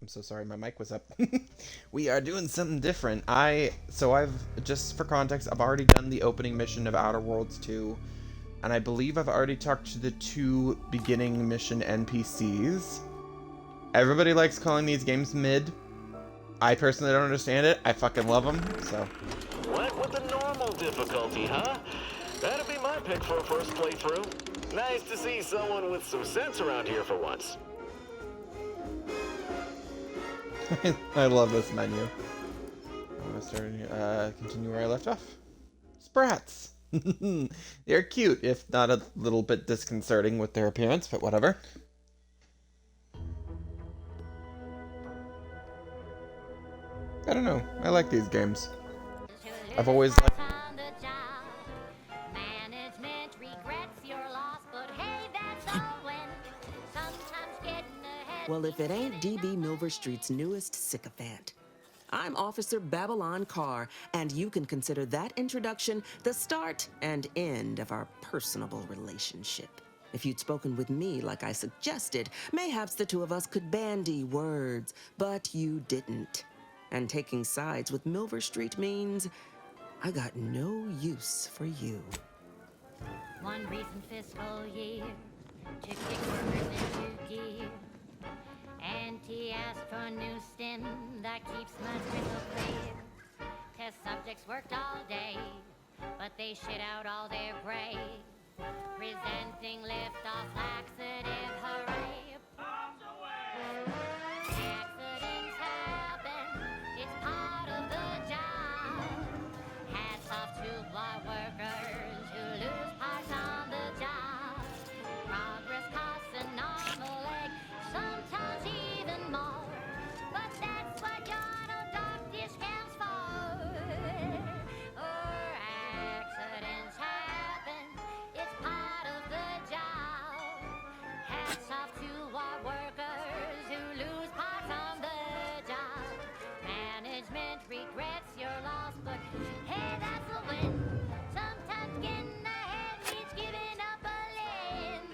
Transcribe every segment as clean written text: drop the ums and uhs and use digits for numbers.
I'm so sorry, my mic was up. We are doing something different. I've just for context, I've already done the opening mission of Outer Worlds 2, and I believe I've already talked to the two beginning mission NPCs. Everybody likes calling these games mid. I personally don't understand it. I fucking love them. So What with the normal difficulty, huh? That'd be my pick for a first playthrough. Nice to see someone with some sense around here for once. I love this menu. Continue where I left off. Sprats. They're cute, if not a little bit disconcerting with their appearance, but whatever. I don't know. I like these games. I've always liked. Well, if it ain't DB Milverstreet's newest sycophant. I'm Officer Babylon Carr, and you can consider that introduction the start and end of our personable relationship. If you'd spoken with me like I suggested, mayhaps the two of us could bandy words, but you didn't. And taking sides with Milverstreet means I got no use for you. One recent fiscal year to kick workers into gear. Auntie asked for a new stem that keeps mud crystal clear. Test subjects worked all day, but they shit out all their gray. Presenting lift-off laxative, hooray! Bombs away! Accidents happen, it's part of the job. Hats off to block workers who lose parts on the job. Progress costs an arm, a leg, sometimes even more. But that's what your doctor scans for. Or accidents happen, it's part of the job. Hats off to our workers who lose parts on the job. Management regrets your loss, but hey, that's a win. Sometimes getting ahead means giving up a limb.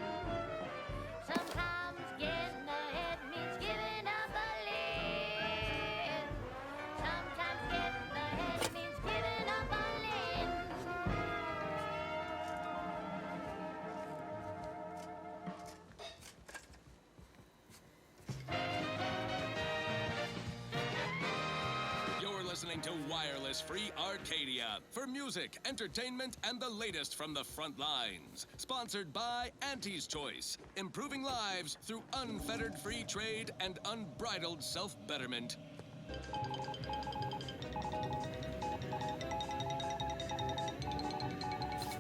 Sometimes getting ahead means giving up a limb. Sometimes getting ahead means giving up a limb. You're listening to Wireless Free Arcadia for music, entertainment, and the latest from the front lines. Sponsored by Auntie's Choice, improving lives through unfettered free trade and unbridled self-betterment.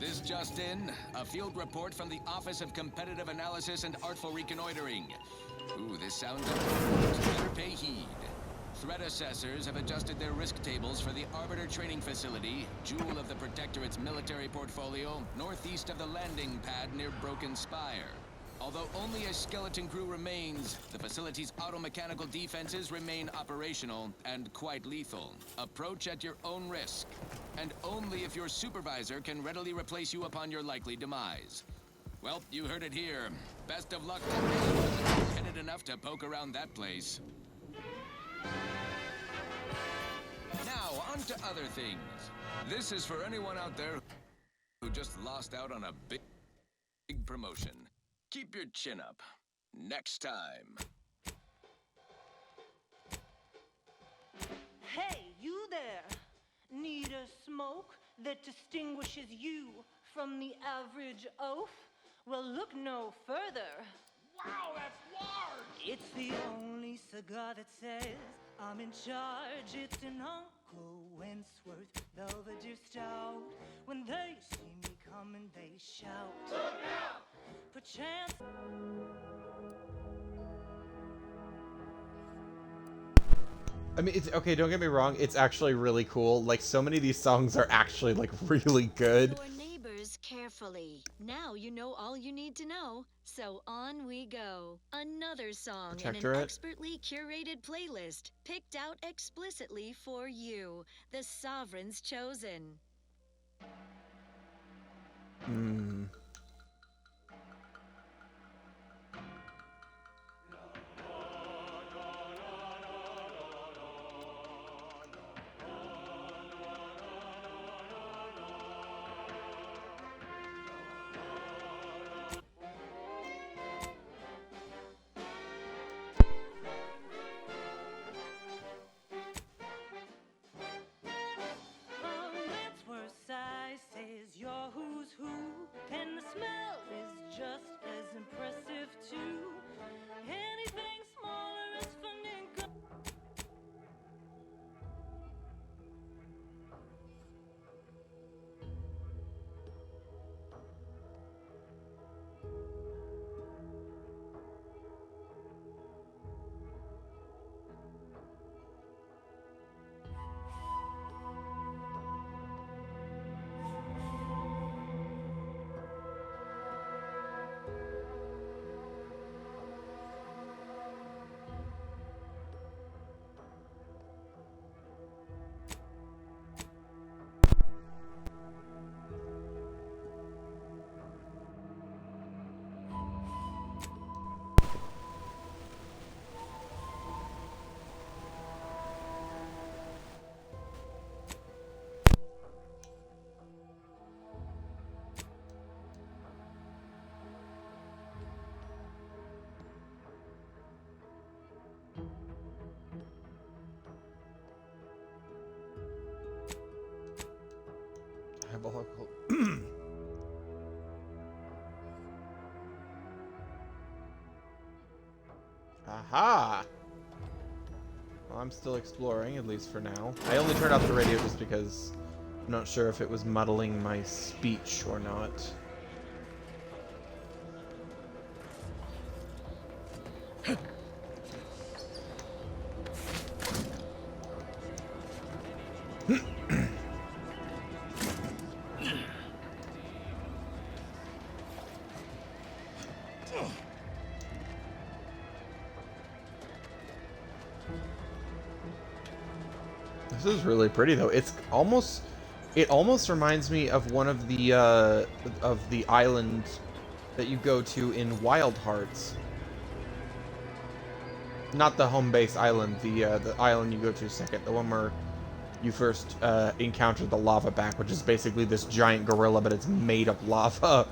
This just in, a field report from the Office of Competitive Analysis and Artful Reconnoitering. Ooh, this sounds important. Better pay heed. Threat assessors have adjusted their risk tables for the Arbiter Training Facility, jewel of the Protectorate's military portfolio, northeast of the landing pad near Broken Spire. Although only a skeleton crew remains, the facility's automechanical defenses remain operational and quite lethal. Approach at your own risk, and only if your supervisor can readily replace you upon your likely demise. Well, you heard it here. Best of luck to anyone headed enough to poke around that place. Now, on to other things. This is for anyone out there who just lost out on a big promotion. Keep your chin up. Next time. Hey, you there! Need a smoke that distinguishes you from the average oaf? Well, look no further. Wow, that's large! It's the only cigar that says I'm in charge. It's an Uncle Wentworth Belvedere Stout. When they see me coming, they shout. Look out! Perchance. I mean, it's okay. Don't get me wrong. It's actually really cool. Like, so many of these songs are actually like really good. Your neighbors carefully. Now you know all you need to know. So on we go. Another song in an Protectorate. expertly curated playlist, picked out explicitly for you, the Sovereign's Chosen. Hmm. Diabolical. Aha! Well, I'm still exploring, at least for now. I only turned off the radio just because I'm not sure if it was muddling my speech or not. This is really pretty though. It almost reminds me of one of the islands that you go to in Wild Hearts. Not the home base island, the island you go to second, the one where you first encounter the lava back, which is basically this giant gorilla, but it's made of lava.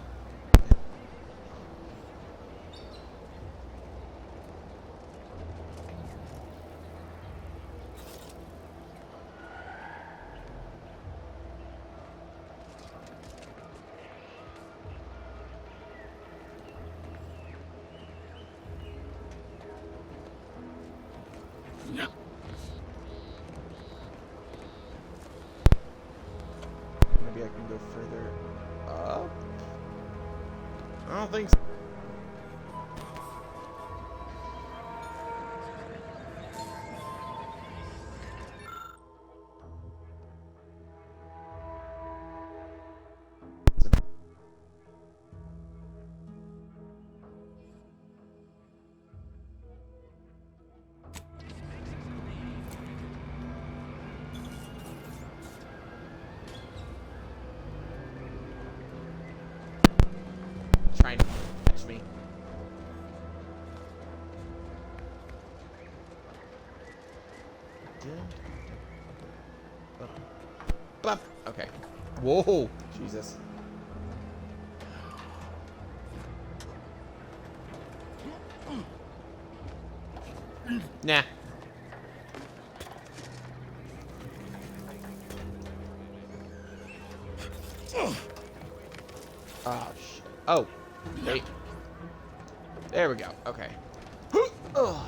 Maybe I can go further up? I don't think so. Trying to catch me. Bop. Okay. Whoa, Jesus. Nah. Oh, shit. Oh. Wait. There we go. Okay. Oh.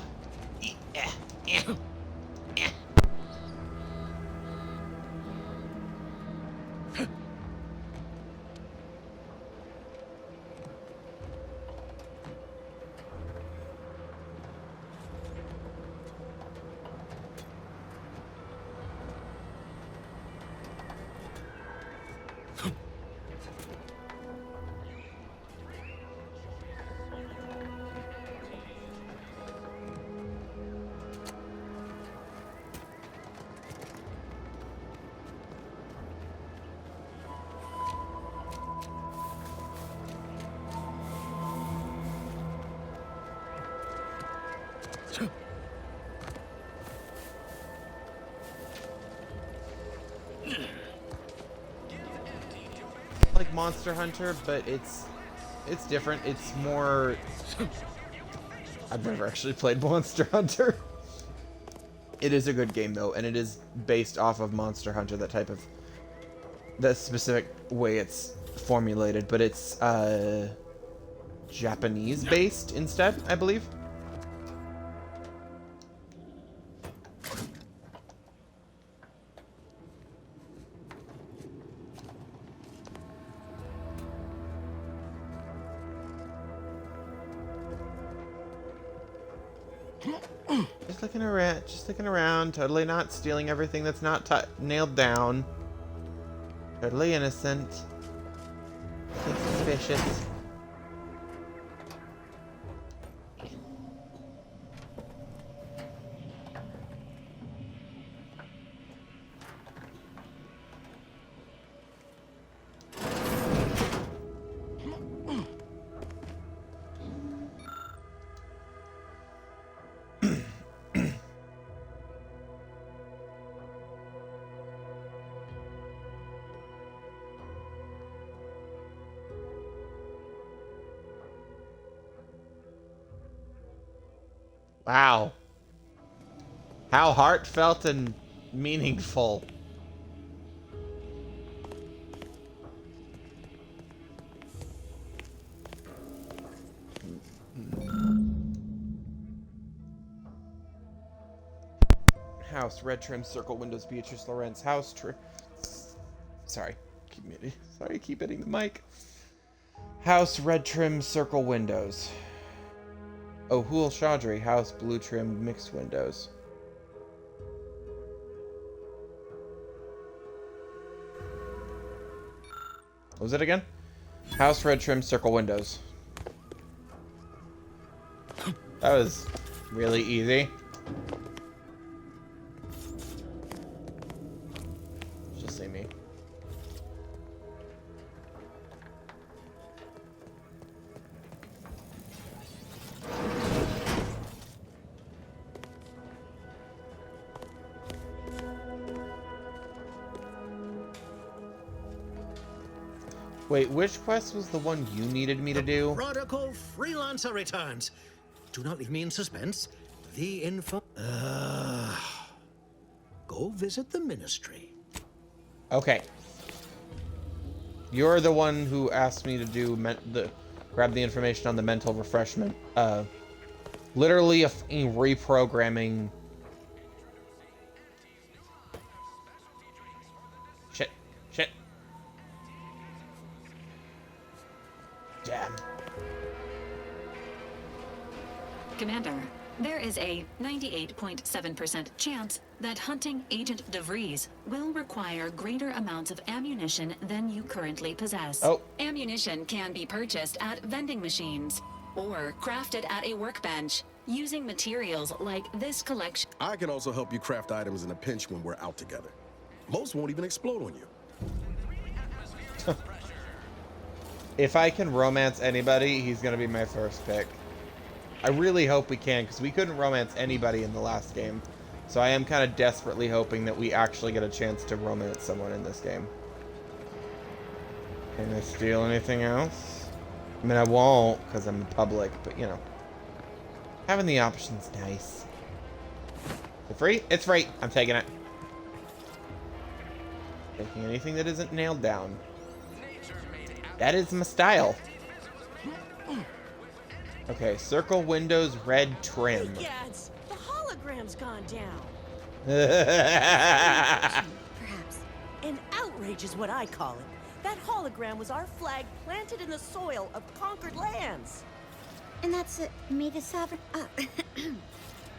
Like Monster Hunter, but it's different. It's more... I've never actually played Monster Hunter. It is a good game though, and it is based off of Monster Hunter, that specific way it's formulated, but it's Japanese based instead, I believe. Just looking around, totally not stealing everything that's not nailed down. Totally innocent. Nothing suspicious. Wow. How heartfelt and meaningful. House, red trim, circle windows, Beatrice Lawrence, house, sorry, keep hitting the mic. House, red trim, circle windows. Oh, Hul Chaudhry, house, blue trim, mixed windows. What was it again? House, red trim, circle windows. That was really easy. She'll see me. Wait, which quest was the one you needed me to do? Prodigal Freelancer returns. Do not leave me in suspense. The info... Go visit the ministry. Okay. You're the one who asked me to do grab the information on the mental refreshment. Literally a reprogramming. Shit. Damn. Commander, there is a 98.7% chance that hunting Agent DeVries will require greater amounts of ammunition than you currently possess. Oh. Ammunition can be purchased at vending machines or crafted at a workbench using materials like this collection. I can also help you craft items in a pinch when we're out together. Most won't even explode on you. If I can romance anybody, he's gonna be my first pick. I really hope we can, because we couldn't romance anybody in the last game. So I am kind of desperately hoping that we actually get a chance to romance someone in this game. Can I steal anything else? I mean, I won't, because I'm public, but you know. Having the option's nice. Is it free? It's free! I'm taking it. Taking anything that isn't nailed down. That is my style. Okay, circle windows, red trim. Yes, the hologram's gone down. Perhaps. An outrage is what I call it. That hologram was our flag planted in the soil of conquered lands. And that's me, the sovereign.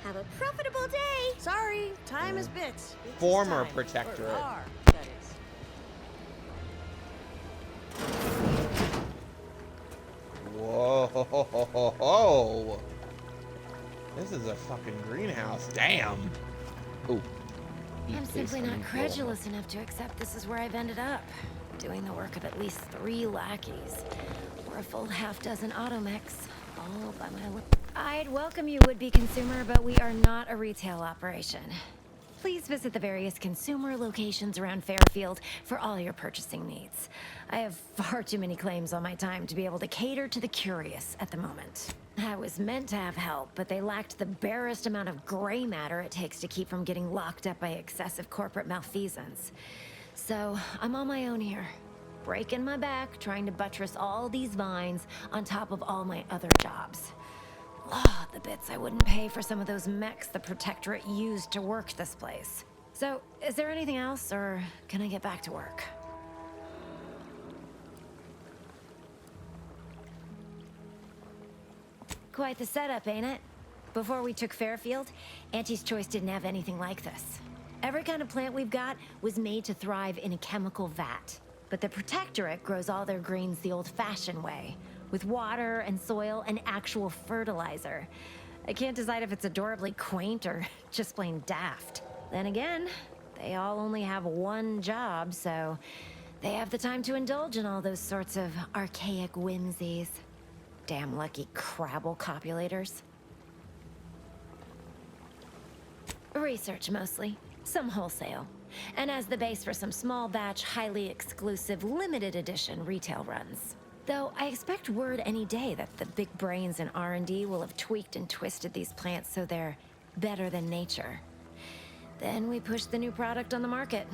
Have a profitable day. Sorry, time is bits. Former protectorate. That is. Whoa. This is a fucking greenhouse. Damn. Ooh. I'm simply not credulous enough to accept this is where I've ended up. Doing the work of at least 3 lackeys. Or a full half-dozen automechs. All by my I'd welcome you, would-be consumer, but we are not a retail operation. Please visit the various consumer locations around Fairfield for all your purchasing needs. I have far too many claims on my time to be able to cater to the curious at the moment. I was meant to have help, but they lacked the barest amount of gray matter it takes to keep from getting locked up by excessive corporate malfeasance. So, I'm on my own here, breaking my back, trying to buttress all these vines on top of all my other jobs. Oh, the bits I wouldn't pay for some of those mechs the Protectorate used to work this place. So, is there anything else, or can I get back to work? Quite the setup, ain't it? Before we took Fairfield, Auntie's Choice didn't have anything like this. Every kind of plant we've got was made to thrive in a chemical vat. But the Protectorate grows all their greens the old-fashioned way, with water and soil and actual fertilizer. I can't decide if it's adorably quaint or just plain daft. Then again, they all only have one job, so they have the time to indulge in all those sorts of archaic whimsies. Damn lucky Crabble copulators. Research mostly, some wholesale, and as the base for some small batch, highly exclusive, limited edition retail runs. Though I expect word any day that the big brains in R&D will have tweaked and twisted these plants so they're better than nature. Then we push the new product on the market.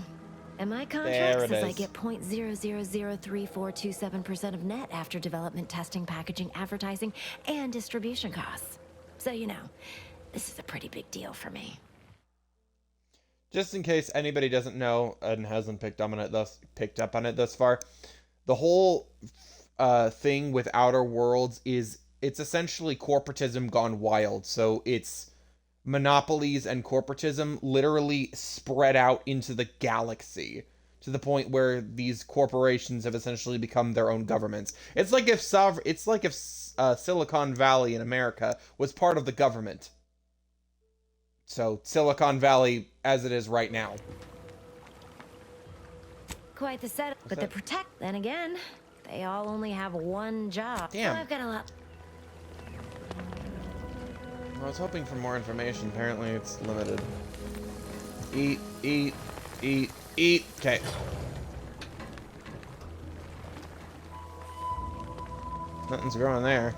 And my contract says I get 0.00033427% of net after development, testing, packaging, advertising, and distribution costs. So you know, this is a pretty big deal for me. Just in case anybody doesn't know and hasn't picked up on it thus far, the whole thing with Outer Worlds is it's essentially corporatism gone wild. So it's monopolies and corporatism literally spread out into the galaxy to the point where these corporations have essentially become their own governments. It's like if Silicon Valley in America was part of the government. So Silicon Valley as it is right now. Quite the setup. But the Protect, then again, they all only have one job. Damn. So I've got a lot. I was hoping for more information. Apparently it's limited. Eat, eat, eat, eat. Okay. Nothing's growing there.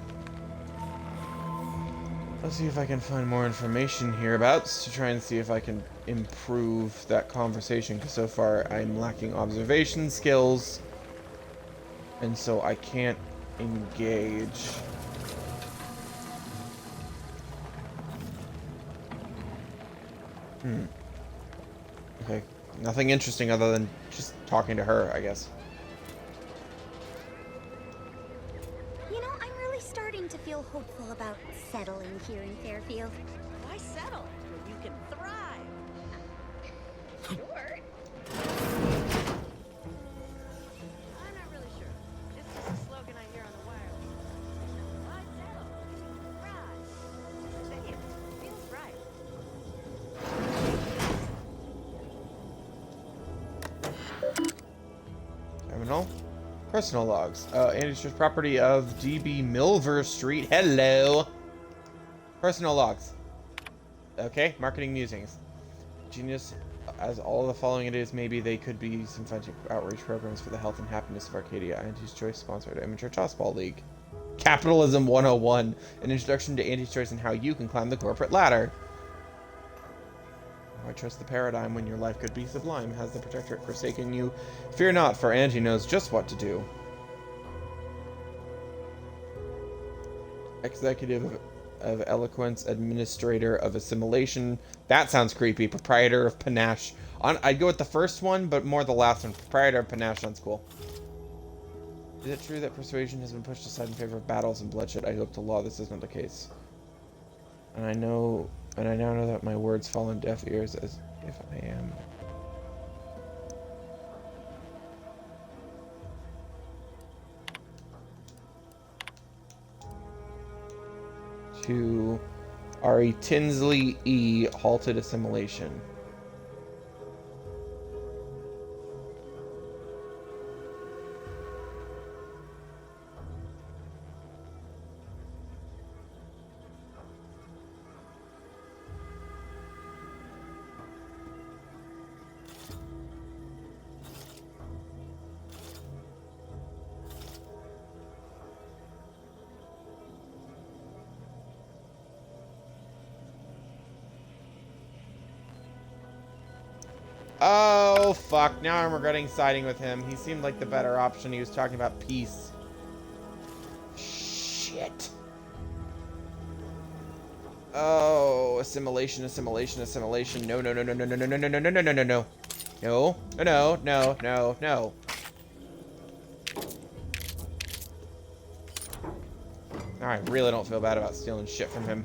Let's see if I can find more information hereabouts to try and see if I can improve that conversation, because so far I'm lacking observation skills, and so I can't engage. Okay, nothing interesting other than just talking to her, I guess. You know, I'm really starting to feel hopeful about settling here in Fairfield. Why settle when you can thrive? Sure. I'm not really sure. It's just a slogan I hear on the wireless. Why settle? Thrive. Say it. Feels right. Terminal. Personal logs. Andy's property of DB Milver Street. Hello. Personal logs. Okay, marketing musings. Genius, as all the following it is, maybe they could be some scientific outreach programs for the health and happiness of Arcadia. Andy's Choice sponsored Amateur Tossball League. Capitalism 101. An introduction to Andy's Choice and how you can climb the corporate ladder. I trust the paradigm when your life could be sublime. Has the Protectorate forsaken you? Fear not, for Angie knows just what to do. Executive of Eloquence, Administrator of Assimilation. That sounds creepy. Proprietor of Panache. I'd go with the first one, but more the last one. Proprietor of Panache sounds cool. Is it true that persuasion has been pushed aside in favor of battles and bloodshed? I hope to law this is not the case. And I now know that my words fall on deaf ears as if I am. To Ari Tinsley E. halted assimilation. Oh, fuck. Now I'm regretting siding with him. He seemed like the better option. He was talking about peace. Shit. Oh, assimilation, assimilation, assimilation. No, no, no, no, no, no, no, no, no, no, no, no, no, no, no. No, no, no, no, no. I really don't feel bad about stealing shit from him.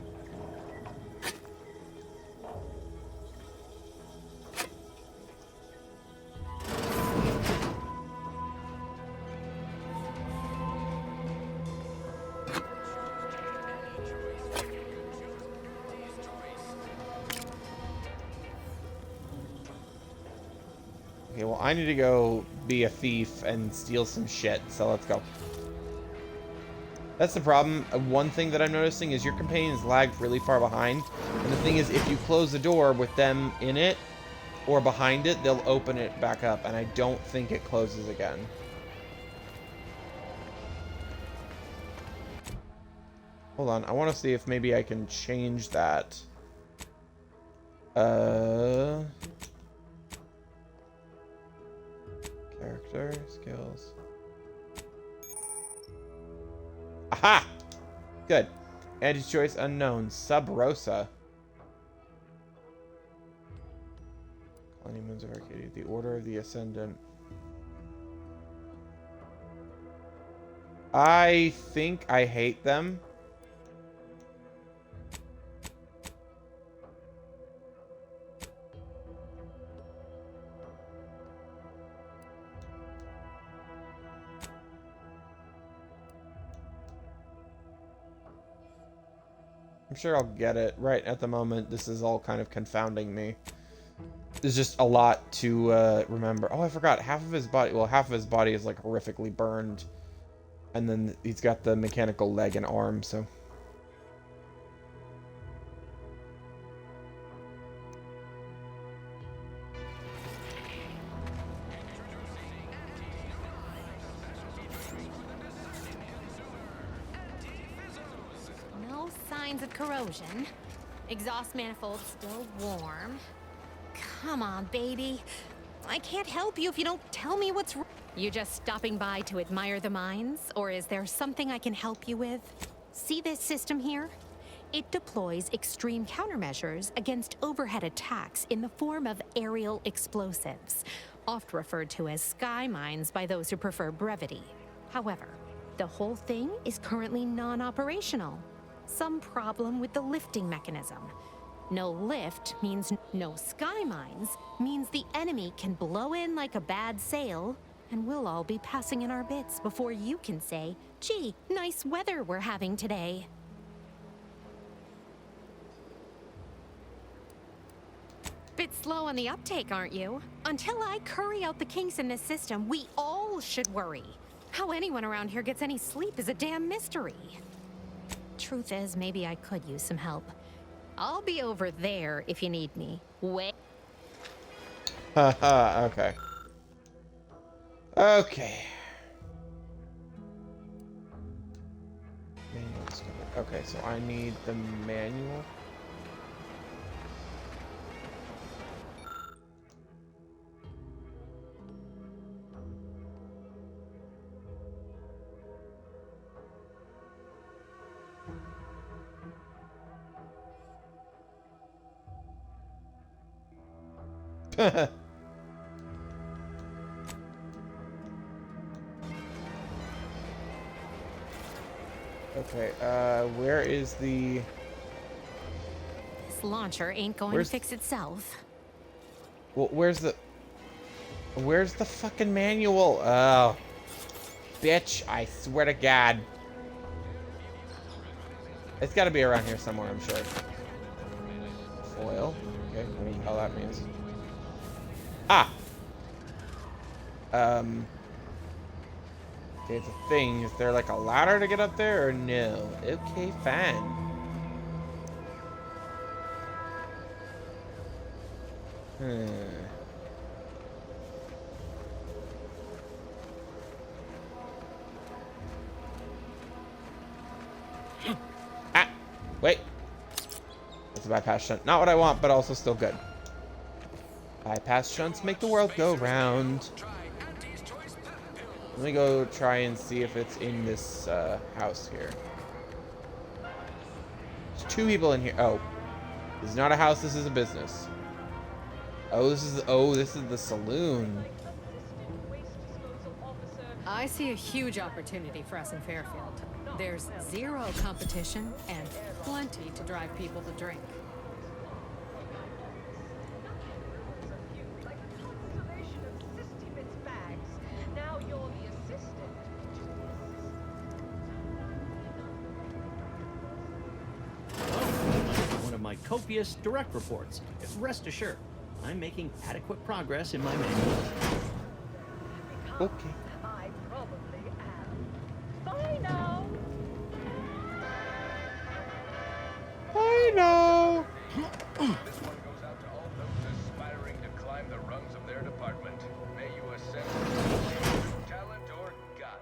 Okay, well, I need to go be a thief and steal some shit, so let's go. That's the problem. One thing that I'm noticing is your companions lagged really far behind. And the thing is, if you close the door with them in it, or behind it, they'll open it back up. And I don't think it closes again. Hold on, I want to see if maybe I can change that. Character, skills. Aha! Good. Anti-choice unknown. Sub Rosa. Honeymoons of Arcadia. The Order of the Ascendant. I think I hate them. I'm sure I'll get it. Right at the moment, this is all kind of confounding me. There's just a lot to remember. Oh, I forgot. Half of his body... Well, half of his body is, like, horrifically burned. And then he's got the mechanical leg and arm, so... No signs of corrosion. Exhaust manifold still warm. Come on, baby. I can't help you if you don't tell me what's wrong. You just stopping by to admire the mines, or is there something I can help you with? See this system here? It deploys extreme countermeasures against overhead attacks in the form of aerial explosives, oft referred to as sky mines by those who prefer brevity. However, the whole thing is currently non-operational. Some problem with the lifting mechanism. No lift means no sky mines, means the enemy can blow in like a bad sail, and we'll all be passing in our bits before you can say, gee, nice weather we're having today. Bit slow on the uptake, aren't you? Until I curry out the kinks in this system, we all should worry. How anyone around here gets any sleep is a damn mystery. Truth is, maybe I could use some help. I'll be over there if you need me. Wait. Haha, okay. Okay. Manual discovered. Okay, so I need the manual. Okay, where is the... This launcher ain't going to fix itself. Well, where's the fucking manual? Oh. Bitch, I swear to God. It's gotta be around here somewhere, I'm sure. Foil. Okay, what do you call that means? Ah! Okay, it's a thing. Is there like a ladder to get up there or no? Okay, fine. Ah! Wait. That's a bypass shunt. Not what I want, but also still good. Bypass shunts make the world go round. Let me go try and see if it's in this house here. There's two people in here. Oh, this is not a house. This is a business. Oh, this is the saloon. I see a huge opportunity for us in Fairfield. There's zero competition and plenty to drive people to drink. One of my copious direct reports. Rest assured, I'm making adequate progress in my manual. Okay. I probably am. Bye now. I know. This one goes out to all those aspiring to climb the rungs of their department. May you ascend through talent or gut.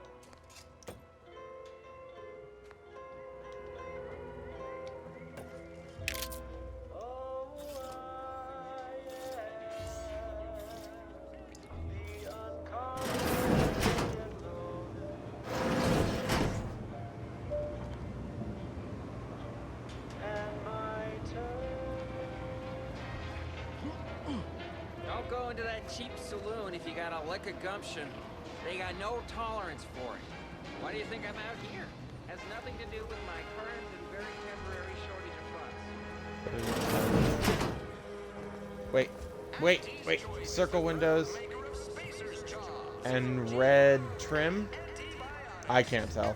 into that cheap saloon if you got a lick of gumption. They got no tolerance for it. Why do you think I'm out here? Has nothing to do with my current and very temporary shortage of funds. Wait. Circle windows and red trim? I can't tell.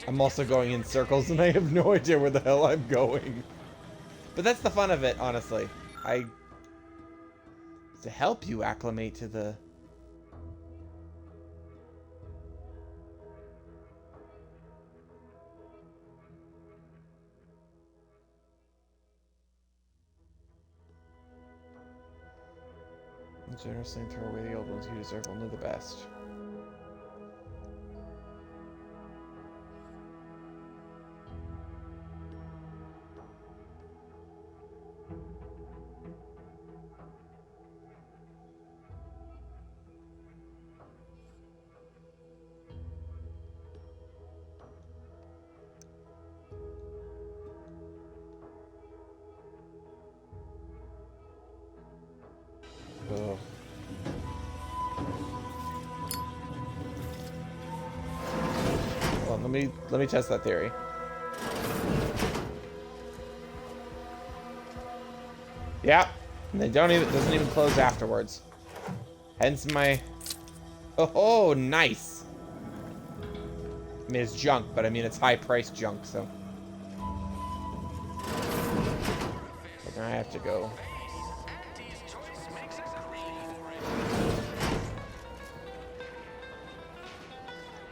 I'm also going in circles and I have no idea where the hell I'm going. But that's the fun of it, honestly. To help you acclimate to the... Generously throw away the old ones. You deserve only the best. Ugh. Well, let me test that theory. Yeah, and they doesn't even close afterwards. Hence my... Oh, nice. I mean, it's junk, but I mean it's high-priced junk, so. But now I have to go.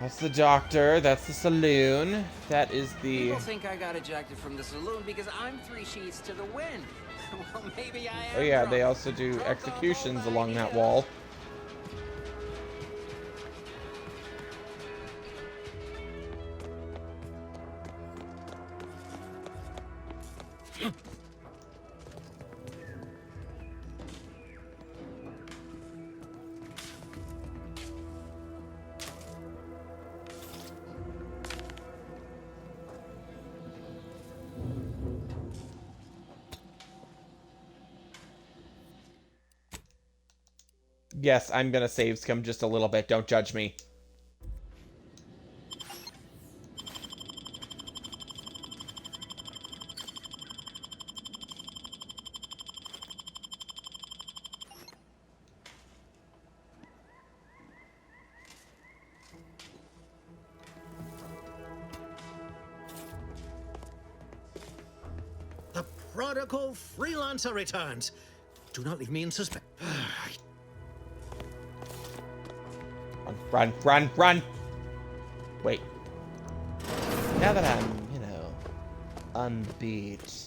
That's the doctor. That's the saloon. That is the... People think I got ejected from the saloon because I'm 3 sheets to the wind. Well, maybe I am. Oh yeah, drunk. they also do executions along that wall. Yes, I'm gonna save scum just a little bit. Don't judge me. The prodigal freelancer returns. Do not leave me in suspense. Run, run, run! Wait. Now that I'm, on the beat.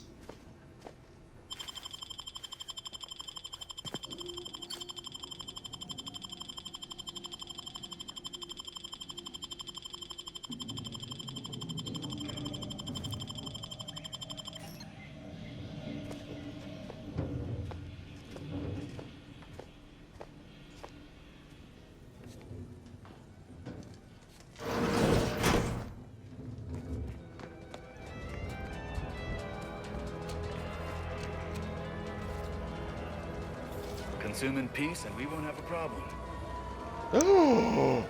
Consume in peace, and we won't have a problem. Ooh.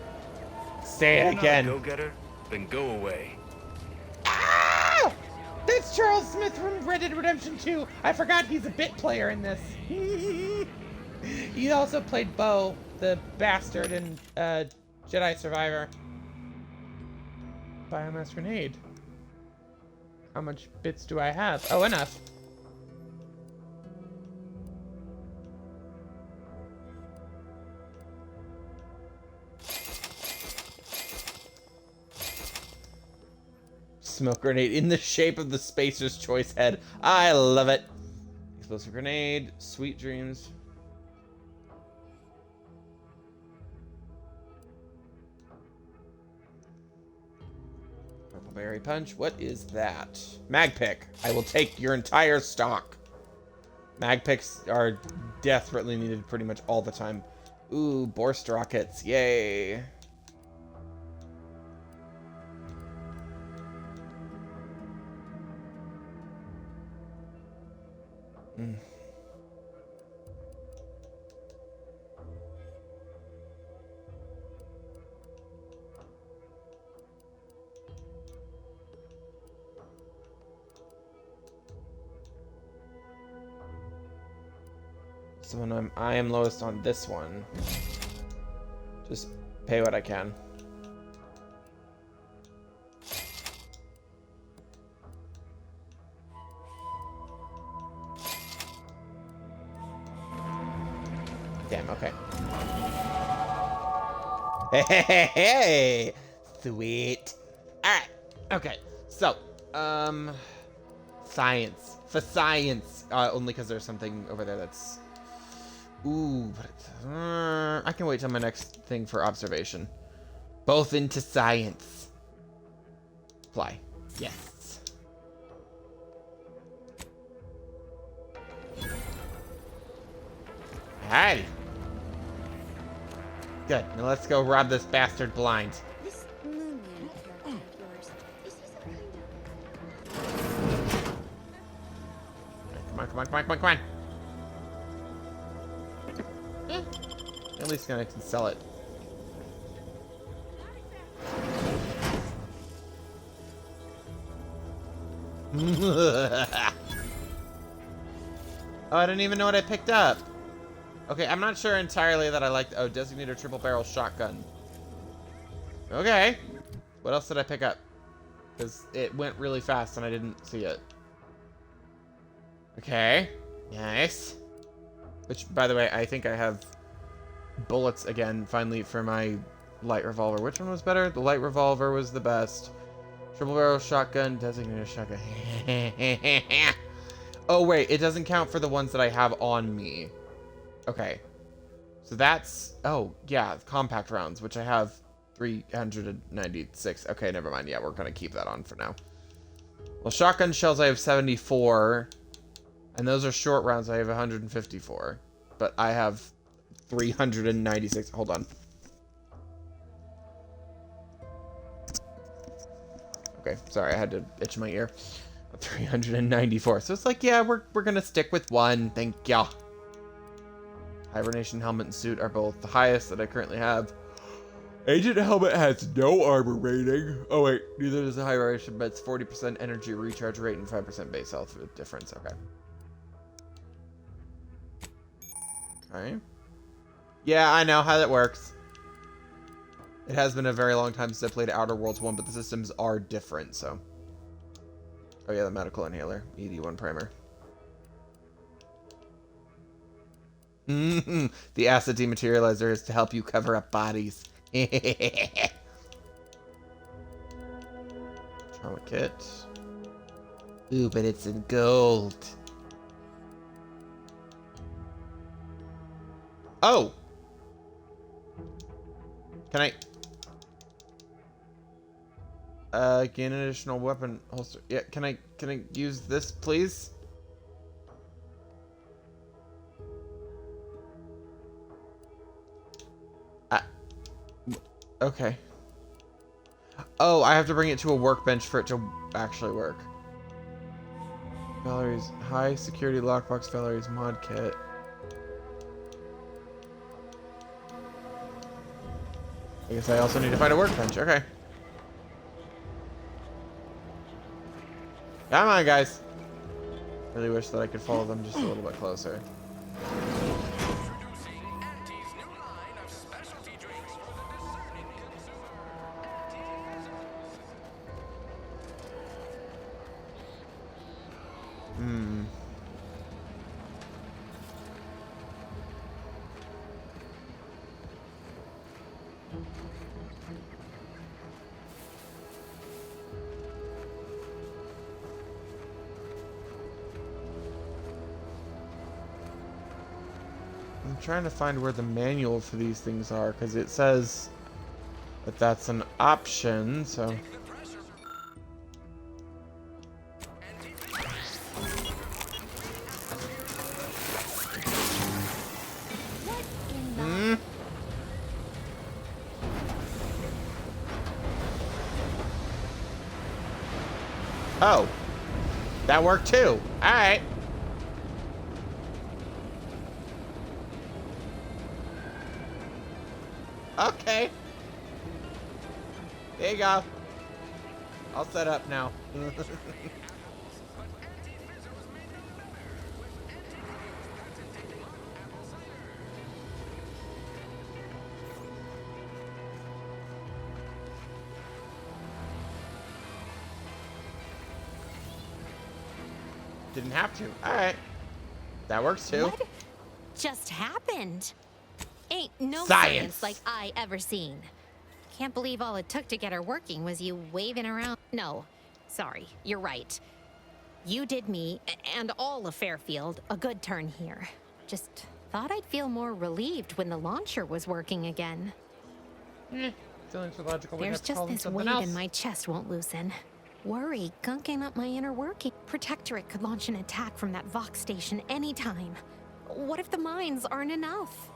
Say it again. You're not a go-getter? Then go away. Ah! That's Charles Smith from Red Dead Redemption 2. I forgot he's a bit player in this. He also played Bo, the bastard in Jedi Survivor. Biomass grenade. How much bits do I have? Oh, enough. Smoke grenade in the shape of the Spacer's Choice head. I love it. Explosive grenade. Sweet dreams. Purple berry punch. What is that? Mag pick. I will take your entire stock. Mag picks are desperately needed pretty much all the time. Ooh, Borst rockets. Yay. So when I am lowest on this one. Just pay what I can. Damn, okay. Hey, sweet. Alright, okay. So, science. For science. Only because there's something over there that's... Ooh, but I can wait till my next thing for observation. Both into science. Fly. Yes. Alrighty. Good. Now let's go rob this bastard blind. This moon man character of yours, is he some kind of... Come on. At least I can sell it. Oh, I didn't even know what I picked up. Okay, I'm not sure entirely that I like... Oh, designator triple barrel shotgun. Okay. What else did I pick up? Because it went really fast and I didn't see it. Okay. Nice. Which, by the way, I think I have bullets again, finally, for my light revolver. Which one was better? The light revolver was the best. Triple barrel shotgun, designated shotgun. Oh, wait, it doesn't count for the ones that I have on me. Okay. So that's... Oh, yeah, compact rounds, which I have 396. Okay, never mind. Yeah, we're going to keep that on for now. Well, shotgun shells I have 74. And those are short rounds. I have 154. But I have 396. Hold on. Okay, sorry, I had to itch my ear. 394. So it's like, yeah, we're gonna stick with one. Thank ya. Hibernation helmet and suit are both the highest that I currently have. Agent helmet has no armor rating. Oh wait, neither does the hibernation, but it's 40% energy recharge rate and 5% base health difference. Okay. Okay. Yeah, I know how that works. It has been a very long time since I played Outer Worlds 1, but the systems are different, so. Oh yeah, the medical inhaler. ED1 primer. The acid dematerializer is to help you cover up bodies. Trauma kit. Ooh, but it's in gold. Oh! Can I... gain an additional weapon holster. Yeah, can I use this, please? Okay. Oh, I have to bring it to a workbench for it to actually work. Valerie's high security lockbox, Valerie's mod kit. I guess I also need to find a workbench. Okay. Come on, guys. Really wish that I could follow them just a little bit closer. I'm trying to find where the manual for these things are, because it says that that's an option, so... Oh, that worked too. All right. Okay. There you go. All set up now. Didn't have to. Alright. That works too. What just happened? Ain't no Science science like I ever seen. Can't believe all it took to get her working was you waving around. No, sorry, you're right. You did me, and all of Fairfield, a good turn here. Just thought I'd feel more relieved when the launcher was working again. Feelings are logical. There's just this weight in my chest won't loosen. Worry gunking up my inner working. Protectorate could launch an attack from that Vox station anytime. What if the mines aren't enough?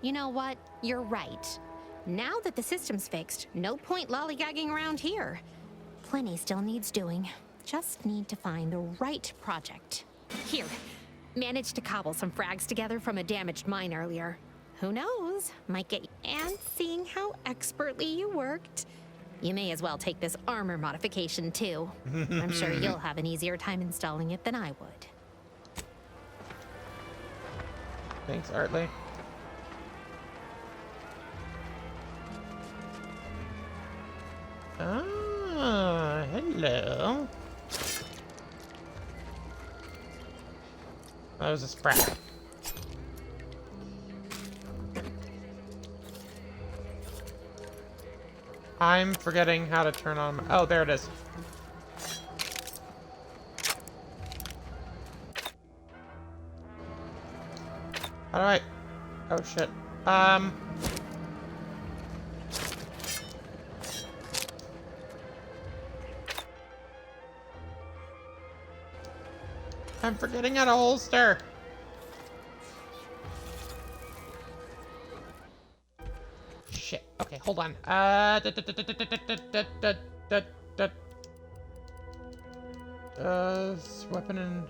You know what? You're right. Now that the system's fixed, no point lollygagging around here. Plenty still needs doing. Just need to find the right project. Here, managed to cobble some frags together from a damaged mine earlier. Who knows? Might get... And seeing how expertly you worked, you may as well take this armor modification too. I'm sure you'll have an easier time installing it than I would. Thanks, Artley. Ah, hello. That was a sprat. I'm forgetting how to turn on. Oh, there it is. How do I? Oh shit. I'm forgetting how to holster. Shit. Okay, hold on. Weapon and...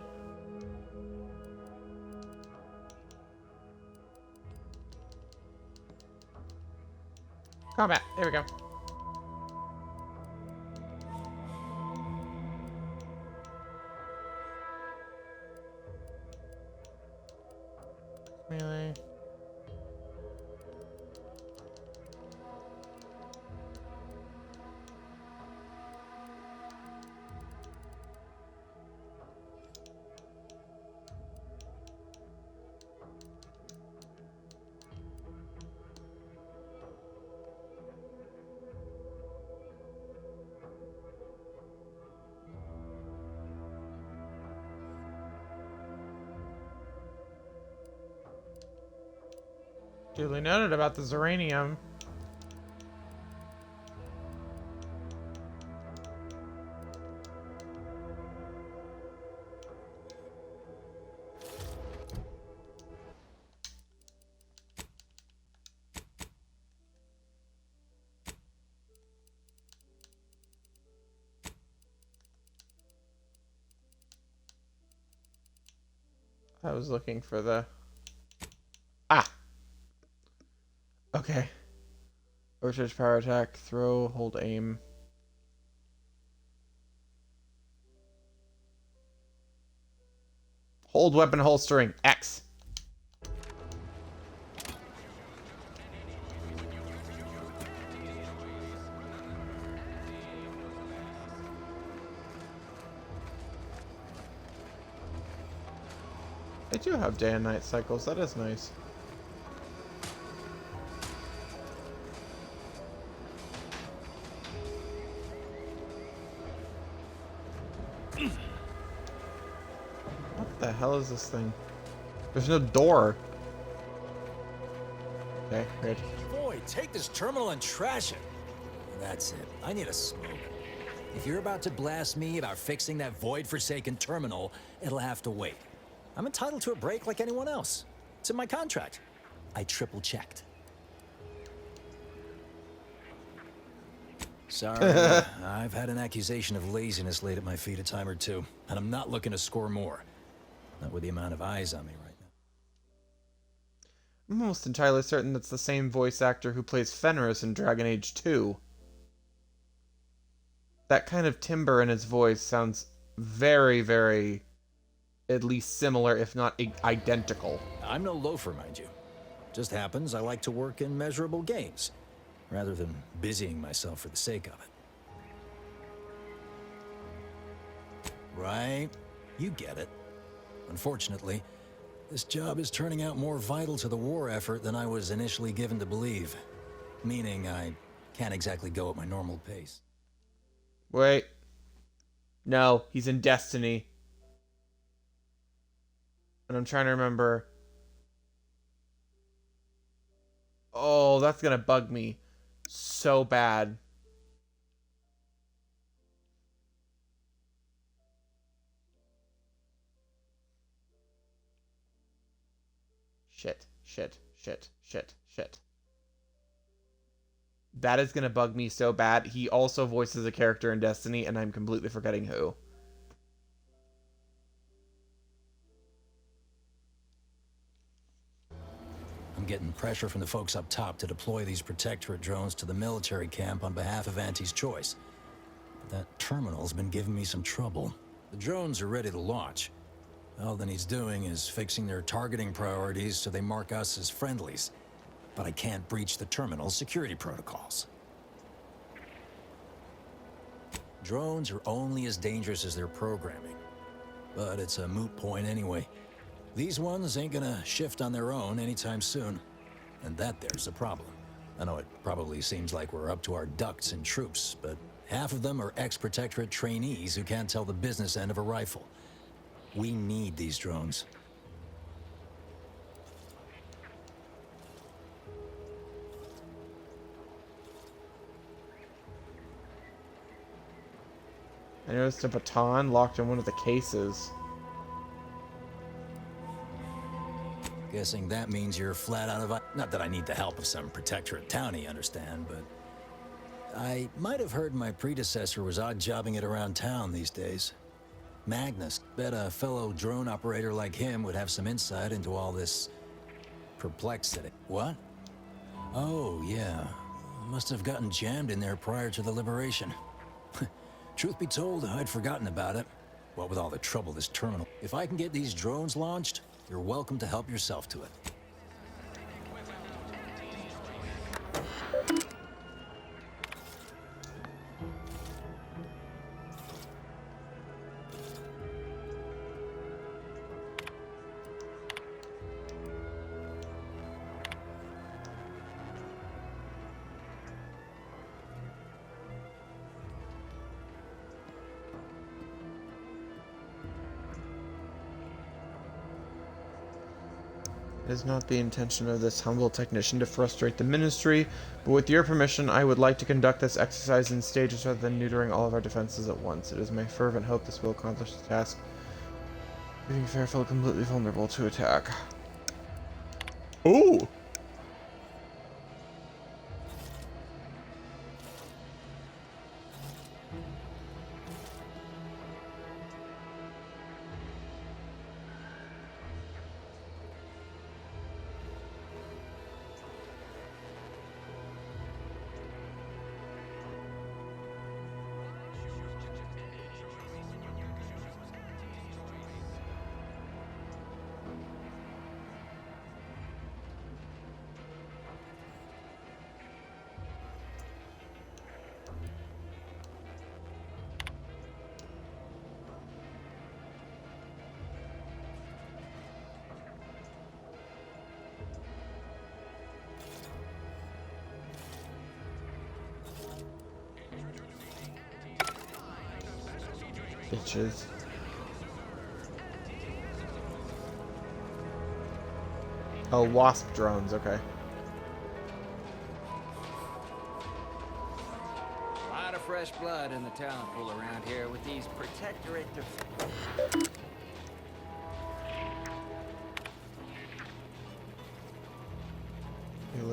Combat. There we go. Melee. Duly noted about the Zeranium. I was looking for the... Ah! Okay. Overcharge power attack, throw, hold aim. Hold weapon holstering, X. They do have day and night cycles, that is nice. What the hell is this thing? There's no door. Okay, good. Boy, take this terminal and trash it. That's it. I need a smoke. If you're about to blast me about fixing that void-forsaken terminal, it'll have to wait. I'm entitled to a break like anyone else. It's in my contract. I triple-checked. Sorry, I've had an accusation of laziness laid at my feet a time or two, and I'm not looking to score more. Not with the amount of eyes on me right now. I'm almost entirely certain that's the same voice actor who plays Fenris in Dragon Age 2. That kind of timbre in his voice sounds very, very, at least similar, if not identical. I'm no loafer, mind you. Just happens I like to work in measurable gains. rather than busying myself for the sake of it. Right? You get it. Unfortunately, this job is turning out more vital to the war effort than I was initially given to believe. Meaning I can't exactly go at my normal pace. Wait. No, he's in Destiny. And I'm trying to remember. Oh, that's gonna bug me so bad. Shit. That is gonna bug me so bad. He also voices a character in Destiny, and I'm completely forgetting who. I'm getting pressure from the folks up top to deploy these Protectorate drones to the military camp on behalf of Auntie's Choice. But that terminal's been giving me some trouble. The drones are ready to launch. All that he's doing is fixing their targeting priorities so they mark us as friendlies. But I can't breach the terminal's security protocols. Drones are only as dangerous as their programming. But it's a moot point anyway. These ones ain't gonna shift on their own anytime soon. And that there's a problem. I know it probably seems like we're up to our ducks in troops, but half of them are ex-Protectorate trainees who can't tell the business end of a rifle. We need these drones. I noticed a baton locked in one of the cases. Guessing that means you're flat out of... Not that I need the help of some Protectorate townie, understand, but... I might have heard my predecessor was odd-jobbing it around town these days. Magnus, bet a fellow drone operator like him would have some insight into all this... perplexity. What? Oh, yeah. Must have gotten jammed in there prior to the liberation. Truth be told, I'd forgotten about it. What with all the trouble this terminal... If I can get these drones launched, you're welcome to help yourself to it. It is not the intention of this humble technician to frustrate the ministry, but with your permission, I would like to conduct this exercise in stages rather than neutering all of our defenses at once. It is my fervent hope this will accomplish the task, leaving Fairfield completely vulnerable to attack. Ooh! Bitches. Oh, wasp drones, okay. A lot of fresh blood in the talent pool around here with these Protectorate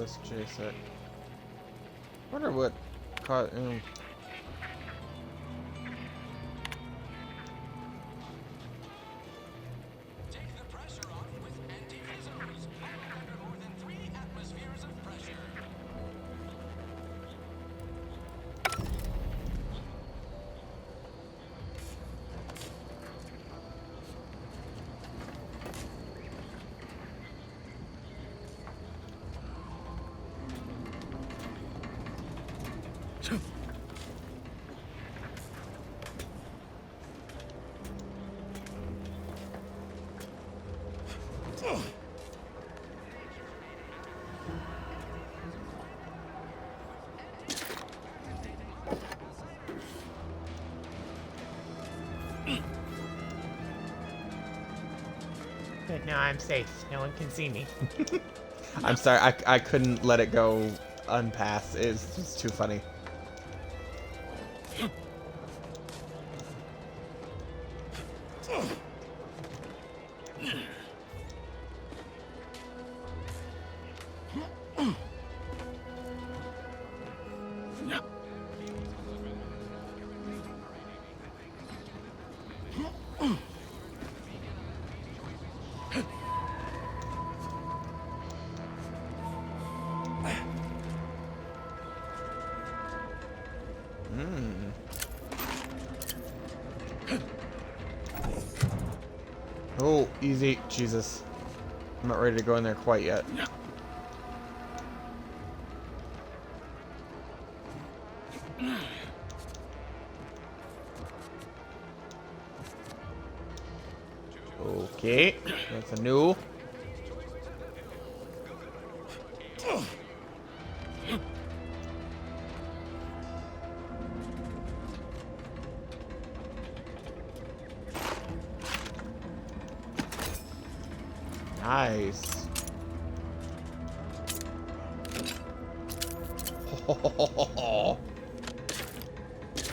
Let's chase it. Wonder what caught him. Good, now I'm safe. No one can see me. I'm sorry, I couldn't let it go unpass. It's just too funny. Oh, easy. Jesus. I'm not ready to go in there quite yet. Okay, that's a new. Nice.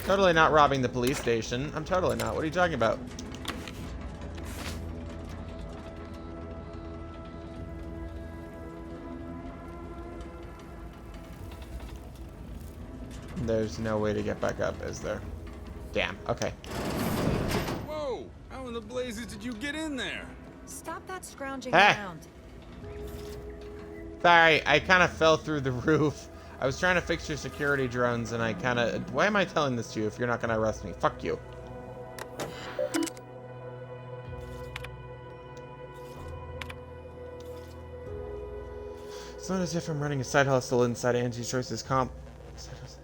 Totally not robbing the police station. I'm totally not. What are you talking about? There's no way to get back up, is there? Damn. Okay. Whoa! How in the blazes did you get in there? Stop that scrounging Hey. around. Sorry, I kind of fell through the roof. I was trying to fix your security drones, and I kind of... Why am I telling this to you if you're not going to arrest me? Fuck you. It's not as if I'm running a side hustle inside Angie's Choice's comp. Side hustle.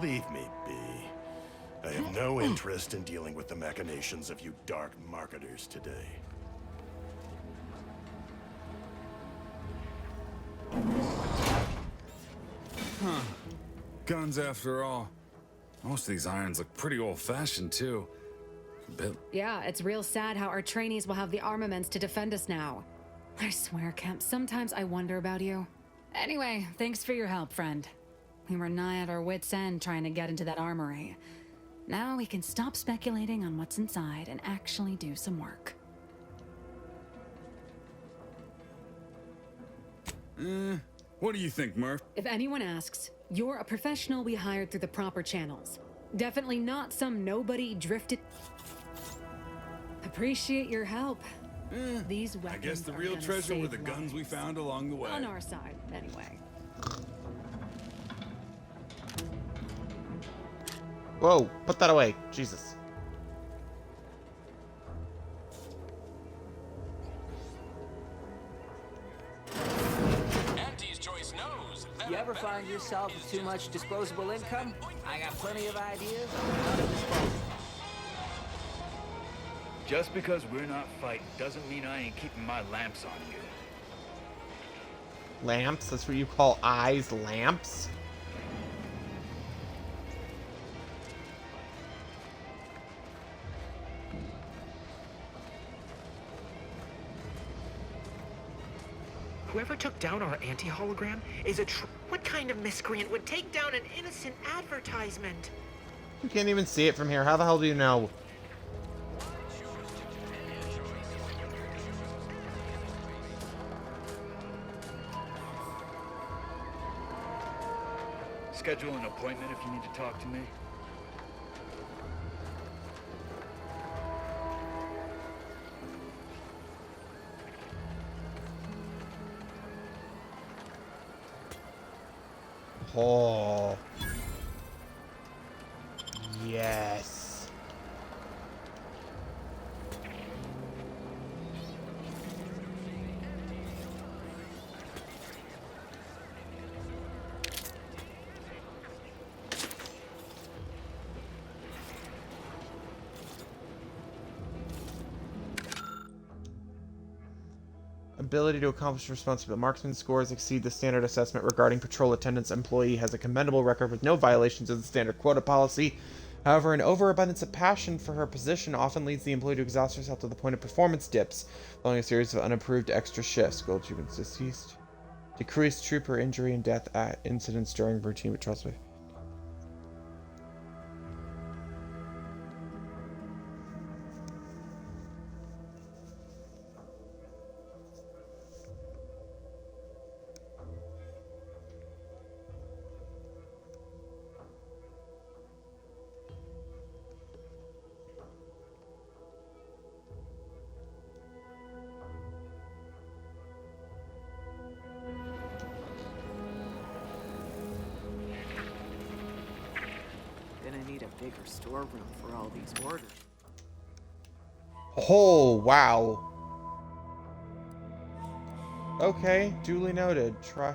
Leave me be. I have no interest in dealing with the machinations of you dark marketers today. Huh. Guns after all. Most of these irons look pretty old-fashioned, too. A bit... Yeah, it's real sad how our trainees will have the armaments to defend us now. I swear, Kemp, sometimes I wonder about you. Anyway, thanks for your help, friend. We were nigh at our wits' end trying to get into that armory. Now we can stop speculating on what's inside and actually do some work. What do you think, Murph? If anyone asks, you're a professional we hired through the proper channels. Definitely not some nobody drifted. Appreciate your help. These weapons I guess the are real gonna treasure were save the guns we lives. found along the way. On our side, anyway. Whoa, put that away. Jesus. Auntie's Choice knows. You ever find yourself with too much disposable income? I got plenty of ideas on how to dispose of it. Just because we're not fighting doesn't mean I ain't keeping my lamps on you. Lamps? That's what you call eyes, lamps? Whoever took down our anti-hologram is a what kind of miscreant would take down an innocent advertisement? You can't even see it from here. How the hell do you know? Schedule an appointment if you need to talk to me. Oh. Yes. Ability to accomplish responsibility. Marksman scores exceed the standard assessment regarding patrol attendance. Employee has a commendable record with no violations of the standard quota policy. However, an overabundance of passion for her position often leads the employee to exhaust herself to the point of performance dips, following a series of unapproved extra shifts. Gold achievements deceased. Decreased trooper injury and death at incidents during routine patrols. Gonna need a bigger storeroom for all these orders. Oh, wow. Okay, duly noted. Try.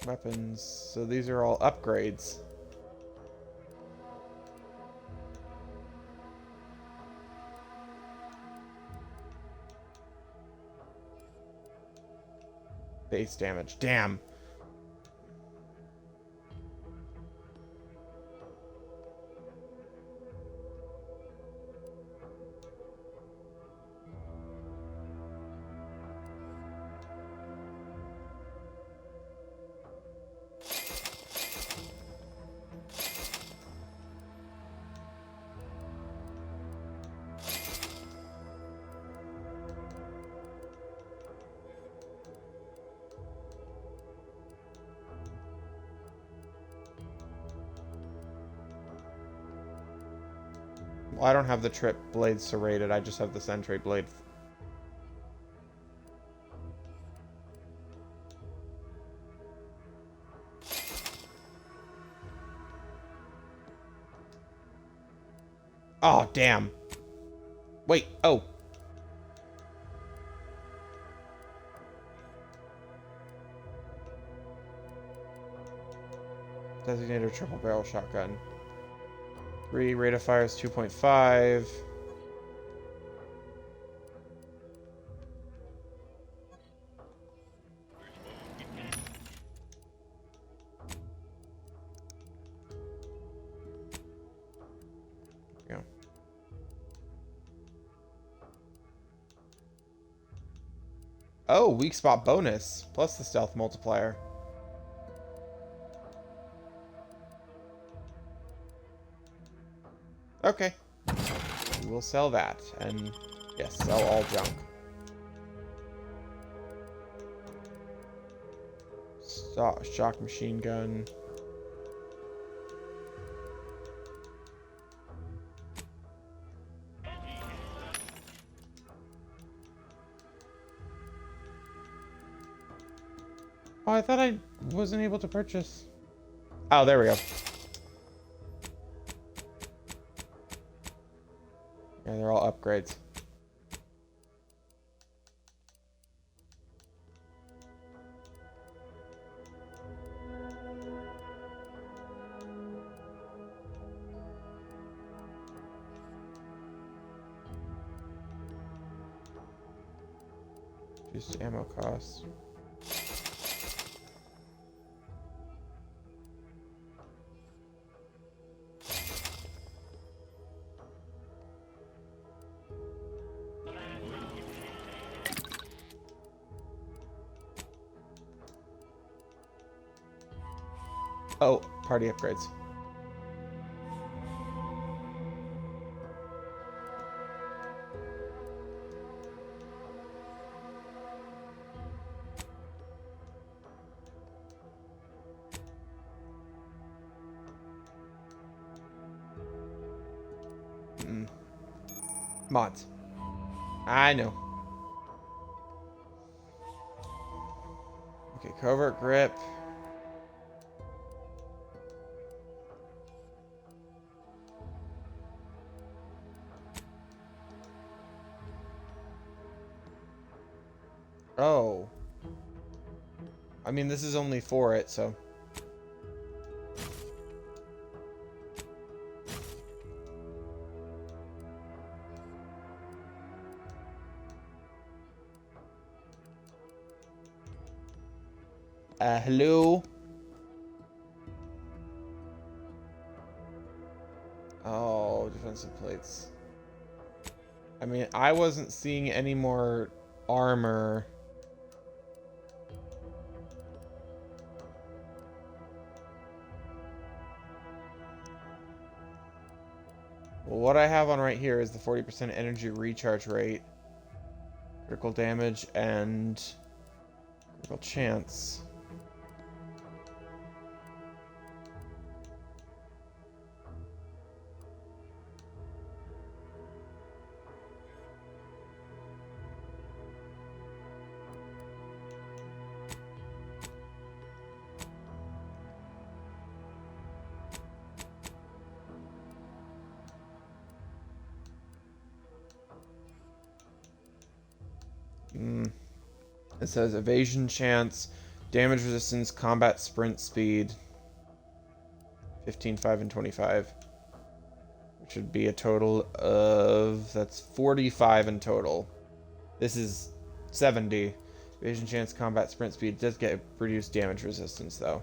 Weapons. So these are all upgrades. Base damage. Damn. Well, I don't have the trip blade serrated, I just have the sentry blade. Oh, damn. Wait, oh. Designator triple barrel shotgun. 3 rate of fire is 2.5. Yeah. Oh, weak spot bonus plus the stealth multiplier. Okay. We will sell that, and yes, sell all junk. Shock machine gun. Oh, I thought I wasn't able to purchase. Oh, there we go. Yeah, they're all upgrades. Reduced ammo costs. Oh, party upgrades. Mods. I know. Okay, covert grip. Oh. I mean, this is only for it, so. Hello? Oh, defensive plates. I mean, I wasn't seeing any more armor. Well, what I have on right here is the 40% energy recharge rate, critical damage, and critical chance. It says evasion chance, damage resistance, combat sprint speed, 15, 5, and 25. Which would be a total of, that's 45 in total. This is 70. Evasion chance, combat sprint speed. It does get reduced damage resistance though.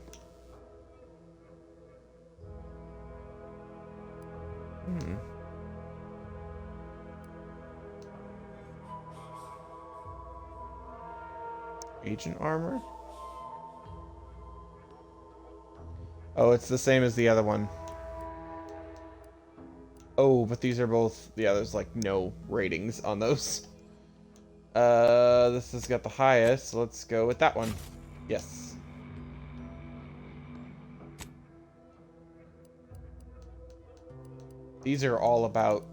Agent armor? Oh, it's the same as the other one. Oh, but these are both... Yeah, there's like no ratings on those. This has got the highest, so let's go with that one. Yes. These are all about...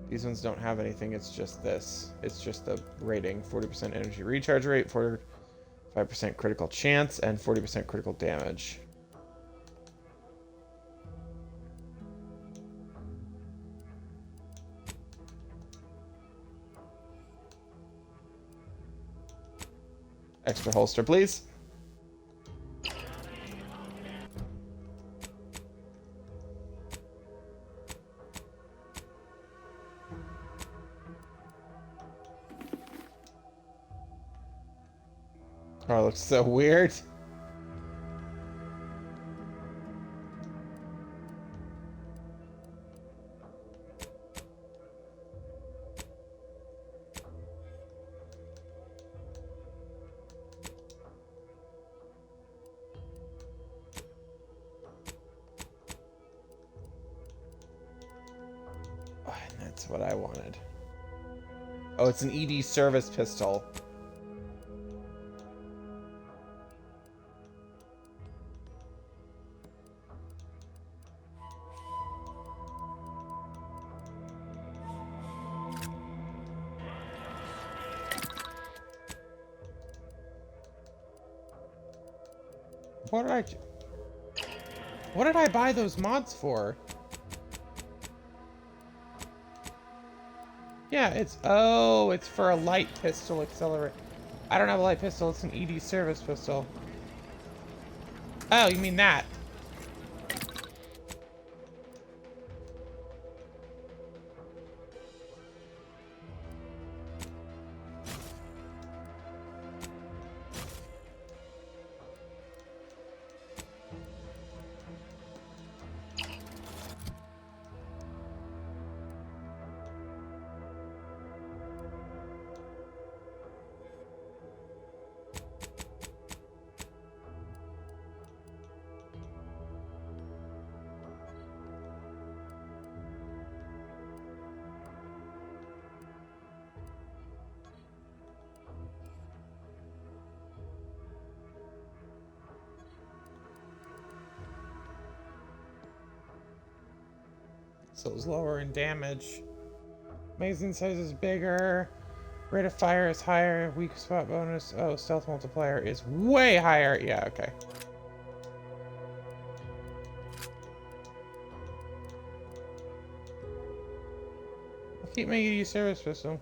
These ones don't have anything, it's just this. It's just the rating. 40% energy recharge rate, 45% critical chance, and 40% critical damage. Extra holster, please. Oh, it looks so weird. Oh, that's what I wanted. Oh, it's an ED service pistol. What did I buy those mods for? Yeah, it's for a light pistol accelerate. I don't have a light pistol, it's an ED service pistol. Oh, you mean that? So it's lower in damage. Magazine size is bigger. Rate of fire is higher. Weak spot bonus. Oh, stealth multiplier is way higher. Yeah, okay. I'll keep making you service pistol.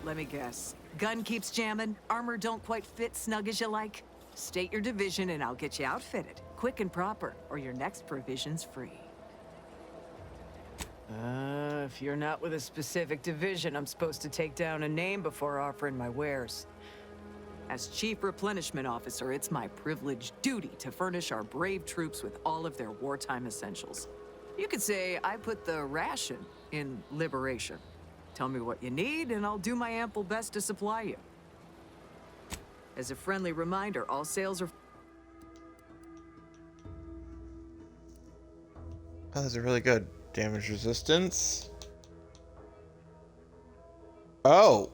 Let me guess. Gun keeps jamming, armor don't quite fit snug as you like. State your division and I'll get you outfitted. Quick and proper, or your next provision's free. If you're not with a specific division, I'm supposed to take down a name before offering my wares. As Chief Replenishment Officer, it's my privileged duty to furnish our brave troops with all of their wartime essentials. You could say I put the ration in liberation. Tell me what you need, and I'll do my ample best to supply you. As a friendly reminder, all sales are... Oh, those are really good. Damage resistance. Oh!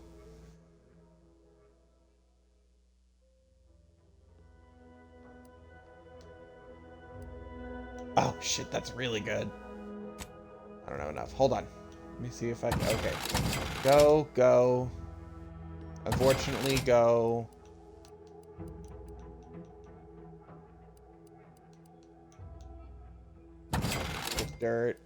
Oh, shit, that's really good. I don't know enough. Hold on. Let me see if I can... Okay. Go. Unfortunately, go. Get dirt.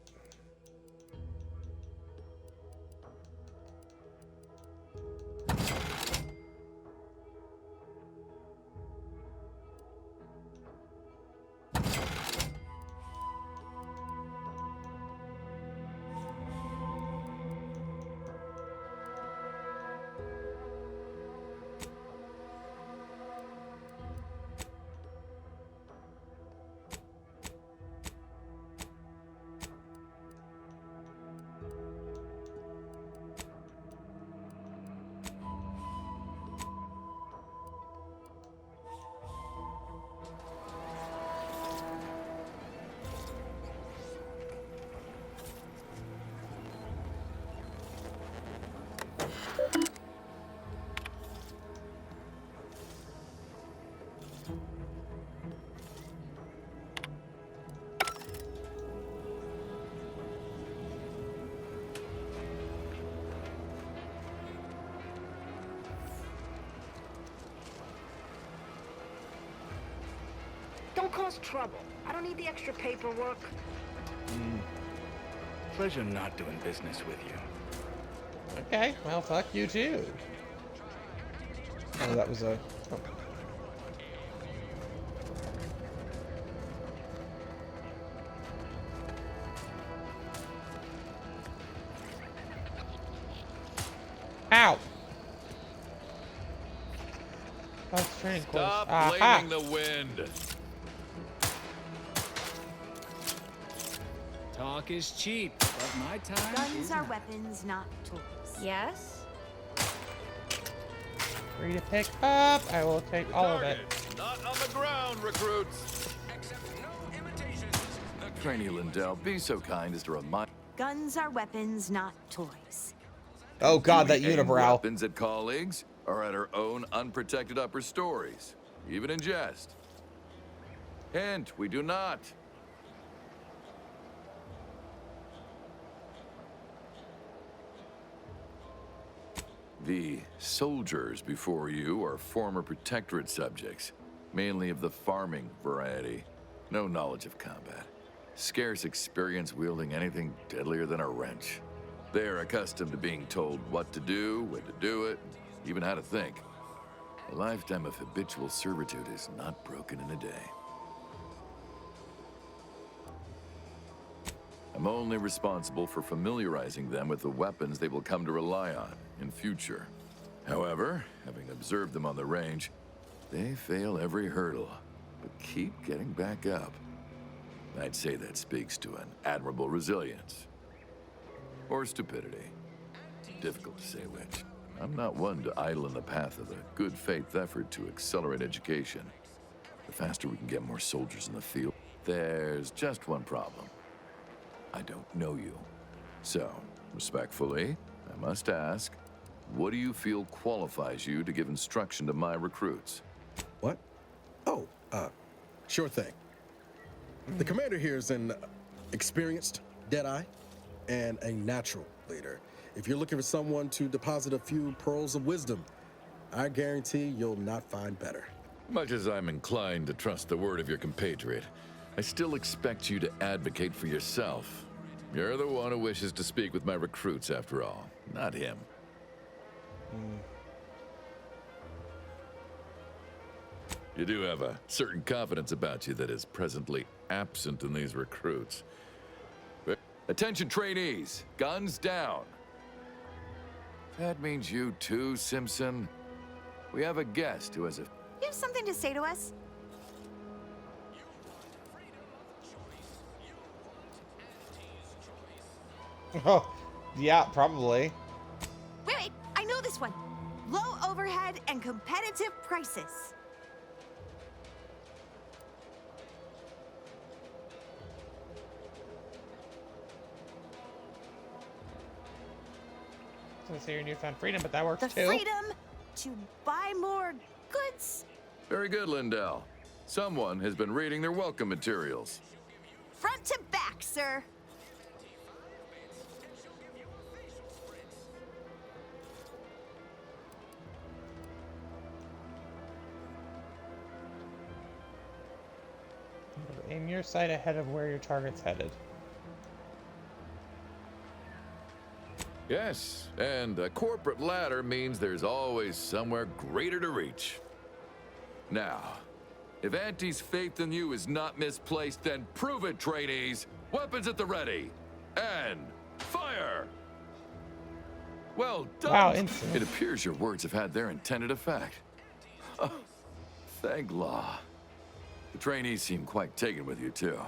Don't cause trouble. I don't need the extra paperwork. Pleasure not doing business with you. Okay, well, fuck you too. Oh, that was a... Oh. Ow! That's training course. Stop blaming the wind. Talk is cheap, but my time Guns is are not. weapons, not toys. Yes? Free to pick up. I will take all of it. Not on the ground, recruits. Trainee Lindell, be so kind as to remind... Guns are weapons, not toys. Oh god, that Do we aim unibrow. weapons at colleagues or at our own unprotected upper stories, even in jest? Hint, we do not. The soldiers before you are former Protectorate subjects, mainly of the farming variety. No knowledge of combat. Scarce experience wielding anything deadlier than a wrench. They are accustomed to being told what to do, when to do it, even how to think. A lifetime of habitual servitude is not broken in a day. I'm only responsible for familiarizing them with the weapons they will come to rely on in future. However, having observed them on the range, they fail every hurdle, but keep getting back up. I'd say that speaks to an admirable resilience. Or stupidity. Difficult to say which. I'm not one to idle in the path of a good faith effort to accelerate education. The faster we can get more soldiers in the field, there's just one problem. I don't know you. So, respectfully, I must ask, what do you feel qualifies you to give instruction to my recruits? What? Oh, sure thing. The commander here is an experienced Deadeye and a natural leader. If you're looking for someone to deposit a few pearls of wisdom, I guarantee you'll not find better. Much as I'm inclined to trust the word of your compatriot, I still expect you to advocate for yourself. You're the one who wishes to speak with my recruits, after all, not him. You do have a certain confidence about you that is presently absent in these recruits. Attention trainees, guns down. That means you too, Simpson. We have a guest who has a... You have something to say to us? Oh, yeah, probably. Wait, I know this one. Low overhead and competitive prices. So say your newfound freedom, but that works The too. freedom to buy more goods. Very good, Lindell. Someone has been reading their welcome materials. Front to back, sir. Aim your sight ahead of where your target's headed. Yes, and a corporate ladder means there's always somewhere greater to reach. Now, if Auntie's faith in you is not misplaced, then prove it, trainees! Weapons at the ready! And fire! Well done! Wow, instant. It appears your words have had their intended effect. Oh, thank law. The trainees seem quite taken with you, too.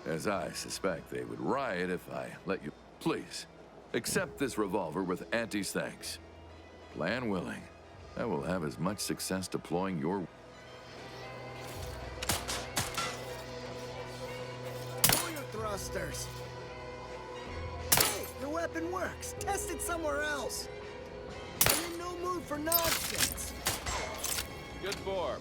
As I suspect they would riot if I let you... Please, accept this revolver with Auntie's thanks. Plan willing, I will have as much success deploying your... Pull your thrusters. Hey, your weapon works. Test it somewhere else. I'm in no mood for nonsense. Good form.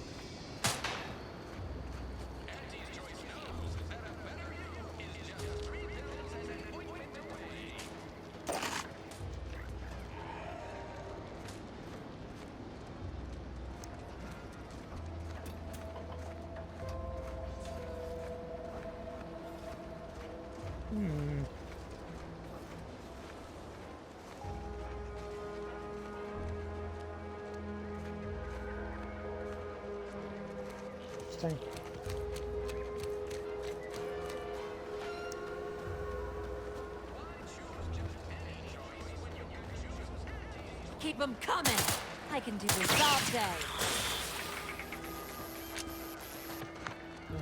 Interesting. Keep them coming. I can do this all day.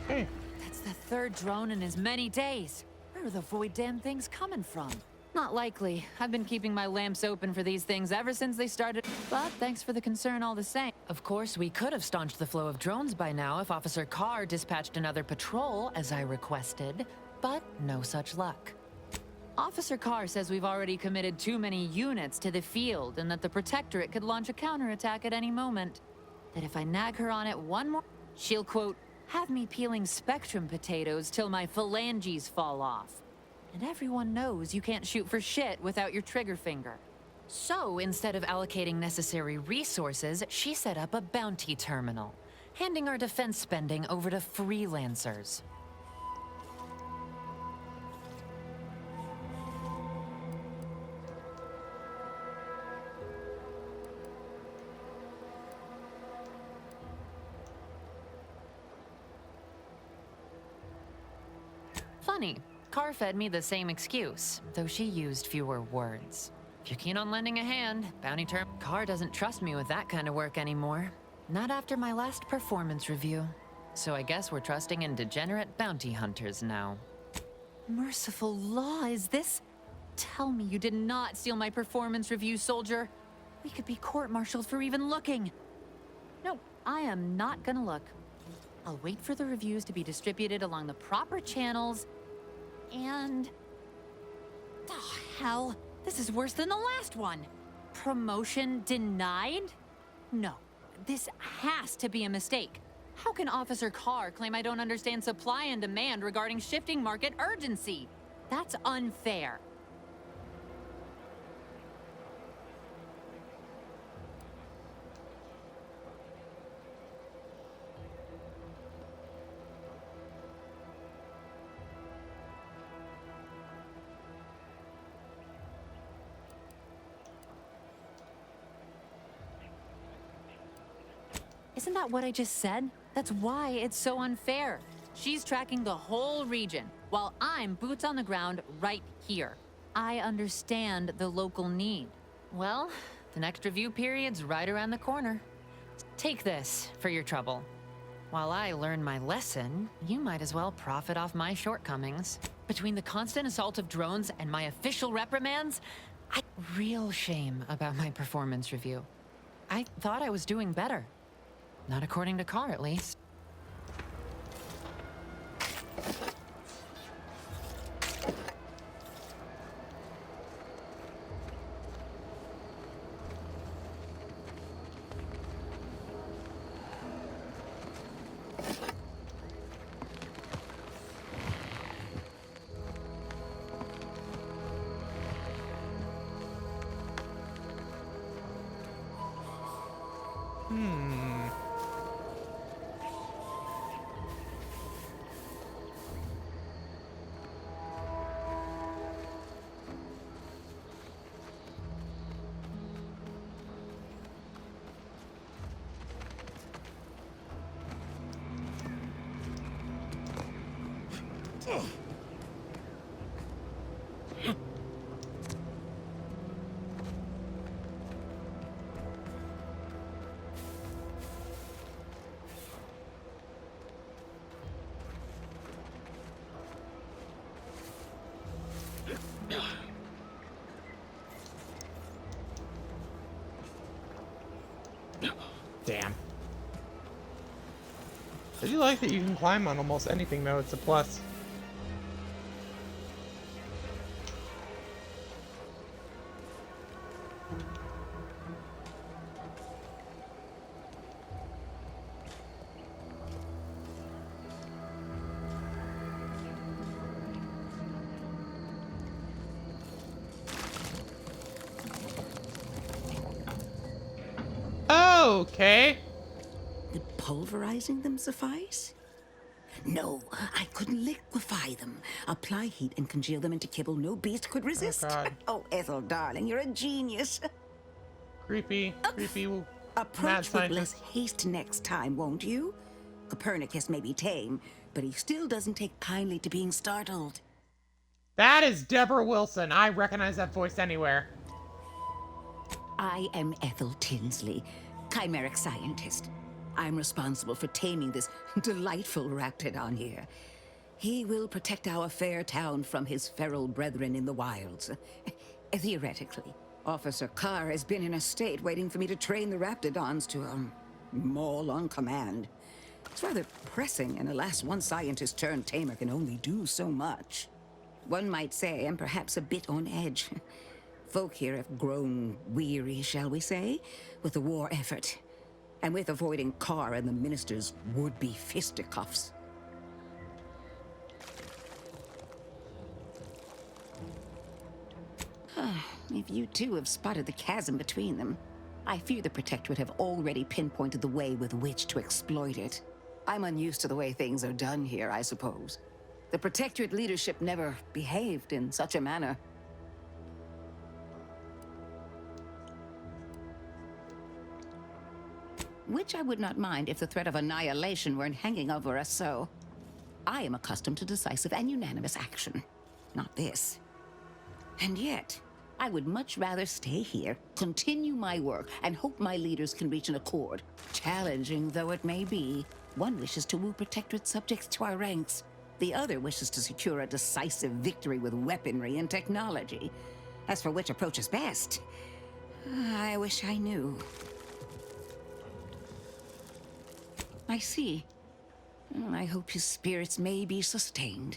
Okay. That's the third drone in as many days. Where are the void damn things coming from? Not likely. I've been keeping my lamps open for these things ever since they started. But thanks for the concern all the same. Of course, we could have staunched the flow of drones by now if Officer Carr dispatched another patrol, as I requested. But no such luck. Officer Carr says we've already committed too many units to the field and that the Protectorate could launch a counterattack at any moment. That if I nag her on it one more, she'll, quote, have me peeling Spectrum potatoes till my phalanges fall off. And everyone knows you can't shoot for shit without your trigger finger. So instead of allocating necessary resources, she set up a bounty terminal, handing our defense spending over to freelancers. Funny, Carr fed me the same excuse, though she used fewer words. If you're keen on lending a hand, Carr doesn't trust me with that kind of work anymore. Not after my last performance review. So I guess we're trusting in degenerate bounty hunters now. Merciful law, is this? Tell me you did not steal my performance review, soldier. We could be court-martialed for even looking. No, I am not gonna look. I'll wait for the reviews to be distributed along the proper channels, and... oh, hell. This is worse than the last one. Promotion denied? No, this has to be a mistake. How can Officer Carr claim I don't understand supply and demand regarding shifting market urgency? That's unfair. Isn't that what I just said? That's why it's so unfair. She's tracking the whole region, while I'm boots on the ground right here. I understand the local need. Well, the next review period's right around the corner. Take this for your trouble. While I learn my lesson, you might as well profit off my shortcomings. Between the constant assault of drones and my official reprimands, real shame about my performance review. I thought I was doing better. Not according to Carr, at least. Damn. I do like that you can climb on almost anything, though. It's a plus. Okay. Would pulverizing them suffice? No, I could liquefy them. Apply heat and congeal them into kibble no beast could resist. Oh, God. Oh, Ethel, darling, you're a genius. Creepy. Creepy. Mad Approach with scientist. less haste next time, won't you? Copernicus may be tame, but he still doesn't take kindly to being startled. That is Deborah Wilson. I recognize that voice anywhere. I am Ethel Tinsley, chimeric scientist. I'm responsible for taming this delightful raptidon here. He will protect our fair town from his feral brethren in the wilds. Theoretically, Officer Carr has been in a state waiting for me to train the raptidons to, maul on command. It's rather pressing, and alas, one scientist-turned-tamer can only do so much. One might say I'm perhaps a bit on edge. Folk here have grown weary, shall we say, with the war effort, and with avoiding Carr and the minister's would-be fisticuffs. If you too have spotted the chasm between them, I fear the Protectorate have already pinpointed the way with which to exploit it. I'm unused to the way things are done here, I suppose. The Protectorate leadership never behaved in such a manner. Which I would not mind if the threat of annihilation weren't hanging over us so. I am accustomed to decisive and unanimous action. Not this. And yet, I would much rather stay here, continue my work, and hope my leaders can reach an accord. Challenging though it may be, one wishes to woo Protectorate subjects to our ranks. The other wishes to secure a decisive victory with weaponry and technology. As for which approach is best, I wish I knew. I see. I hope his spirits may be sustained.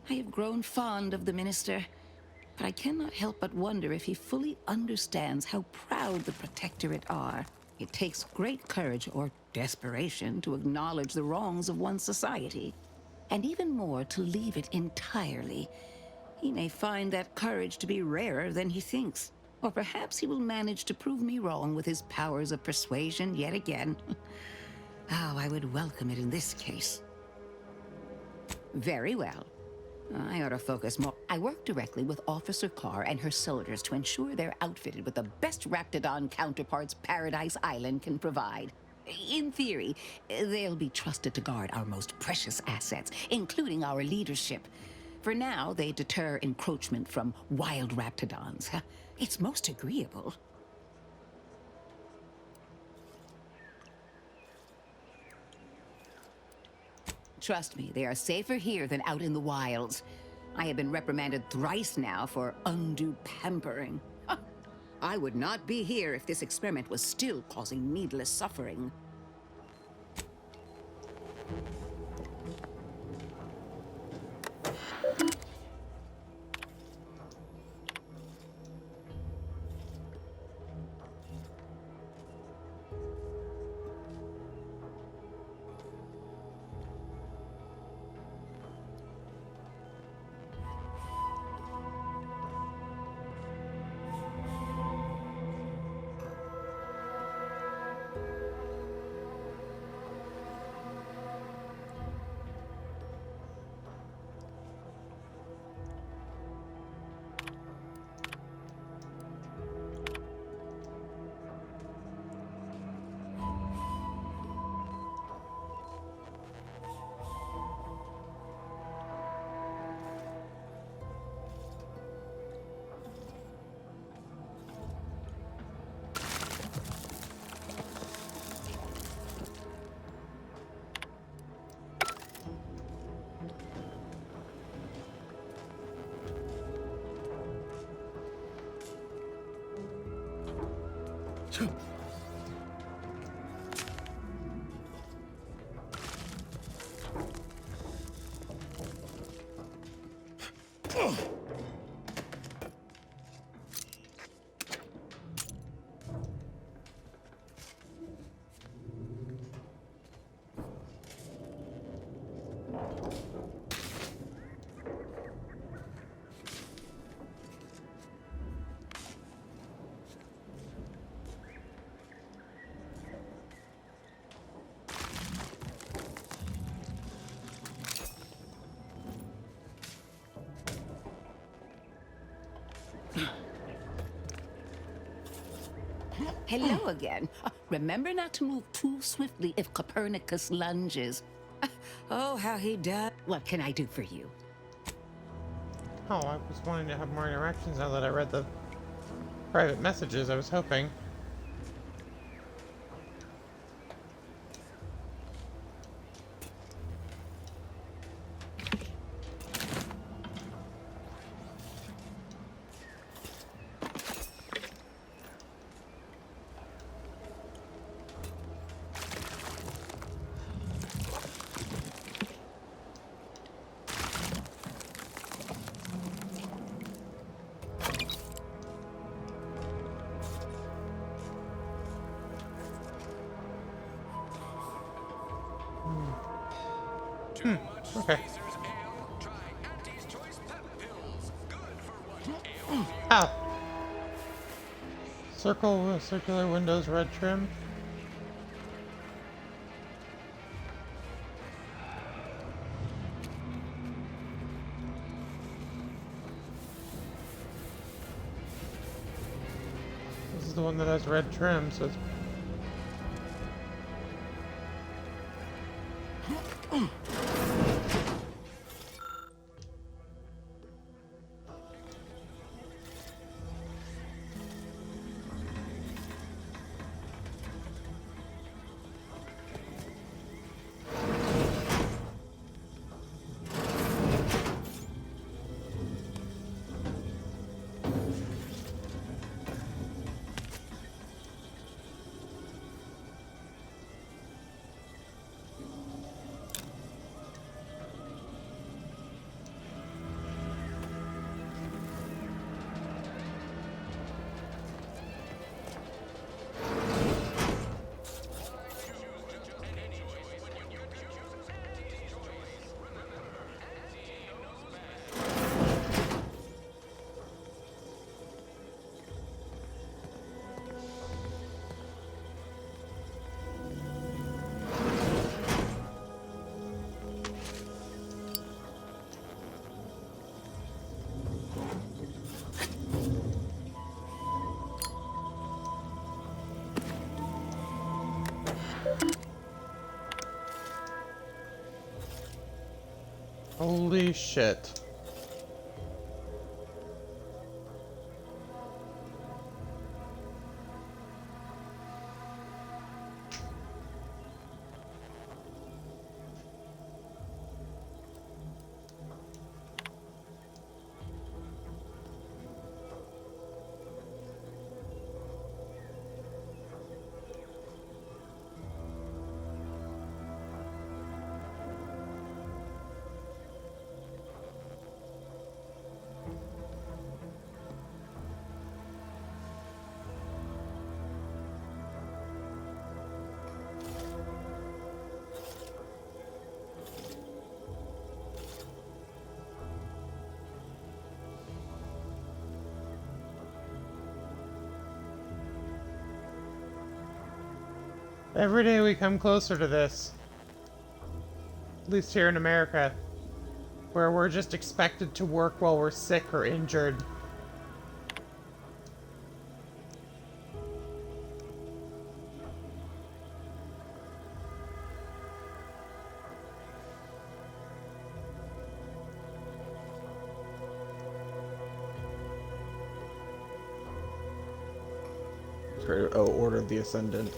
I have grown fond of the Minister, but I cannot help but wonder if he fully understands how proud the Protectorate are. It takes great courage or desperation to acknowledge the wrongs of one's society, and even more to leave it entirely. He may find that courage to be rarer than he thinks, or perhaps he will manage to prove me wrong with his powers of persuasion yet again. Oh, I would welcome it in this case. Very well. I ought to focus more. I work directly with Officer Carr and her soldiers to ensure they're outfitted with the best Raptidon counterparts Paradise Island can provide. In theory, they'll be trusted to guard our most precious assets, including our leadership. For now, they deter encroachment from wild Raptidons. It's most agreeable. Trust me, they are safer here than out in the wilds. I have been reprimanded thrice now for undue pampering. I would not be here if this experiment was still causing needless suffering. Hello again. Remember not to move too swiftly if Copernicus lunges. Oh, how he does. What can I do for you? Oh, I was wanting to have more interactions now that I read the private messages. I was hoping. Okay. Ow. Circular windows, red trim. This is the one that has red trim, so it's... Holy shit. Every day we come closer to this. At least here in America. Where we're just expected to work while we're sick or injured. Oh, Order of the Ascendant.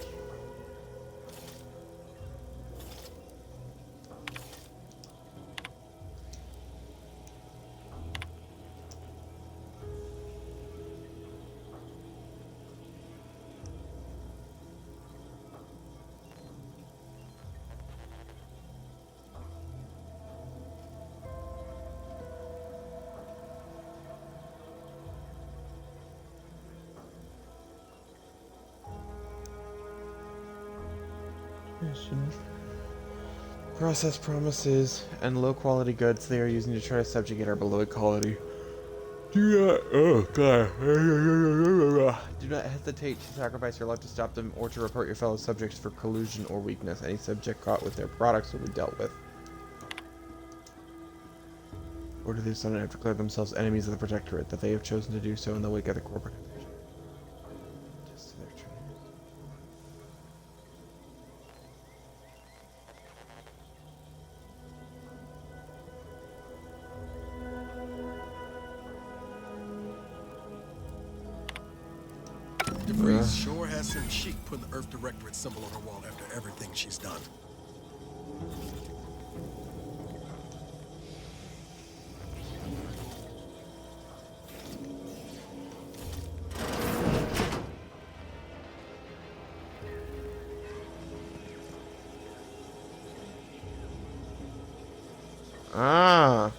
Process promises and low quality goods they are using to try to subjugate our below quality. Do not hesitate to sacrifice your life to stop them or to report your fellow subjects for collusion or weakness. Any subject caught with their products will be dealt with. Order the Ascendant have declared themselves enemies of the Protectorate, that they have chosen to do so in the wake of the corporate invasion. Just to their traitors. DeVries sure has some chic putting the Earth Directorate symbol on her wall after everything she's done. Ah.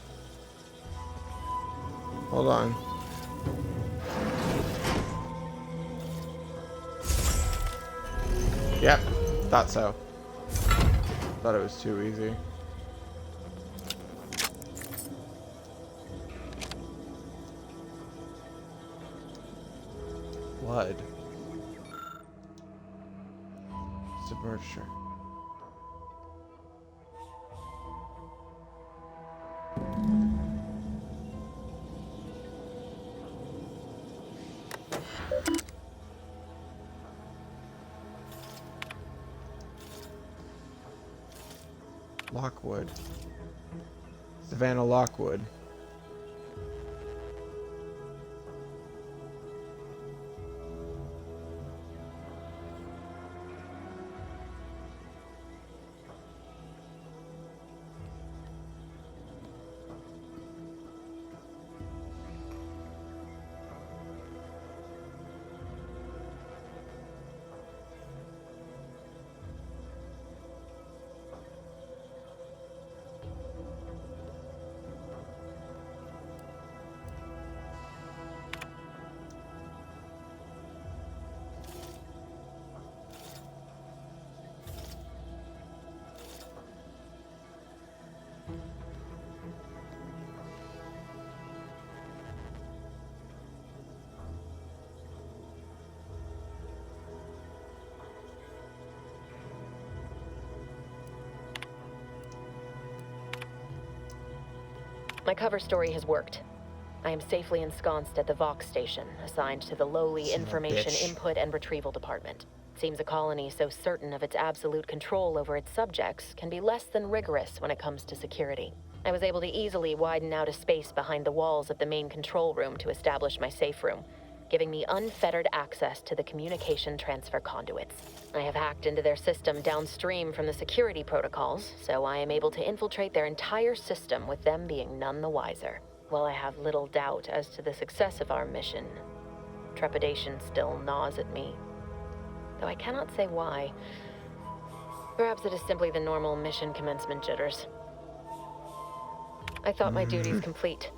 Hold on. Yep, thought so. Thought it was too easy. Blood. Submerger. Lockwood. Savannah Lockwood. My cover story has worked. I am safely ensconced at the Vox station, assigned to the lowly Information Input and Retrieval Department. Seems a colony so certain of its absolute control over its subjects can be less than rigorous when it comes to security. I was able to easily widen out a space behind the walls of the main control room to establish my safe room, giving me unfettered access to the communication transfer conduits. I have hacked into their system downstream from the security protocols, so I am able to infiltrate their entire system with them being none the wiser. While I have little doubt as to the success of our mission, trepidation still gnaws at me, though I cannot say why. Perhaps it is simply the normal mission commencement jitters. I thought my duties complete.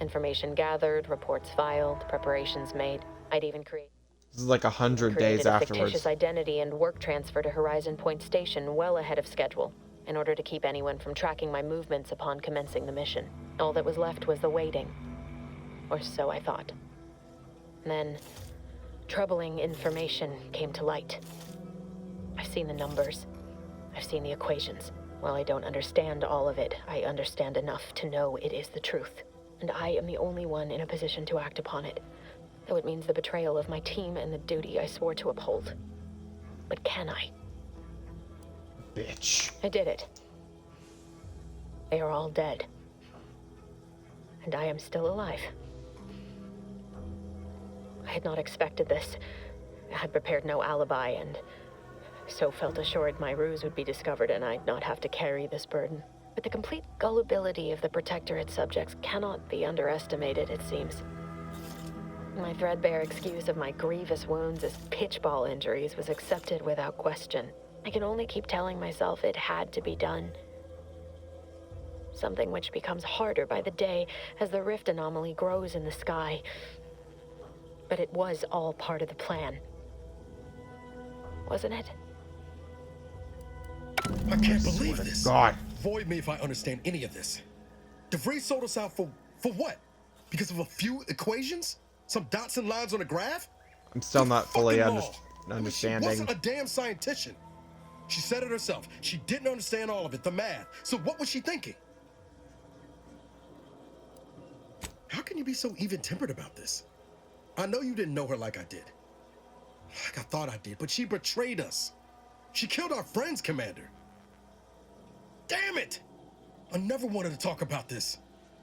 Information gathered, reports filed, preparations made. I'd even created This is like 100 days a afterwards. fictitious identity and work transfer to Horizon Point Station well ahead of schedule, in order to keep anyone from tracking my movements upon commencing the mission. All that was left was the waiting. Or so I thought. Then, troubling information came to light. I've seen the numbers. I've seen the equations. While I don't understand all of it, I understand enough to know it is the truth. And I am the only one in a position to act upon it, though it means the betrayal of my team and the duty I swore to uphold. But can I? Bitch. I did it. They are all dead. And I am still alive. I had not expected this. I had prepared no alibi, and so felt assured my ruse would be discovered and I'd not have to carry this burden. But the complete gullibility of the Protectorate subjects cannot be underestimated, it seems. My threadbare excuse of my grievous wounds as pitchball injuries was accepted without question. I can only keep telling myself it had to be done. Something which becomes harder by the day as the rift anomaly grows in the sky. But it was all part of the plan. Wasn't it? I can't believe this. God. Void me if I understand any of this. DeVries sold us out for what? Because of a few equations? Some dots and lines on a graph? I'm still not fully She understanding. wasn't a damn scientist. She said it herself. She didn't understand all of it, the math. So what was she thinking? How can you be so even-tempered about this? I know you didn't know her like I did. Like I thought I did, but she betrayed us. She killed our friends, Commander. Damn it! I never wanted to talk about this.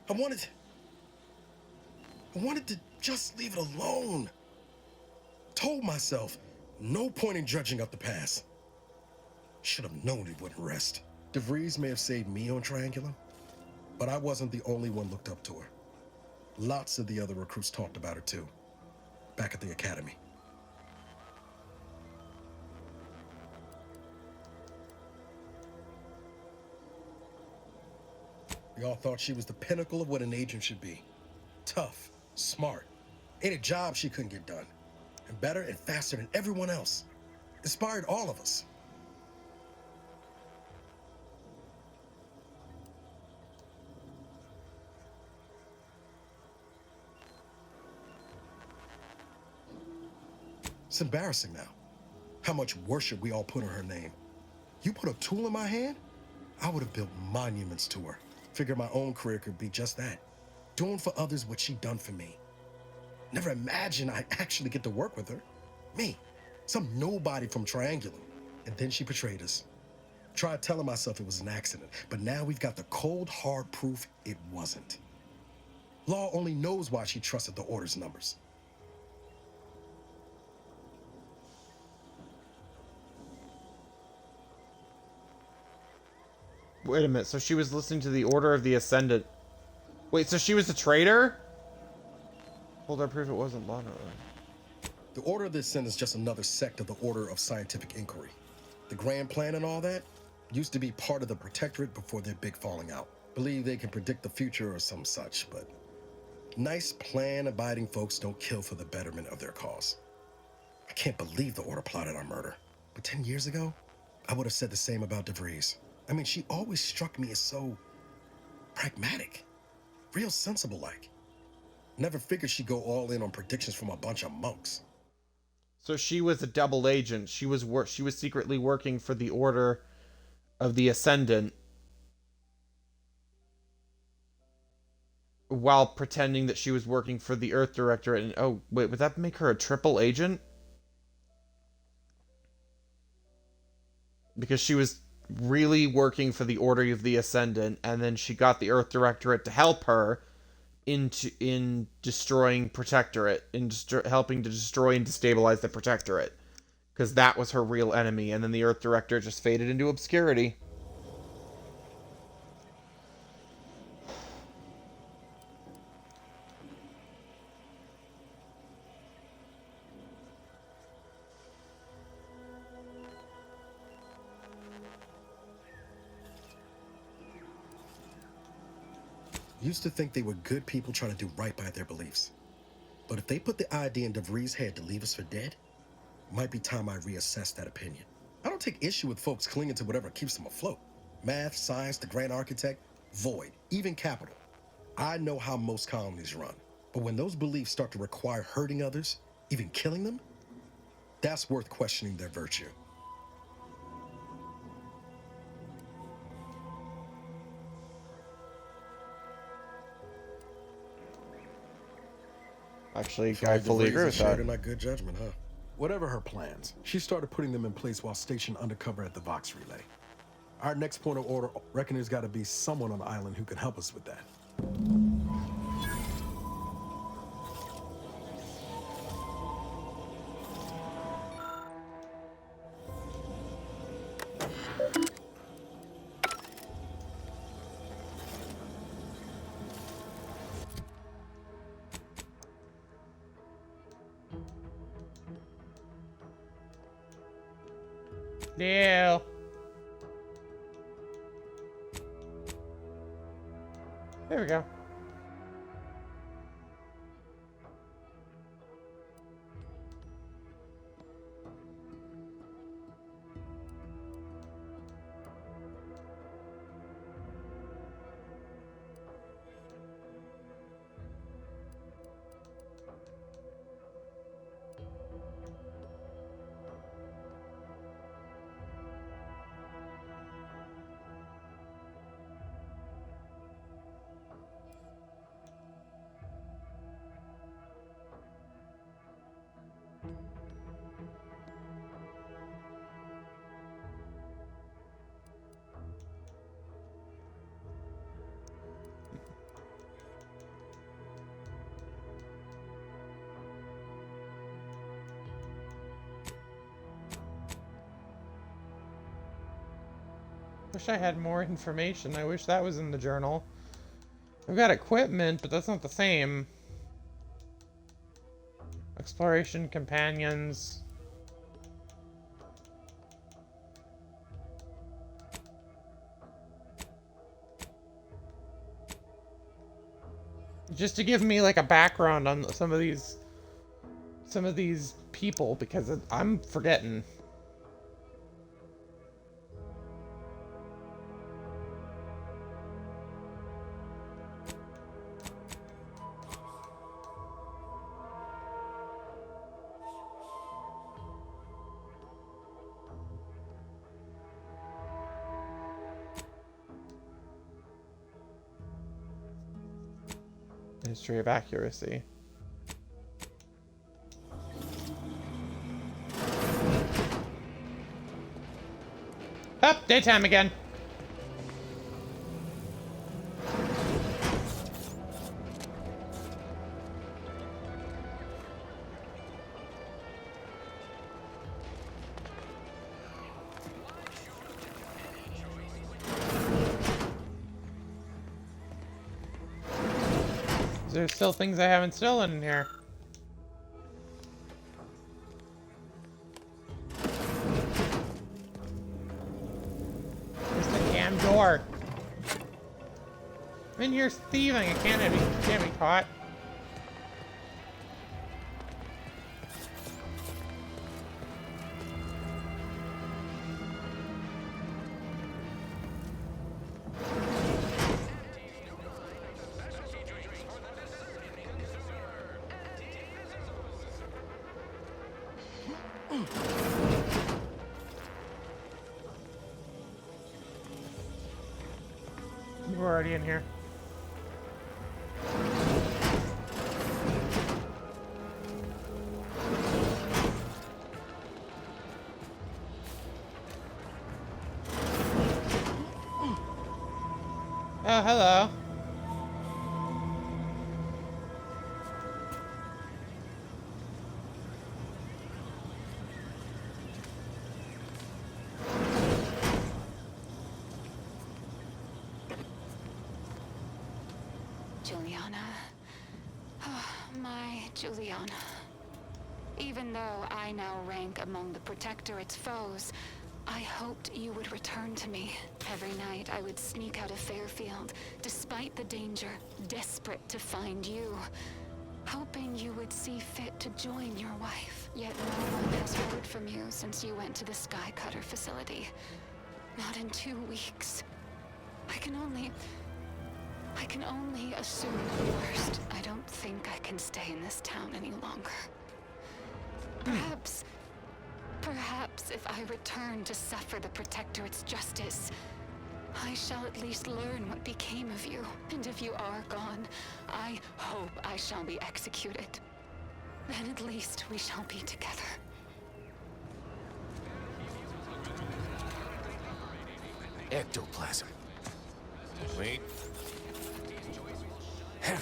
I wanted to just leave it alone. Told myself, no point in dredging up the past. Should have known it wouldn't rest. DeVries may have saved me on Triangulum, but I wasn't the only one looked up to her. Lots of the other recruits talked about her too, back at the academy. We all thought she was the pinnacle of what an agent should be. Tough, smart, ain't a job she couldn't get done. And better and faster than everyone else. Inspired all of us. It's embarrassing now. how much worship we all put on her name. You put a tool in my hand, I would have built monuments to her. Figured my own career could be just that. Doing for others what she done for me. Never imagined I'd actually get to work with her. Me, some nobody from Triangulum. And then she betrayed us. Tried telling myself it was an accident, but now we've got the cold, hard proof it wasn't. Law only knows why she trusted the Order's numbers. Wait a minute, so she was listening to the Order of the Ascendant. Wait, so she was a traitor? Hold our proof it wasn't Lana. The Order of the Ascendant is just another sect of the Order of Scientific Inquiry. The grand plan and all that used to be part of the Protectorate before their big falling out. Believe they can predict the future or some such, but nice plan-abiding folks don't kill for the betterment of their cause. I can't believe the Order plotted our murder. But 10 years ago, I would have said the same about DeVries. I mean, she always struck me as so pragmatic, real sensible-like. Never figured she'd go all in on predictions from a bunch of monks. So she was a double agent. She was secretly working for the Order of the Ascendant while pretending that she was working for the Earth Directorate. And oh, wait, would that make her a triple agent? Because she was really working for the Order of the Ascendant, and then she got the Earth Directorate to help her in destroying Protectorate, helping to destroy and destabilize the Protectorate, because that was her real enemy. And then the Earth Directorate just faded into obscurity. Used to think they were good people trying to do right by their beliefs. But if they put the idea in DeVries' head to leave us for dead, it might be time I reassess that opinion. I don't take issue with folks clinging to whatever keeps them afloat. Math, science, the grand architect, void, even capital. I know how most colonies run. But when those beliefs start to require hurting others, even killing them, that's worth questioning their virtue. Actually, I fully agree with that. My good judgment, huh? Whatever her plans, she started putting them in place while stationed undercover at the Vox Relay. Our next point of order, reckon there's got to be someone on the island who can help us with that. Deal. There we go. Wish I had more information. I wish that was in the journal. I've got equipment, but that's not the same. Exploration companions. Just to give me like a background on some of these people, because I'm forgetting. History of accuracy. Up, daytime again. There's still things I haven't stolen in here. Where's the damn door? I'm in here thieving. I can't be caught. We're already in here. Oh, hello. Juliana. Oh, my Juliana. Even though I now rank among the Protectorate's foes, I hoped you would return to me. Every night I would sneak out of Fairfield, despite the danger, desperate to find you. Hoping you would see fit to join your wife. Yet no one has heard from you since you went to the Skycutter facility. Not in 2 weeks. I can only assume the worst. I don't think I can stay in this town any longer. Perhaps if I return to suffer the Protectorate's justice, I shall at least learn what became of you. And if you are gone, I hope I shall be executed. Then at least we shall be together. Ectoplasm. Wait.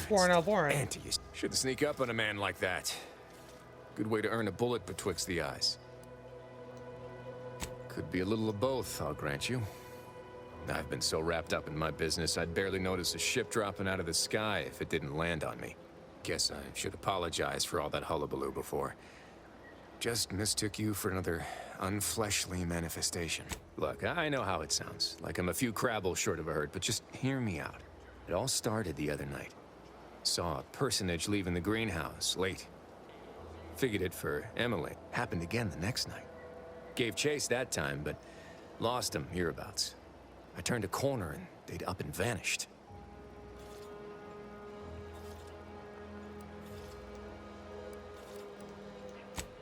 Warren. Auntie, you shouldn't sneak up on a man like that. Good way to earn a bullet betwixt the eyes. Could be a little of both, I'll grant you. I've been so wrapped up in my business, I'd barely notice a ship dropping out of the sky if it didn't land on me. Guess I should apologize for all that hullabaloo before. Just mistook you for another unfleshly manifestation. Look, I know how it sounds, like I'm a few crabbles short of a hurt, but just hear me out. It all started the other night. Saw a personage leaving the greenhouse, late. Figured it for Emily. Happened again the next night. Gave chase that time, but lost him hereabouts. I turned a corner and they'd up and vanished.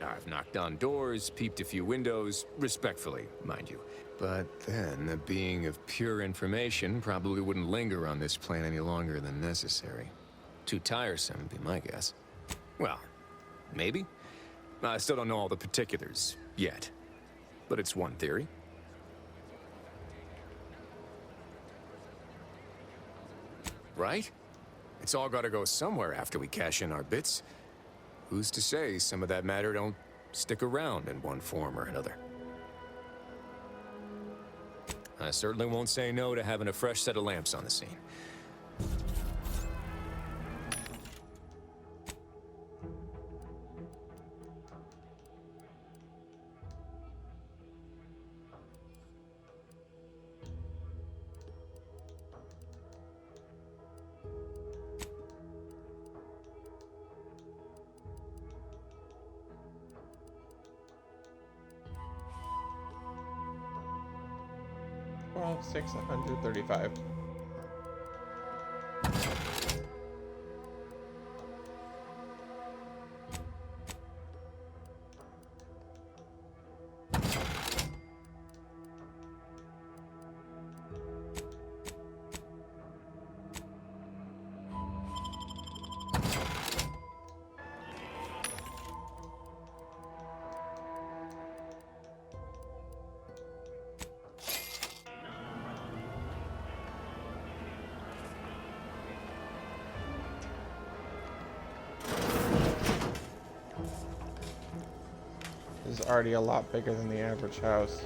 I've knocked on doors, peeped a few windows, respectfully, mind you. But then, a being of pure information probably wouldn't linger on this plane any longer than necessary. Too tiresome, would be my guess. Well, maybe. I still don't know all the particulars, yet. But it's one theory. Right? It's all gotta go somewhere after we cash in our bits. Who's to say some of that matter don't stick around in one form or another? I certainly won't say no to having a fresh set of lamps on the scene. Well, 635. This is already a lot bigger than the average house.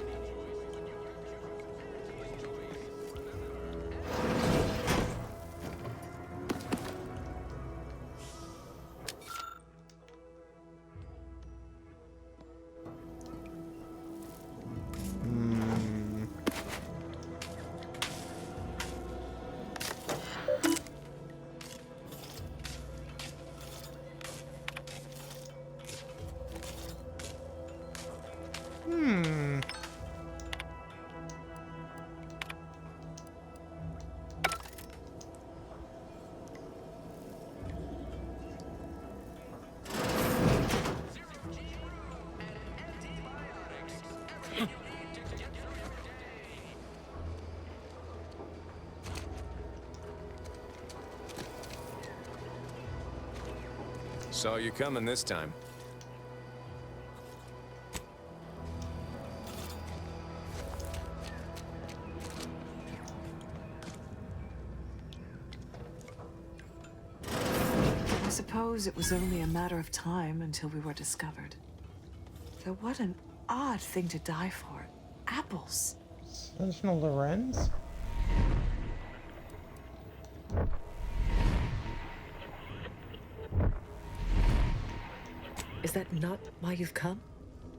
Saw you coming this time. I suppose it was only a matter of time until we were discovered. Though what an odd thing to die for. Apples. Sentinel Lorenz? Is that not why you've come?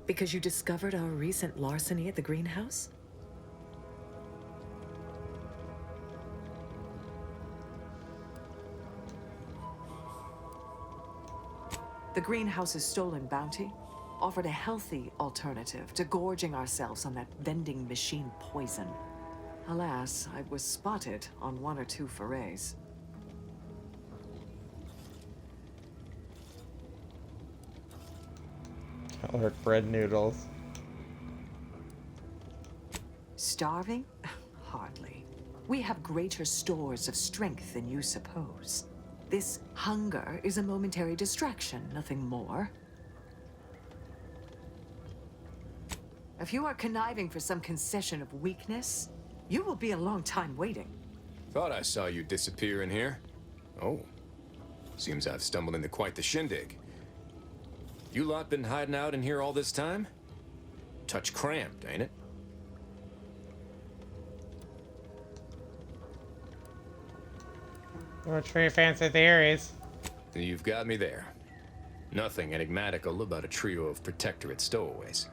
Because you discovered our recent larceny at the greenhouse? The greenhouse's stolen bounty offered a healthy alternative to gorging ourselves on that vending machine poison. Alas, I was spotted on 1 or 2 forays. Colored bread noodles. Starving? Hardly. We have greater stores of strength than you suppose. This hunger is a momentary distraction, nothing more. If you are conniving for some concession of weakness, you will be a long time waiting. Thought I saw you disappear in here. Oh. Seems I've stumbled into quite the shindig. You lot been hiding out in here all this time? Touch cramped, ain't it? What's for your fancy theories? You've got me there. Nothing enigmatical about a trio of Protectorate stowaways.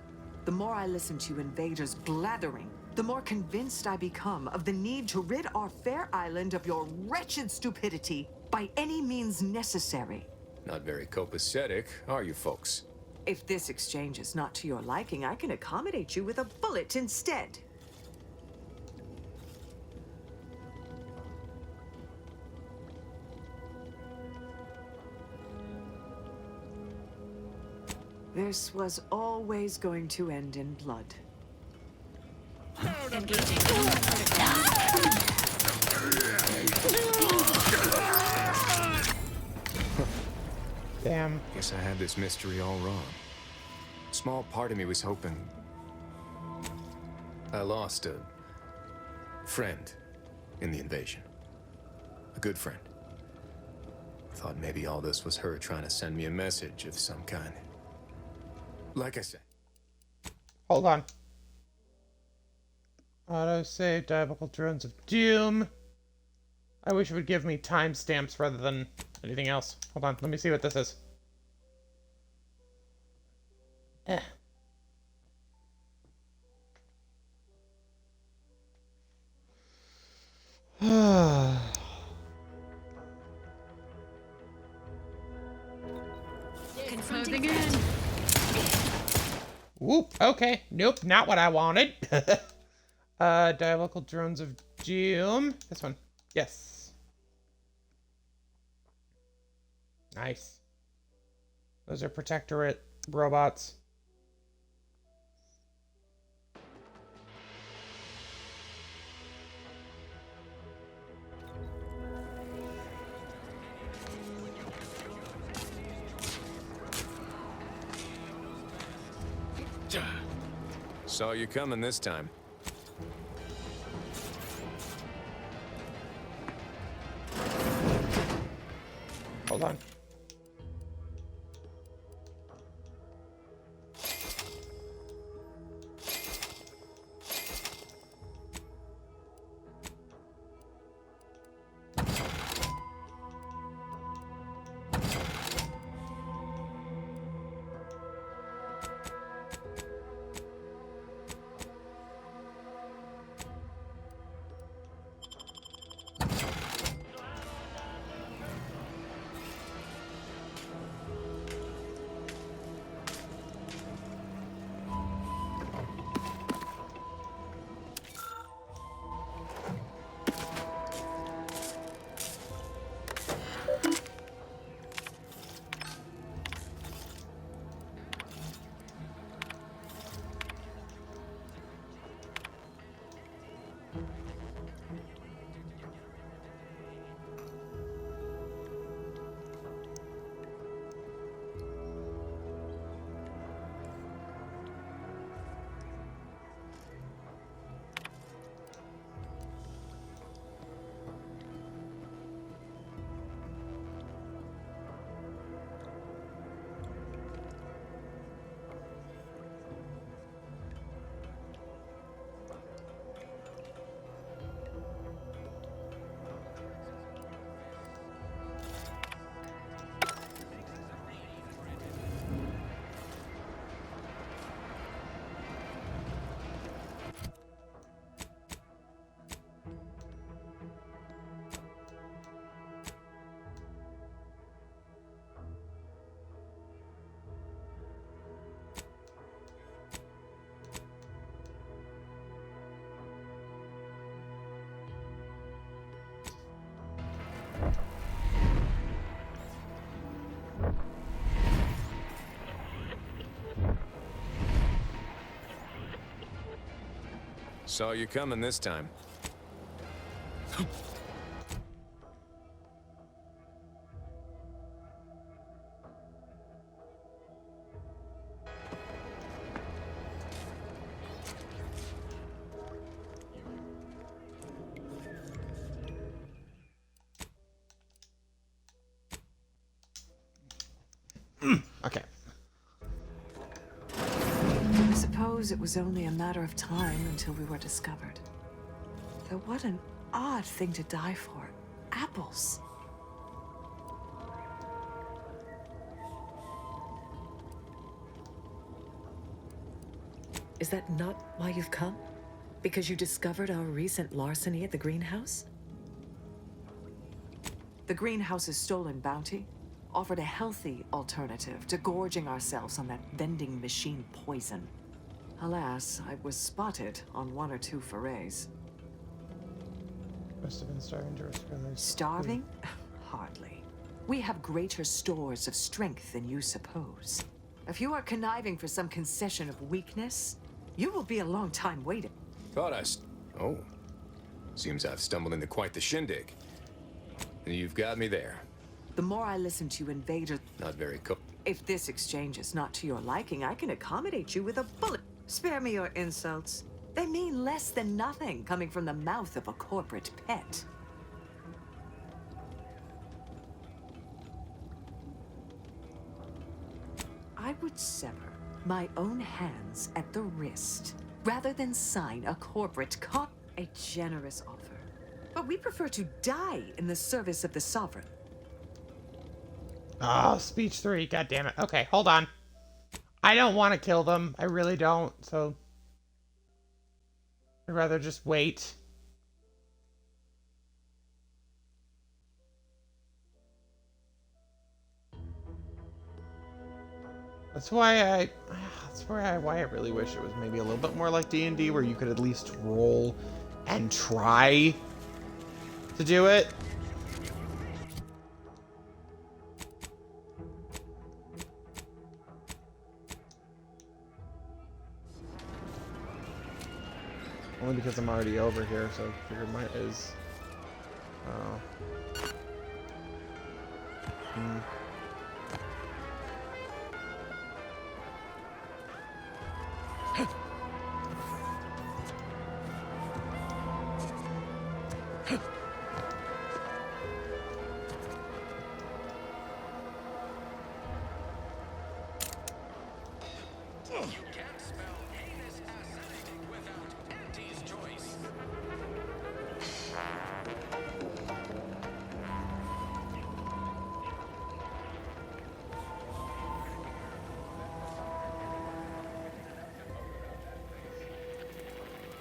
The more I listen to invaders blathering, the more convinced I become of the need to rid our fair island of your wretched stupidity by any means necessary. Not very copacetic, are you folks? If this exchange is not to your liking, I can accommodate you with a bullet instead. This was always going to end in blood. Damn. Guess I had this mystery all wrong. Small part of me was hoping... I lost a friend in the invasion. A good friend. Thought maybe all this was her trying to send me a message of some kind. Like I said. Hold on. Autosave, diabolical drones of doom. I wish it would give me timestamps rather than anything else. Hold on, let me see what this is. Closing in. Whoop, okay. Nope, not what I wanted. Diabolical drones of doom. This one. Yes. Nice. Those are Protectorate robots. Saw you coming this time. Hold on. Saw you coming this time. Okay. I suppose it was only a matter of time until we were discovered. Though what an odd thing to die for. Apples. Is that not why you've come? Because you discovered our recent larceny at the greenhouse? The greenhouse's stolen bounty offered a healthy alternative to gorging ourselves on that vending machine poison. Alas, I was spotted on 1 or 2 forays. Must have been starving to risk others. Starving? Hardly. We have greater stores of strength than you suppose. If you are conniving for some concession of weakness, you will be a long time waiting. Thought Oh. Seems I've stumbled into quite the shindig. You've got me there. The more I listen to you, Invader... Not very cool. If this exchange is not to your liking, I can accommodate you with a bullet. Spare me your insults. They mean less than nothing coming from the mouth of a corporate pet. I would sever my own hands at the wrist rather than sign a corporate a generous offer. But we prefer to die in the service of the sovereign. Oh, speech 3. God damn it. Okay, hold on. I don't want to kill them. I really don't. So I'd rather just wait. why I really wish it was maybe a little bit more like D&D, where you could at least roll and try to do it. Only because I'm already over here, so I figured mine is... Oh.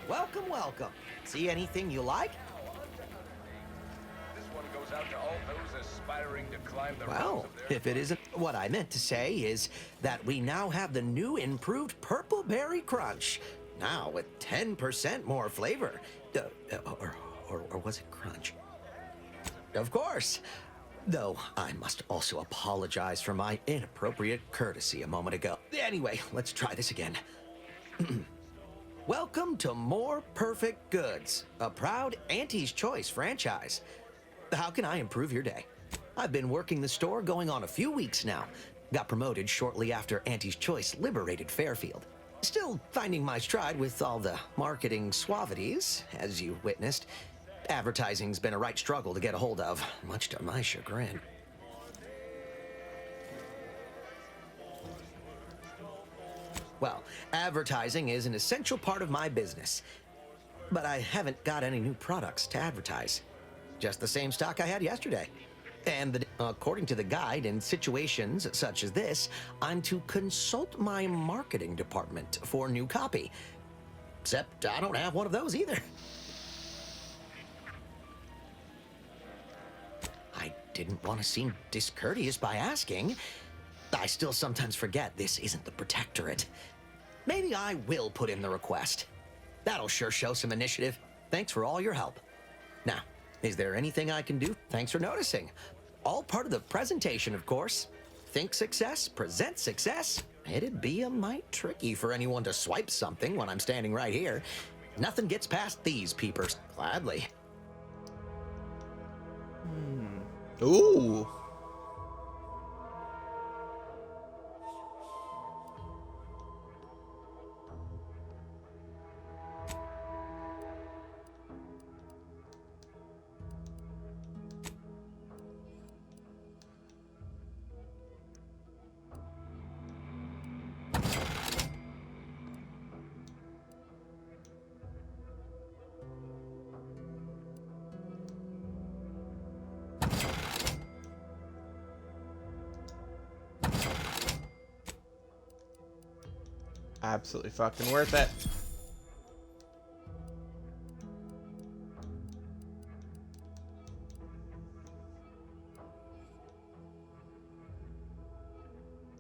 Welcome, welcome. See anything you like? This one goes out to all those aspiring to climb the Well, rungs of their... if it isn't, what I meant to say is that we now have the new improved Purple Berry Crunch. Now with 10% more flavor. Or was it crunch? Of course. Though I must also apologize for my inappropriate courtesy a moment ago. Anyway, let's try this again. Welcome to More Perfect Goods, a proud Auntie's Choice franchise. How can I improve your day? I've been working the store going on a few weeks now. Got promoted shortly after Auntie's Choice liberated Fairfield. Still finding my stride with all the marketing suavities, as you witnessed. Advertising's been a right struggle to get a hold of, much to my chagrin. Well, advertising is an essential part of my business. But I haven't got any new products to advertise. Just the same stock I had yesterday. And according to the guide, in situations such as this, I'm to consult my marketing department for new copy. Except I don't have one of those either. I didn't want to seem discourteous by asking. I still sometimes forget this isn't the Protectorate. Maybe I will put in the request. That'll sure show some initiative. Thanks for all your help. Now, is there anything I can do? Thanks for noticing. All part of the presentation, of course. Think success, present success. It'd be a mite tricky for anyone to swipe something when I'm standing right here. Nothing gets past these peepers. Gladly. Ooh. Absolutely fucking worth it.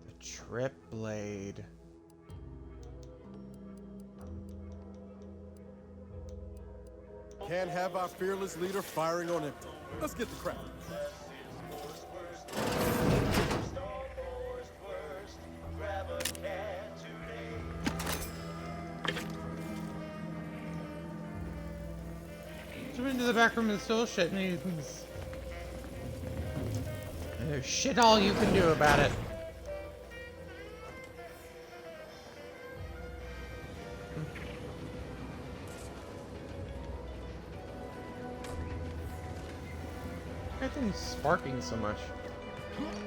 The trip blade. Can't have our fearless leader firing on empty. Let's get the crap. Into the back room and still shit news. And there's shit all you can do about it. That thing's sparking so much.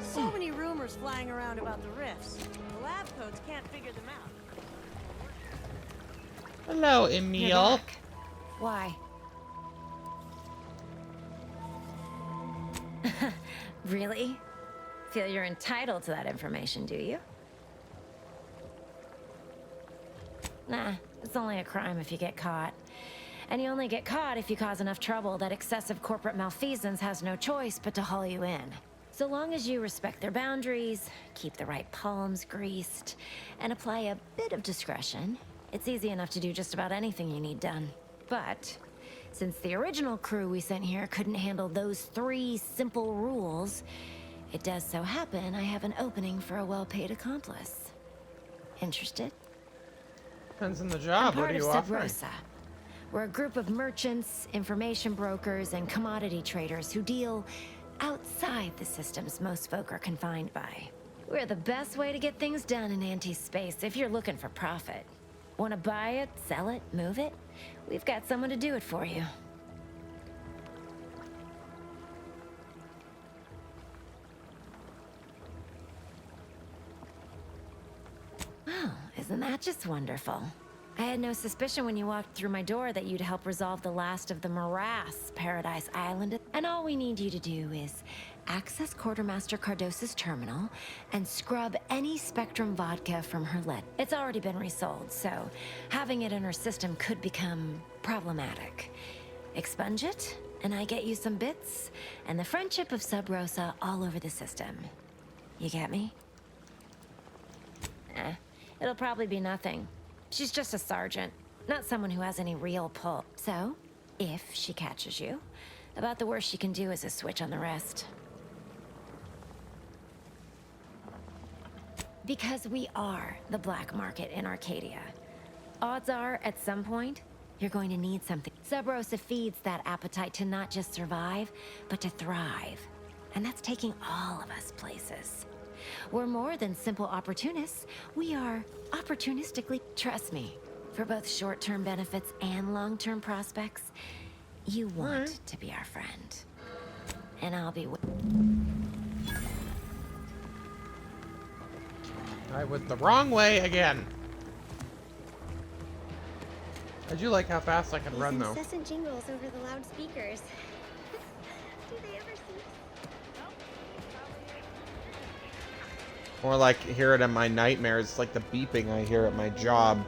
So many rumors flying around about the rifts. The lab codes can't figure them out. Hello, Emil. Why? Really? Feel you're entitled to that information, do you? Nah, it's only a crime if you get caught. And you only get caught if you cause enough trouble that excessive corporate malfeasance has no choice but to haul you in. So long as you respect their boundaries, keep the right palms greased, and apply a bit of discretion, it's easy enough to do just about anything you need done. But since the original crew we sent here couldn't handle those 3 simple rules, it does so happen I have an opening for a well-paid accomplice. Interested? Depends on the job. What are you offering? Sub Rosa. We're a group of merchants, information brokers, and commodity traders who deal outside the systems most folk are confined by. We're the best way to get things done in anti-space if you're looking for profit. Want to buy it, sell it, move it? We've got someone to do it for you. Oh, isn't that just wonderful? I had no suspicion when you walked through my door that you'd help resolve the last of the morass Paradise Island. And all we need you to do is access Quartermaster Cardos's terminal and scrub any Spectrum vodka from her lead. It's already been resold, so having it in her system could become problematic. Expunge it, and I get you some bits, and the friendship of Sub Rosa all over the system. You get me? It'll probably be nothing. She's just a sergeant, not someone who has any real pull. So, if she catches you, about the worst she can do is a switch on the rest. Because we are the black market in Arcadia. Odds are, at some point, you're going to need something. Sub Rosa feeds that appetite to not just survive, but to thrive. And that's taking all of us places. We're more than simple opportunists. We are opportunistically, trust me, for both short-term benefits and long-term prospects, you want to be our friend. And I'll be I went the wrong way again. I do like how fast I can run, though. Incessant jingles over the loudspeakers. Do they ever see? Or like hear it in my nightmares. It's like the beeping I hear at my job.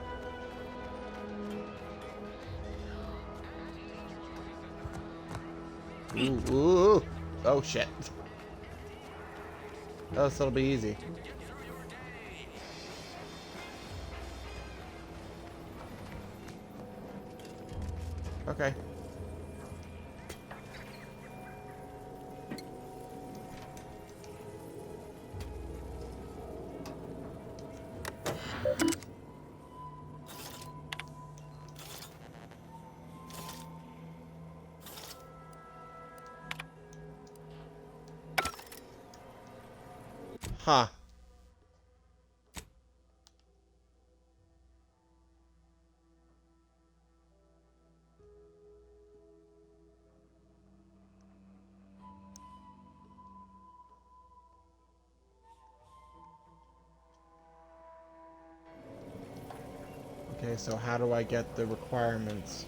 Ooh, ooh. Oh shit. Oh, this will be easy. Okay. Huh. Okay, so how do I get the requirements?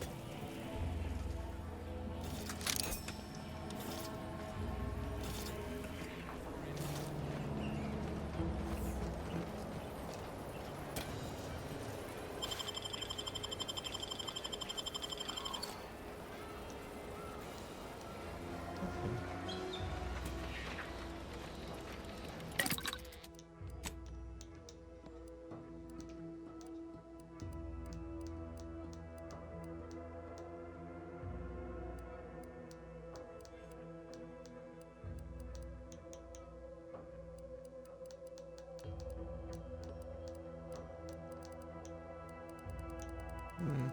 Hmm.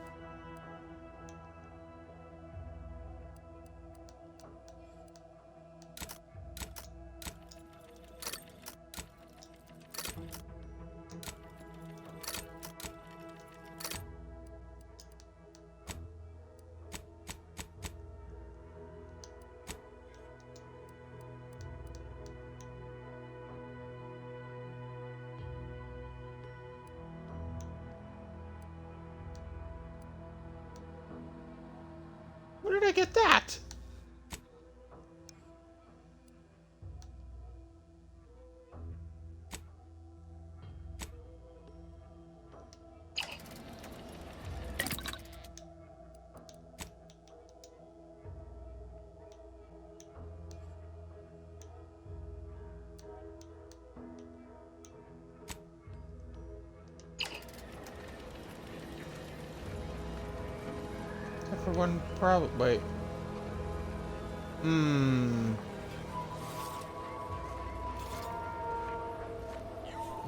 Where did I get that? For one problem. Wait.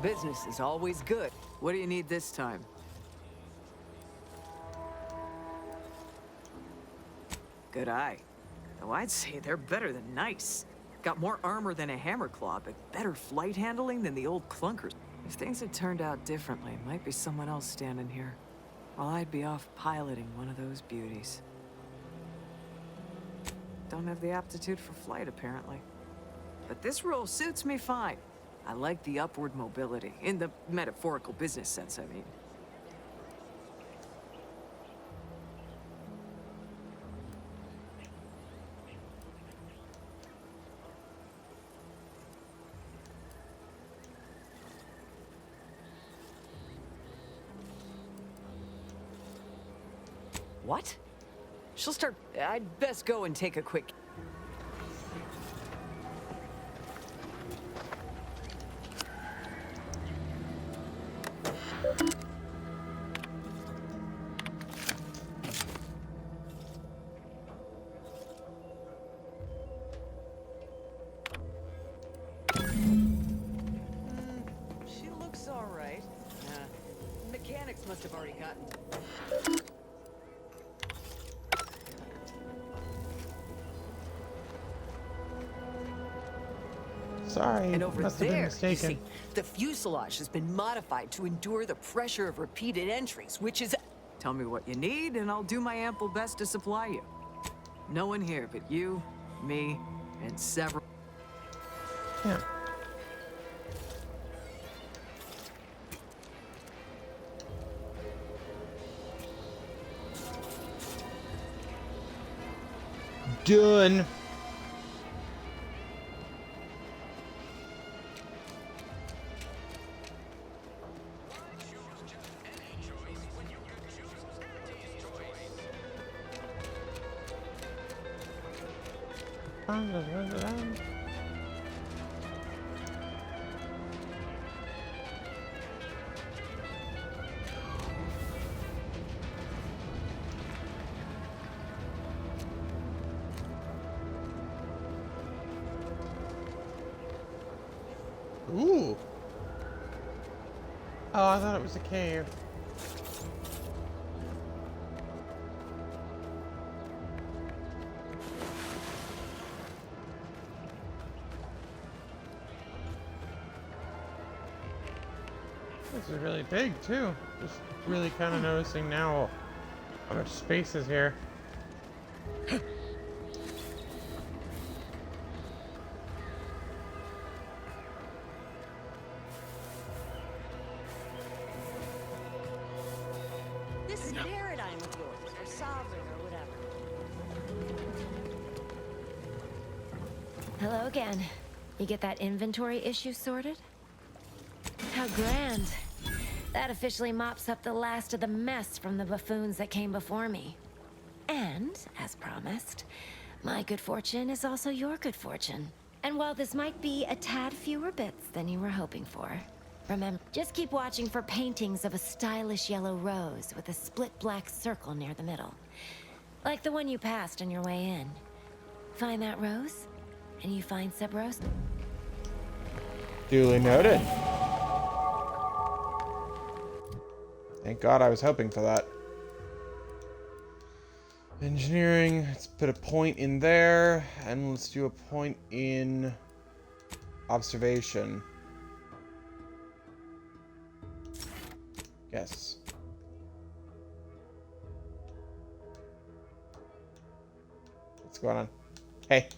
Business is always good. What do you need this time? Good eye. Though I'd say they're better than nice. Got more armor than a Hammerclaw, but better flight handling than the old clunkers. If things had turned out differently, it might be someone else standing here, while I'd be off piloting one of those beauties. Don't have the aptitude for flight, apparently. But this role suits me fine. I like the upward mobility, in the metaphorical business sense, I mean. What? She'll start... I'd best go and take a quick... She looks all right. Mechanics must have already gotten... Sorry, And over must have been there, you mistaken. see, the fuselage has been modified to endure the pressure of repeated entries, which is... Tell me what you need, and I'll do my ample best to supply you. No one here but you, me, and several... Yeah. Done. Ooh. Oh, I thought it was a cave. This is really big too. Just really kind of noticing now how much space is here. This paradigm of yours, or sovereign, or whatever. Hello again. You get that inventory issue sorted? How grand. That officially mops up the last of the mess from the buffoons that came before me. And, as promised, my good fortune is also your good fortune. And while this might be a tad fewer bits than you were hoping for, remember, just keep watching for paintings of a stylish yellow rose with a split black circle near the middle. Like the one you passed on your way in. Find that rose, and you find Sub Rose. Duly noted. Thank God I was hoping for that. Engineering, let's put a point in there, and let's do a point in observation. Yes. What's going on? Hey.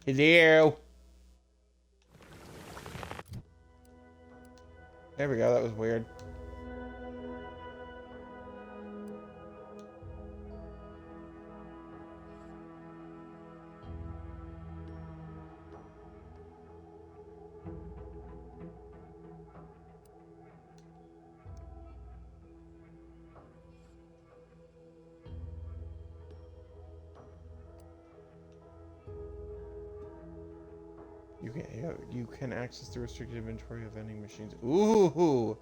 Hello. There we go, that was weird. You can access the restricted inventory of vending machines. Ooh.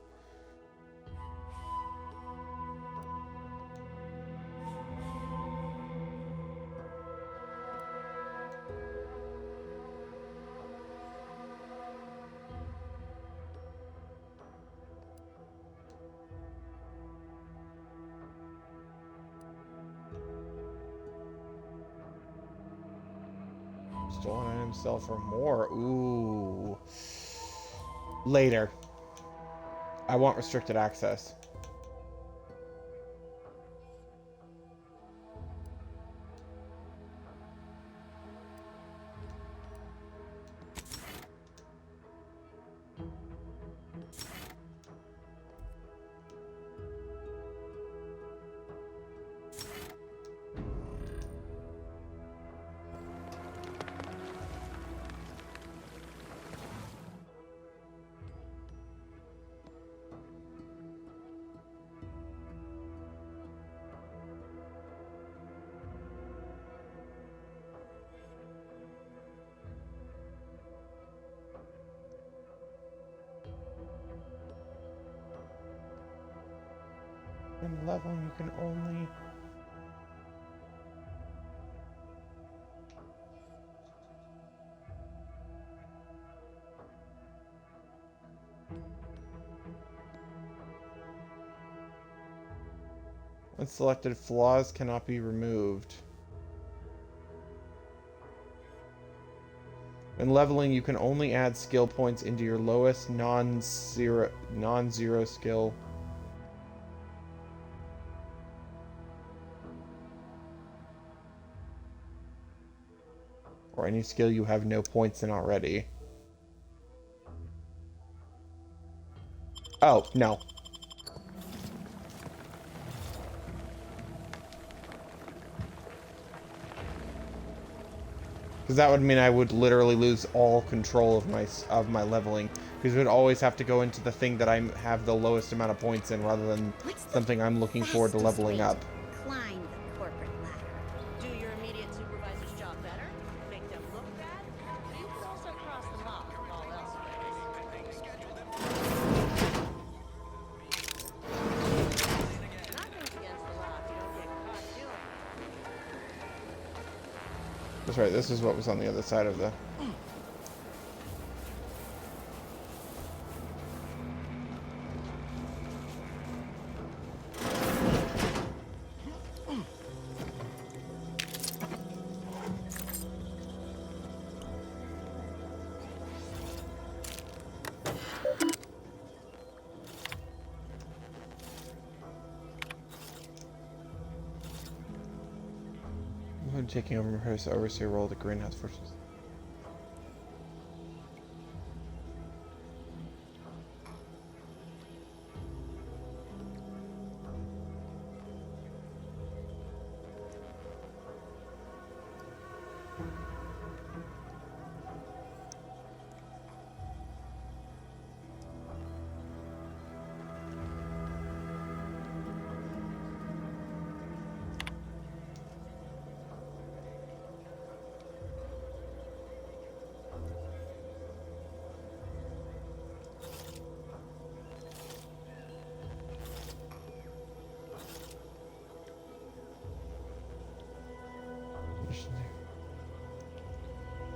Stolen item sell for more. Ooh. Later. I want restricted access. When leveling, you can only... When selected, flaws cannot be removed. When leveling, you can only add skill points into your lowest non-zero skill. Or any skill you have no points in already. Oh, no. Because that would mean I would literally lose all control of my leveling. Because we would always have to go into the thing that I have the lowest amount of points in, rather than something I'm looking forward to leveling up. Climb the corporate ladder. Do your immediate supervisor's job better? Make them look bad? You could also cross them off if all else fails. Nothing's against the law if you don't get caught doing it. That's right, this is what was on the other side of the... I'm taking over his overseer role at the Greenhouse Forces.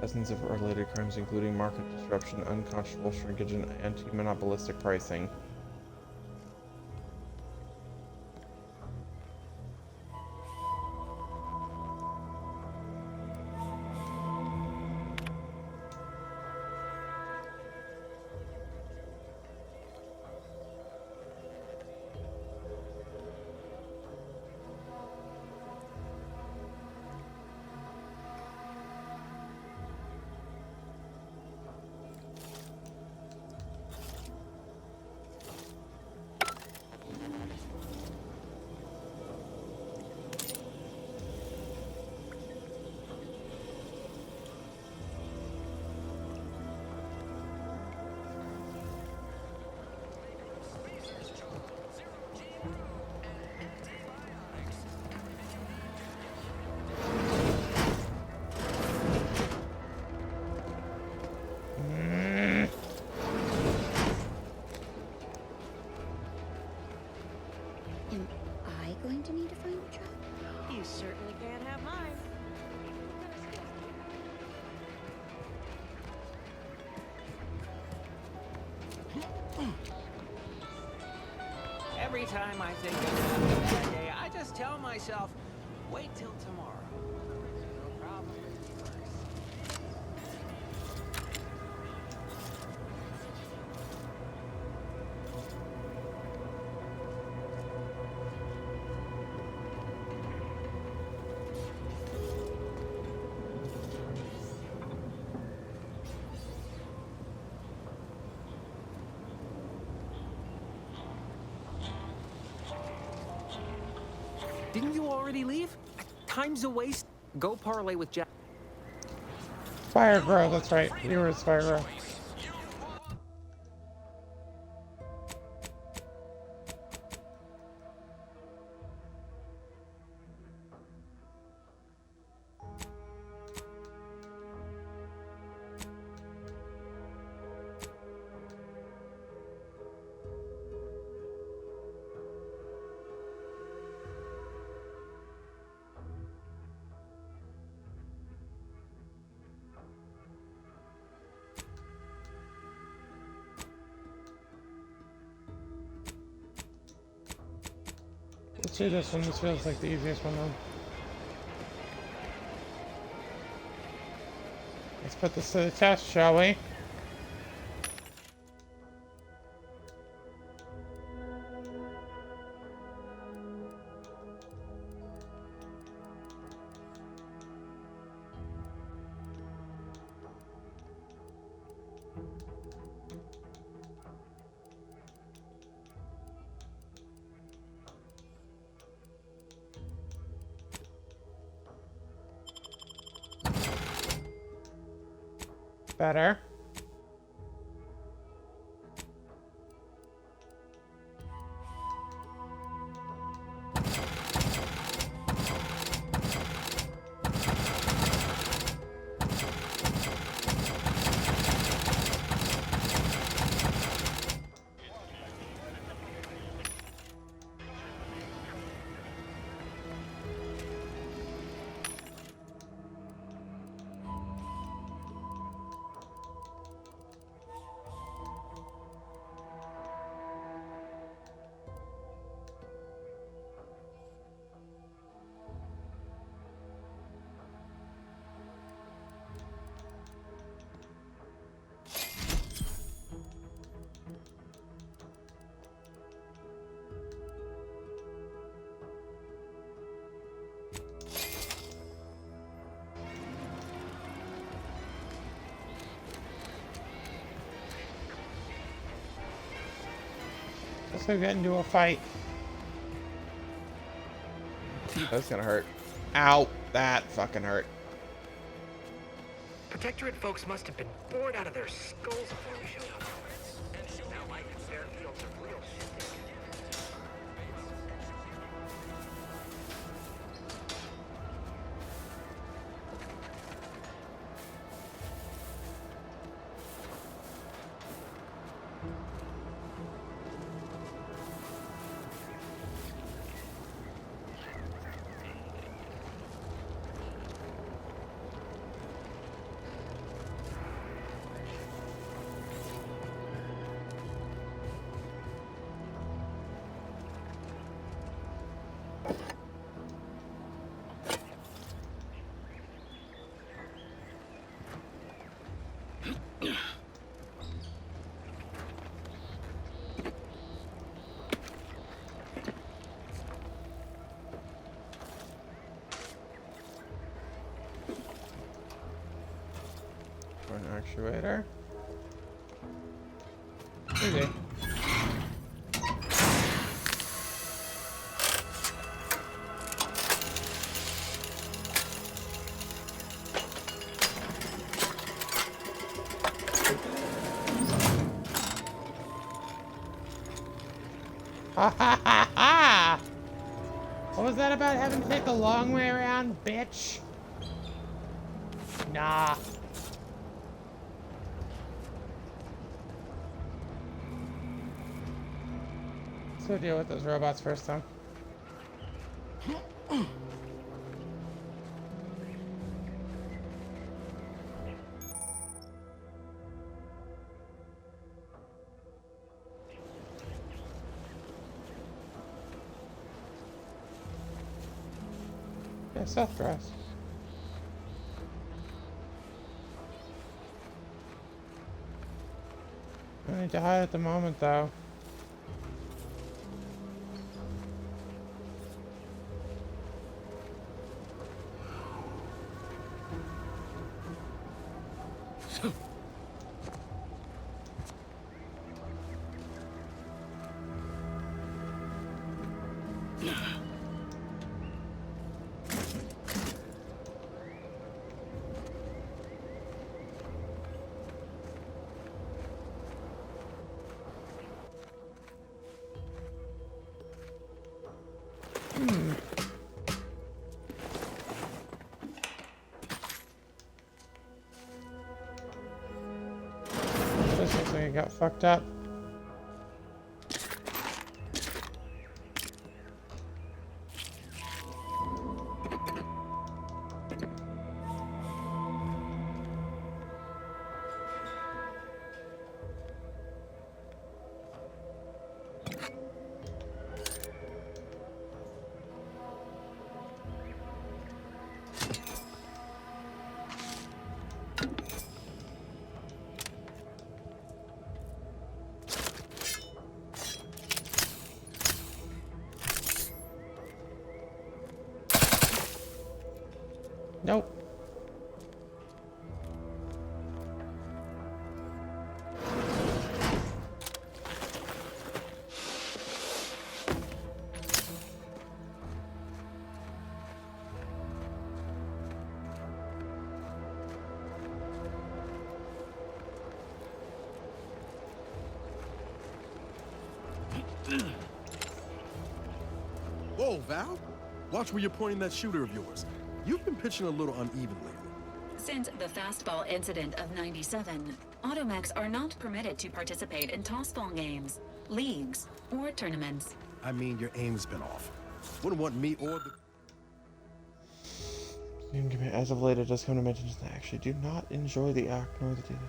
Dozens of related crimes, including market disruption, unconscionable shrinkage, and anti-monopolistic pricing. Am I going to need to find a job? You certainly can't have mine. Every time I think I'm having a bad day, I just tell myself, wait till tomorrow. No problem. Didn't you already leave? Time's a waste. Go parlay with Jack. Fire Girl, that's right. You were Fire Girl. Let's do this one. This feels like the easiest one though. Let's put this to the test, shall we? Better. also get into a fight. That's gonna hurt. Ow! That fucking hurt. Protectorate folks must have been bored out of their skulls before we showed up. Now life in Fairfield's a real shit. An actuator. Easy. Ha ha ha ha! What was that about having to take a long way around, bitch? Nah. Let's go deal with those robots first, though. Yeah, Seth dress. I need to hide at the moment, though. This looks like it got fucked up. Nope. Whoa, Val! Watch where you're pointing that shooter of yours. You've been pitching a little uneven lately. Since the fastball incident of '97, automechs are not permitted to participate in tossball games, leagues, or tournaments. I mean, your aim's been off. Wouldn't want me or the... As of late, it does come to mention that I actually do not enjoy the act nor the deal.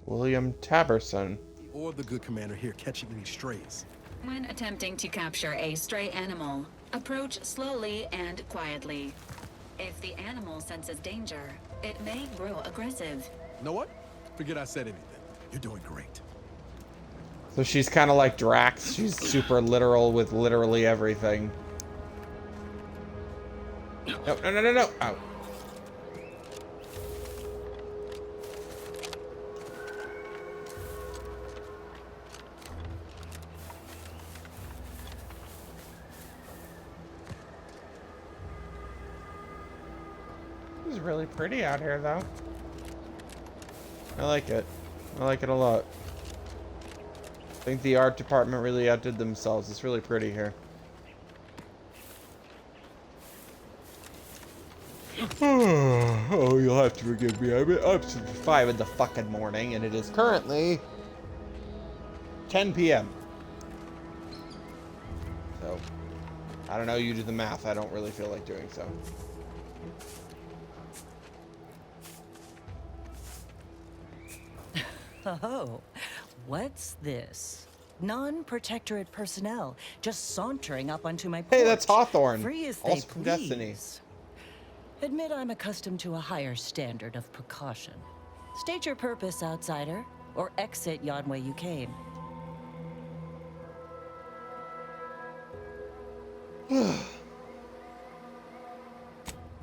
William Taberson. Or the good commander here catching any strays. When attempting to capture a stray animal, approach slowly and quietly. If the animal senses danger, it may grow aggressive. Know what? Forget I said anything. You're doing great. So she's kind of like Drax. She's super literal with literally everything. No, no, no, no, no. Oh. It's really pretty out here, though. I like it. I like it a lot. I think the art department really outdid themselves. It's really pretty here. Oh, you'll have to forgive me. I'm up since 5 in the fucking morning, and it is currently 10 p.m. So, I don't know. You do the math. I don't really feel like doing so. Oh, what's this? Non-protectorate personnel just sauntering up onto my porch. Hey, that's Hawthorne. Free as Also they from please. Destiny. Admit I'm accustomed to a higher standard of precaution. State your purpose, outsider, or exit yon way you came.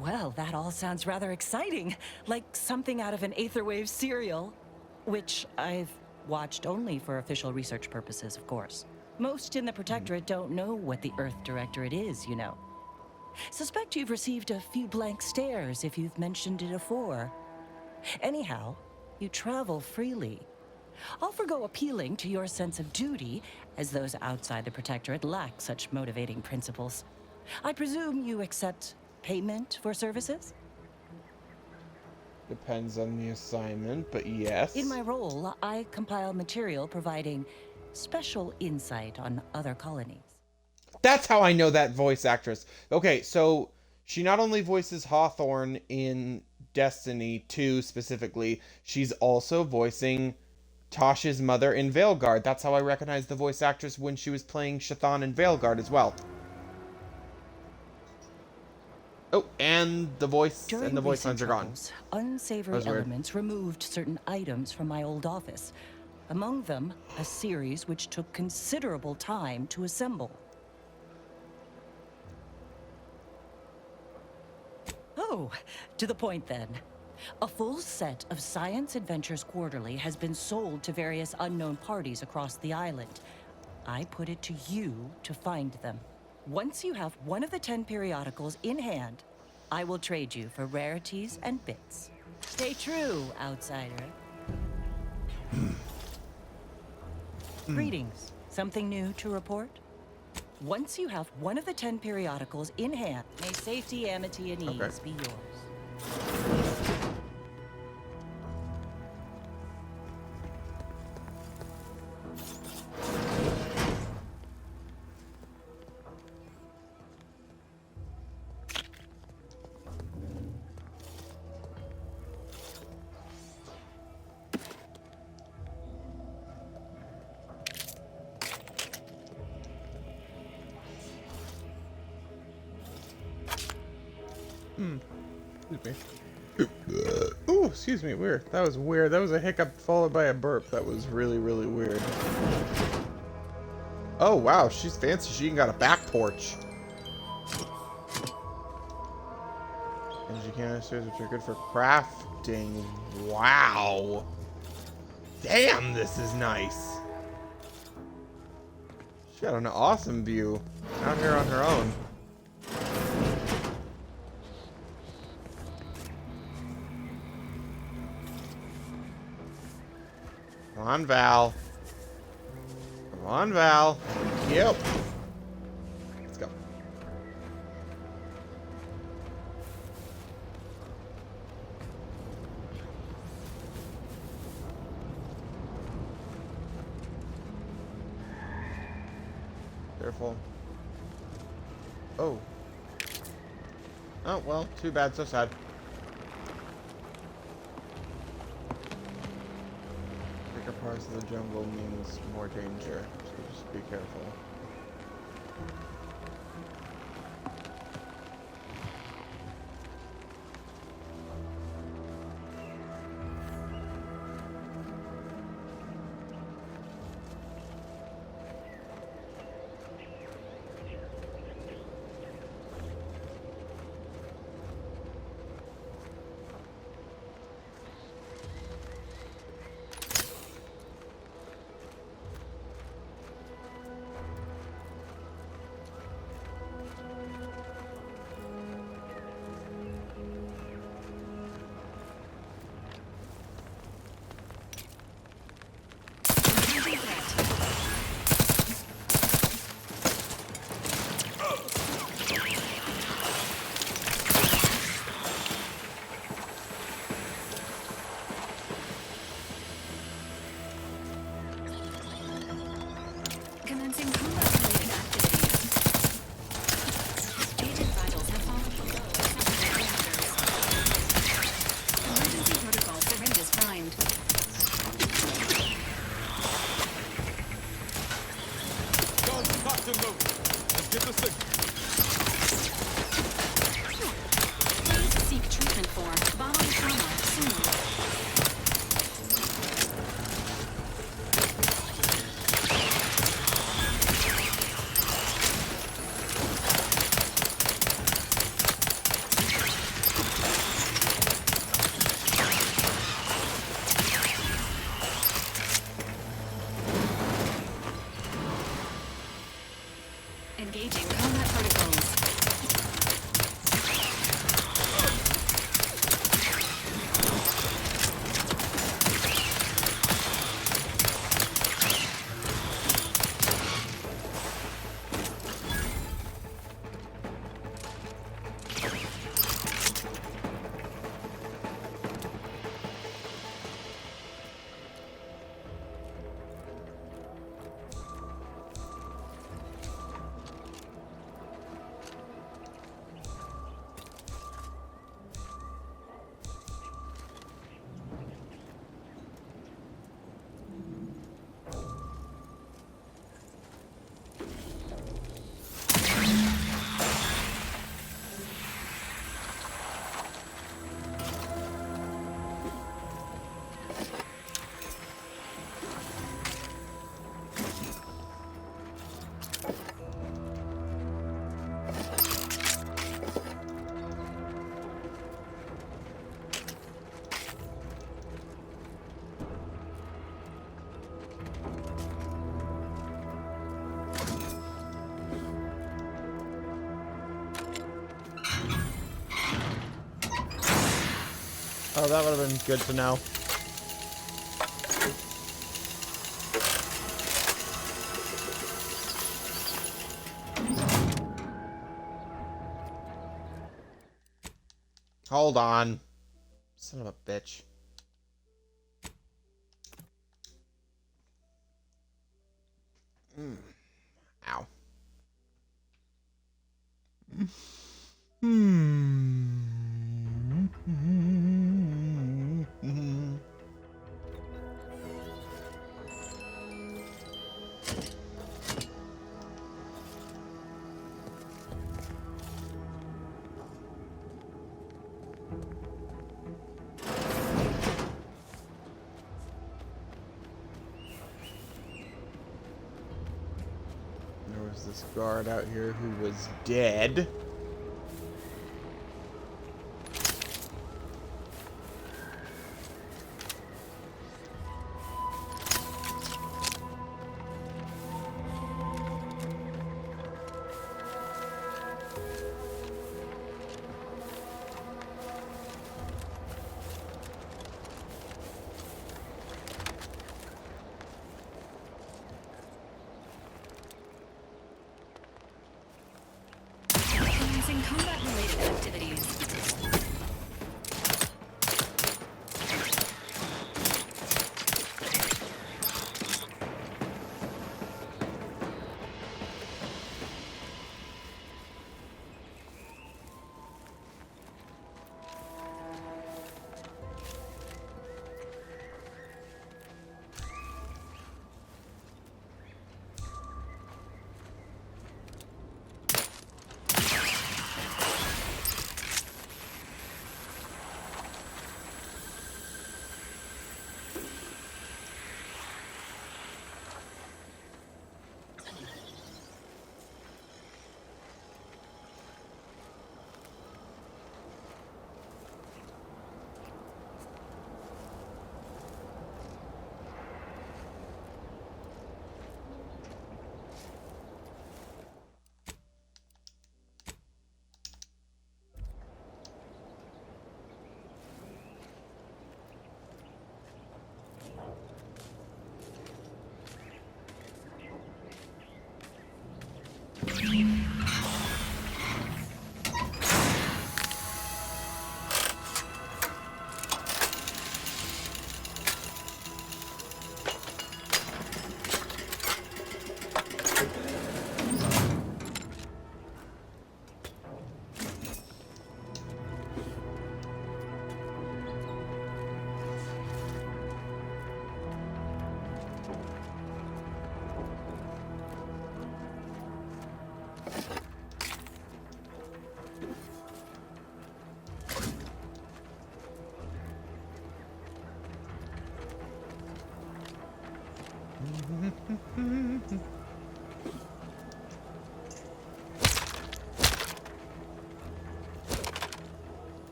Well, that all sounds rather exciting, like something out of an Aetherwave serial, which I've watched only for official research purposes, of course. Most in the Protectorate don't know what the Earth Directorate is, you know. Suspect you've received a few blank stares if you've mentioned it afore. Anyhow, you travel freely. I'll forgo appealing to your sense of duty, as those outside the Protectorate lack such motivating principles. I presume you accept payment for services? Depends on the assignment, but yes. In my role, I compile material providing special insight on other colonies. That's how I know that voice actress. Okay, so she not only voices Hawthorne in Destiny 2 specifically, she's also voicing Tasha's mother in Veilguard. That's how I recognized the voice actress when she was playing Shathan in Veilguard as well. Oh, and the voice During and the voice recent lines are gone. troubles, unsavory elements removed certain items from my old office. Among them, a series which took considerable time to assemble. Oh, to the point then. A full set of Science Adventures Quarterly has been sold to various unknown parties across the island. I put it to you to find them. Once you have one of the 10 periodicals in hand, I will trade you for rarities and bits. Stay true, outsider. Greetings. Something new to report? Once you have one of the 10 periodicals in hand, may safety, amity, and ease be yours. Excuse me. Ooh, excuse me, weird. That was weird. That was a hiccup followed by a burp. That was really, really weird. Oh, wow, she's fancy. She even got a back porch. Energy canisters, which are good for crafting. Wow. Damn, this is nice. She got an awesome view out here on her own. Come on, Val. Come on, Val. Yep. Let's go. Careful. Oh. Oh, well, too bad, so sad. Bigger parts of the jungle means more danger, so just be careful. Commencing combat-related activities. Agent vitals have fallen below acceptable parameters. Emergency protocol syringes primed. Guns cocked and loaded. Let's get the signal. Please seek treatment for bodily trauma soon. Engaging combat protocols. Oh, that would have been good to know. Hold on. Son of a bitch. Ow. There was this guard out here who was dead.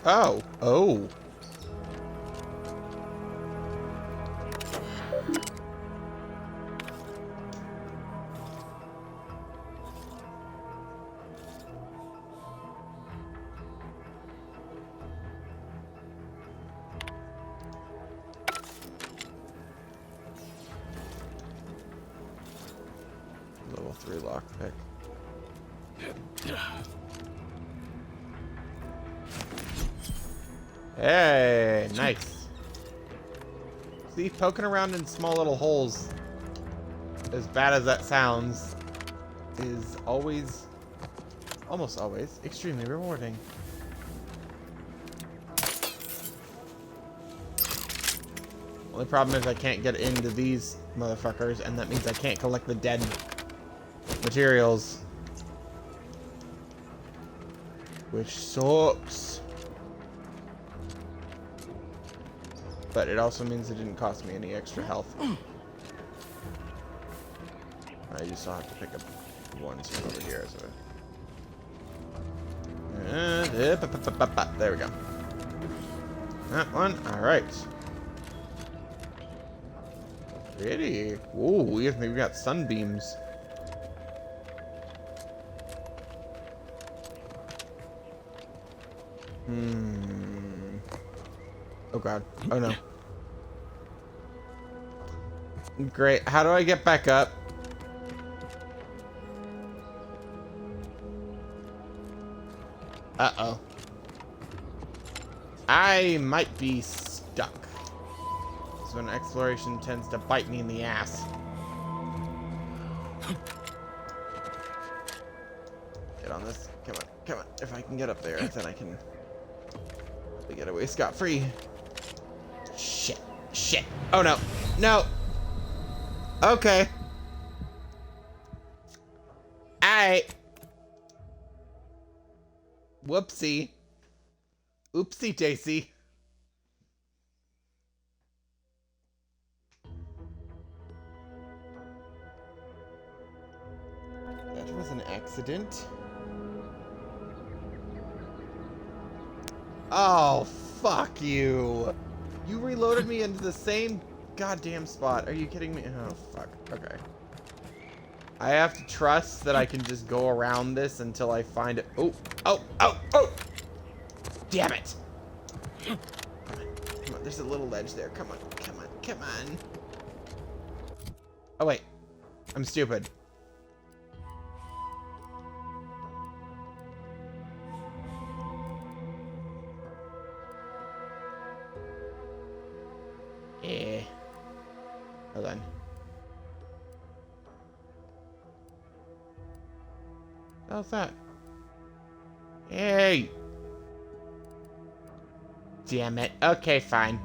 Oh. Oh. Level 3 lockpick. Hey, nice. See, poking around in small little holes, as bad as that sounds, is always, almost always, extremely rewarding. Only problem is I can't get into these motherfuckers, and that means I can't collect the dead materials. Which sucks. But it also means it didn't cost me any extra health. I just still have to pick up ones from over here. So. There we go. That one. Alright. Pretty. Ooh, we've got sunbeams. Oh god. Oh no. Great. How do I get back up? Uh-oh. I might be stuck. So when exploration tends to bite me in the ass. Get on this. Come on. Come on. If I can get up there, then I can get away scot-free. Shit. Shit. Oh no. No. Okay. Whoopsie. Oopsie daisy. That was an accident. Oh, fuck you. You reloaded me into the same goddamn spot. Are you kidding me? Oh, fuck. Okay. I have to trust that I can just go around this until I find it. Oh, oh, oh, oh! Damn it! Come on, come on. There's a little ledge there. Come on, come on, come on. Oh, wait. I'm stupid. Hold on. How's that? Hey! Damn it. Okay, fine.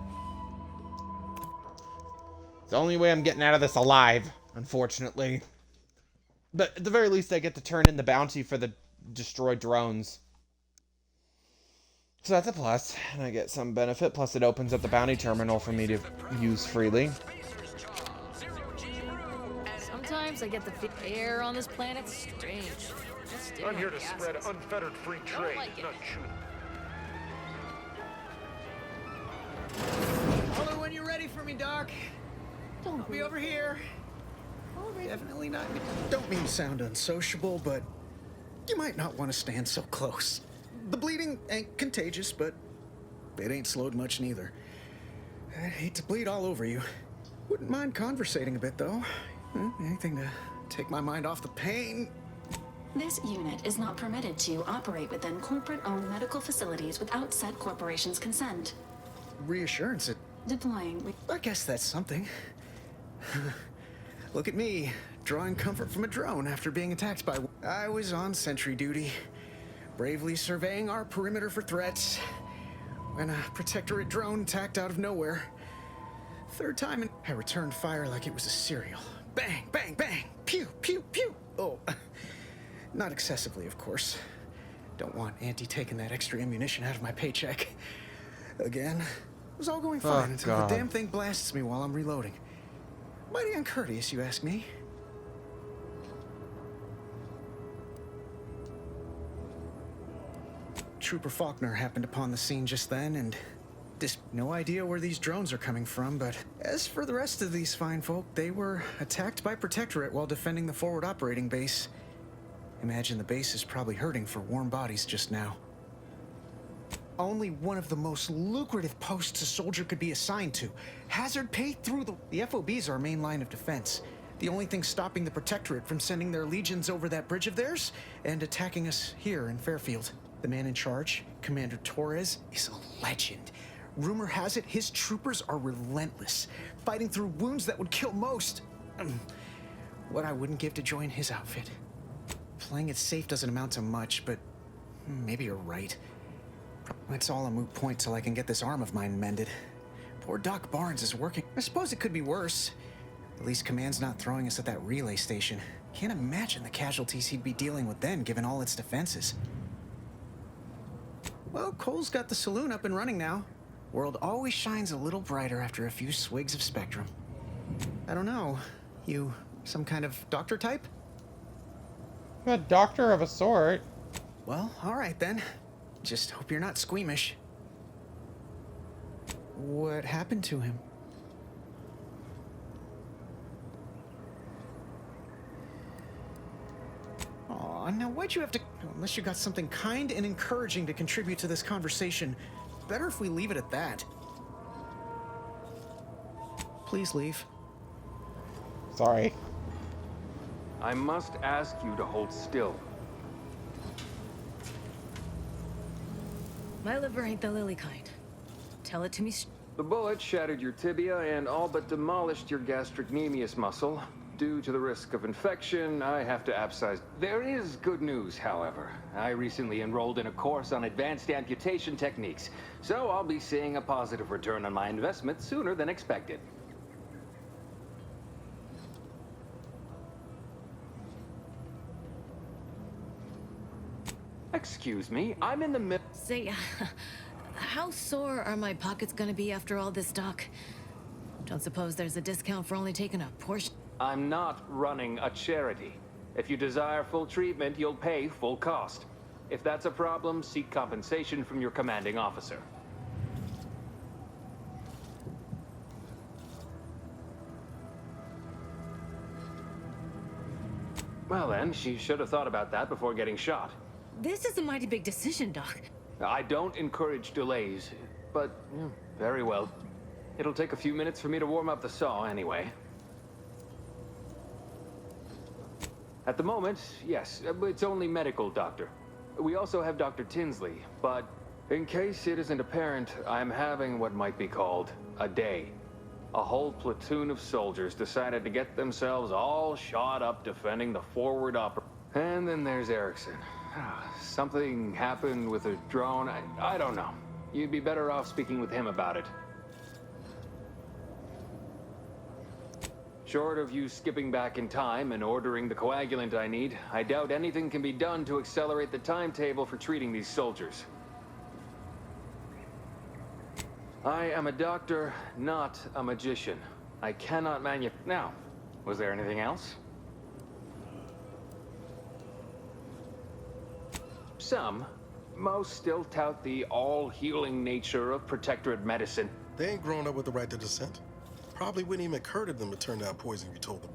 It's the only way I'm getting out of this alive, unfortunately. But at the very least, I get to turn in the bounty for the destroyed drones. So that's a plus, and I get some benefit, plus it opens up the bounty terminal for me to use freely. Sometimes I get the air on this planet's strange. I'm here to spread unfettered free trade, not shoot. Holler when you're ready for me, Doc. I'll be over here. Definitely not. Don't mean to sound unsociable, but you might not want to stand so close. The bleeding ain't contagious, but it ain't slowed much neither. I'd hate to bleed all over you. Wouldn't mind conversating a bit, though. Anything to take my mind off the pain. This unit is not permitted to operate within corporate-owned medical facilities without said corporation's consent. Reassurance it. Deploying. I guess that's something. Look at me, drawing comfort from a drone after being attacked by... I was on sentry duty, bravely surveying our perimeter for threats, when a protectorate drone attacked out of nowhere. Third time, and I returned fire like it was a cereal. Bang, bang, bang, pew, pew, pew. Oh, not excessively, of course. Don't want Auntie taking that extra ammunition out of my paycheck. Again. It was all going Oh, fine until God. the damn thing blasts me while I'm reloading. Mighty uncourteous, you ask me. Trooper Faulkner happened upon the scene just then, and no idea where these drones are coming from, but as for the rest of these fine folk, they were attacked by Protectorate while defending the forward operating base. Imagine the base is probably hurting for warm bodies just now. Only one of the most lucrative posts a soldier could be assigned to. Hazard pay through the FOB's our main line of defense. The only thing stopping the Protectorate from sending their legions over that bridge of theirs and attacking us here in Fairfield. The man in charge, Commander Torres, is a legend. Rumor has it his troopers are relentless, fighting through wounds that would kill most. What I wouldn't give to join his outfit. Playing it safe doesn't amount to much, but maybe you're right. It's all a moot point till I can get this arm of mine mended. Poor Doc Barnes is working. I suppose it could be worse. At least Command's not throwing us at that relay station. Can't imagine the casualties he'd be dealing with then, given all its defenses. Well, Cole's got the saloon up and running now. World always shines a little brighter after a few swigs of Spectrum. I don't know. You some kind of doctor type? A doctor of a sort. Well, all right then. Just hope you're not squeamish. What happened to him? Aw, now why'd you have to... Unless you got something kind and encouraging to contribute to this conversation, better if we leave it at that. Please leave. Sorry. I must ask you to hold still. My liver ain't the lily kind. Tell it to me. The bullet shattered your tibia and all but demolished your gastrocnemius muscle. Due to the risk of infection, I have to abscise. There is good news, however. I recently enrolled in a course on advanced amputation techniques, so I'll be seeing a positive return on my investment sooner than expected. Excuse me, I'm in the middle. Say, how sore are my pockets gonna be after all this, Doc? Don't suppose there's a discount for only taking a portion? I'm not running a charity. If you desire full treatment, you'll pay full cost. If that's a problem, seek compensation from your commanding officer. Well then, she should have thought about that before getting shot. This is a mighty big decision, Doc. I don't encourage delays, but very well. It'll take a few minutes for me to warm up the saw anyway. At the moment, yes, it's only medical, Doctor. We also have Dr. Tinsley, but in case it isn't apparent, I'm having what might be called a day. A whole platoon of soldiers decided to get themselves all shot up defending the forward And then there's Erickson. Something happened with a drone. I don't know. You'd be better off speaking with him about it. Short of you skipping back in time and ordering the coagulant I need, I doubt anything can be done to accelerate the timetable for treating these soldiers. I am a doctor, not a magician. I cannot Now, was there anything else? Some. Most still tout the all-healing nature of Protectorate medicine. They ain't grown up with the right to dissent. Probably wouldn't even occur to them to turn down poison you told them.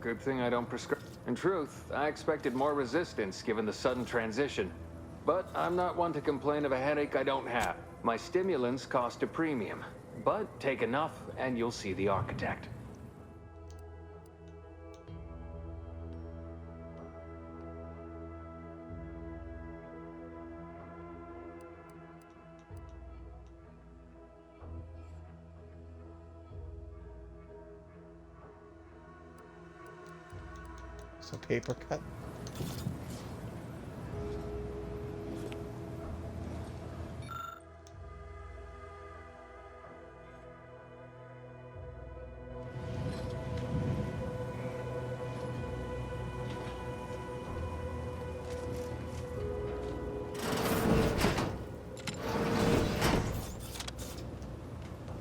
Good thing I don't prescribe. In truth, I expected more resistance given the sudden transition. But I'm not one to complain of a headache I don't have. My stimulants cost a premium. But take enough and you'll see the architect. So paper cut.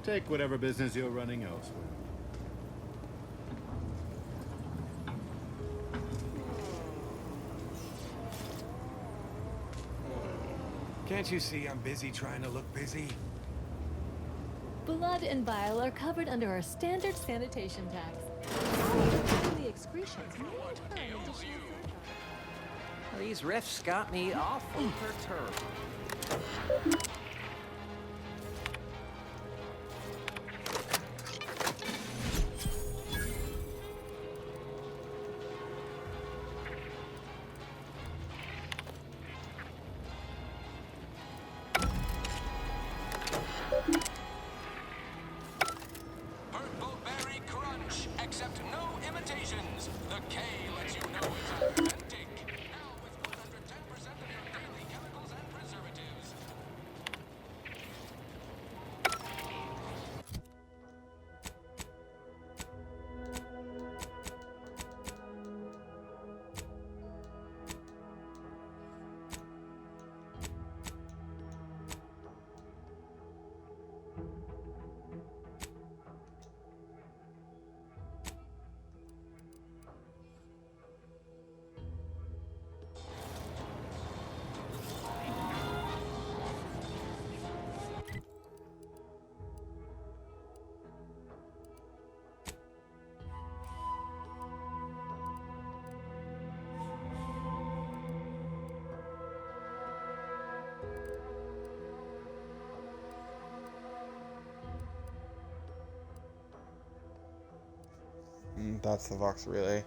Take whatever business you're running elsewhere. Can't you see I'm busy trying to look busy? Blood and bile are covered under our standard sanitation tax. The excretions may incur additional surcharge. These riffs got me awful perturbed. Purple Berry Crunch. Accept no imitations. The K lets you know it's authentic. Now with 110% of your daily chemicals and preservatives. That's the Vox relay.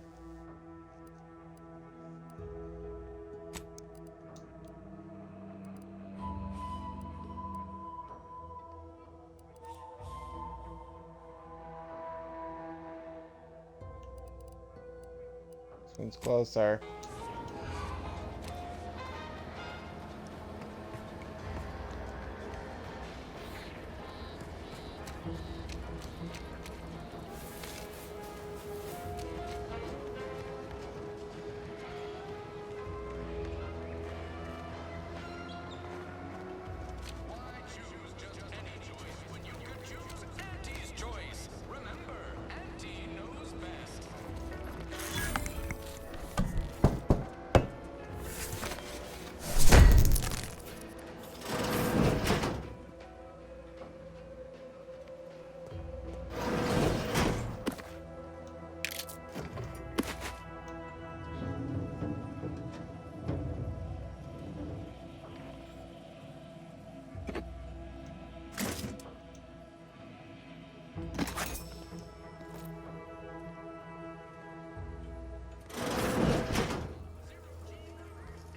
This one's closer.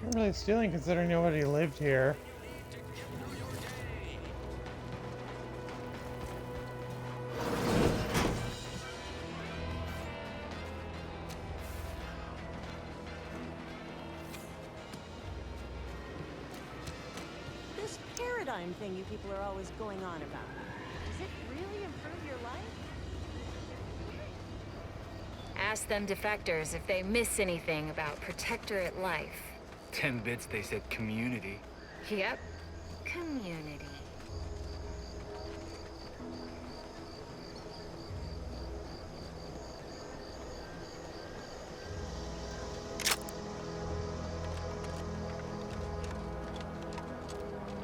Not really stealing considering nobody lived here. This paradigm thing you people are always going on about, does it really improve your life? Ask them defectors if they miss anything about Protectorate life. 10 bits they said community. Yep, community.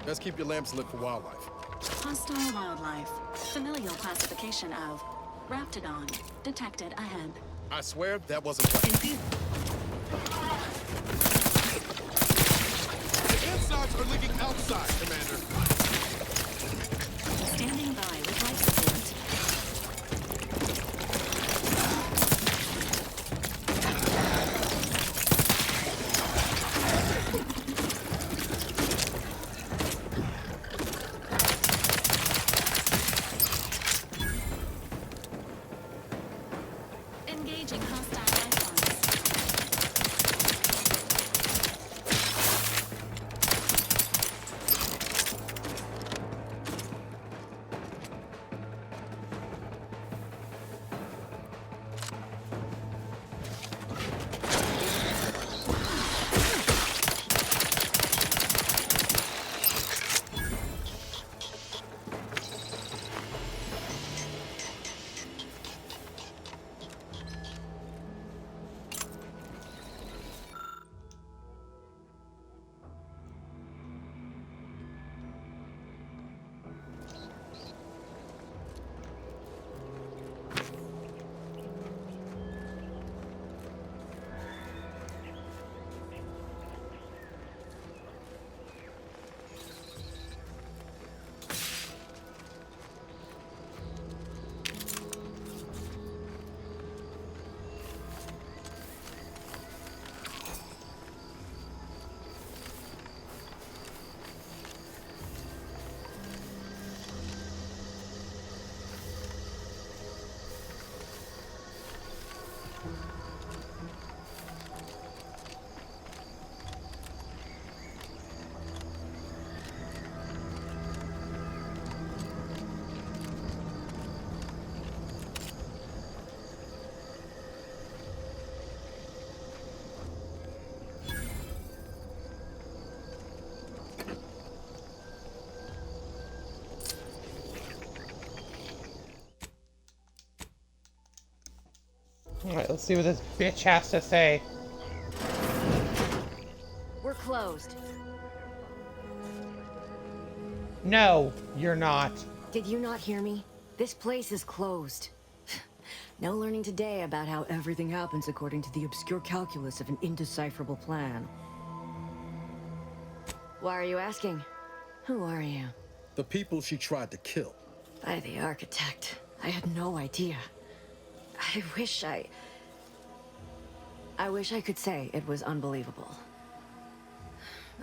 Let's keep your lamps lit for wildlife. Hostile wildlife. Familial classification of Raptidon. Detected ahead. I swear that wasn't planned. The insides are leaking outside, Commander. Standing by with life support. Engaging hostile life forms. Alright, let's see what this bitch has to say. We're closed. No, you're not. Did you not hear me? This place is closed. No learning today about how everything happens according to the obscure calculus of an indecipherable plan. Why are you asking? Who are you? The people she tried to kill. By the architect. I had no idea. I wish I could say it was unbelievable.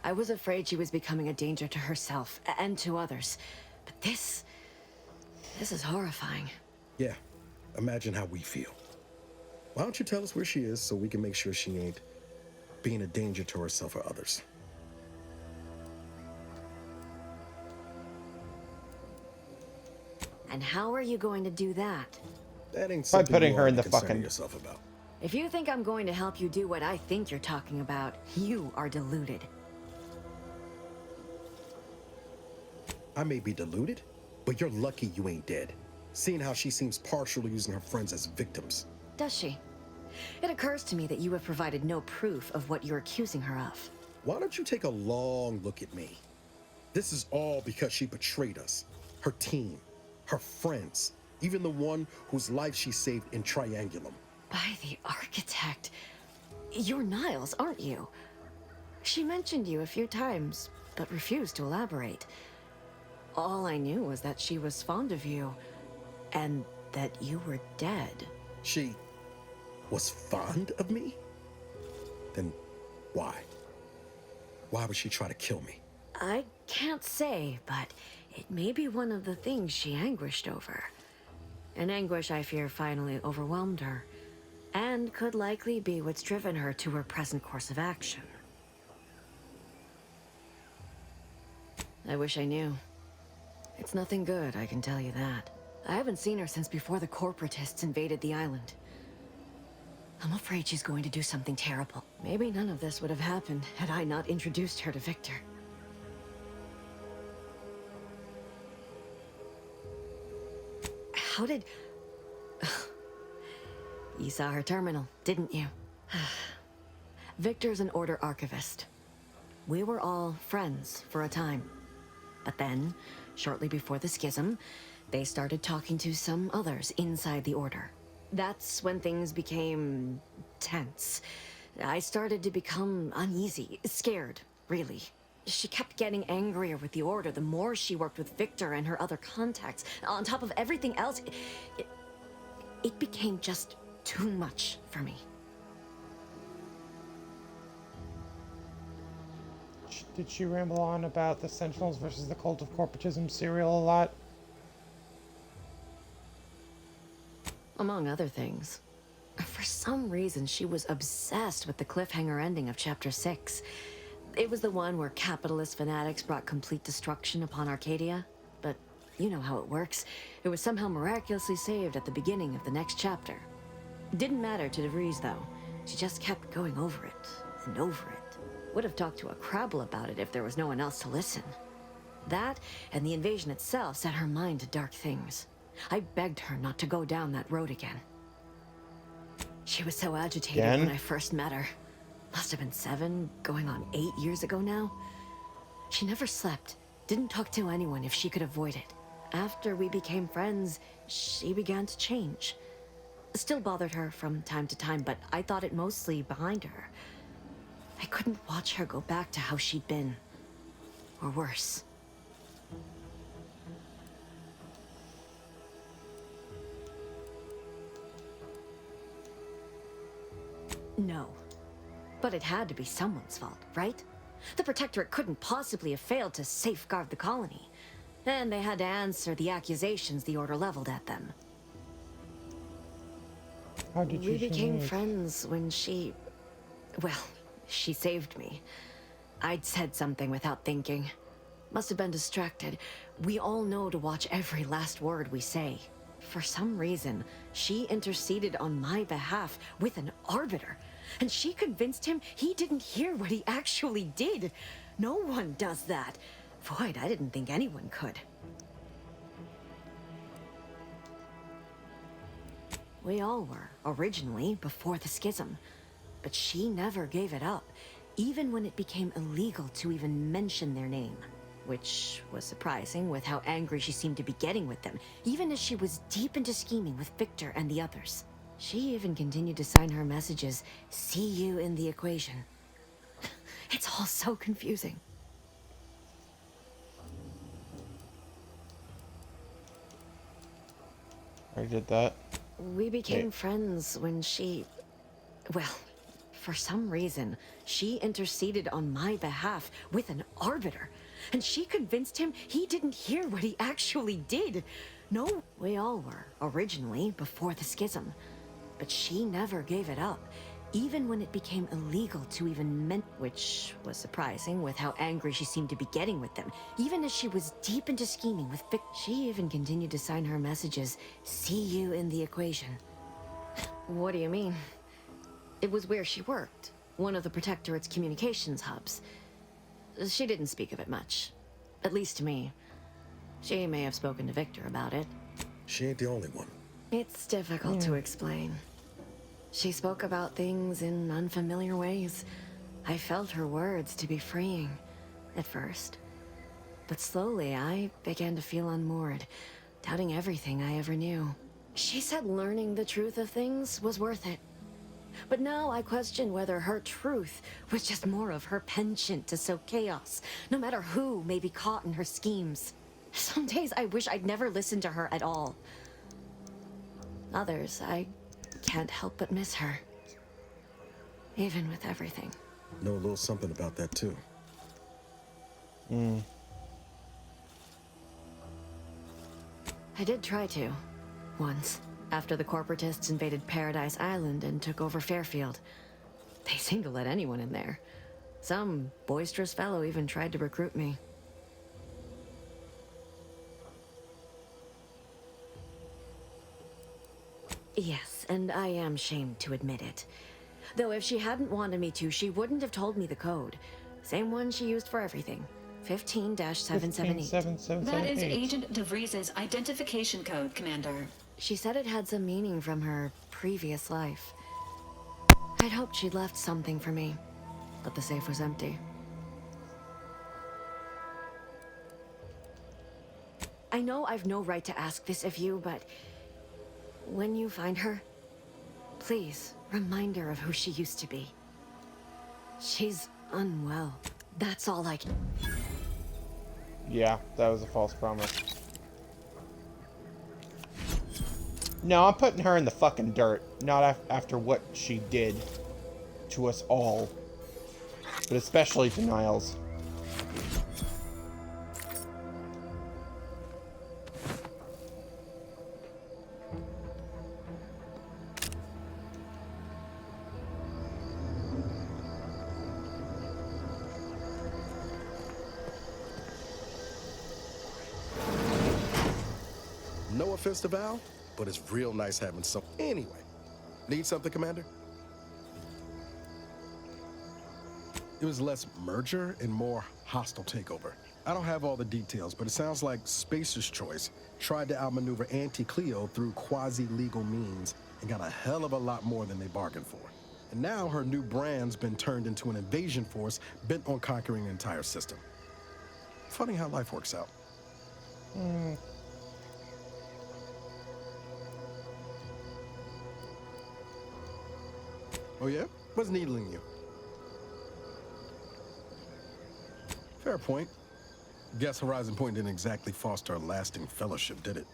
I was afraid she was becoming a danger to herself and to others. But this is horrifying. Yeah, imagine how we feel. Why don't you tell us where she is so we can make sure she ain't being a danger to herself or others? And how are you going to do that? That ain't By something putting you her ought in to the concern fucking... yourself about. If you think I'm going to help you do what I think you're talking about, you are deluded. I may be deluded, but you're lucky you ain't dead. Seeing how she seems partial to using her friends as victims. Does she? It occurs to me that you have provided no proof of what you're accusing her of. Why don't you take a long look at me? This is all because she betrayed us. Her team, her friends, even the one whose life she saved in Triangulum. By the architect. You're Niles, aren't you? She mentioned you a few times, but refused to elaborate. All I knew was that she was fond of you, and that you were dead. She was fond of me? Then why? Why would she try to kill me? I can't say, but it may be one of the things she anguished over. An anguish I fear finally overwhelmed her, and could likely be what's driven her to her present course of action. I wish I knew. It's nothing good, I can tell you that. I haven't seen her since before the corporatists invaded the island. I'm afraid she's going to do something terrible. Maybe none of this would have happened had I not introduced her to Victor. How did... You saw her terminal, didn't you? Victor's an Order archivist. We were all friends for a time. But then, shortly before the schism, they started talking to some others inside the Order. That's when things became tense. I started to become uneasy, scared, really. She kept getting angrier with the Order the more she worked with Victor and her other contacts. On top of everything else, it became just too much for me. Did she ramble on about the Sentinels versus the Cult of Corporatism serial a lot? Among other things. For some reason, she was obsessed with the cliffhanger ending of Chapter 6. It was the one where capitalist fanatics brought complete destruction upon Arcadia. But you know how it works. It was somehow miraculously saved at the beginning of the next chapter. Didn't matter to DeVries, though. She just kept going over it and over it. Would have talked to a Crabble about it if there was no one else to listen. That, and the invasion itself, set her mind to dark things. I begged her not to go down that road again. She was so agitated when I first met her. Must have been 7, going on 8 years ago now. She never slept, didn't talk to anyone if she could avoid it. After we became friends, she began to change. Still bothered her from time to time, but I thought it mostly behind her. I couldn't watch her go back to how she'd been. Or worse. No. But it had to be someone's fault, right? The Protectorate couldn't possibly have failed to safeguard the colony. And they had to answer the accusations the Order leveled at them. How did you We became change? friends when she... Well, she saved me. I'd said something without thinking. Must have been distracted. We all know to watch every last word we say. For some reason, she interceded on my behalf with an Arbiter. And she convinced him he didn't hear what he actually did. No one does that. Void, I didn't think anyone could. We all were, originally, before the schism. But she never gave it up, even when it became illegal to even mention their name. Which was surprising with how angry she seemed to be getting with them, even as she was deep into scheming with Victor and the others. She even continued to sign her messages, "See you in the equation." It's all so confusing. I did that. We became friends when she... Well, for some reason, she interceded on my behalf with an arbiter. And she convinced him he didn't hear what he actually did. No, we all were, originally, before the schism. But she never gave it up, even when it became illegal to even which was surprising with how angry she seemed to be getting with them, even as she was deep into scheming with Vic. She even continued to sign her messages, "See you in the equation." What do you mean? It was where she worked, one of the Protectorate's communications hubs. She didn't speak of it much, at least to me. She may have spoken to Victor about it. She ain't the only one. It's difficult to explain. She spoke about things in unfamiliar ways. I felt her words to be freeing, at first. But slowly, I began to feel unmoored, doubting everything I ever knew. She said learning the truth of things was worth it. But now I question whether her truth was just more of her penchant to sow chaos, no matter who may be caught in her schemes. Some days I wish I'd never listened to her at all. Others, I can't help but miss her. Even with everything. Know a little something about that, too. I did try to. Once. After the corporatists invaded Paradise Island and took over Fairfield. They seemed to let anyone in there. Some boisterous fellow even tried to recruit me. Yes, and I am ashamed to admit it. Though if she hadn't wanted me to, she wouldn't have told me the code. Same one she used for everything. 15-778. That is Agent DeVries's identification code, Commander. She said it had some meaning from her previous life. I'd hoped she'd left something for me, but the safe was empty. I know I've no right to ask this of you, but when you find her, please remind her of who she used to be. She's unwell. That's all I can... Yeah, that was a false promise. No, I'm putting her in the fucking dirt. Not after what she did to us all. But especially to Niles. No offense to Val, but it's real nice having some. Anyway, need something, Commander? It was less merger and more hostile takeover. I don't have all the details, but it sounds like Spacer's Choice tried to outmaneuver Anti-Cleo through quasi-legal means and got a hell of a lot more than they bargained for. And now her new brand's been turned into an invasion force bent on conquering the entire system. Funny how life works out. Oh yeah? What's needling you? Fair point. Guess Horizon Point didn't exactly foster a lasting fellowship, did it?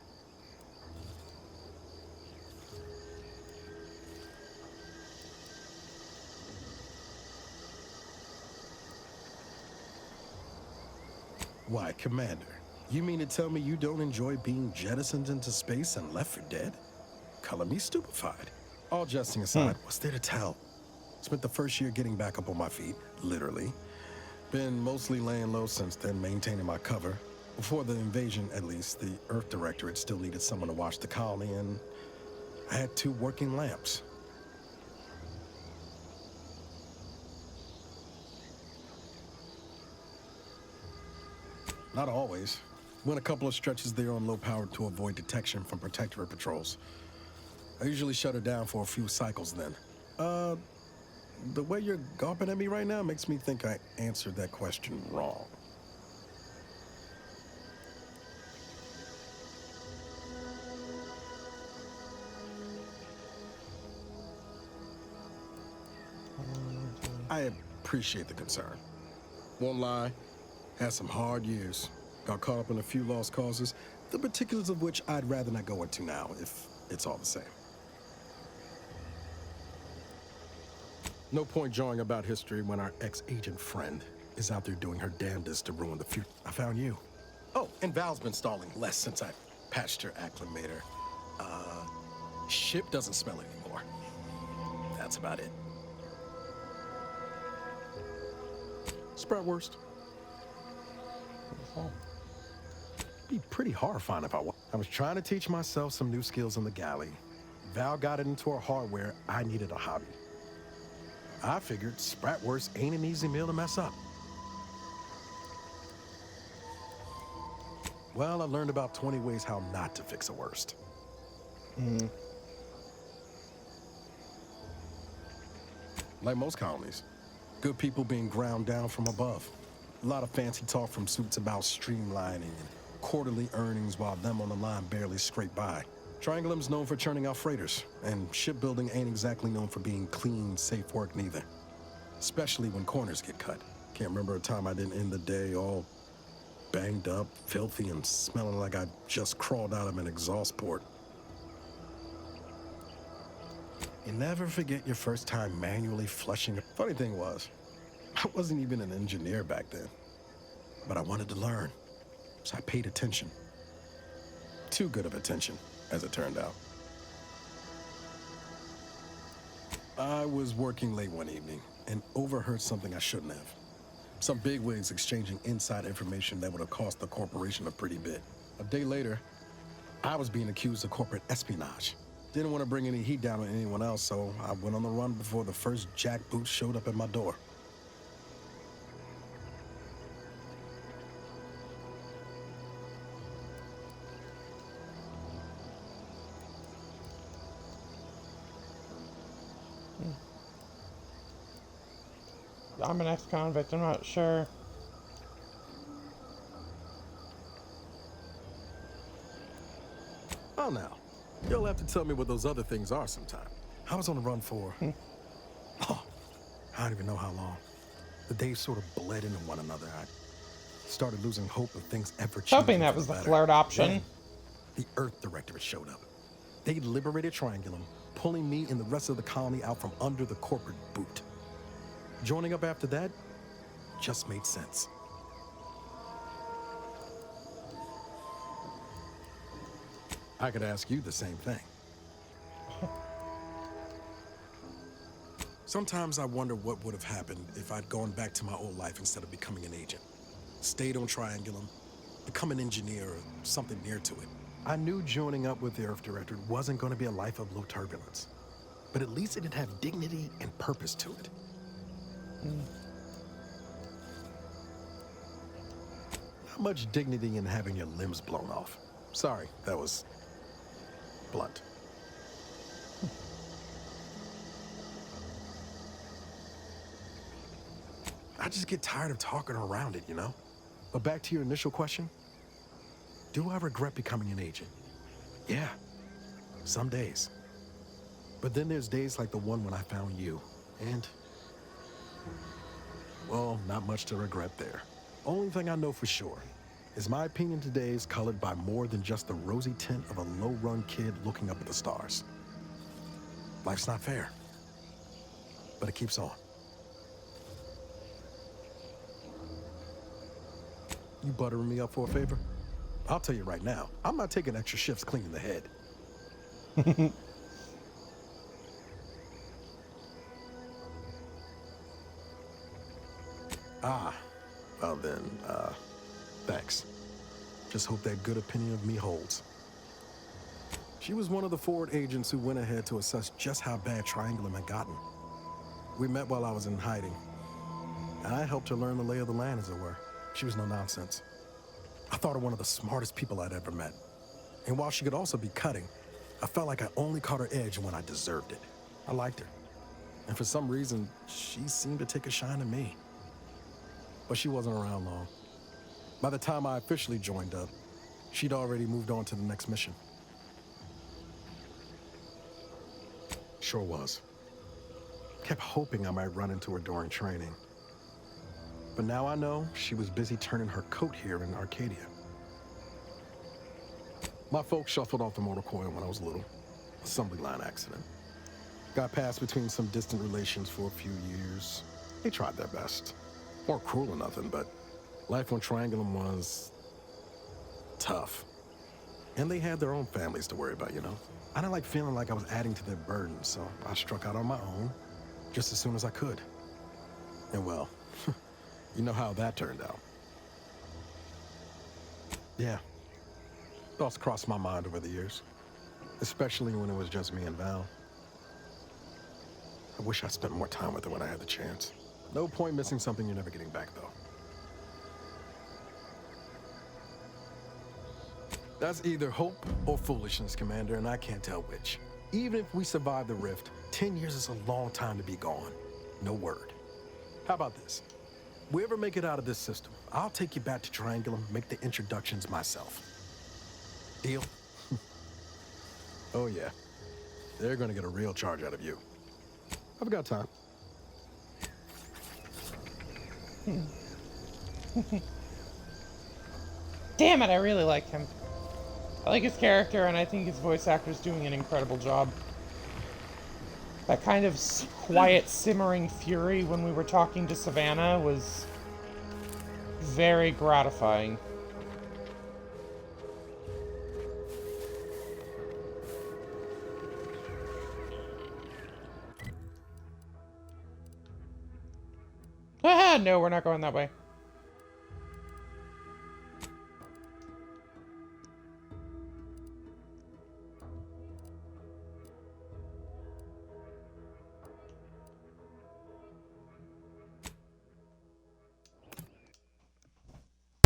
Why, Commander, you mean to tell me you don't enjoy being jettisoned into space and left for dead? Color me stupefied. All jesting aside, what's there to tell? Spent the first year getting back up on my feet, literally. Been mostly laying low since then, maintaining my cover. Before the invasion, at least, the Earth Directorate still needed someone to watch the colony, and I had 2 working lamps. Not always. Went a couple of stretches there on low power to avoid detection from Protectorate patrols. I usually shut her down for a few cycles then. The way you're gawping at me right now makes me think I answered that question wrong. I appreciate the concern. Won't lie, had some hard years. Got caught up in a few lost causes, the particulars of which I'd rather not go into now, if it's all the same. No point jawing about history when our ex-agent friend is out there doing her damnedest to ruin the future. I found you. Oh, and Val's been stalling less since I patched her acclimator. Ship doesn't smell anymore. That's about it. Spratwurst. Be pretty horrifying if I was trying to teach myself some new skills in the galley. Val got it into her hardware. I needed a hobby. I figured Spratwurst ain't an easy meal to mess up. Well, I learned about 20 ways how not to fix a wurst. Like most colonies, good people being ground down from above. A lot of fancy talk from suits about streamlining and quarterly earnings while them on the line barely scrape by. Triangulum's known for churning out freighters, and shipbuilding ain't exactly known for being clean, safe work neither. Especially when corners get cut. Can't remember a time I didn't end the day all banged up, filthy, and smelling like I just crawled out of an exhaust port. You never forget your first time manually flushing. Funny thing was, I wasn't even an engineer back then, but I wanted to learn, so I paid attention. Too good of attention, as it turned out. I was working late one evening and overheard something I shouldn't have. Some bigwigs exchanging inside information that would have cost the corporation a pretty bit. A day later, I was being accused of corporate espionage. Didn't want to bring any heat down on anyone else, so I went on the run before the first jackboot showed up at my door. I'm an ex-convict, I'm not sure. Oh, now. You'll have to tell me what those other things are sometime. I was on the run for... oh, I don't even know how long. The days sort of bled into one another. I started losing hope of things ever changing. Hoping that was the flirt option. Then, the Earth Directorate showed up. They liberated Triangulum, pulling me and the rest of the colony out from under the corporate boot. Joining up after that just made sense. I could ask you the same thing. Sometimes I wonder what would have happened if I'd gone back to my old life instead of becoming an agent. Stayed on Triangulum, become an engineer or something near to it. I knew joining up with the Earth Directorate wasn't going to be a life of low turbulence, but at least it'd have dignity and purpose to it. Not much dignity in having your limbs blown off. Sorry, that was blunt. I just get tired of talking around it, you know? But back to your initial question, do I regret becoming an agent? Yeah, some days. But then there's days like the one when I found you, and well, not much to regret there. Only thing I know for sure is my opinion today is colored by more than just the rosy tint of a low-run kid looking up at the stars. Life's not fair, but it keeps on. You buttering me up for a favor? I'll tell you right now, I'm not taking extra shifts cleaning the head. Well then, thanks. Just hope that good opinion of me holds. She was one of the forward agents who went ahead to assess just how bad Triangulum had gotten. We met while I was in hiding, and I helped her learn the lay of the land, as it were. She was no nonsense. I thought her one of the smartest people I'd ever met. And while she could also be cutting, I felt like I only caught her edge when I deserved it. I liked her. And for some reason, she seemed to take a shine to me. But she wasn't around long. By the time I officially joined up, she'd already moved on to the next mission. Sure was. Kept hoping I might run into her during training. But now I know she was busy turning her coat here in Arcadia. My folks shuffled off the motor coil when I was little. Assembly line accident. Got passed between some distant relations for a few years. They tried their best. Weren't cruel or nothing, but life on Triangulum was tough. And they had their own families to worry about, you know? I didn't like feeling like I was adding to their burden, so I struck out on my own just as soon as I could. And well, you know how that turned out. Yeah. Thoughts crossed my mind over the years, especially when it was just me and Val. I wish I spent more time with her when I had the chance. No point missing something you're never getting back, though. That's either hope or foolishness, Commander, and I can't tell which. Even if we survive the rift, 10 years is a long time to be gone. No word. How about this? We ever make it out of this system, I'll take you back to Triangulum, make the introductions myself. Deal? Oh yeah. They're gonna get a real charge out of you. I've got time. Damn it, I really like him. I like his character, and I think his voice actor's doing an incredible job. That kind of quiet, simmering fury when we were talking to Savannah was very gratifying. Ah, no, we're not going that way.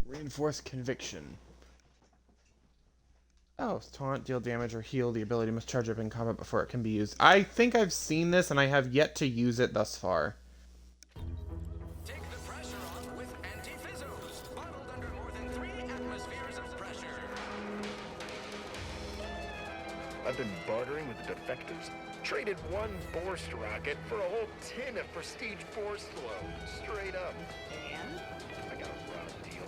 Reinforced conviction. Oh, taunt, deal damage, or heal. The ability must charge up in combat before it can be used. I think I've seen this, and I have yet to use it thus far. Take the pressure off with Anti-Fizzos, bottled under more than 3 atmospheres of pressure. I've been bartering with the defectors. Traded one Borst rocket for a whole tin of prestige Borst flow. Straight up. And? I got a rough deal.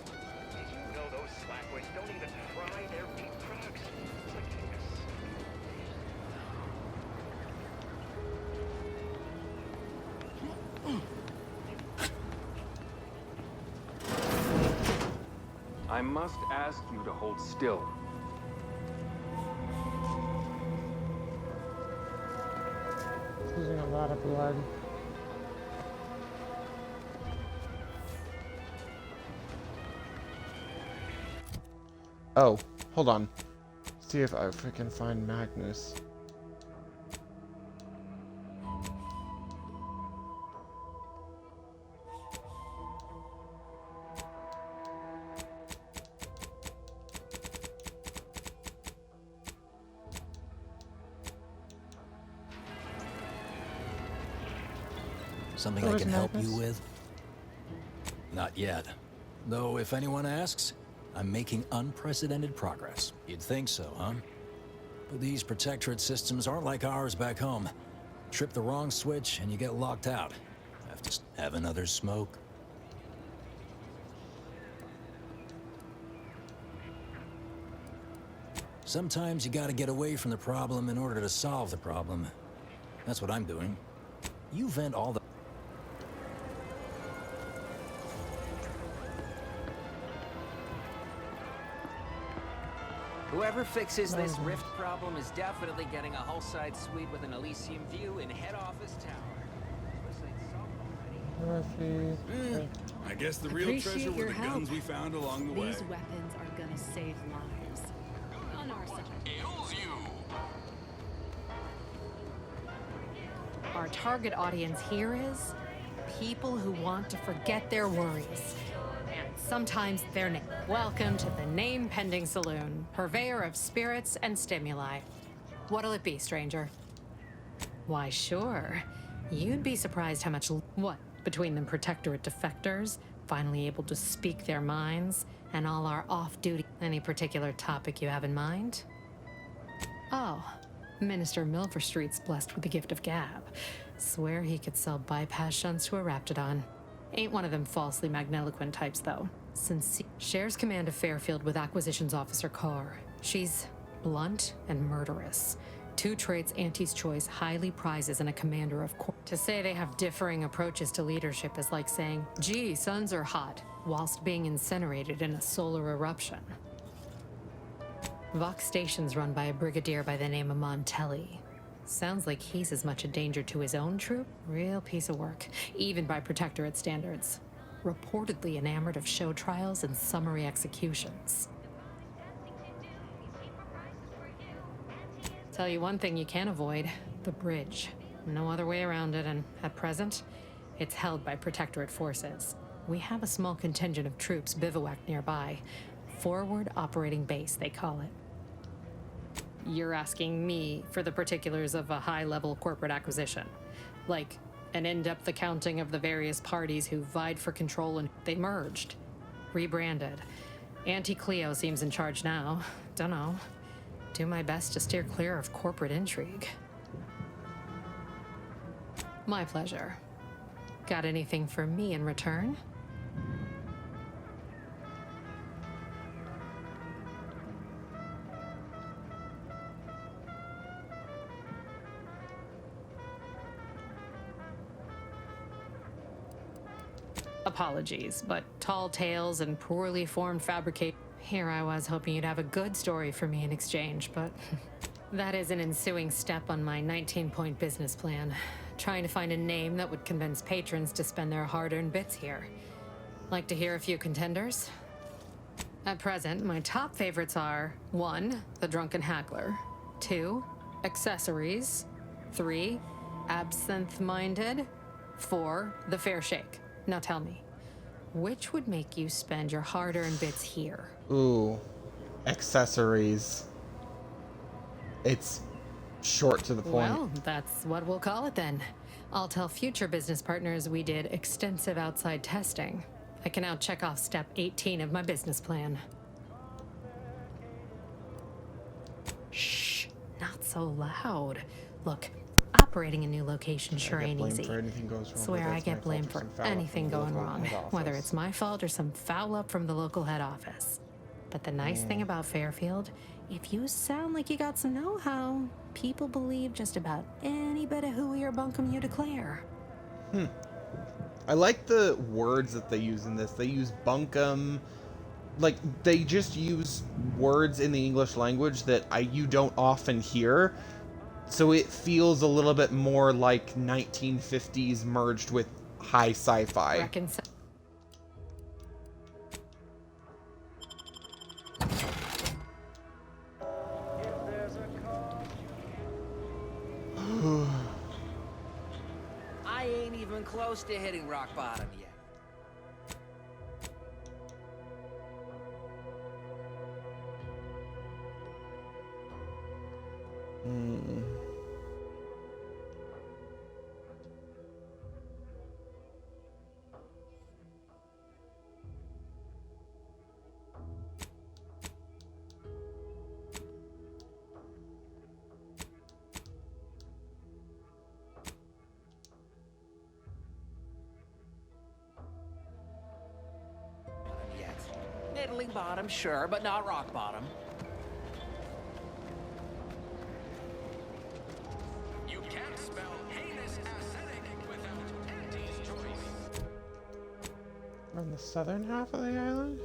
Did you know those slackways don't even fry their meat products? It's like taking I must ask you to hold still. Losing a lot of blood. Oh, hold on. See if I can find Magnus. Something I can help you with? Not yet. Though, if anyone asks, I'm making unprecedented progress. You'd think so, huh? But these protectorate systems aren't like ours back home. Trip the wrong switch and you get locked out. Have to have another smoke. Sometimes you gotta get away from the problem in order to solve the problem. That's what I'm doing. You vent all the... Whoever fixes this rift problem is definitely getting a hull-side suite with an Elysium view in head office tower. I guess the real treasure were the guns we found along the way. These weapons are gonna save lives. On our side. Our target audience here is people who want to forget their worries. And sometimes their name. Welcome to the Name Pending Saloon, purveyor of spirits and stimuli. What'll it be, stranger? Why, sure. You'd be surprised how much... What? Between the Protectorate defectors, finally able to speak their minds, and all our off-duty... Any particular topic you have in mind? Oh, Minister Milverstreet's blessed with the gift of gab. Swear he could sell bypass shunts to a Raptidon. Ain't one of them falsely magniloquent types, though. Shares command of Fairfield with Acquisitions Officer Carr. She's blunt and murderous. Two traits Auntie's Choice highly prizes in a commander of corps. To say they have differing approaches to leadership is like saying, gee, suns are hot, whilst being incinerated in a solar eruption. Vox Station's run by a brigadier by the name of Montelli. Sounds like he's as much a danger to his own troop. Real piece of work, even by Protectorate standards. Reportedly enamored of show trials and summary executions. Tell you one thing you can't avoid, the bridge. No other way around it, and at present, it's held by Protectorate forces. We have a small contingent of troops bivouacked nearby. Forward Operating Base, they call it. You're asking me for the particulars of a high-level corporate acquisition. Like an in-depth accounting of the various parties who vied for control and they merged. Rebranded. Auntie Cleo seems in charge now. Dunno. Do my best to steer clear of corporate intrigue. My pleasure. Got anything for me in return? Apologies, but tall tales and poorly formed fabricate. Here I was hoping you'd have a good story for me in exchange, but that is an ensuing step on my 19-point business plan. Trying to find a name that would convince patrons to spend their hard-earned bits here. Like to hear a few contenders? At present, my top favorites are 1. The Drunken Haggler, 2. Accessories, 3. Absinthe-Minded, 4. The Fair Shake. Now tell me, which would make you spend your hard-earned bits here? Ooh, accessories. It's short to the point. Well, that's what we'll call it then. I'll tell future business partners we did extensive outside testing. I can now check off step 18 of my business plan. Shh, not so loud. Look, operating a new location sure ain't easy. Swear I get blamed for anything going wrong, whether it's my fault or some foul up from the local head office. But the nice thing about Fairfield, if you sound like you got some know-how, people believe just about any bit of hooey or bunkum you declare. I like the words that they use in this. They use bunkum. Like, they just use words in the English language that you don't often hear. So it feels a little bit more like 1950s merged with high sci-fi. I ain't even close to hitting rock bottom yet. Middling bottom, sure, but not rock bottom. You can't spell heinous acidic without Auntie's Choice. On the southern half of the island?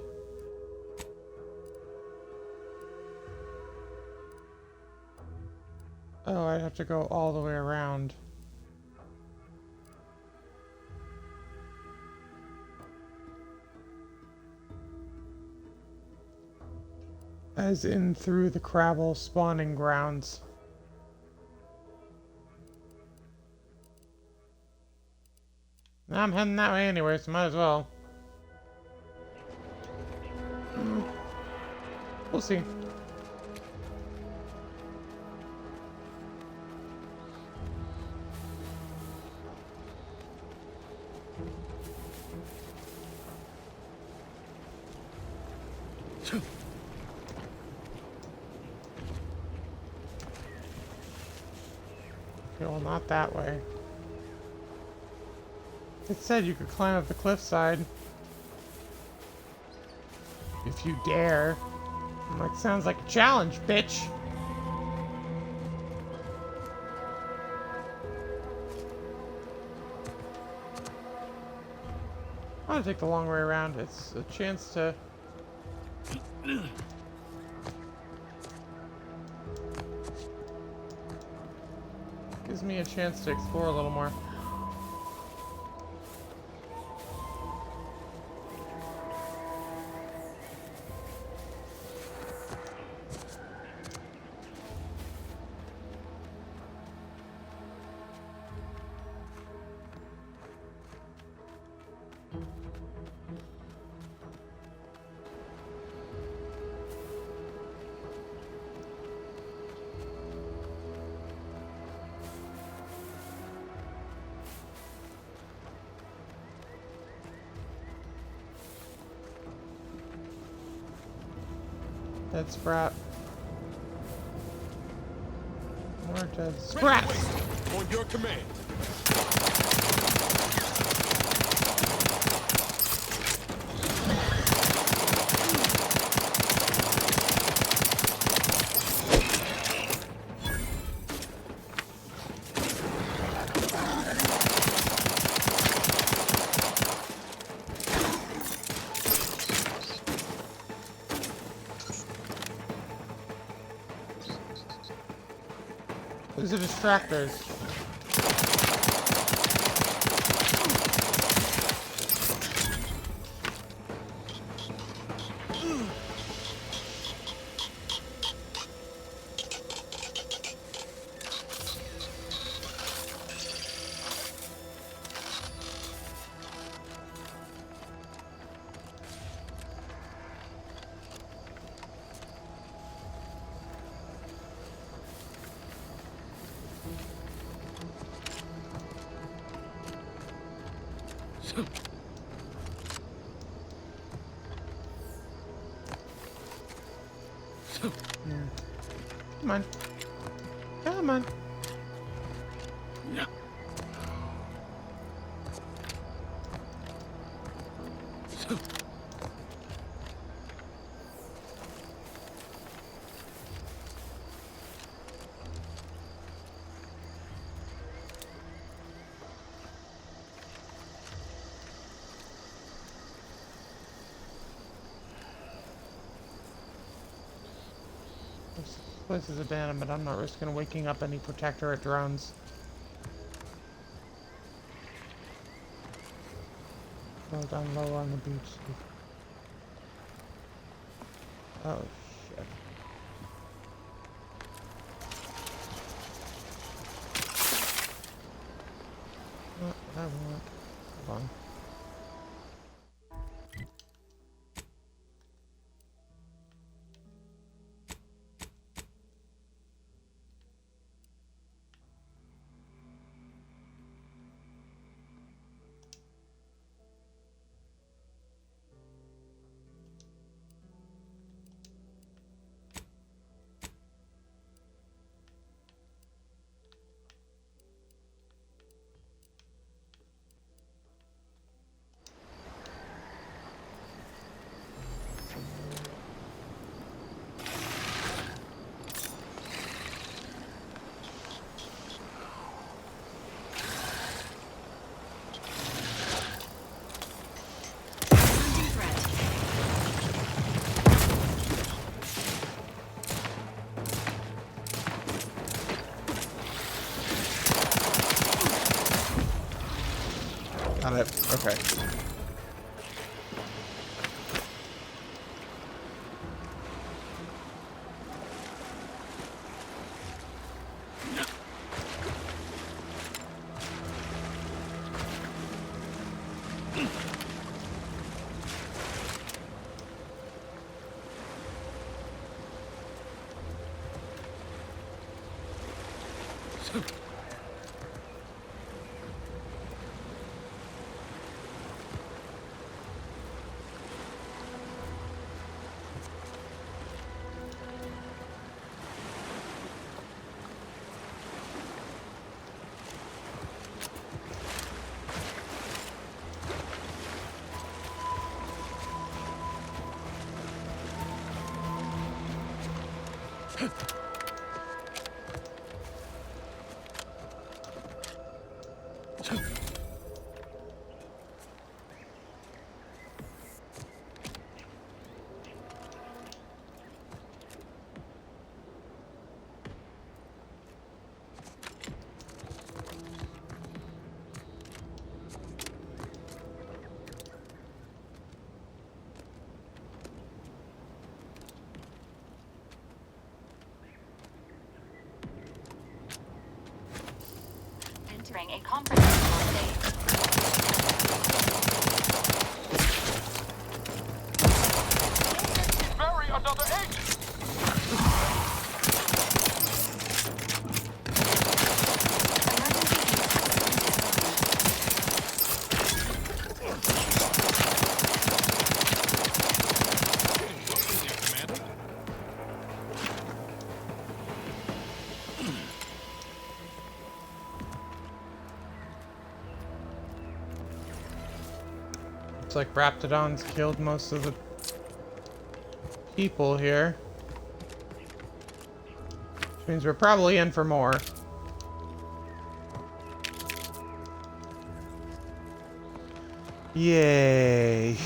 Oh, I'd have to go all the way around. As in through the Crabble spawning grounds. I'm heading that way anyway, so might as well. We'll see. Okay, well, not that way. It said you could climb up the cliffside. If you dare. I'm like, sounds like a challenge, bitch. I'm gonna take the long way around. It's a chance to... Gives me a chance to explore a little more. Dead Sprat. More dead Sprats! On your command. These are distractors. Come on. Come on. Yeah. This place is abandoned, but I'm not risking waking up any Protectorate drones. Go down low on the beach. Oh, shit. Not what I want. Hold on. Got it. Okay. Entering a conference call stage. Bury another agent! Looks like Raptidon's killed most of the people here. Which means we're probably in for more. Yay.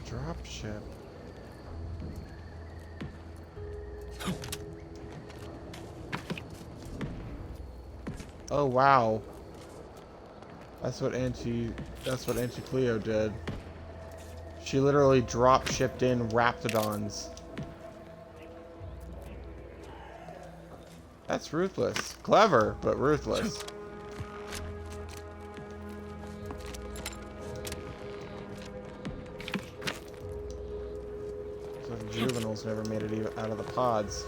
Dropship. Oh wow. That's what Auntie Cleo did. She literally drop shipped in Raptidons. That's ruthless. Clever, but ruthless. So the juveniles never made it even out of the pods.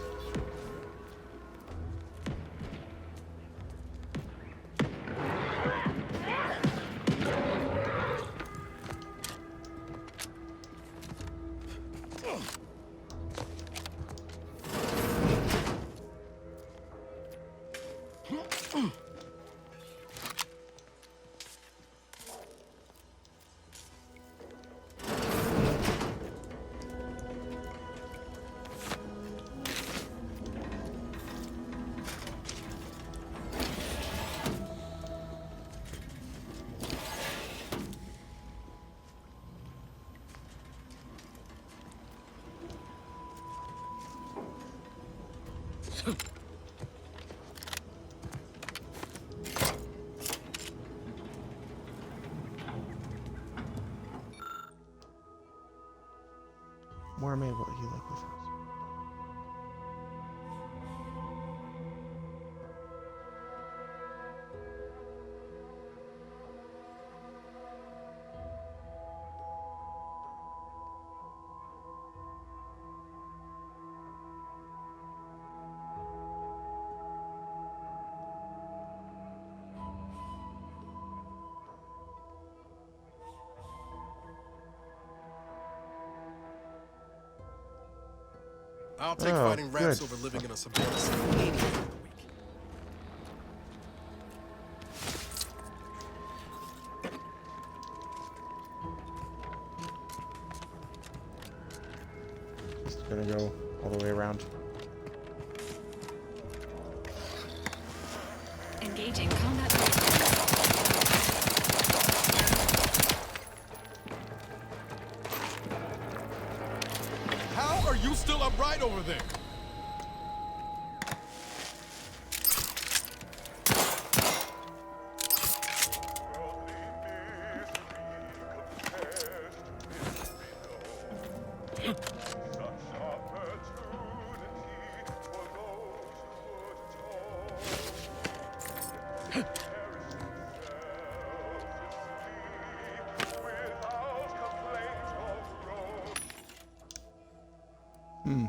More may what you like with us. I'll take fighting rats over living in a subordinate city any day of the week. Just gonna go all the way around. Engaging combat. How are you still upright over there? Hmm.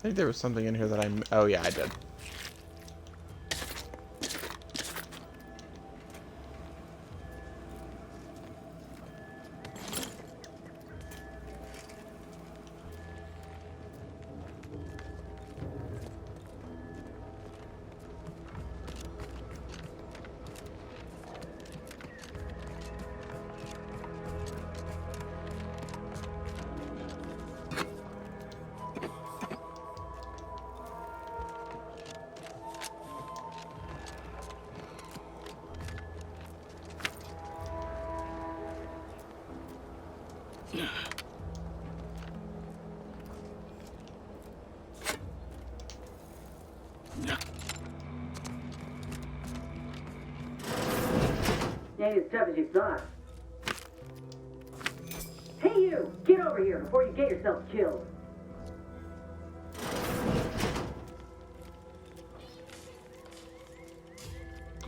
I think there was something in here that oh yeah, I did. Ain't as tough as you thought. Hey you! Get over here before you get yourself killed.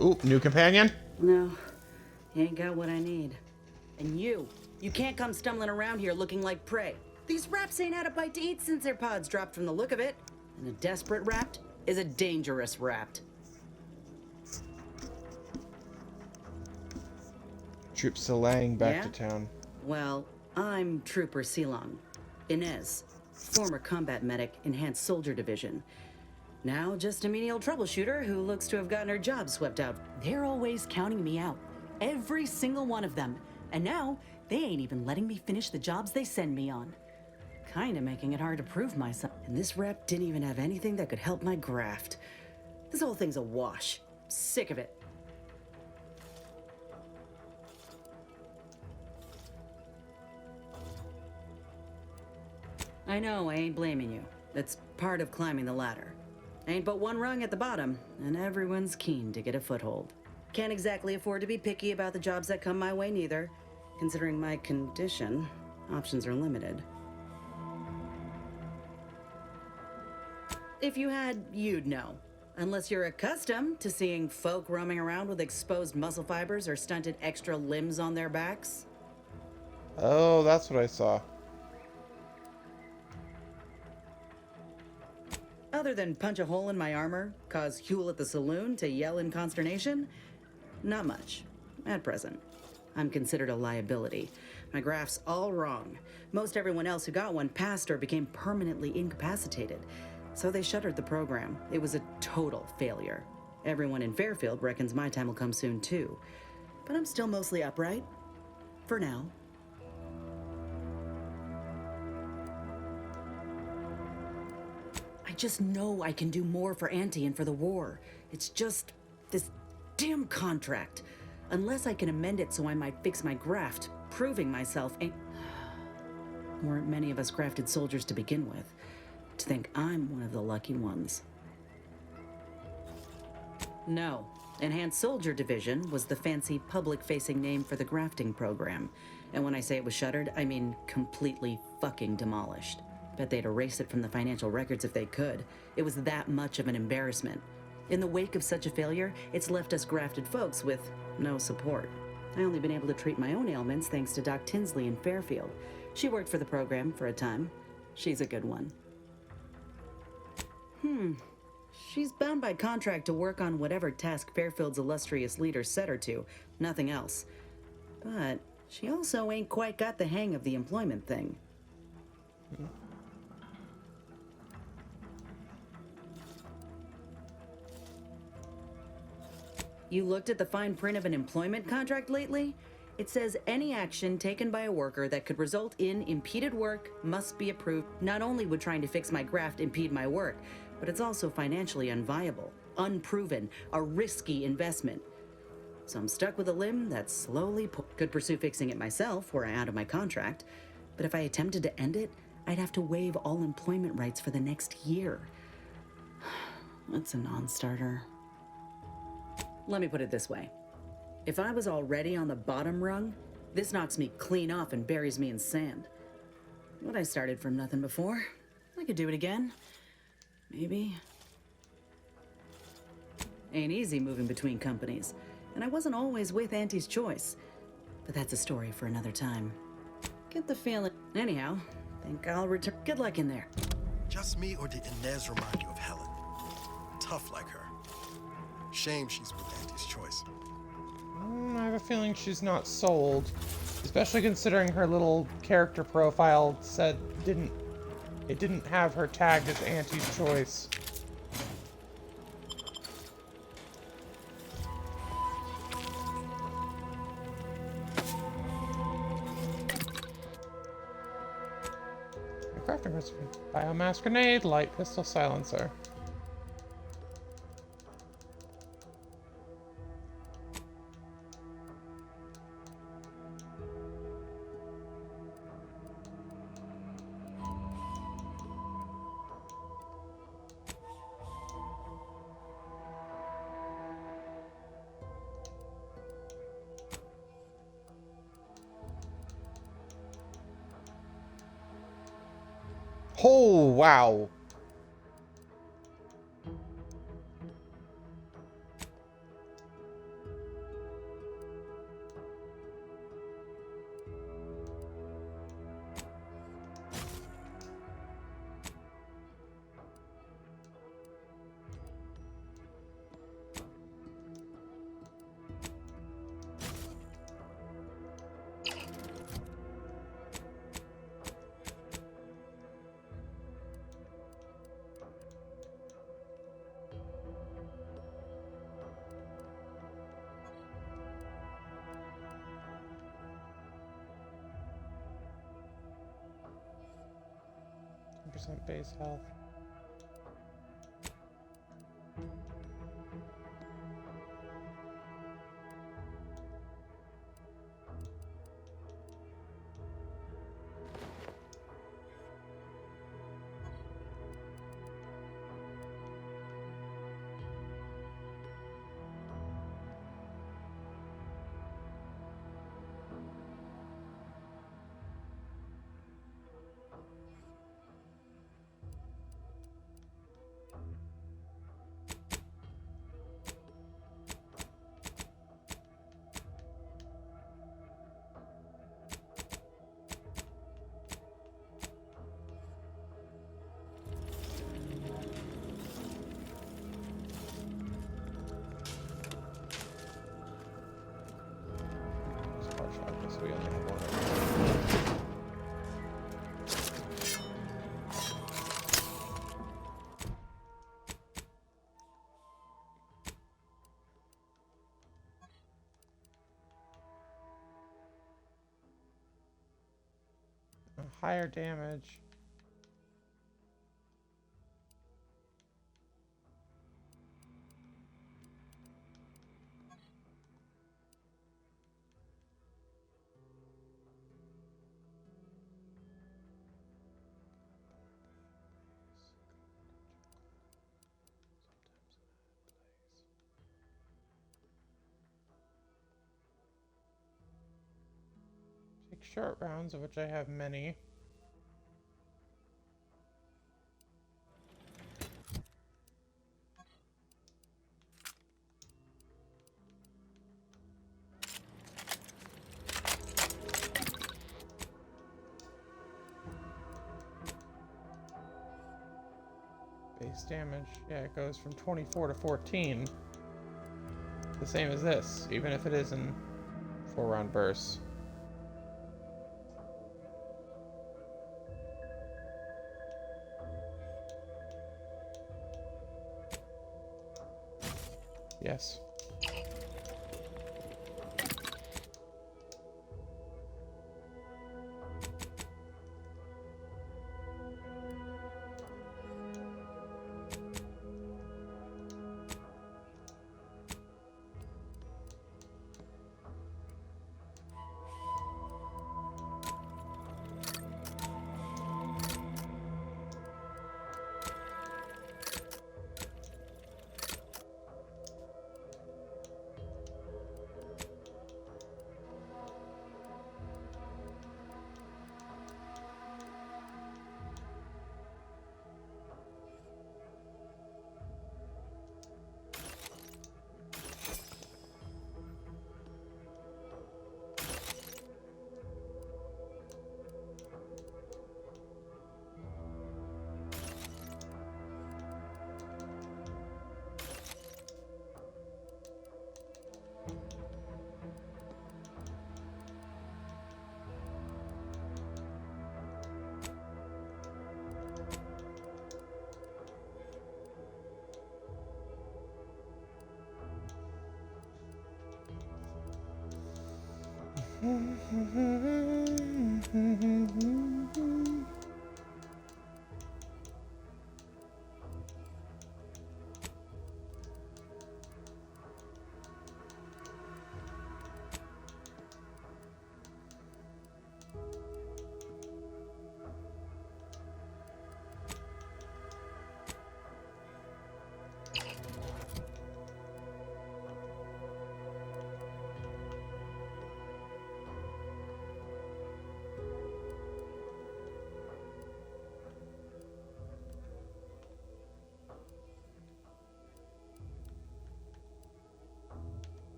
Ooh, new companion? No, you ain't got what I need. And you can't come stumbling around here looking like prey. These raps ain't had a bite to eat since their pods dropped from the look of it. And a desperate rapt is a dangerous rapt. Troop Selang back Yeah? to town. Well, I'm Trooper Silong. Inez, former combat medic, Enhanced Soldier Division. Now just a menial troubleshooter who looks to have gotten her job swept out. They're always counting me out. Every single one of them. And now, they ain't even letting me finish the jobs they send me on. Kinda making it hard to prove myself. And this rep didn't even have anything that could help my graft. This whole thing's a wash. Sick of it. I know, I ain't blaming you. That's part of climbing the ladder. Ain't but one rung at the bottom, and everyone's keen to get a foothold. Can't exactly afford to be picky about the jobs that come my way neither. Considering my condition, options are limited. If you had, you'd know. Unless you're accustomed to seeing folk roaming around with exposed muscle fibers or stunted extra limbs on their backs. Oh, that's what I saw. Other than punch a hole in my armor, cause Huel at the saloon to yell in consternation, not much, at present. I'm considered a liability. My graph's all wrong. Most everyone else who got one passed or became permanently incapacitated. So they shuttered the program. It was a total failure. Everyone in Fairfield reckons my time will come soon too. But I'm still mostly upright. For now. I just know I can do more for Auntie and for the war. It's just this damn contract. Unless I can amend it so I might fix my graft, proving myself ain't... Weren't many of us grafted soldiers to begin with. To think I'm one of the lucky ones. No. Enhanced Soldier Division was the fancy public-facing name for the grafting program. And when I say it was shuttered, I mean completely fucking demolished. Bet they'd erase it from the financial records if they could. It was that much of an embarrassment. In the wake of such a failure, it's left us grafted folks with no support. I only been able to treat my own ailments thanks to Doc Tinsley in Fairfield. She worked for the program for a time. She's a good one. She's bound by contract to work on whatever task Fairfield's illustrious leader set her to, nothing else. But she also ain't quite got the hang of the employment thing. You looked at the fine print of an employment contract lately? It says any action taken by a worker that could result in impeded work must be approved. Not only would trying to fix my graft impede my work, but it's also financially unviable, unproven, a risky investment. So I'm stuck with a limb that slowly could pursue fixing it myself were I out of my contract. But if I attempted to end it, I'd have to waive all employment rights for the next year. That's a non-starter. Let me put it this way. If I was already on the bottom rung, this knocks me clean off and buries me in sand. But I started from nothing before. I could do it again. Maybe. Ain't easy moving between companies, and I wasn't always with Auntie's Choice. But that's a story for another time. Get the feeling. Anyhow, think I'll return. Good luck in there. Just me, or did Inez remind you of Helen? Tough like her. Shame she's with Auntie's Choice. I have a feeling she's not sold, especially considering her little character profile said it didn't have her tagged as Auntie's Choice. Crafting recipe. Biomass grenade, light pistol silencer. Oh, wow. % base health. So we only have one. Higher damage. Take short rounds, of which I have many. Base damage, yeah, it goes from 24 to 14. The same as this, even if it is in 4-round bursts. Yes.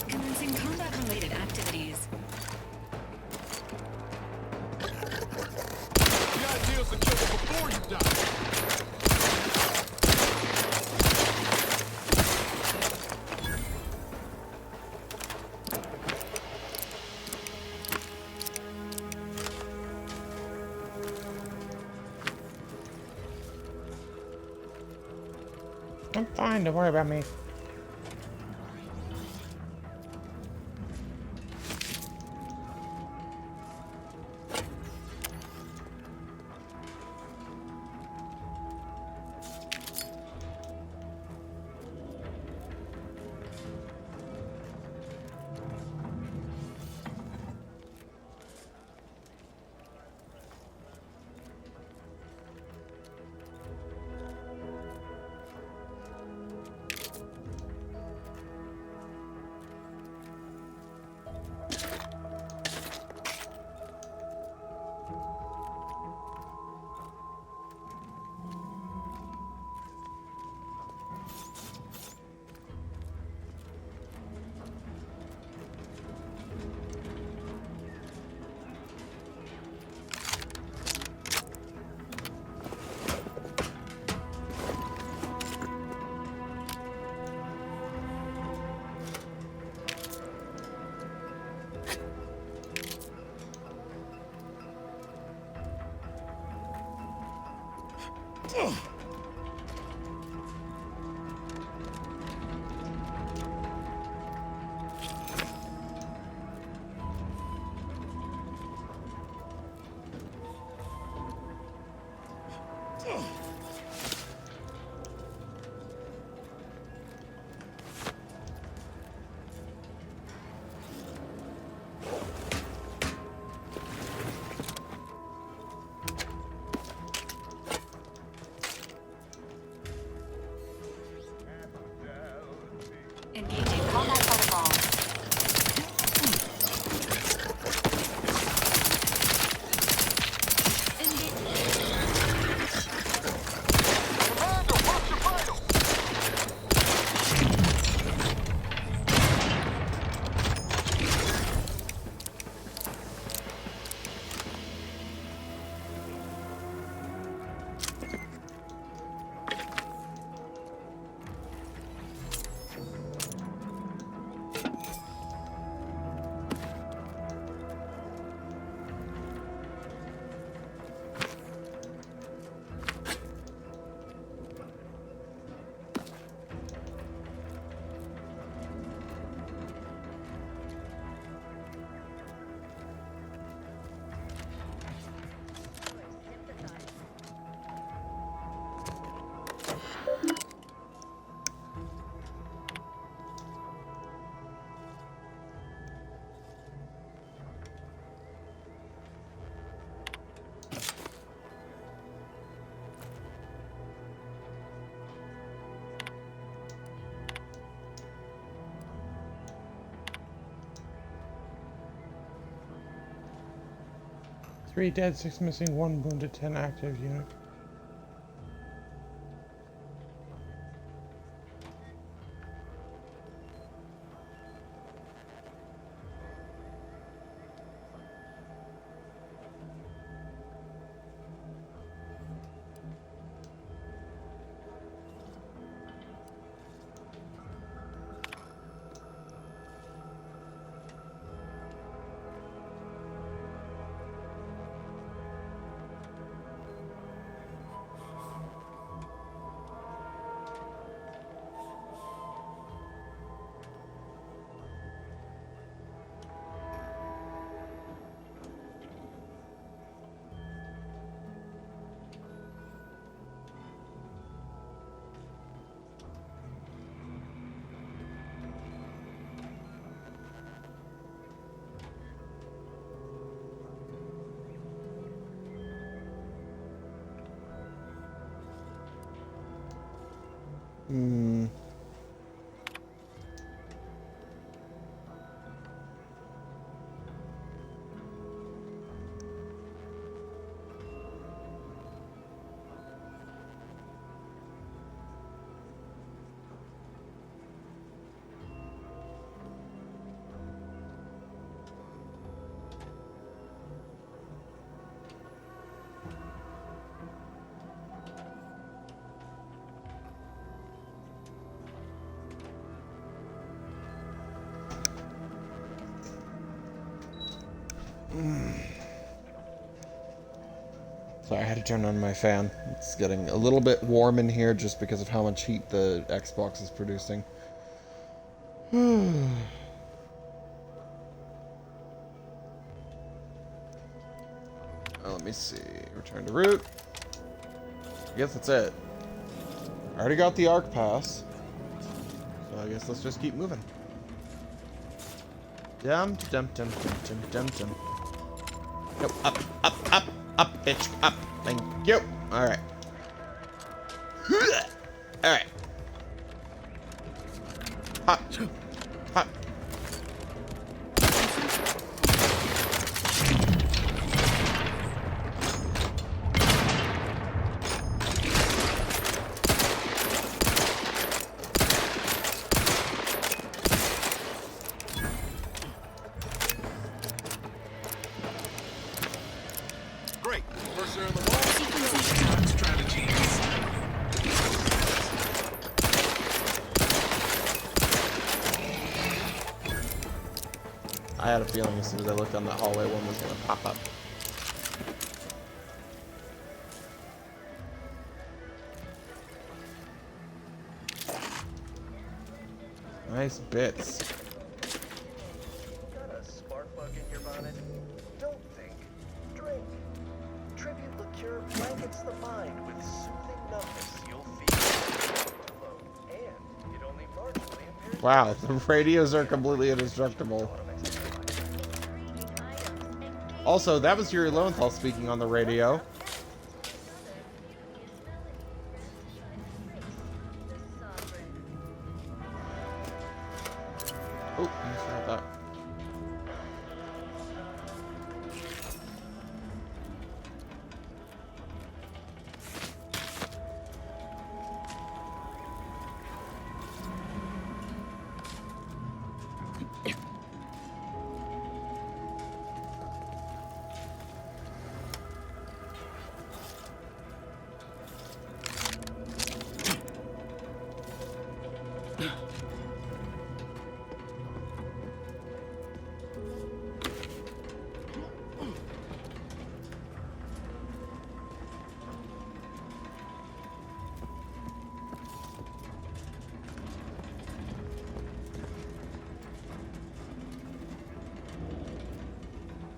Commencing combat-related activities. The idea is to kill them before you die. I'm fine, don't worry about me. 3 dead, 6 missing, 1 wounded, 10 active unit. Sorry, I had to turn on my fan. It's getting a little bit warm in here just because of how much heat the Xbox is producing. Let me see. Return to route. I guess that's it. I already got the ARC pass. So I guess let's just keep moving. Dum dum dum dum dum dum. Go up, up, up, up, bitch, up. Thank you. Alright. Alright. Hop. Hop. Great. First on the wall. Strategies. I had a feeling as soon as I looked down that hallway, one was gonna pop up. Nice bits. Got a spark plug in your bonnet? Don't think. Drink. Tribute liqueur blankets the mind with soothing numbness you'll feel alone. And it only marginally impairs. Wow, the radios are completely indestructible. Also, that was Yuri Lowenthal speaking on the radio. Oh, I forgot that.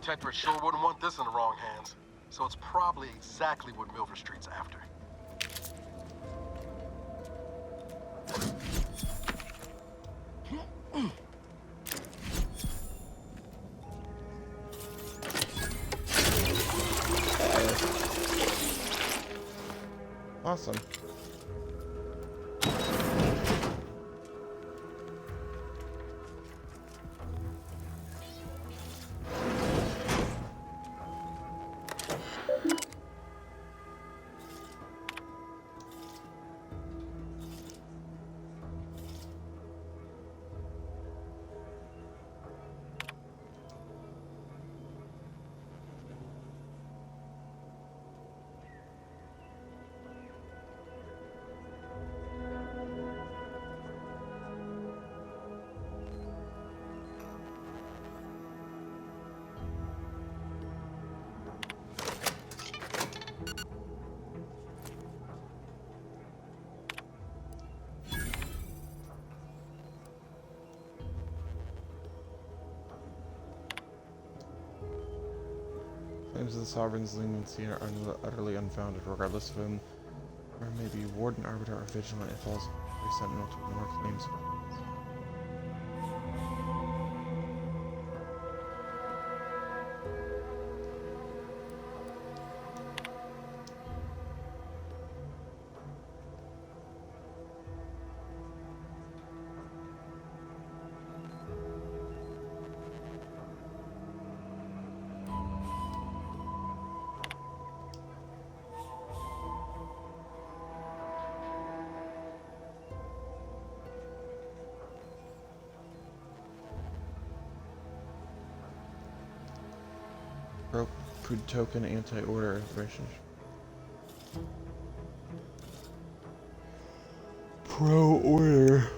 Tetra sure wouldn't want this in the wrong hands, so it's probably exactly what Milford Street's after. Awesome. claims of the Sovereign's leniency are utterly unfounded, regardless of whom, or maybe Warden, Arbiter, or Vigilant, it falls every sentinel to ignore claims. Pro token anti-order information. Pro-order.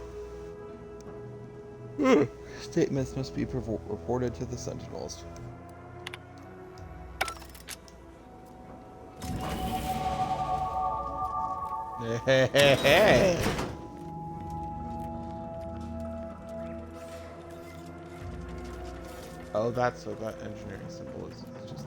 Statements must be reported to the Sentinels. Hey. Oh, that's what that engineering symbol is. It's just...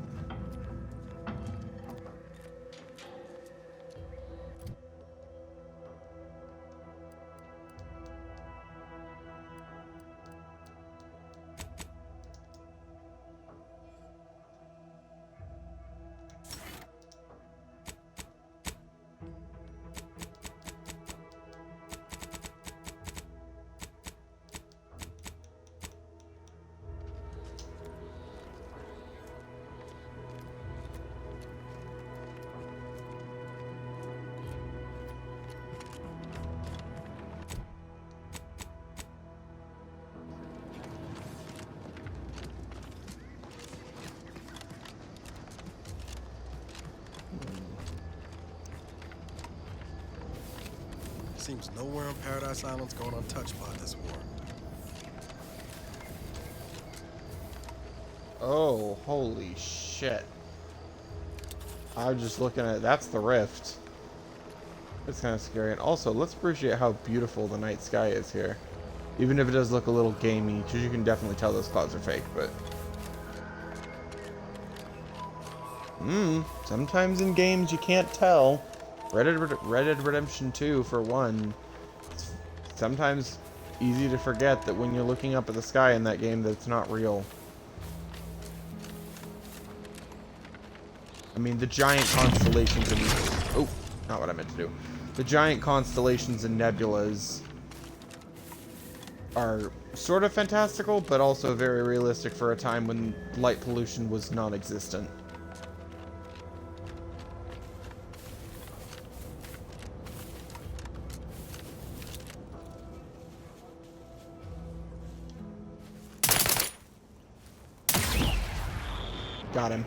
Seems nowhere on Paradise Island's going untouched by this war. Oh, holy shit. I'm just looking at... That's the rift. It's kind of scary. And also, let's appreciate how beautiful the night sky is here. Even if it does look a little gamey, because you can definitely tell those clouds are fake, but... sometimes in games you can't tell. Red Dead Redemption 2, for one. It's sometimes easy to forget that when you're looking up at the sky in that game that it's not real. I mean, the giant constellations and... Oh, not what I meant to do. The giant constellations and nebulas are sort of fantastical, but also very realistic for a time when light pollution was non-existent. Got him.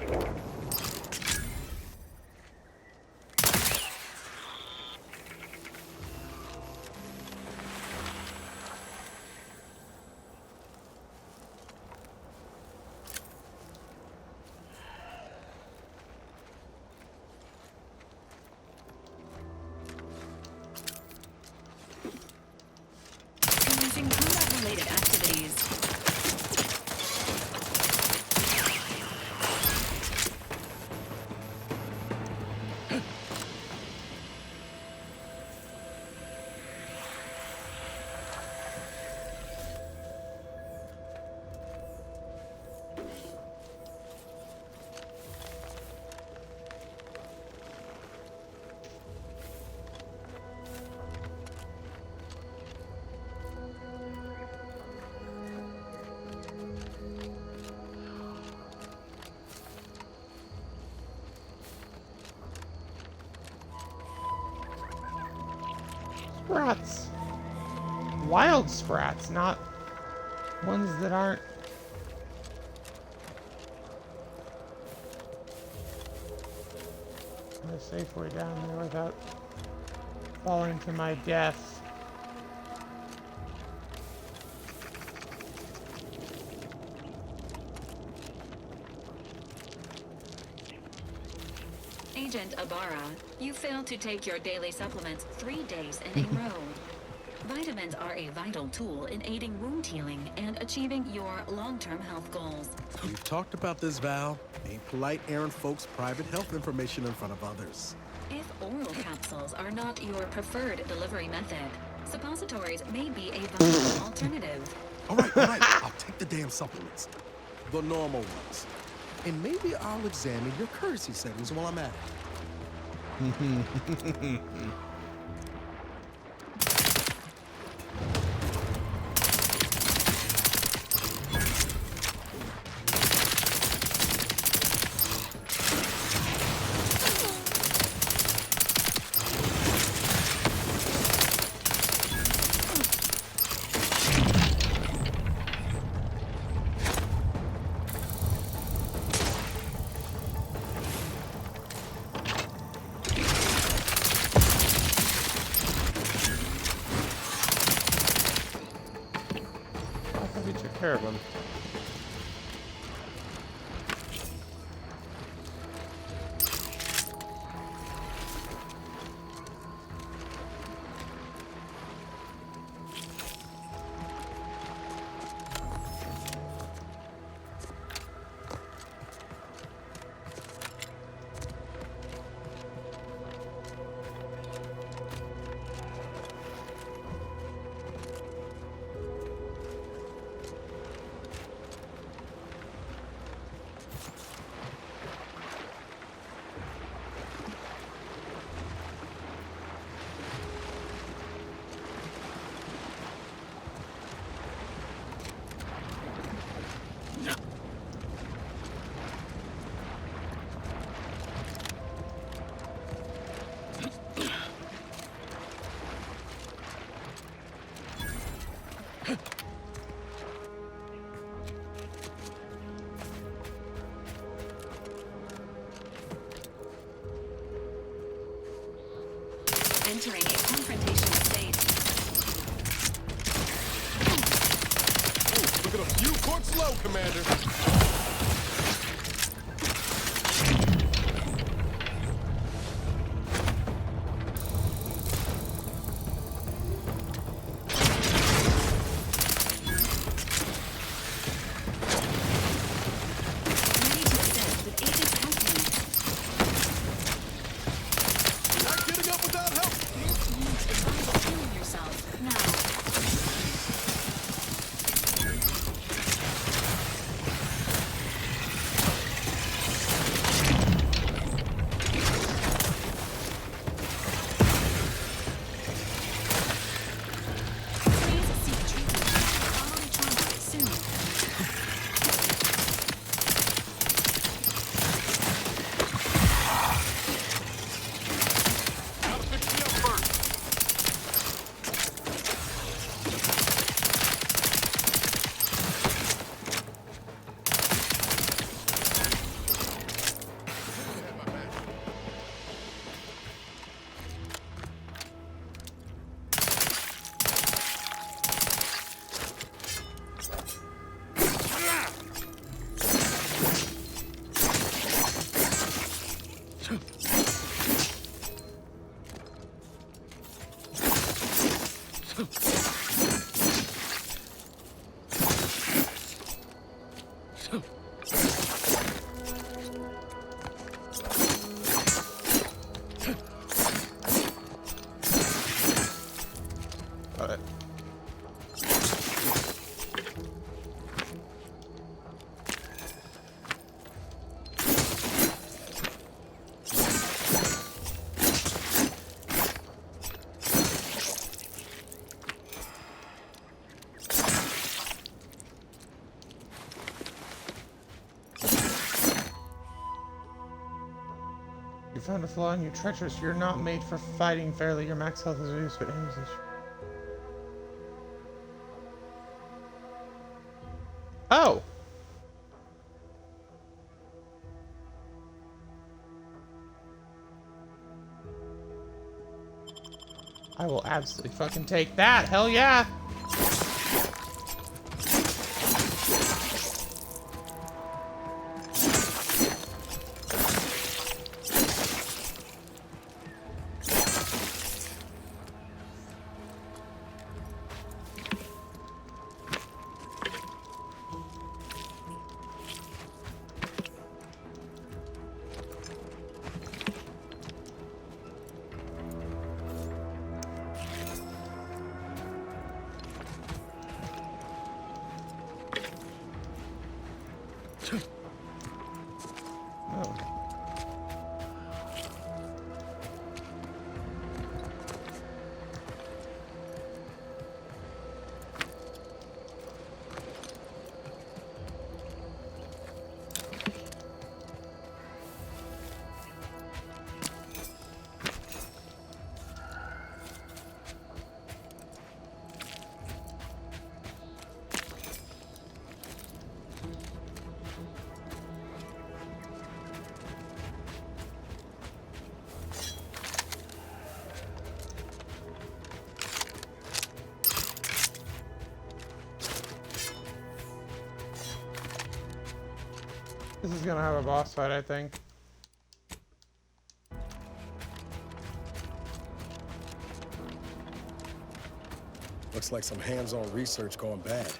Commencing combat-related activities. Sprats. Wild sprats, not ones that aren't. A safe way down there without falling to my death. Agent Ibarra, you failed to take your daily supplements 3 days in a row. Vitamins are a vital tool in aiding wound healing and achieving your long-term health goals. We've talked about this, Val. Ain't polite airing folks' private health information in front of others. If oral capsules are not your preferred delivery method, suppositories may be a viable alternative. All right, I'll take the damn supplements. The normal ones. And maybe I'll examine your courtesy settings while I'm at it. Care of them. Entering a confrontational state. Look at a few corks low, Commander. You found a flaw in you, treacherous. You're not made for fighting fairly. Your max health is reduced, but enemies is... Oh! I will absolutely fucking take that. Hell yeah! This is gonna have a boss fight, I think. Looks like some hands-on research going bad.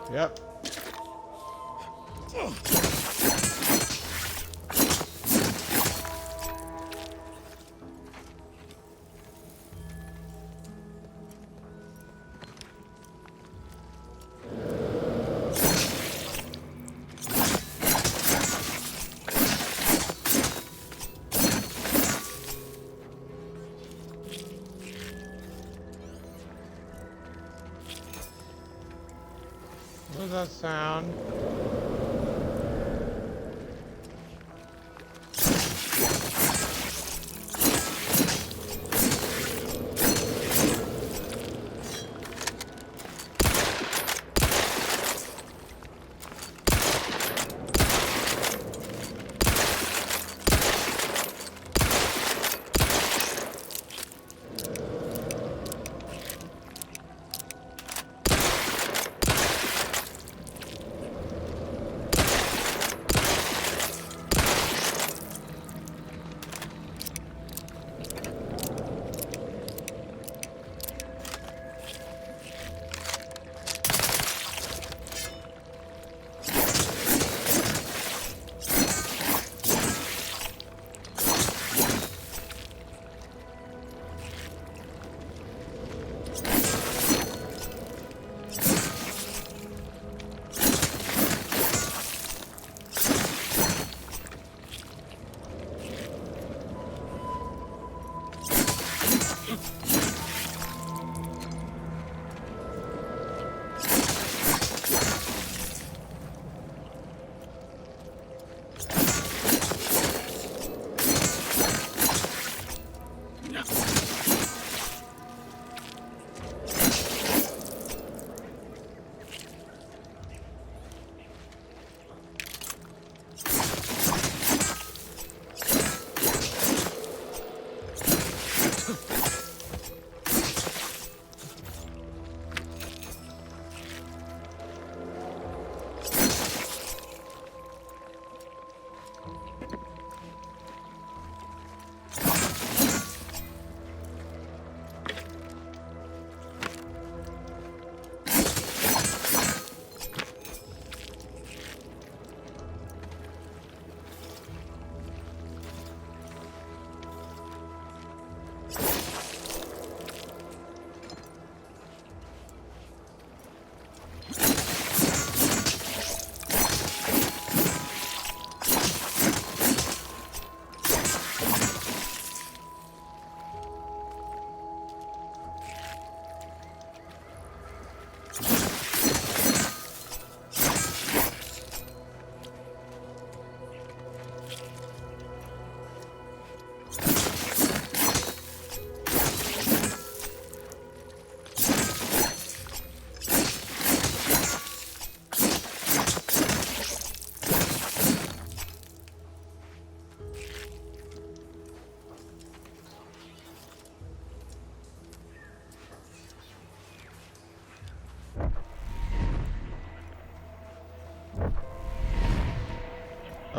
Yep. What does that sound?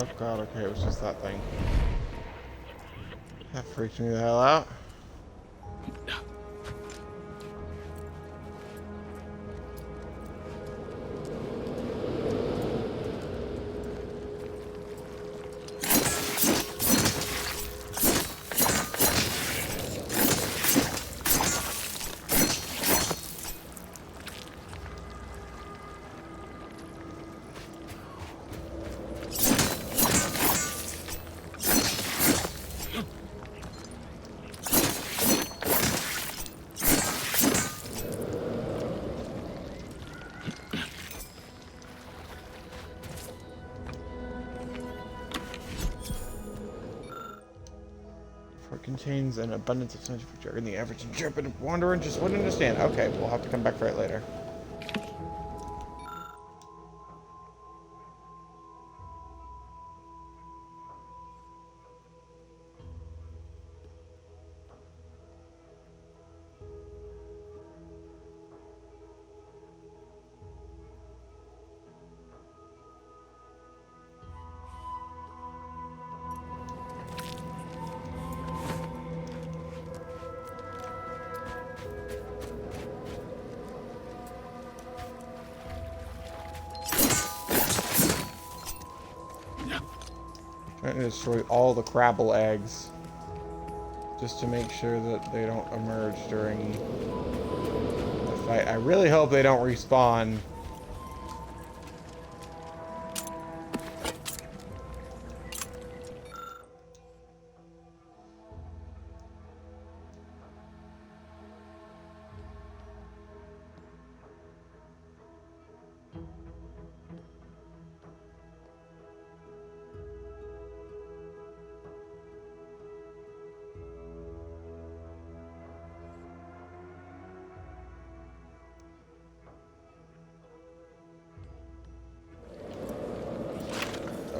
Oh god, okay, it was just that thing. That freaked me the hell out. For it contains an abundance of scientific jargon the average intrepid wanderer just wouldn't understand. Okay, we'll have to come back for it later. Trying to destroy all the Crabble eggs just to make sure that they don't emerge during the fight. I really hope they don't respawn.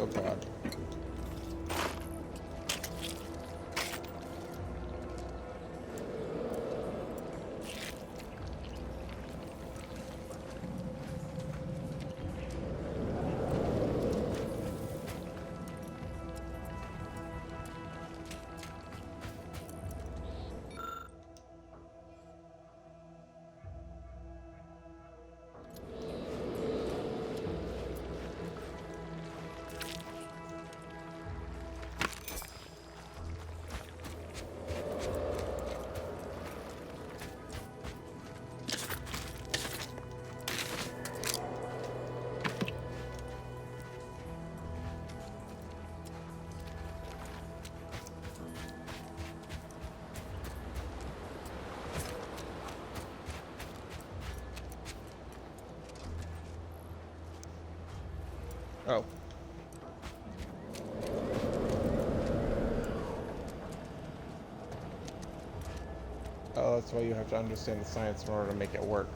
Oh god. Oh. Oh, that's why you have to understand the science in order to make it work.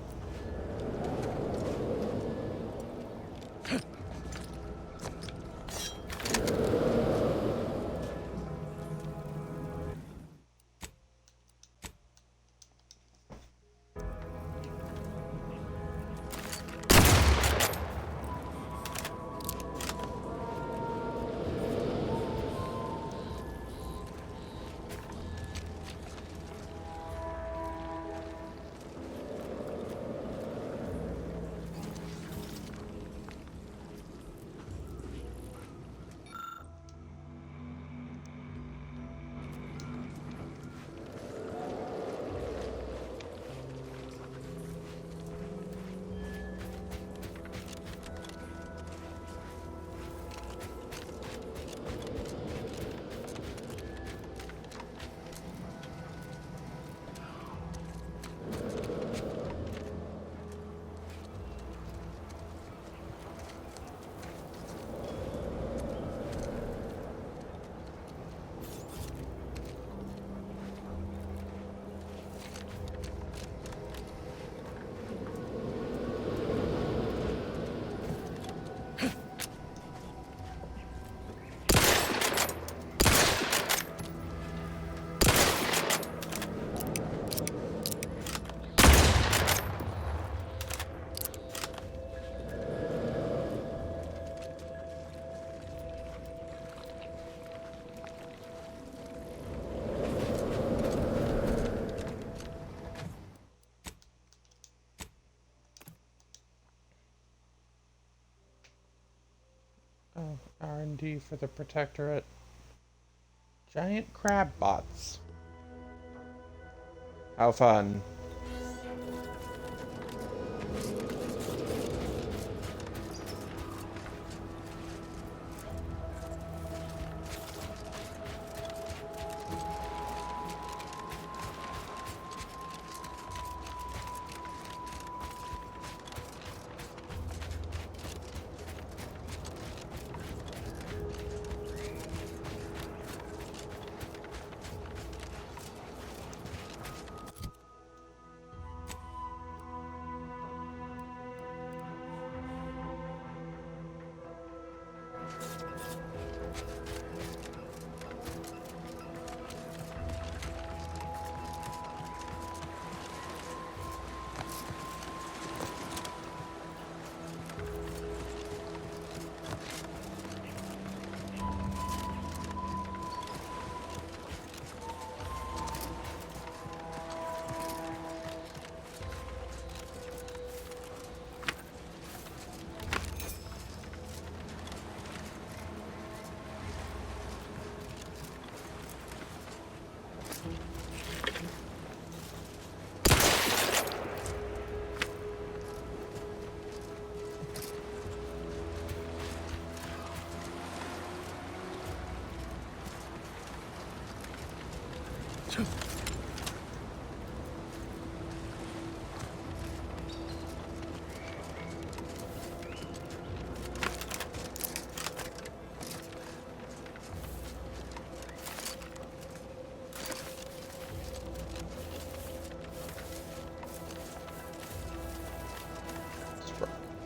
Oh, R&D for the Protectorate. Giant crab bots. How fun.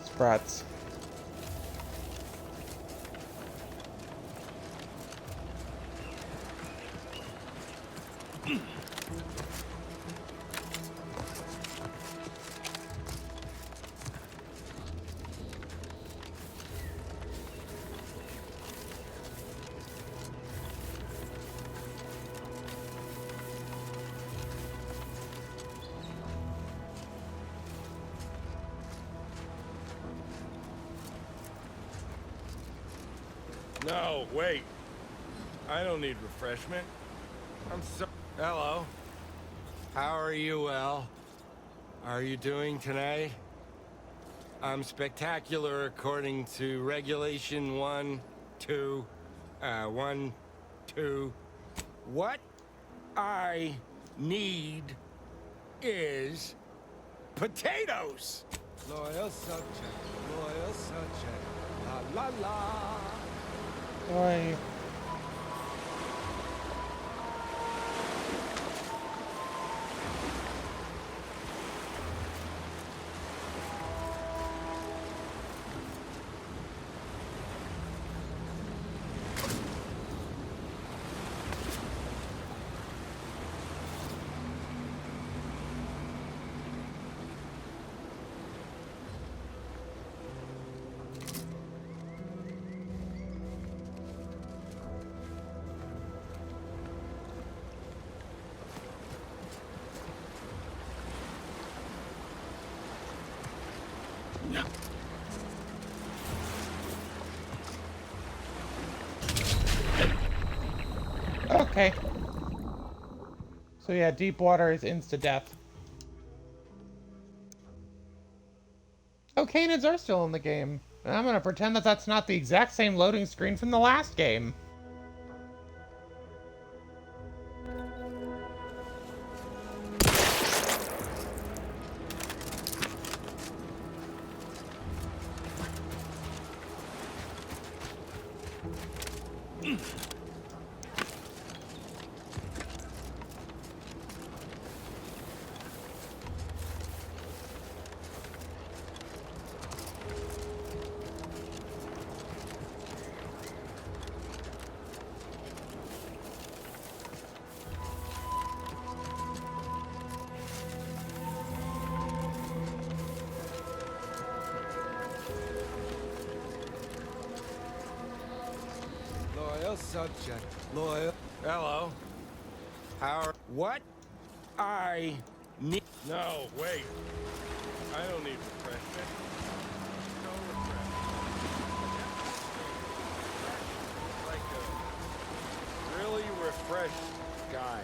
Sprats. No, wait. I don't need refreshment. I'm so... Hello. How are you, El? Are you doing tonight? I'm spectacular according to regulation 1, 2. What I need is potatoes. Loyal subject, la la la. Why? Okay. So yeah, deep water is insta-death. Oh, Canids are still in the game. I'm gonna pretend that that's not the exact same loading screen from the last game. Subject, loyal. Hello. How? What? I need. No, wait. I don't need refreshment. No refreshment. Like a really refreshed guy.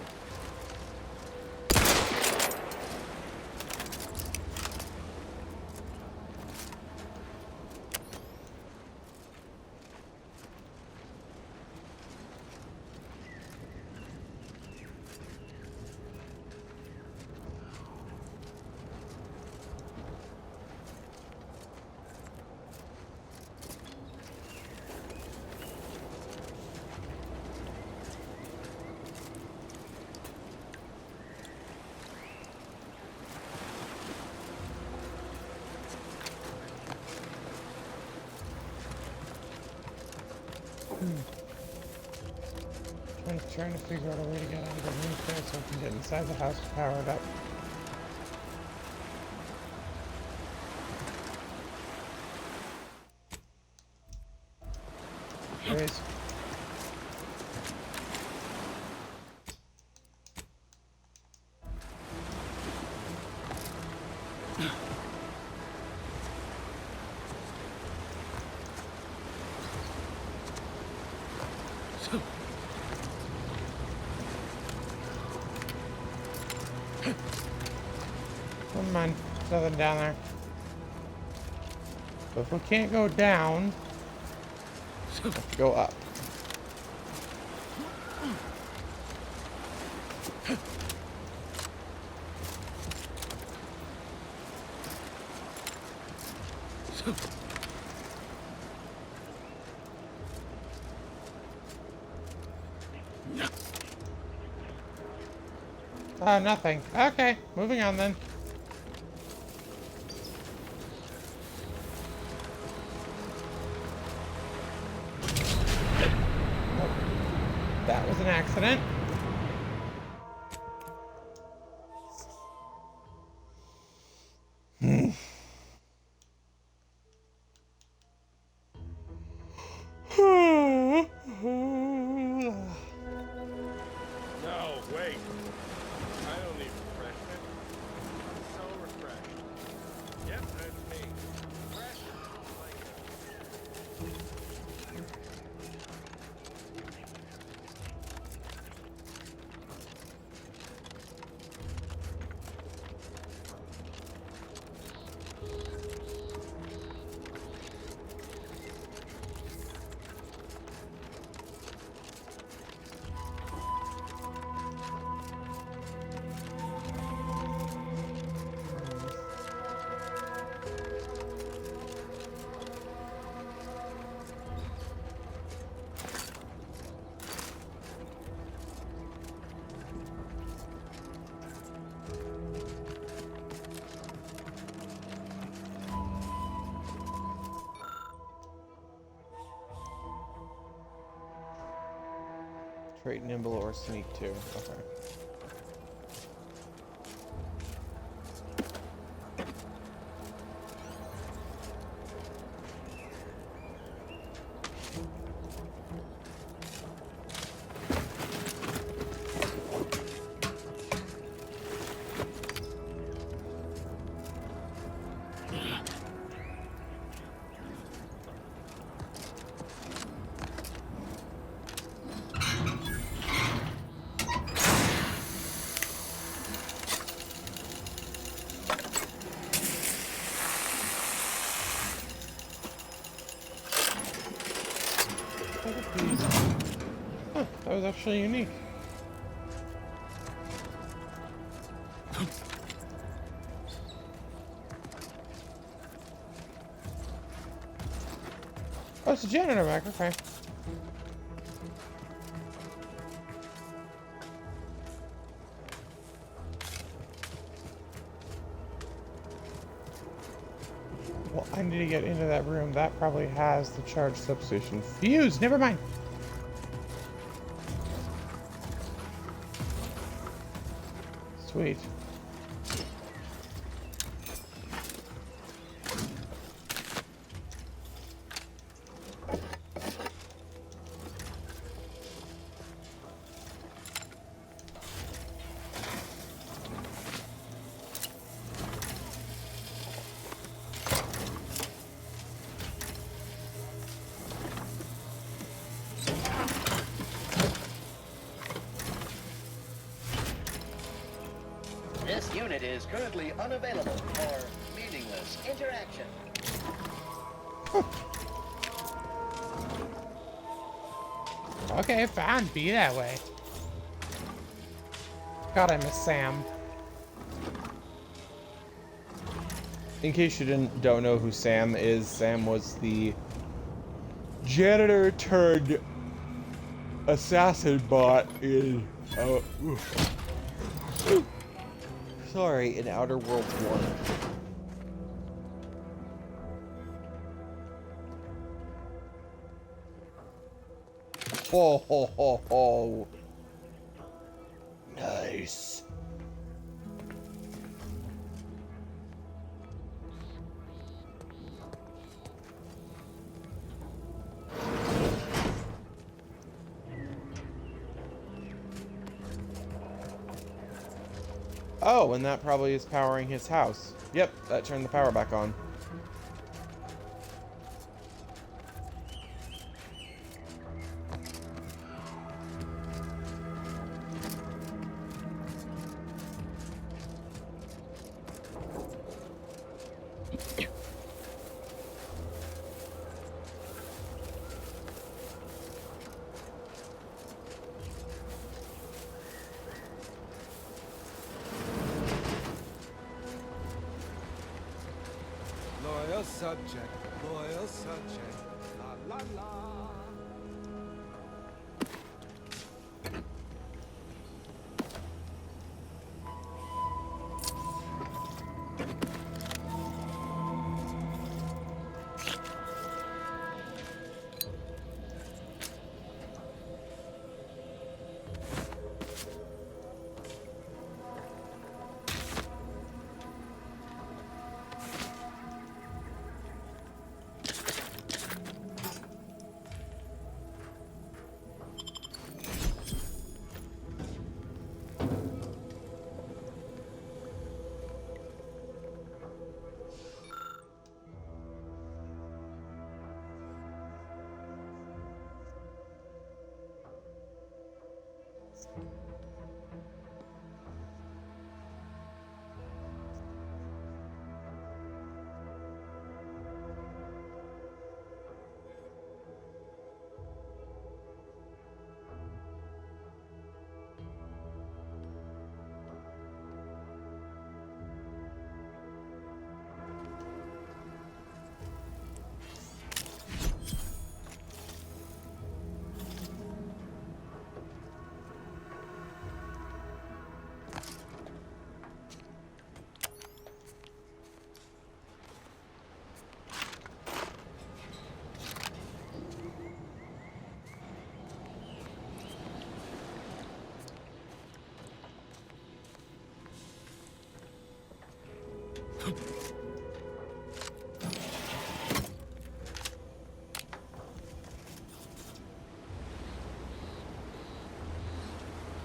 Trying to figure out a way to get underneath there so I can get inside the house to power it up. There is. Never mind, there's nothing down there. But if we can't go down, we have to go up. Nothing. Okay, moving on then. That was an accident. No, wait. I don't need refreshment. I'm so refreshed. Yep, that's me. Fresh like Trait nimble or sneak too. Okay. Huh, that was actually unique. Oh, it's a janitor back, okay. Well, I need to get into that room. That probably has the charge substation fuse. Never mind. Sweet. This unit is currently unavailable for meaningless interaction. Okay, fine. Be that way. God, I miss Sam. In case you don't know who Sam is, Sam was the janitor turned assassin bot in sorry, in Outer Worlds 1. Ho ho ho ho. Nice. Oh, and that probably is powering his house. Yep, that turned the power back on. subject, loyal subject. La la la.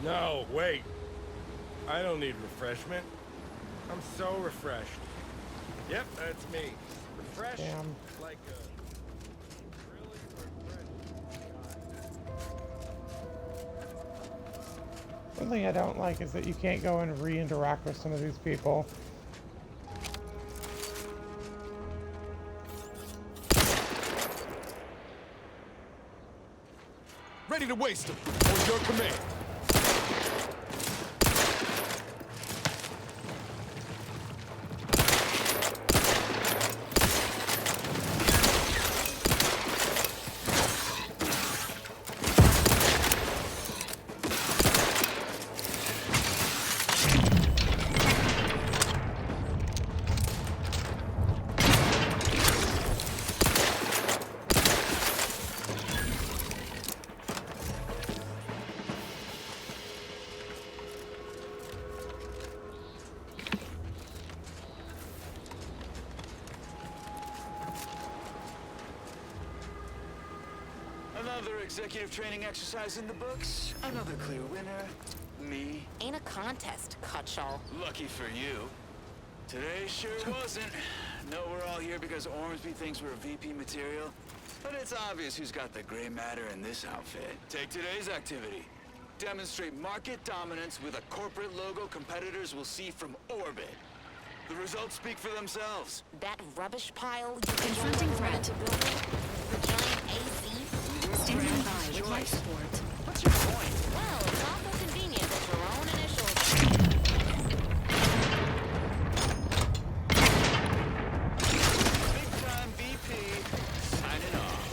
No, wait. I don't need refreshment. I'm so refreshed. Yep, that's me. Refreshed like a... really refreshed. One thing I don't like is that you can't go and re-interact with some of these people. Ready to waste them. On your command. Another executive training exercise in the books. Another clear winner. Me. Ain't a contest, Cutshall. Lucky for you. Today sure wasn't. No, we're all here because Ormsby thinks we're VP material. But it's obvious who's got the gray matter in this outfit. Take today's activity. Demonstrate market dominance with a corporate logo competitors will see from orbit. The results speak for themselves. That rubbish pile you Confronting threat. to build? The giant AC? Standing by with life support. What's your point? Well, it's awful convenient that your own initials... Big time VP. Signing off.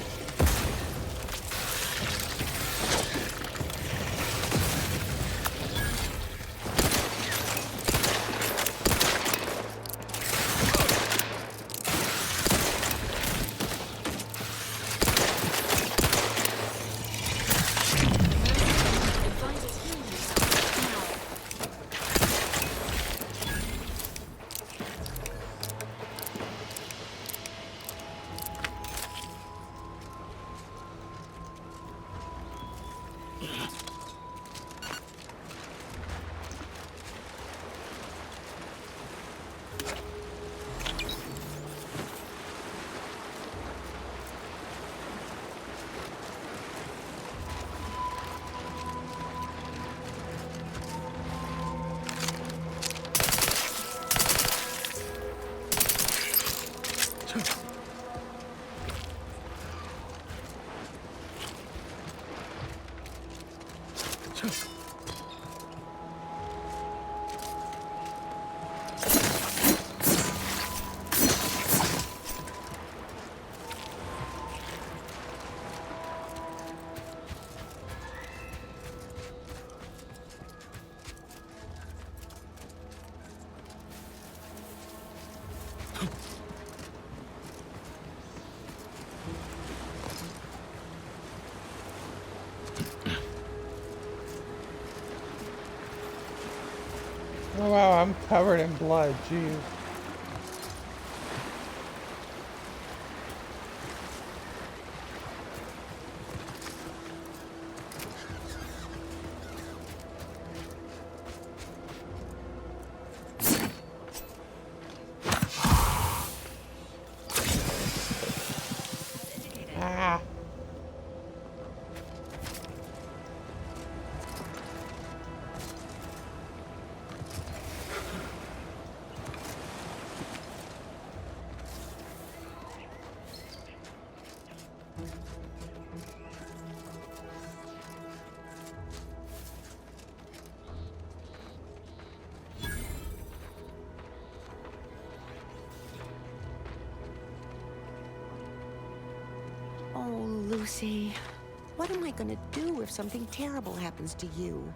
Oh wow, I'm covered in blood, jeez. Ah. Oh, Lucy. What am I gonna do if something terrible happens to you?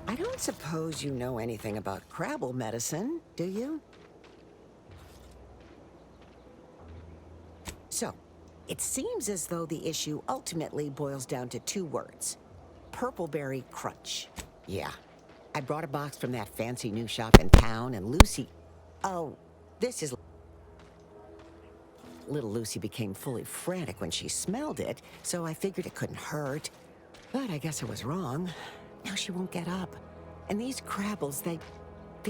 I don't suppose you know anything about Crabble medicine, do you? So, it seems as though the issue ultimately boils down to 2 words. Purpleberry Crunch. Yeah. I brought a box from that fancy new shop in town, and Lucy... Oh, this is... Little Lucy became fully frantic when she smelled it, so I figured it couldn't hurt. But I guess I was wrong. Now she won't get up. And these Crabbles, they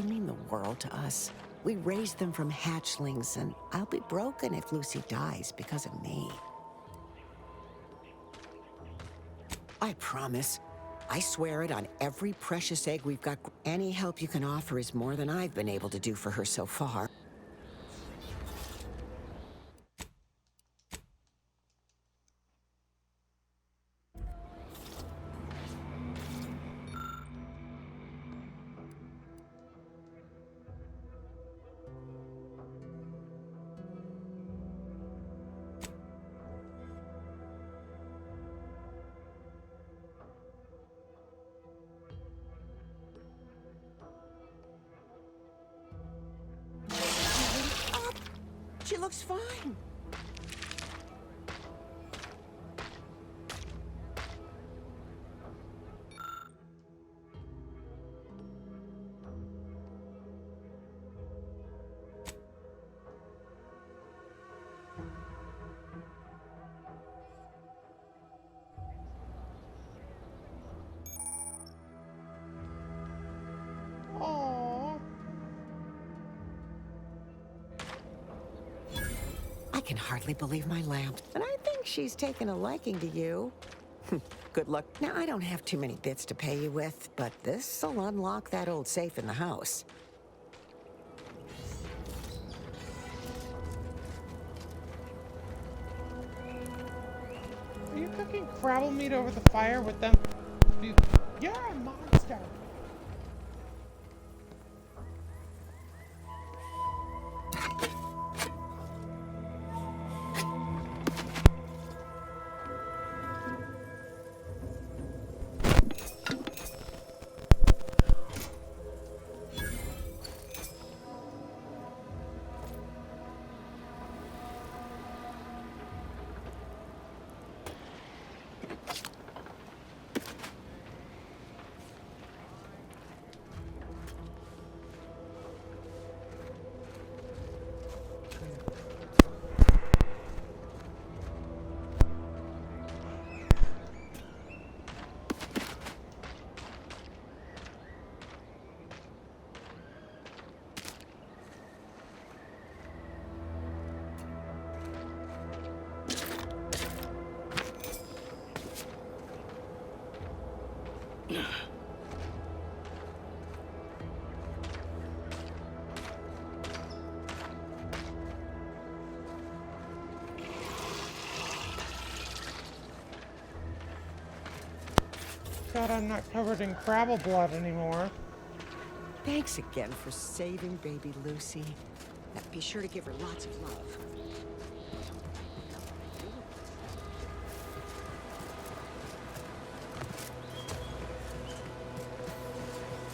mean the world to us. We raised them from hatchlings, and I'll be broken if Lucy dies because of me. I promise. I swear it on every precious egg we've got. Any help you can offer is more than I've been able to do for her so far. She looks fine. I can hardly believe my lamp, and I think she's taken a liking to you. Good luck. Now, I don't have too many bits to pay you with, but this'll unlock that old safe in the house. Are you cooking Crabble meat over the fire with them? You're a monster! God, I'm not covered in Crabble blood anymore. Thanks again for saving baby Lucy. Now, be sure to give her lots of love.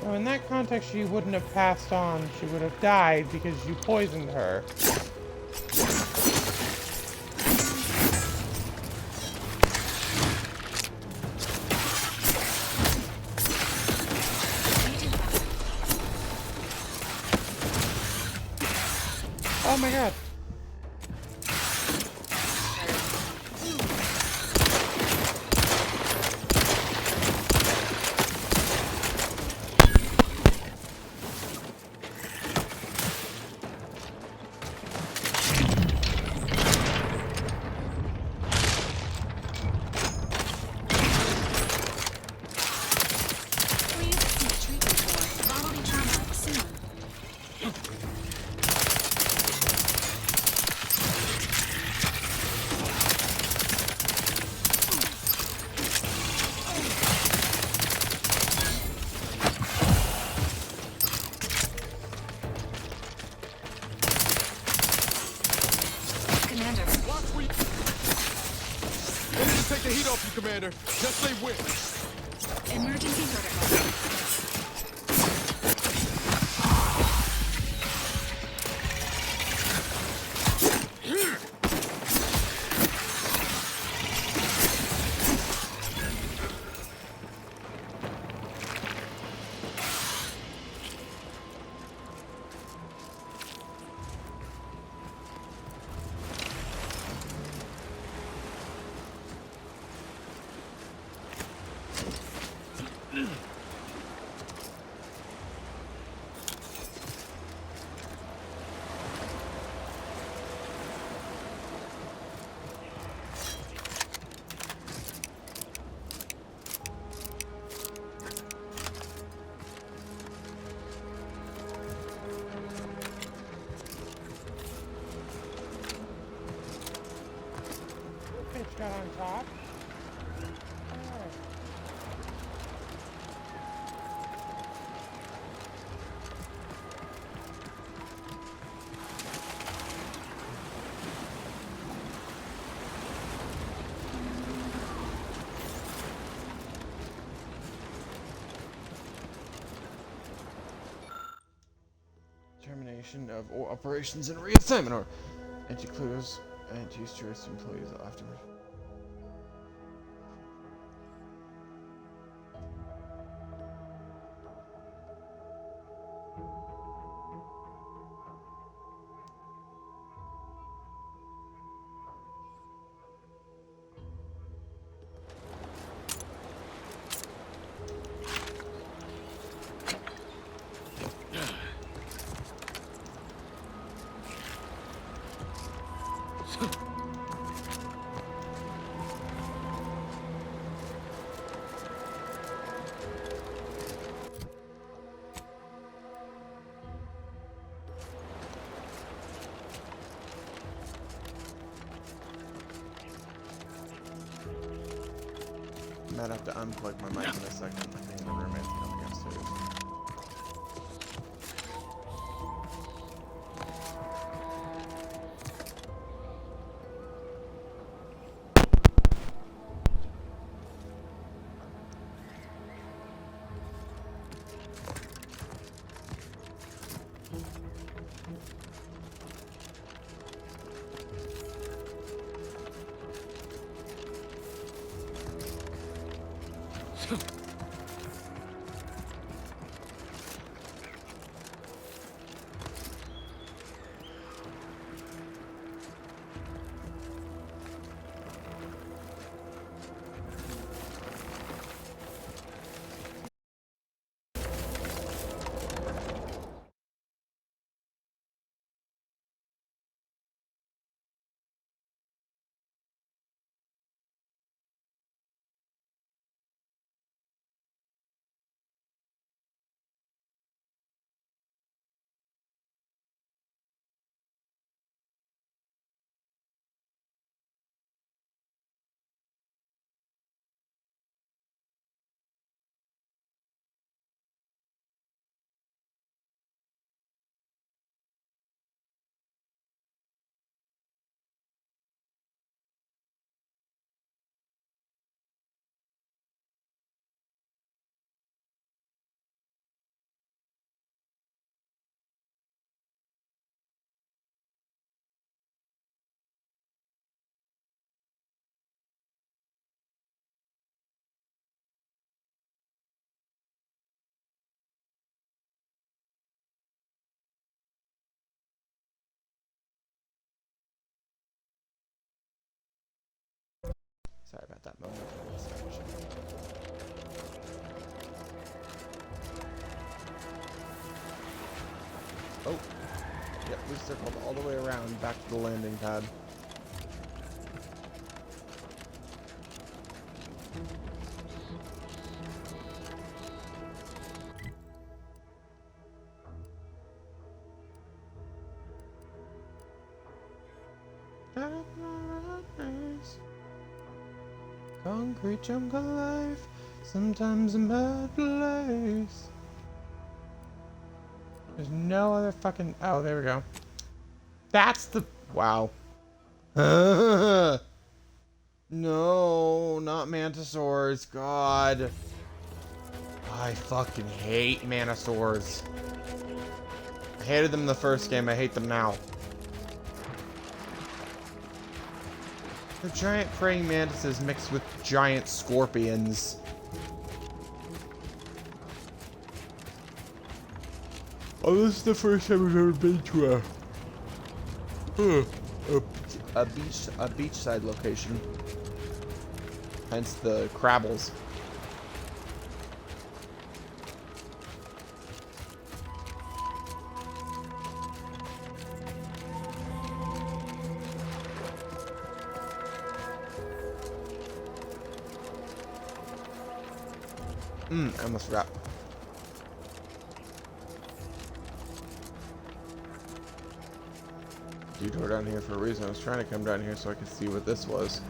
So in that context, she wouldn't have passed on. She would have died because you poisoned her. Oh my god. Please seek treatment for bodily trauma soon. Commander. They need to take the heat off you, Commander. Just say when. Emergency protocol. Fish got on top. Alright. Termination of all operations and reassignment or anti-clues and use to arrest employees afterward. Might have to unplug my mic in a second. I think the roommate's coming upstairs. Sorry about that momentary distraction. Oh. Yep, we circled all the way around back to the landing pad. Concrete jungle life, sometimes a bad place. There's no other fucking... Oh, there we go. That's the... Wow. No, not mantisaurs. God. I fucking hate mantisaurs. I hated them in the first game. I hate them now. They're giant praying mantises mixed with giant scorpions. Oh, this is the first time I've ever been to a beachside location. Hence the Crabbles. I almost forgot. Detour down here for a reason. I was trying to come down here so I could see what this was.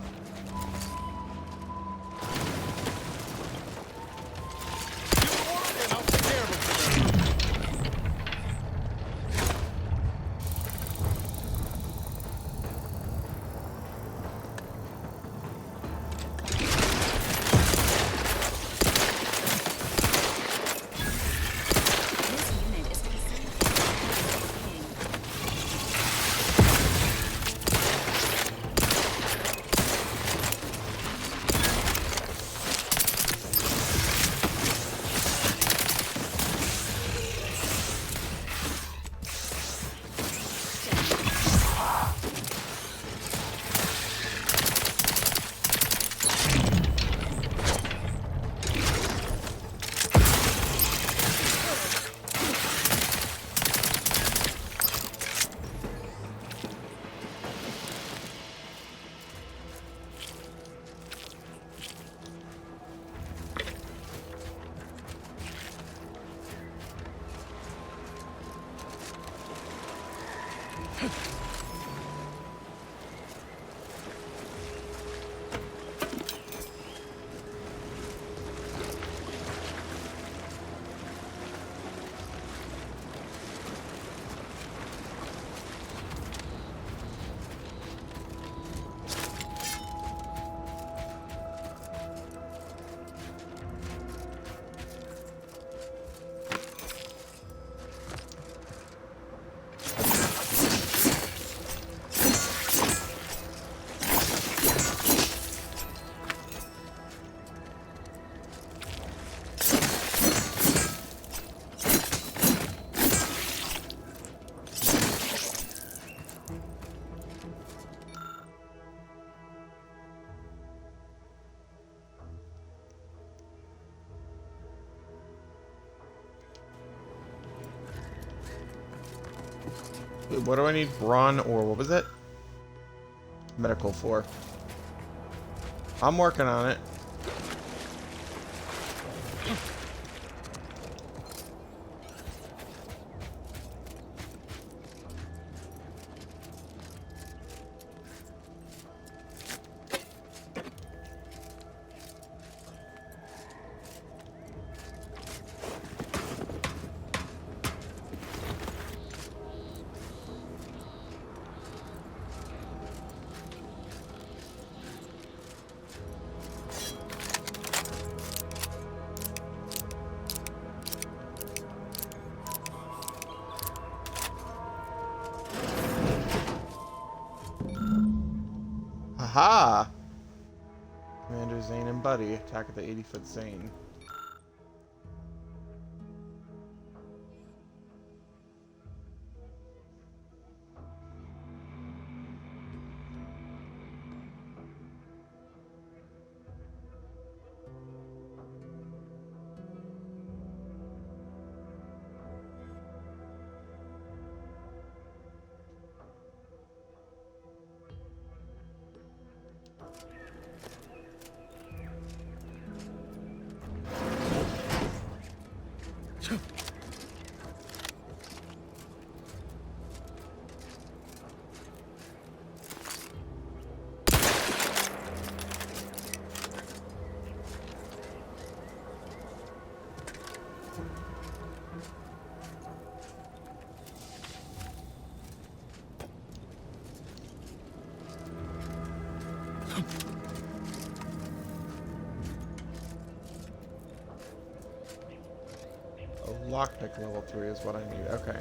What do I need? Brawn or what was it? Medical for. I'm working on it. Haha! Commander Zane and Buddy attack at the 80-foot Zane. A lockpick level 3 is what I need. Okay.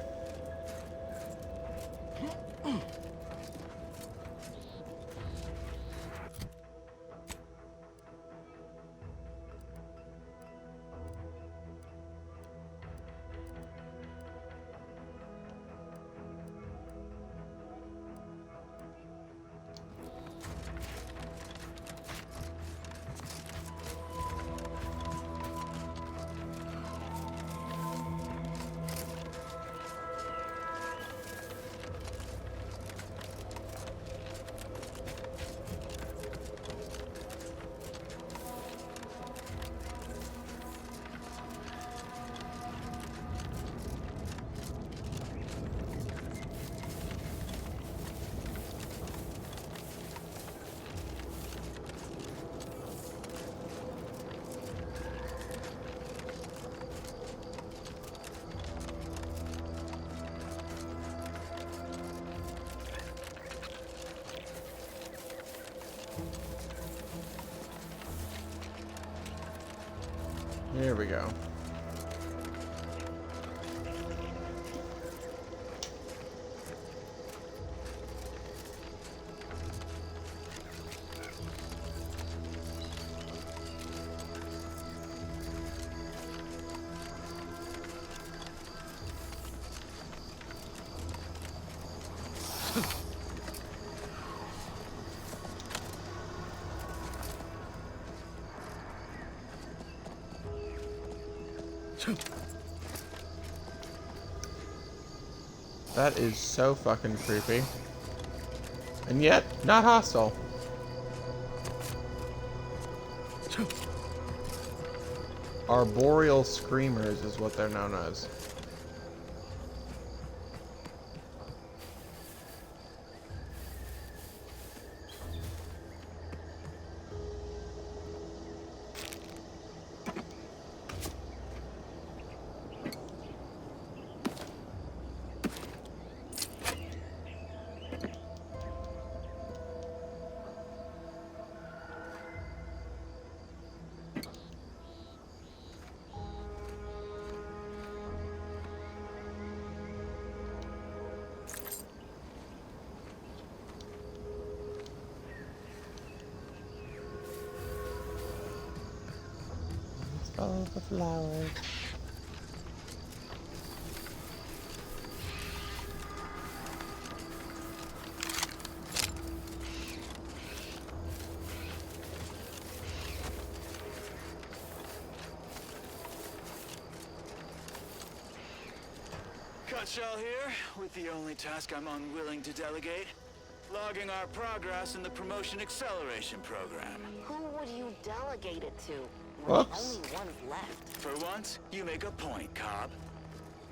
Here we go. That is so fucking creepy. And yet, not hostile. Arboreal screamers is what they're known as. Follow the flowers. Cutshall here, with the only task I'm unwilling to delegate. Logging our progress in the Promotion Acceleration Program. Who would you delegate it to? Whoops. Only one's left. For once, you make a point, Cobb.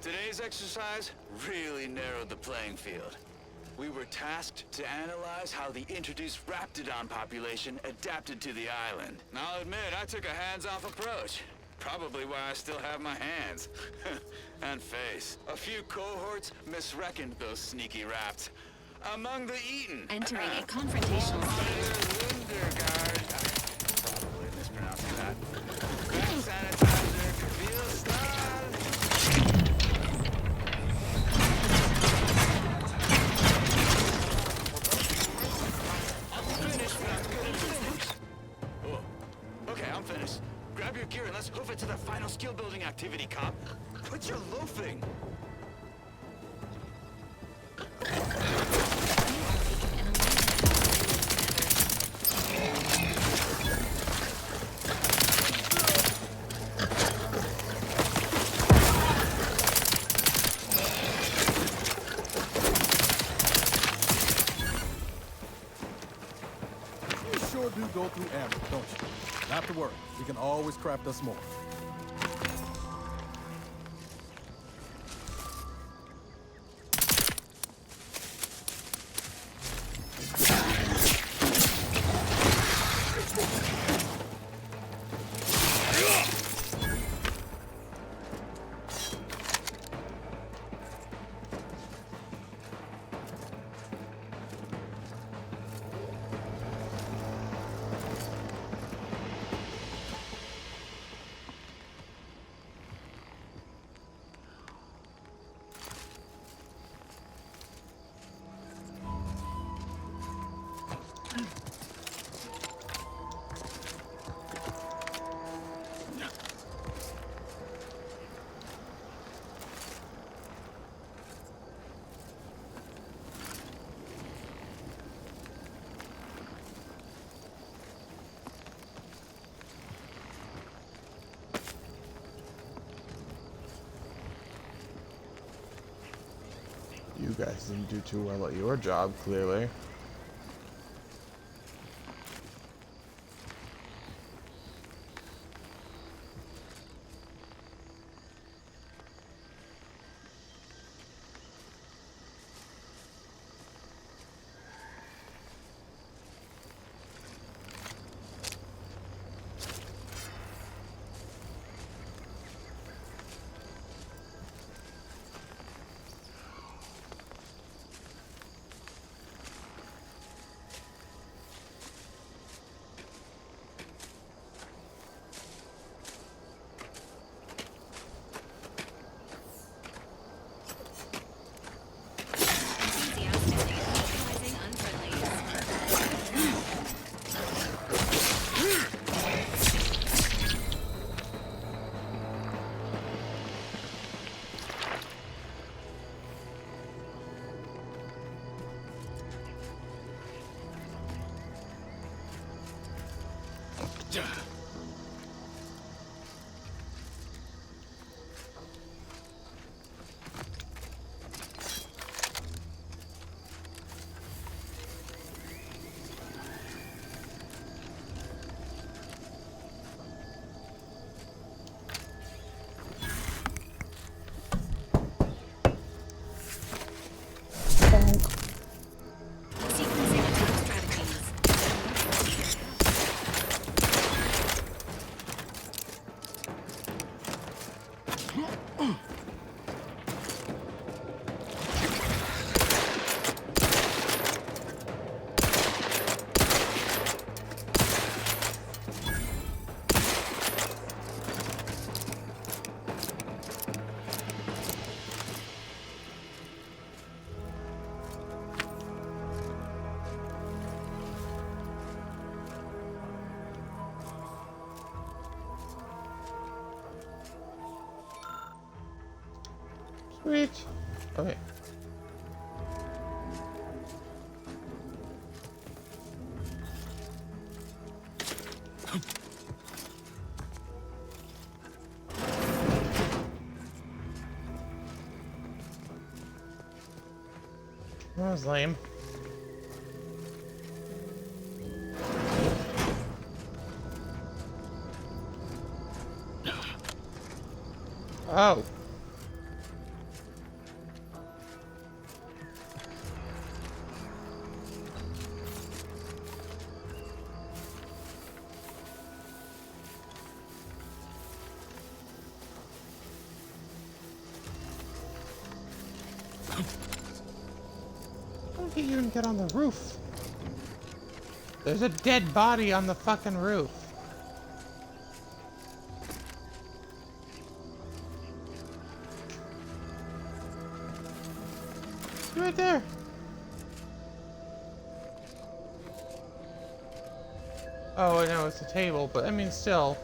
Today's exercise really narrowed the playing field. We were tasked to analyze how the introduced Raptidon population adapted to the island. I'll admit, I took a hands-off approach. Probably why I still have my hands. And face. A few cohorts misreckoned those sneaky raps. Among the eaten. Entering a confrontational stage. Probably mispronouncing that. Hand sanitizer, Kavil style. I'm finished, but I'm good at finished. Oh, okay, I'm finished. Grab your gear and let's hoof it to the final skill building activity, Cop. Quit your loafing. Do go through ammo, don't you? Not to worry. We can always craft us more. You guys didn't do too well at your job, clearly. Sweet. Okay. That was lame. Oh. How did you even get on the roof? There's a dead body on the fucking roof. Right there. Oh, I know it's a table, but I mean, still.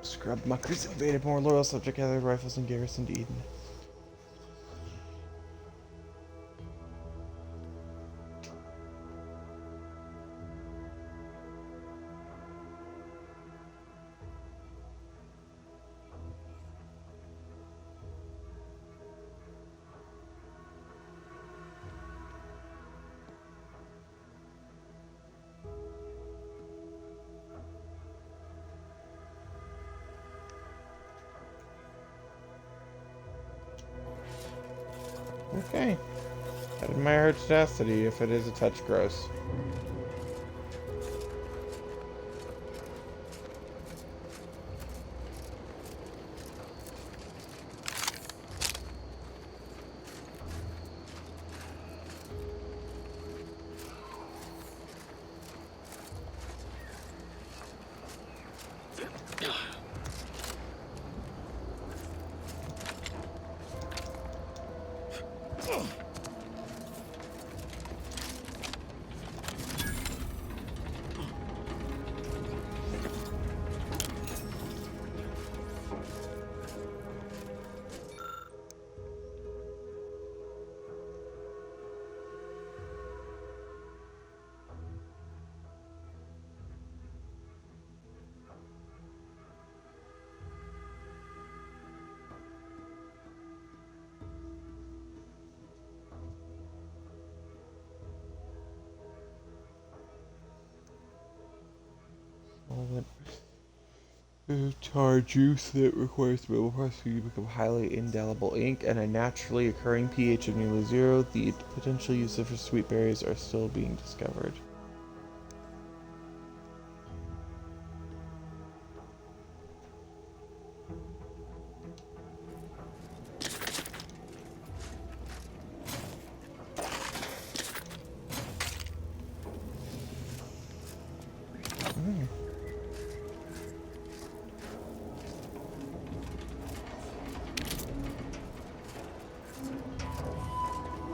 Scrub muckers invaded more loyal subject gathered rifles and garrisoned Eden. Okay. I admire her tenacity if it is a touch gross. Tar juice that requires minimal processing to become highly indelible ink and a naturally occurring pH of nearly 0. The potential uses for sweet berries are still being discovered.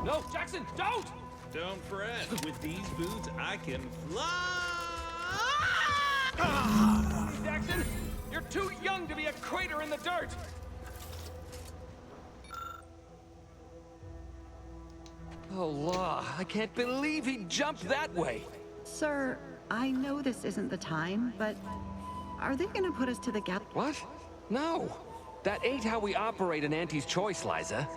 No, Jackson, don't! Don't fret. With these boots, I can fly. Jackson, you're too young to be a crater in the dirt. Oh, law, I can't believe he jumped that way. Sir, I know this isn't the time, but are they gonna put us to the gap? What? No. That ain't how we operate in Auntie's Choice, Liza.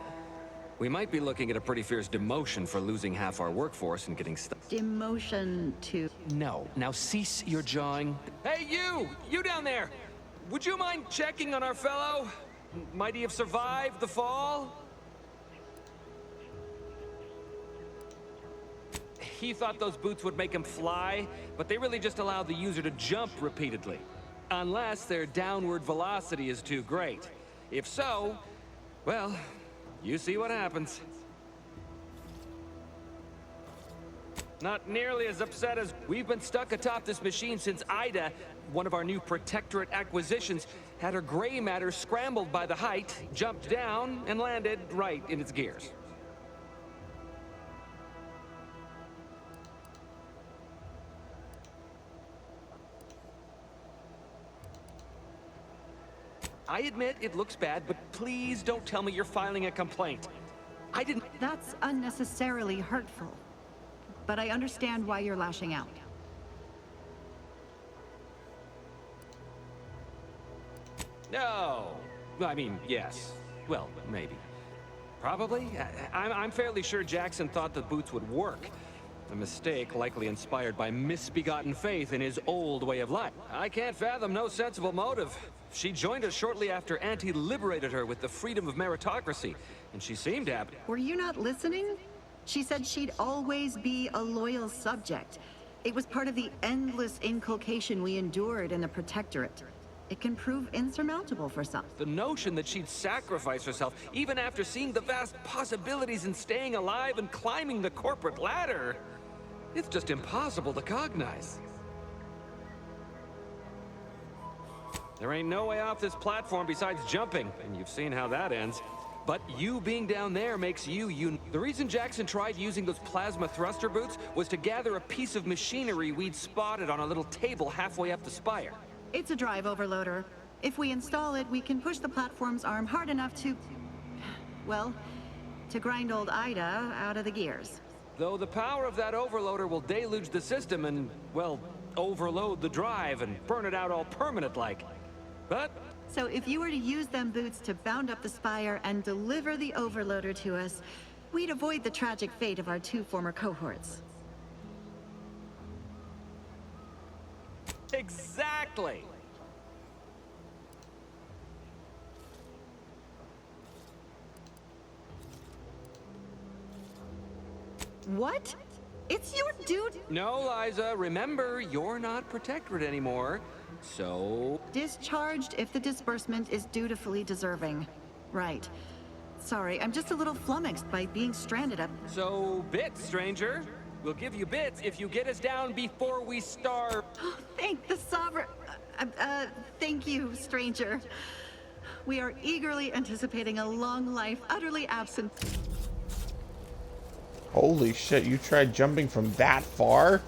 We might be looking at a pretty fierce demotion for losing half our workforce and getting stuck. Demotion to... No. Now cease your jawing. Hey, you! You down there! Would you mind checking on our fellow? Might he have survived the fall? He thought those boots would make him fly, but they really just allow the user to jump repeatedly. Unless their downward velocity is too great. If so, well, you see what happens. Not nearly as upset as we've been stuck atop this machine since Ida, one of our new Protectorate acquisitions, had her gray matter scrambled by the height, jumped down, and landed right in its gears. I admit it looks bad, but please don't tell me you're filing a complaint. I didn't... That's unnecessarily hurtful. But I understand why you're lashing out. No. I mean, yes. Well, maybe. Probably. I'm fairly sure Jackson thought the boots would work. A mistake likely inspired by misbegotten faith in his old way of life. I can't fathom no sensible motive. She joined us shortly after Auntie liberated her with the freedom of meritocracy, and she seemed happy. Were you not listening? She said she'd always be a loyal subject. It was part of the endless inculcation we endured in the Protectorate. It can prove insurmountable for some. The notion that she'd sacrifice herself, even after seeing the vast possibilities in staying alive and climbing the corporate ladder, it's just impossible to cognize. There ain't no way off this platform besides jumping, and you've seen how that ends. But you being down there makes you The reason Jackson tried using those plasma thruster boots was to gather a piece of machinery we'd spotted on a little table halfway up the spire. It's a drive overloader. If we install it, we can push the platform's arm hard enough to... well, to grind old Ida out of the gears. Though the power of that overloader will deluge the system and, well, overload the drive and burn it out all permanent-like. But... So if you were to use them boots to bound up the spire and deliver the overloader to us, we'd avoid the tragic fate of our 2 former cohorts. Exactly! What? It's your dude. No, Liza, remember, you're not Protectorate anymore. So... Discharged if the disbursement is dutifully deserving. Right. Sorry, I'm just a little flummoxed by being stranded up. So, bits, stranger. We'll give you bits if you get us down before we starve. Thank the Sovereign. Thank you, stranger. We are eagerly anticipating a long life, utterly absent. Holy shit, you tried jumping from that far?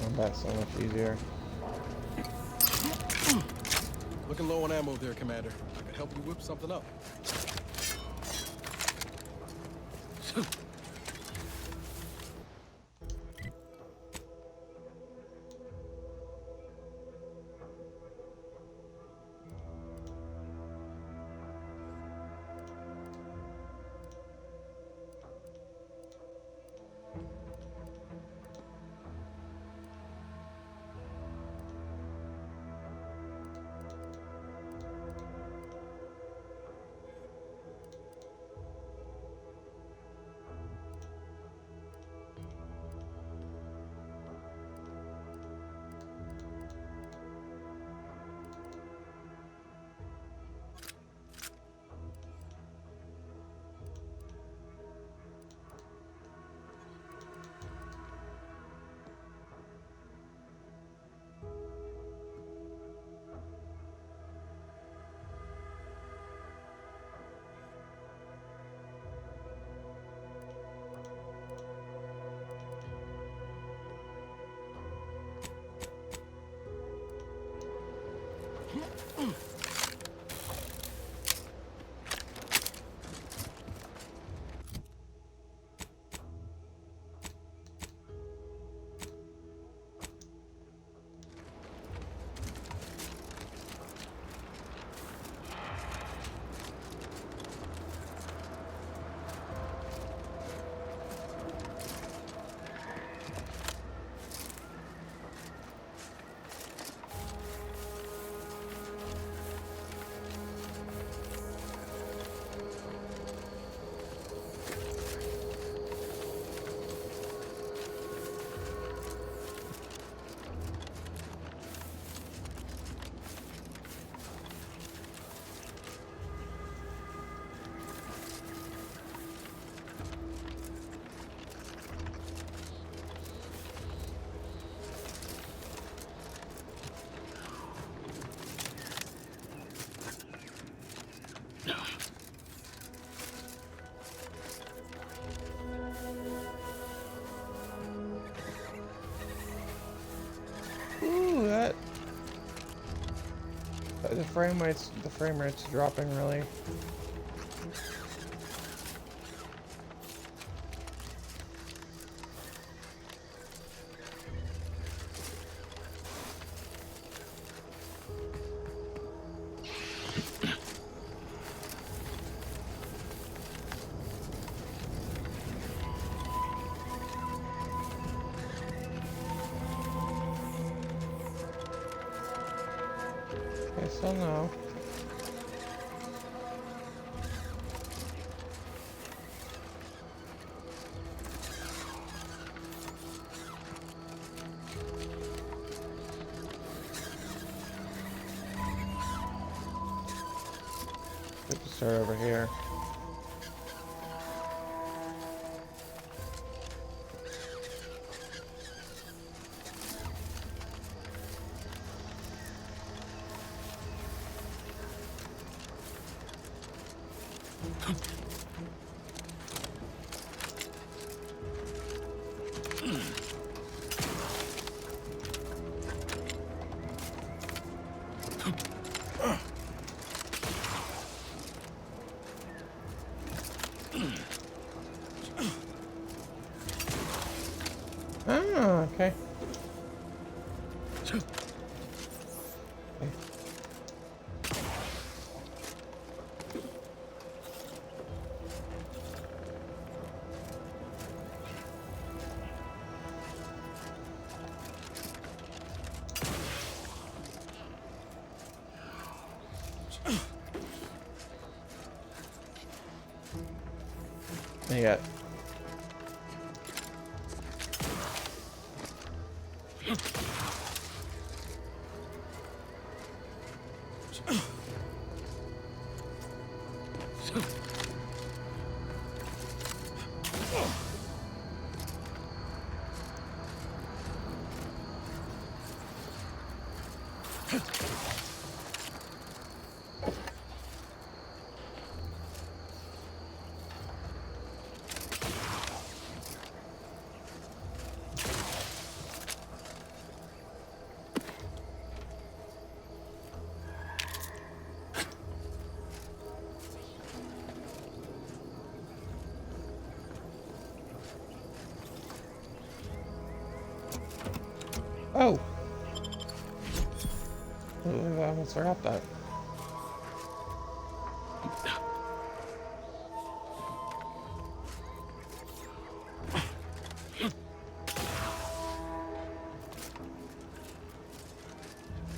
Combat so much easier. Looking low on ammo there, Commander. I can help you whip something up. Ooh, the frame rate's dropping really. Still no. Good to start over here. Okay. You got Oh! I almost forgot that.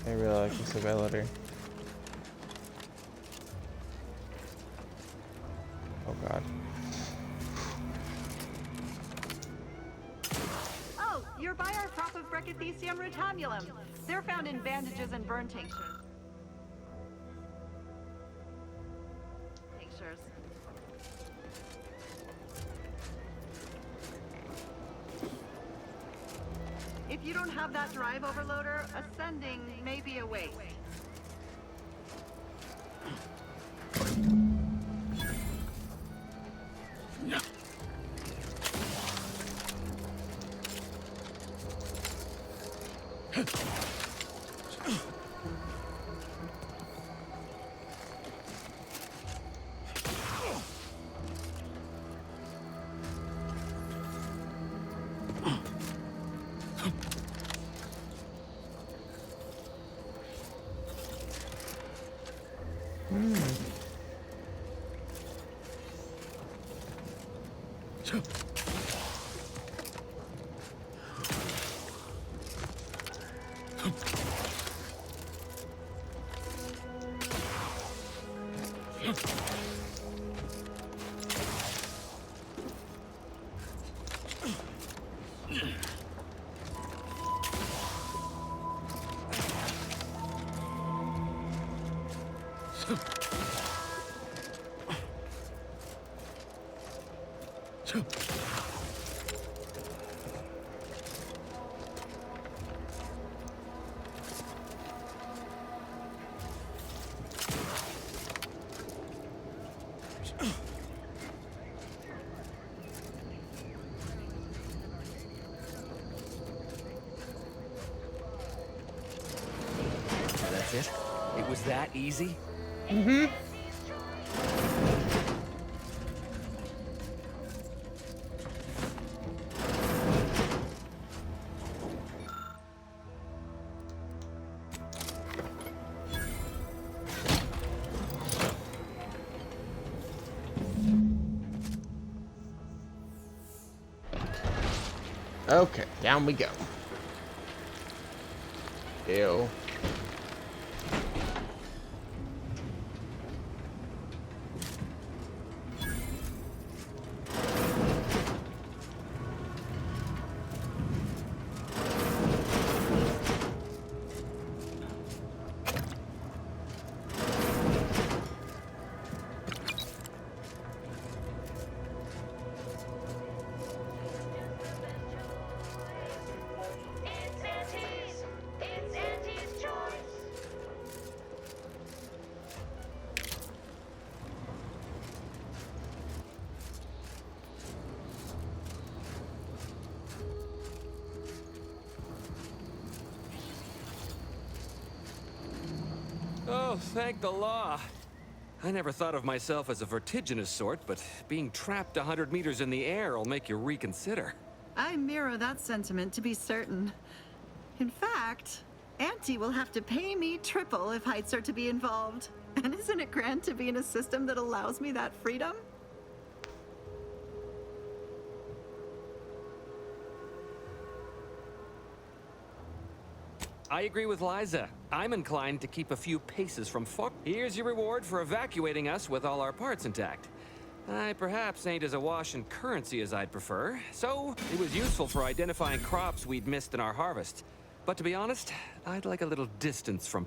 I really like this ability. Oh god. Oh, you're by our crop of Brachythecium rutamulum. They're found in bandages and burn tinctures. If you don't have that drive overloader, ascending may be a waste. That's it? It was that easy? Mm-hmm. Okay, down we go. Ew. Oh, thank the law. I never thought of myself as a vertiginous sort, but being trapped 100 meters in the air will make you reconsider. I mirror that sentiment, to be certain. In fact, Auntie will have to pay me triple if heights are to be involved. And isn't it grand to be in a system that allows me that freedom? I agree with Liza. I'm inclined to keep a few paces from far. Here's your reward for evacuating us with all our parts intact. I perhaps ain't as awash in currency as I'd prefer, so it was useful for identifying crops we'd missed in our harvest. But to be honest, I'd like a little distance from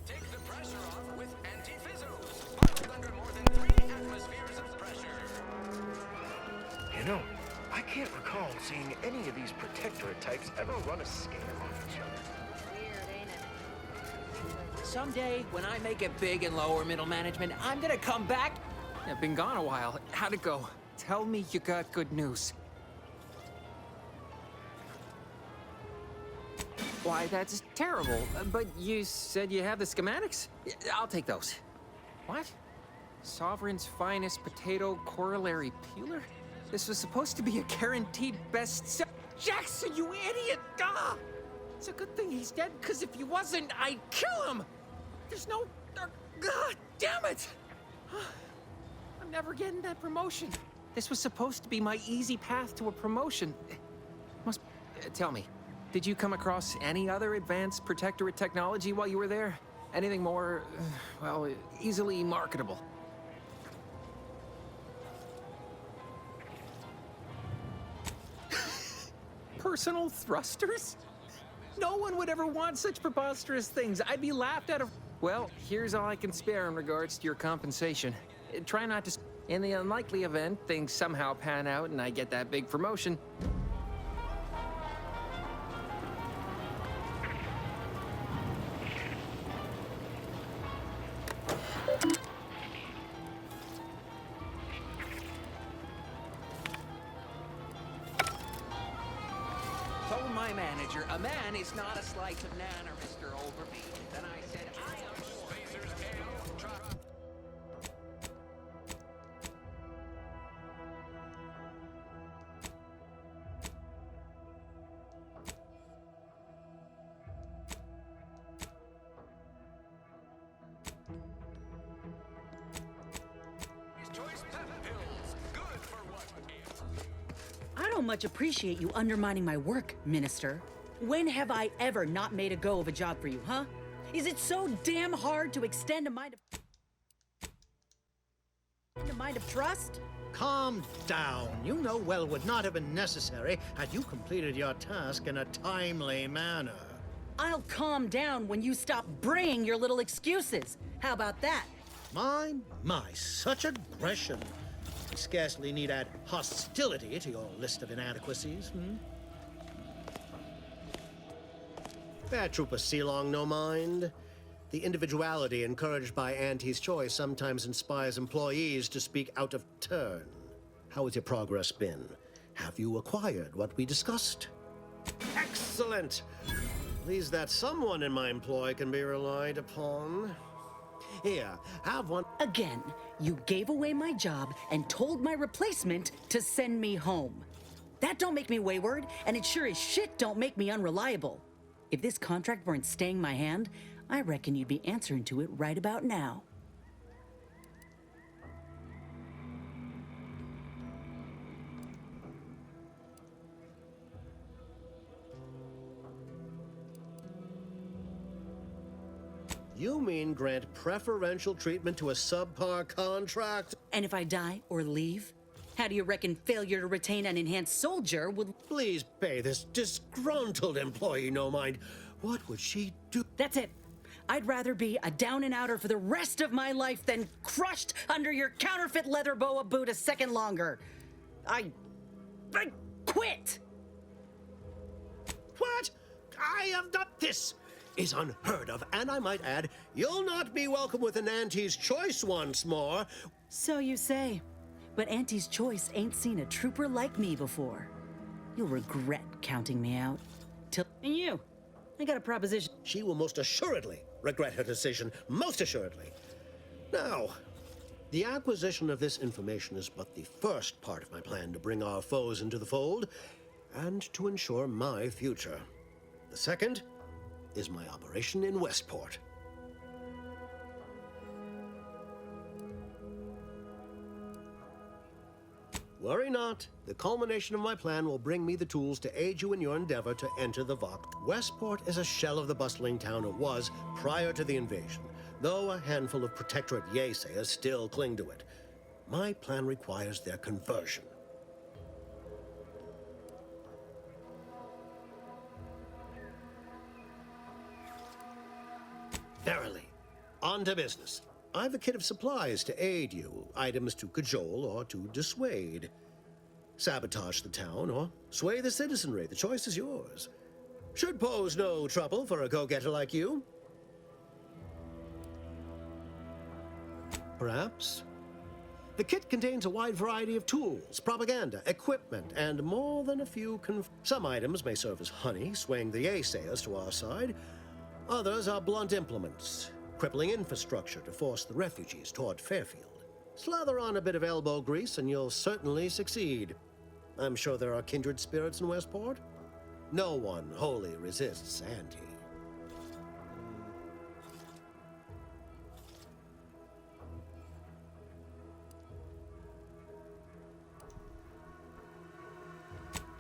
Take the pressure off with anti-fizzos, bottled under more than 3 atmospheres of pressure. You know, I can't recall seeing any of these protectorate types ever run a scale on each other. Weird, ain't it? Someday, when I make it big in lower middle management, I'm gonna come back. I've been gone a while. How'd it go? Tell me you got good news. Why, that's terrible. But you said you have the schematics? I'll take those. What? Sovereign's finest potato corollary peeler? This was supposed to be a guaranteed bestseller. Jackson, you idiot! Ah! It's a good thing he's dead, because if he wasn't, I'd kill him! There's no... God damn it! I'm never getting that promotion. This was supposed to be my easy path to a promotion. Must... tell me. Did you come across any other advanced protectorate technology while you were there? Anything more, well, easily marketable? Personal thrusters? No one would ever want such preposterous things. I'd be laughed out of... Well, here's all I can spare in regards to your compensation. Try not to... In the unlikely event things somehow pan out and I get that big promotion... Told my manager, a man is not a slice of nanner, Mr. Overby. Then I said, I am Spacers I don't much appreciate you undermining my work, Minister. When have I ever not made a go of a job for you, huh? Is it so damn hard to extend a mind of trust? Calm down. You know well would not have been necessary had you completed your task in a timely manner. I'll calm down when you stop bringing your little excuses. How about that? My, such aggression. You scarcely need add hostility to your list of inadequacies, Paratrooper Sealong, no mind. The individuality encouraged by Auntie's choice sometimes inspires employees to speak out of turn. How has your progress been? Have you acquired what we discussed? Excellent! Pleased that someone in my employ can be relied upon. Here, have one. Again, you gave away my job and told my replacement to send me home. That don't make me wayward, and it sure as shit don't make me unreliable. If this contract weren't staying my hand, I reckon you'd be answering to it right about now. You mean grant preferential treatment to a subpar contract? And if I die or leave? How do you reckon failure to retain an enhanced soldier would... Please pay this disgruntled employee no mind. What would she do? That's it. I'd rather be a down-and-outer for the rest of my life than crushed under your counterfeit leather boa boot a second longer. I quit! What? I have done this! Is unheard of, and I might add, you'll not be welcome with an Auntie's Choice once more. So you say. But Auntie's Choice ain't seen a trooper like me before. You'll regret counting me out. And you, I got a proposition. She will most assuredly regret her decision, most assuredly. Now, the acquisition of this information is but the first part of my plan to bring our foes into the fold and to ensure my future. The second is my operation in Westport. Worry not. The culmination of my plan will bring me the tools to aid you in your endeavor to enter the Vox. Westport is a shell of the bustling town it was prior to the invasion, though a handful of Protectorate Yaesayers still cling to it. My plan requires their conversion. Verily. On to business. I've a kit of supplies to aid you, items to cajole or to dissuade. Sabotage the town or sway the citizenry. The choice is yours. Should pose no trouble for a go-getter like you. Perhaps. The kit contains a wide variety of tools, propaganda, equipment, and more than a few Some items may serve as honey, swaying the Yaesayers to our side. Others are blunt implements, crippling infrastructure to force the refugees toward Fairfield. Slather on a bit of elbow grease and you'll certainly succeed. I'm sure there are kindred spirits in Westport. No one wholly resists Auntie.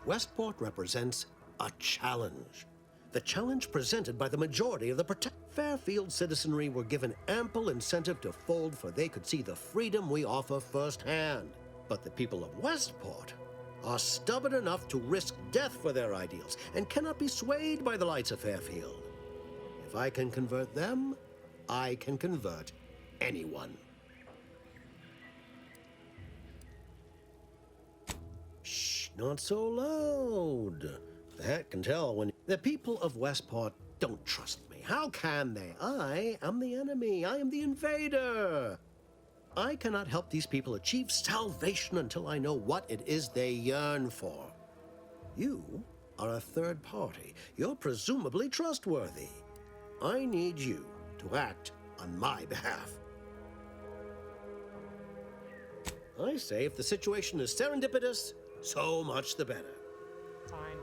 Westport represents a challenge. The challenge presented by the majority of the Fairfield citizenry were given ample incentive to fold, for they could see the freedom we offer firsthand. But the people of Westport are stubborn enough to risk death for their ideals and cannot be swayed by the lights of Fairfield. If I can convert them, I can convert anyone. Shh, not so loud. The hat can tell when the people of Westport don't trust me. How can they? I am the enemy. I am the invader. I cannot help these people achieve salvation until I know what it is they yearn for. You are a third party. You're presumably trustworthy. I need you to act on my behalf. I say if the situation is serendipitous, so much the better. Fine.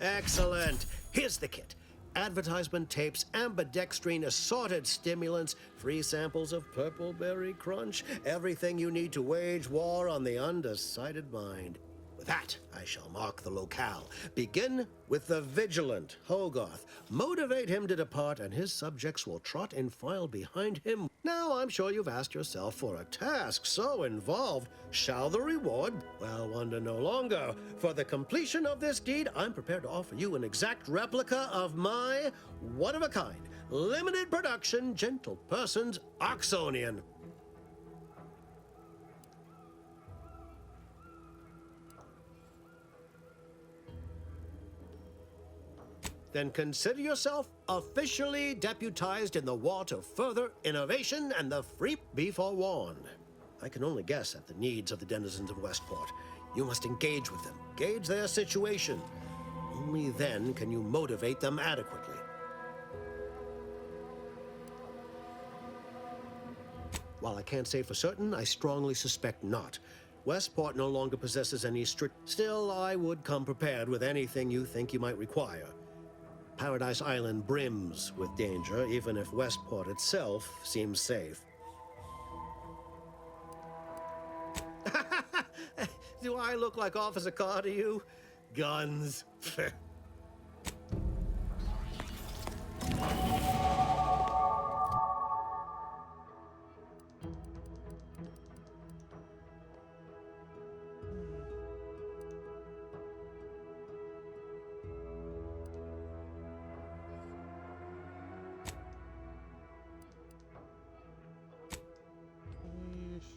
Excellent. Here's the kit. Advertisement tapes, ambidextrine, assorted stimulants, free samples of Purple Berry Crunch, everything you need to wage war on the undecided mind. With that, I shall mark the locale. Begin with the vigilant Hogarth. Motivate him to depart, and his subjects will trot in file behind him. Now, I'm sure you've asked yourself, for a task so involved, shall the reward? Well, wonder no longer. For the completion of this deed, I'm prepared to offer you an exact replica of my one-of-a-kind, limited production, Gentle Person's Oxonian. Then consider yourself officially deputized in the war to further innovation and the free. Be forewarned. I can only guess at the needs of the denizens of Westport. You must engage with them, gauge their situation. Only then can you motivate them adequately. While I can't say for certain, I strongly suspect not. Westport no longer possesses any strict. Still, I would come prepared with anything you think you might require. Paradise Island brims with danger, even if Westport itself seems safe. Do I look like Officer Carr to you? Guns.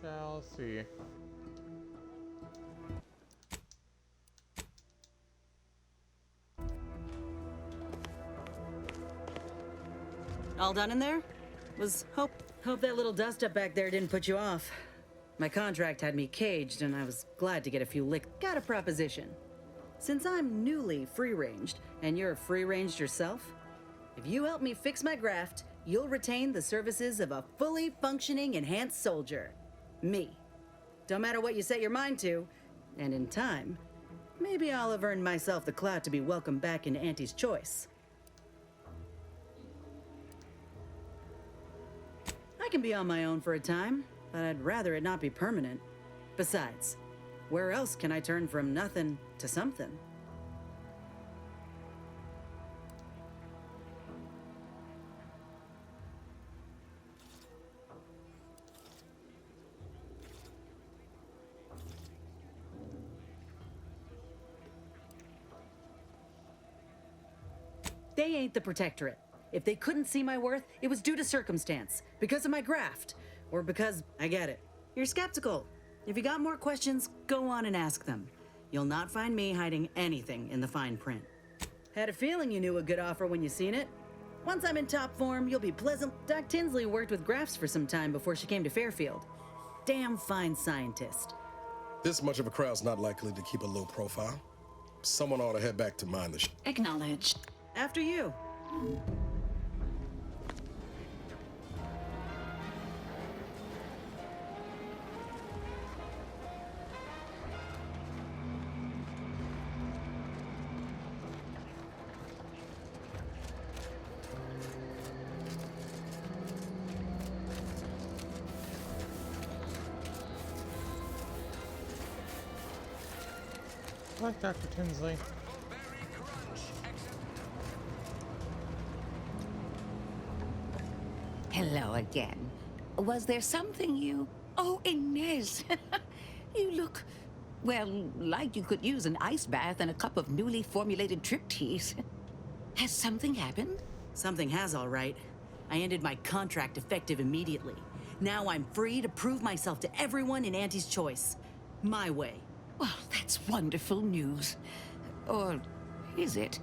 shall see. All done in there? Hope that little dust up back there didn't put you off. My contract had me caged, and I was glad to get a few licks. Got a proposition. Since I'm newly free-ranged, and you're free-ranged yourself, if you help me fix my graft, you'll retain the services of a fully functioning enhanced soldier. Me. Don't matter what you set your mind to, and in time, maybe I'll have earned myself the clout to be welcomed back into Auntie's Choice. I can be on my own for a time, but I'd rather it not be permanent. Besides, where else can I turn from nothing to something? They ain't the Protectorate. If they couldn't see my worth, it was due to circumstance, because of my graft, or because, I get it. You're skeptical. If you got more questions, go on and ask them. You'll not find me hiding anything in the fine print. Had a feeling you knew a good offer when you seen it. Once I'm in top form, you'll be pleasant. Doc Tinsley worked with grafts for some time before she came to Fairfield. Damn fine scientist. This much of a crowd's not likely to keep a low profile. Someone ought to head back to mine the Acknowledged. After you. Like Dr. Tinsley. Hello again. Was there something you... Oh, Inez! You look, well, like you could use an ice bath and a cup of newly formulated trip teas. Has something happened? Something has, all right. I ended my contract effective immediately. Now I'm free to prove myself to everyone in Auntie's Choice. My way. Well, that's wonderful news. Or is it?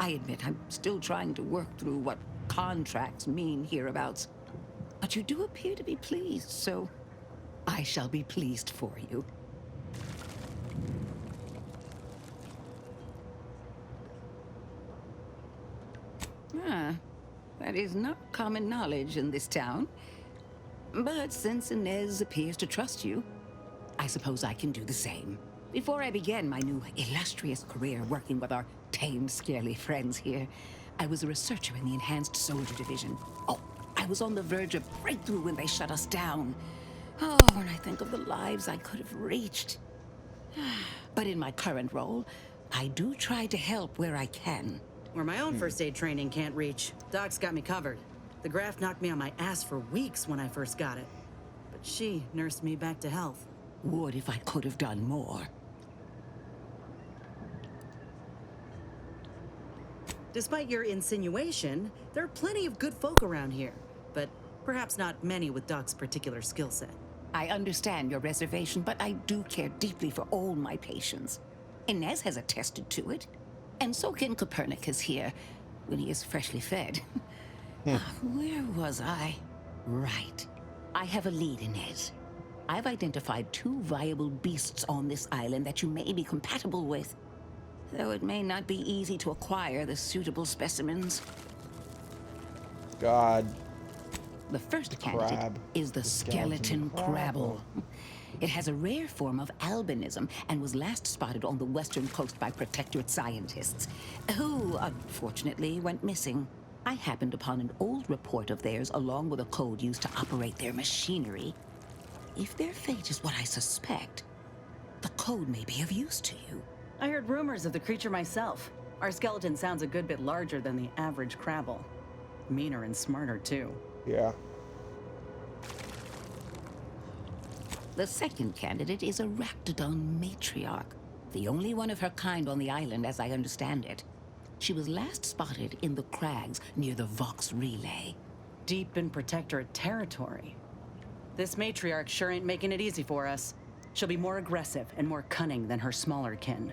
I admit I'm still trying to work through what contracts mean hereabouts. But you do appear to be pleased, so I shall be pleased for you. Ah, that is not common knowledge in this town. But since Inez appears to trust you, I suppose I can do the same. Before I began my new illustrious career working with our tame, scarily friends here, I was a researcher in the Enhanced Soldier Division. Oh, I was on the verge of breakthrough when they shut us down. Oh, when I think of the lives I could have reached. But in my current role, I do try to help where I can. Where my own first aid training can't reach, Doc's got me covered. The graft knocked me on my ass for weeks when I first got it. But she nursed me back to health. Would if I could have done more. Despite your insinuation, there are plenty of good folk around here, but perhaps not many with Doc's particular skill set. I understand your reservation, but I do care deeply for all my patients. Inez has attested to it, and so can Copernicus here, when he is freshly fed. Where was I? Right. I have a lead, Inez. I've identified 2 viable beasts on this island that you may be compatible with, though it may not be easy to acquire the suitable specimens. God. The first candidate is the skeleton crabble. It has a rare form of albinism and was last spotted on the western coast by Protectorate scientists, who unfortunately went missing. I happened upon an old report of theirs along with a code used to operate their machinery. If their fate is what I suspect, the code may be of use to you. I heard rumors of the creature myself. Our skeleton sounds a good bit larger than the average crabble. Meaner and smarter, too. Yeah. The second candidate is a Raptidon matriarch, the only one of her kind on the island as I understand it. She was last spotted in the crags near the Vox Relay. Deep in Protectorate territory. This matriarch sure ain't making it easy for us. She'll be more aggressive and more cunning than her smaller kin.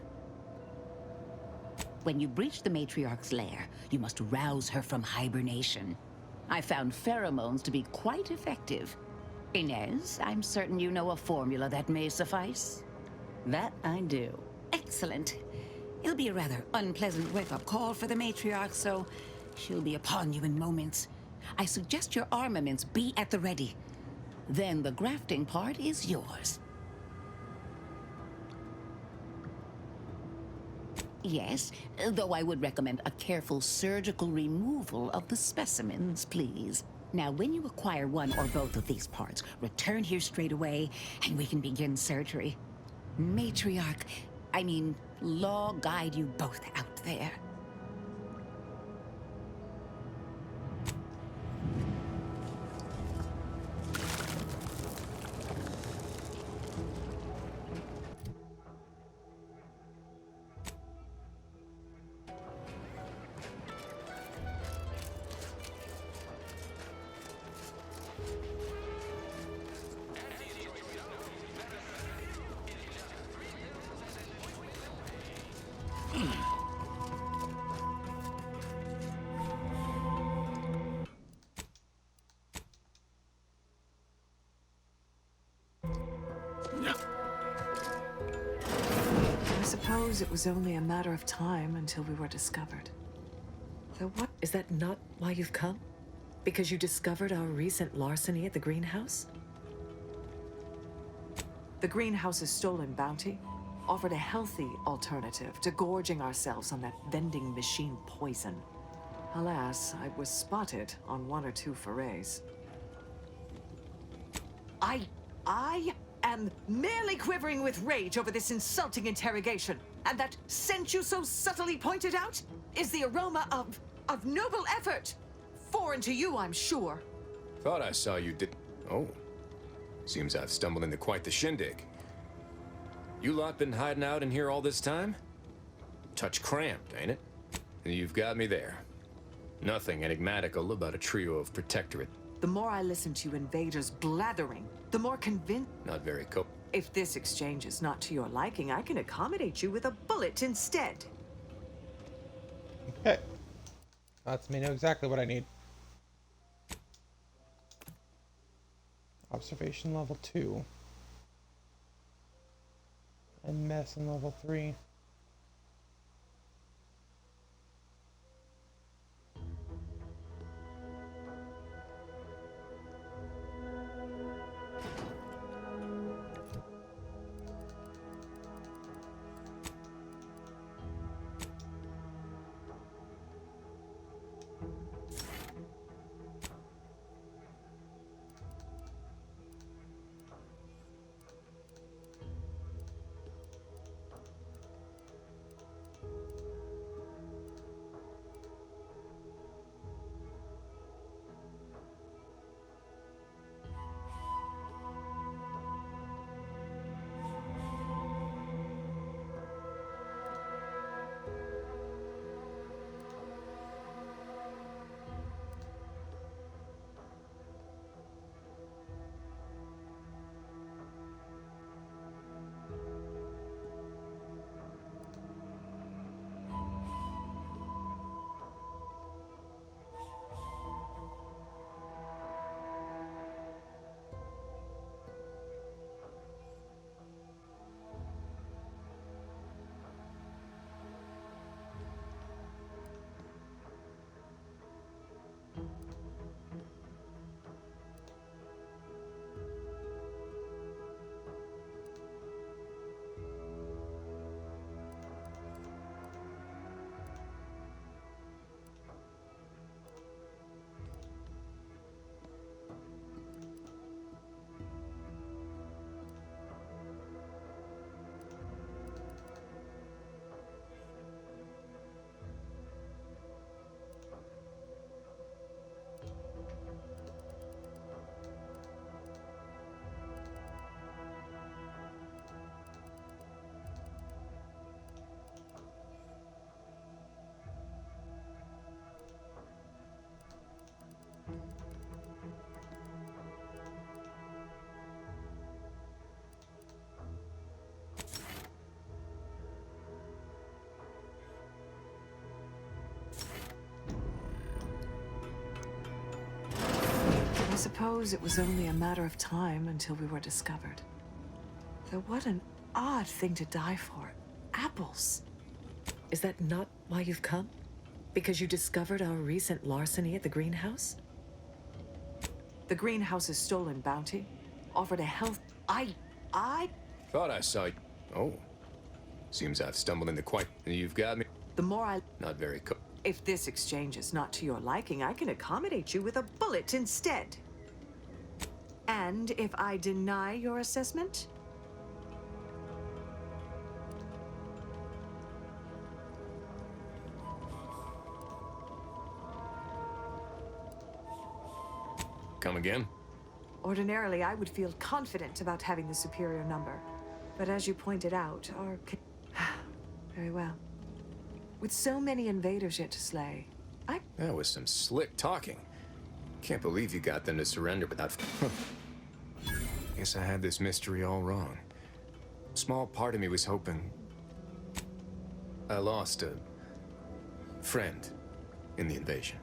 When you breach the matriarch's lair, you must rouse her from hibernation. I found pheromones to be quite effective. Inez, I'm certain you know a formula that may suffice. That I do. Excellent. It'll be a rather unpleasant wake-up call for the matriarch, so she'll be upon you in moments. I suggest your armaments be at the ready. Then the grafting part is yours. Yes, though I would recommend a careful surgical removal of the specimens, please. Now, when you acquire one or both of these parts, return here straight away, and we can begin surgery. Matriarch, Law guide you both out there. I suppose it was only a matter of time until we were discovered. Though what? Is that not why you've come? Because you discovered our recent larceny at the greenhouse? The greenhouse's stolen bounty offered a healthy alternative to gorging ourselves on that vending machine poison. Alas, I was spotted on one or two forays. I am merely quivering with rage over this insulting interrogation. And that scent you so subtly pointed out is the aroma of noble effort. Foreign to you, I'm sure. Thought I saw you did... Oh. Seems I've stumbled into quite the shindig. You lot been hiding out in here all this time? Touch cramped, ain't it? You've got me there. Nothing enigmatical about a trio of protectorate. The more I listen to you invaders blathering, the more convinced... Not very If this exchange is not to your liking, I can accommodate you with a bullet instead. Okay. Lets me know exactly what I need. Observation level 2. And medicine level 3. suppose it was only a matter of time until we were discovered. Though what an odd thing to die for. Apples. Is that not why you've come? Because you discovered our recent larceny at the greenhouse? The greenhouse's stolen bounty offered a health... I... Thought I saw you. Oh. Seems I've stumbled into quite... You've got me. The more I... Not very If this exchange is not to your liking, I can accommodate you with a bullet instead. And if I deny your assessment? Come again? Ordinarily, I would feel confident about having the superior number. But as you pointed out, our... Very well. With so many invaders yet to slay, That was some slick talking. Can't believe you got them to surrender without... Guess I had this mystery all wrong. Small part of me was hoping... I lost a... friend in the invasion.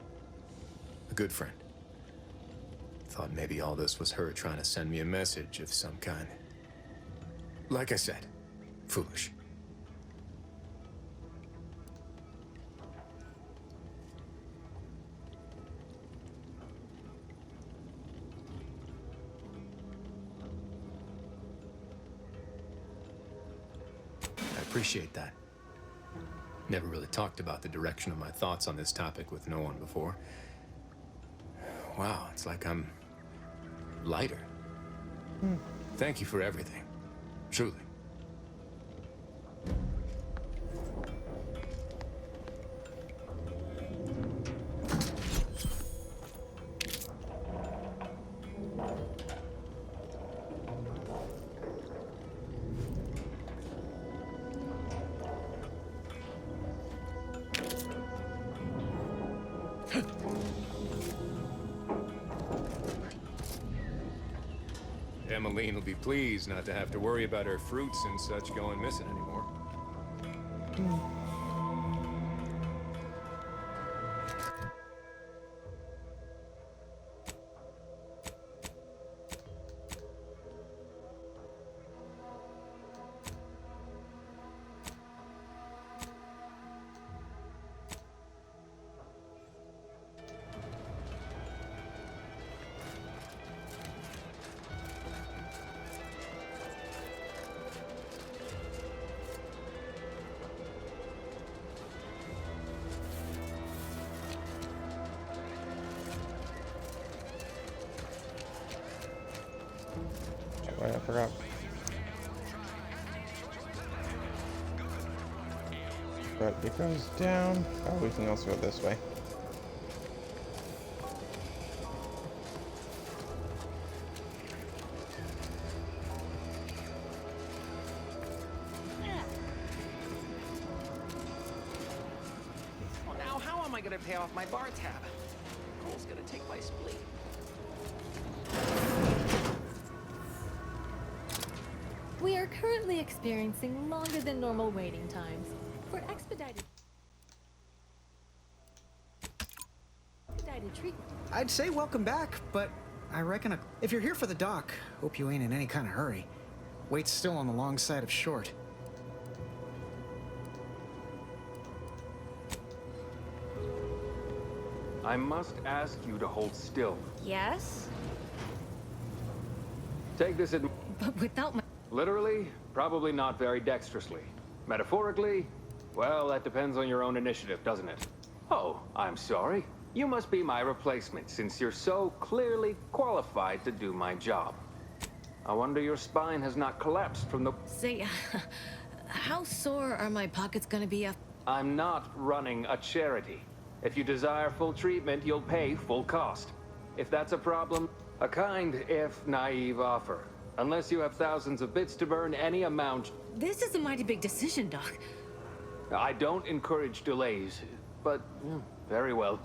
A good friend. Thought maybe all this was her trying to send me a message of some kind. Like I said, foolish. I appreciate that. Never really talked about the direction of my thoughts on this topic with no one before. Wow, it's like I'm lighter. Thank you for everything. Truly. Emmeline will be pleased not to have to worry about her fruits and such going missing anymore. Wait, I forgot. But it goes down. Oh, we can also go this way. Well, now how am I going to pay off my bar tab? Cole's going to take my spleen. We are currently experiencing longer than normal waiting times. For expedited treatment. I'd say welcome back, but I reckon if you're here for the dock, hope you ain't in any kind of hurry. Wait's still on the long side of short. I must ask you to hold still. Yes? Take this But without my... literally, probably not very dexterously. Metaphorically, well, that depends on your own initiative, doesn't it? Oh, I'm sorry. You must be my replacement, since you're so clearly qualified to do my job. I wonder your spine has not collapsed from the... Say, how sore are my pockets gonna be after... I'm not running a charity. If you desire full treatment, you'll pay full cost. If that's a problem, a kind, if naive offer. Unless you have thousands of bits to burn, any amount... This is a mighty big decision, Doc. I don't encourage delays, but very well.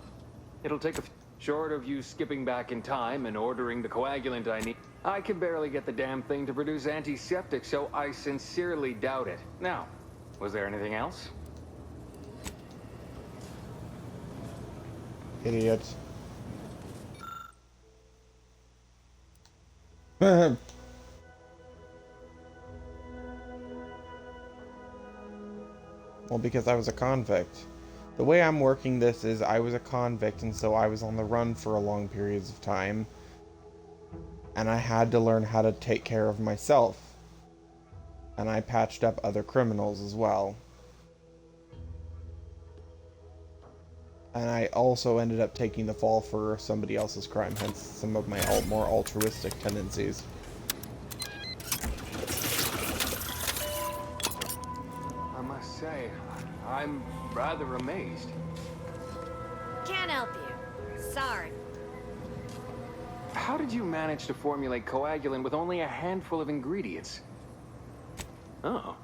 It'll take short of you skipping back in time and ordering the coagulant I need. I can barely get the damn thing to produce antiseptic, so I sincerely doubt it. Now, was there anything else? Idiots. Well, because I was a convict. The way I'm working this is I was a convict, and so I was on the run for a long periods of time. And I had to learn how to take care of myself. And I patched up other criminals as well. And I also ended up taking the fall for somebody else's crime, hence some of my more altruistic tendencies. I must say, I'm rather amazed. Can't help you. Sorry. How did you manage to formulate coagulant with only a handful of ingredients? Oh.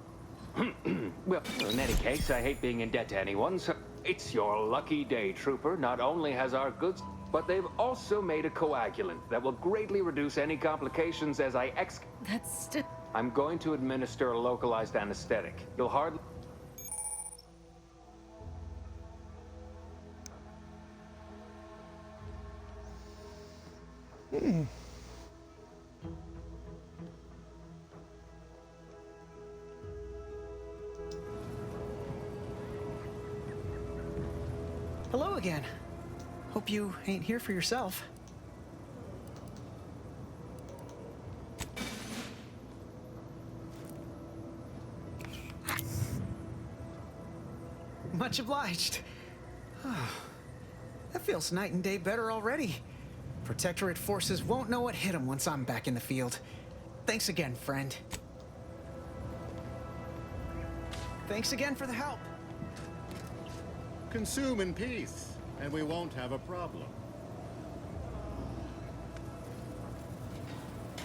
Well, in any case, I hate being in debt to anyone, so it's your lucky day, Trooper. Not only has our goods, but they've also made a coagulant that will greatly reduce any complications as I That's still... I'm going to administer a localized anesthetic. You'll hardly... Hello again. Hope you ain't here for yourself. Much obliged. That feels night and day better already. Protectorate forces won't know what hit them once I'm back in the field. Thanks again, friend. Thanks again for the help. Consume in peace, and we won't have a problem.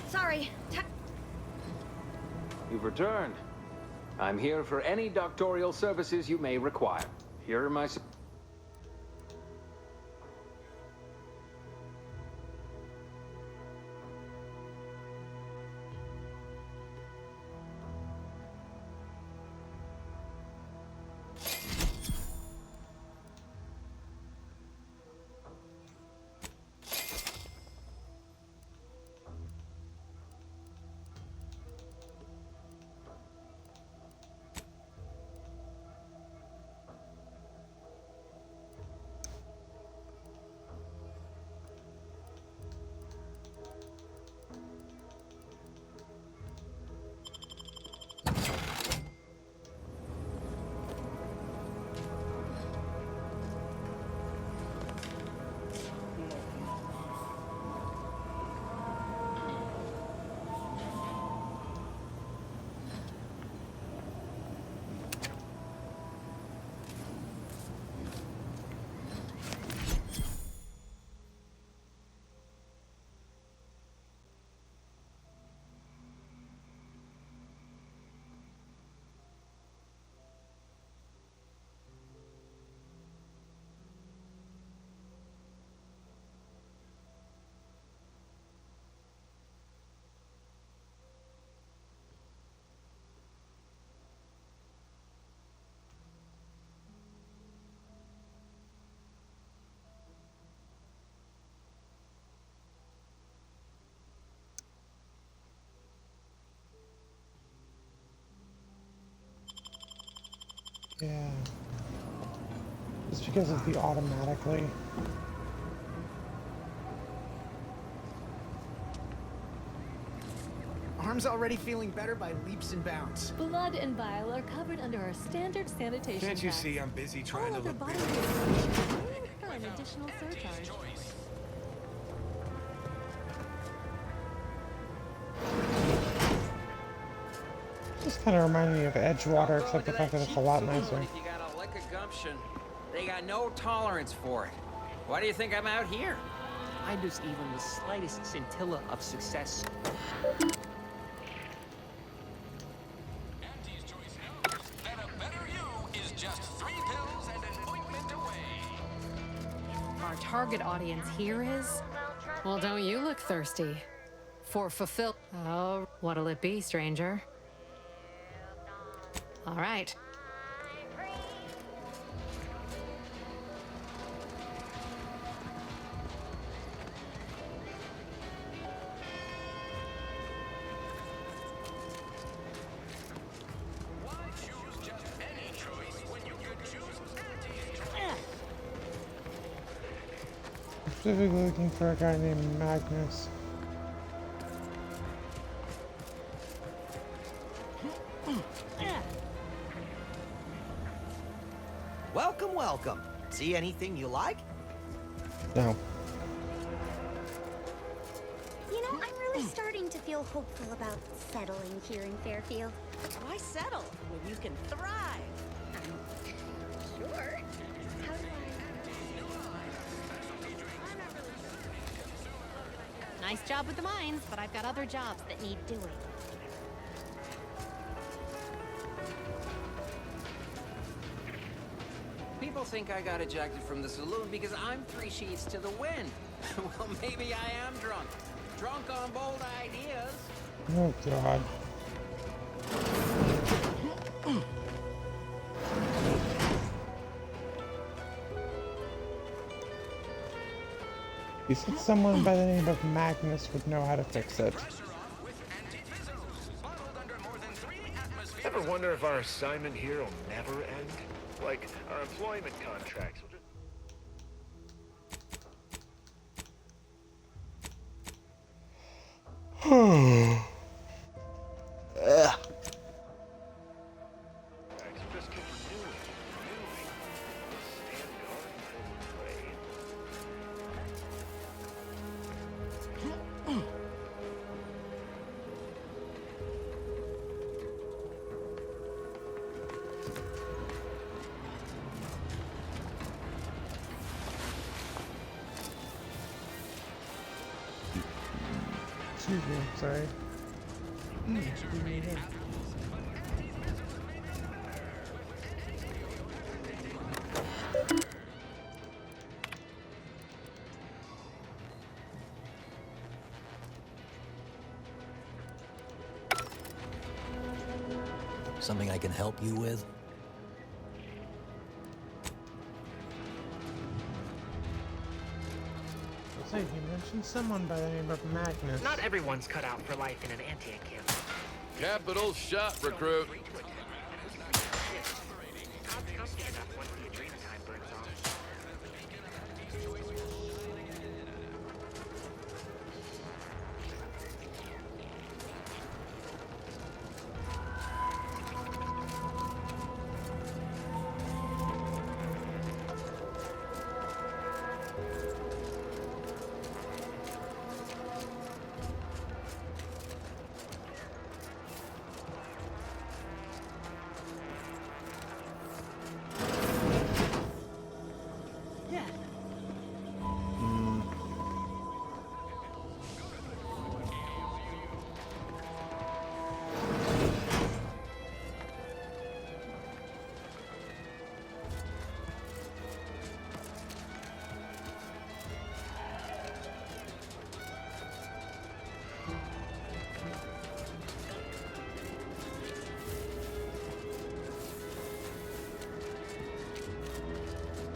Sorry. You've returned. I'm here for any doctorial services you may require. Here are my... Yeah. Just because of the automatically. Arm's already feeling better by leaps and bounds. Blood and bile are covered under our standard sanitation Can't you tax. see I'm busy trying All to other look body big? use may incur an additional surcharge. Just kind of reminded me of Edgewater, except the fact that it's a lot nicer. If you got a lick of gumption, they got no tolerance for it. Why do you think I'm out here? I lose even the slightest scintilla of success. Our target audience here is... Well, don't you look thirsty? For fulfill... Oh, what'll it be, stranger? All right. specifically looking for a guy named Magnus. Welcome, welcome. See anything you like? No. You know, I'm really starting to feel hopeful about settling here in Fairfield. Why settle when you can thrive? Sure. How do Nice job with the mines, but I've got other jobs that need doing. People think I got ejected from the saloon because I'm 3 sheets to the wind. Well, maybe I am drunk. Drunk on bold ideas. Oh, God. You said someone by the name of Magnus would know how to fix it. Ever wonder if our assignment here will never end? Like, our employment contracts will just... Ugh. just keep renewing, stand guard until we play. Excuse me, sorry. Something I can help you with? Say, you mentioned someone by the name of Magnus. Not everyone's cut out for life in an anti camp. Capital shot, recruit.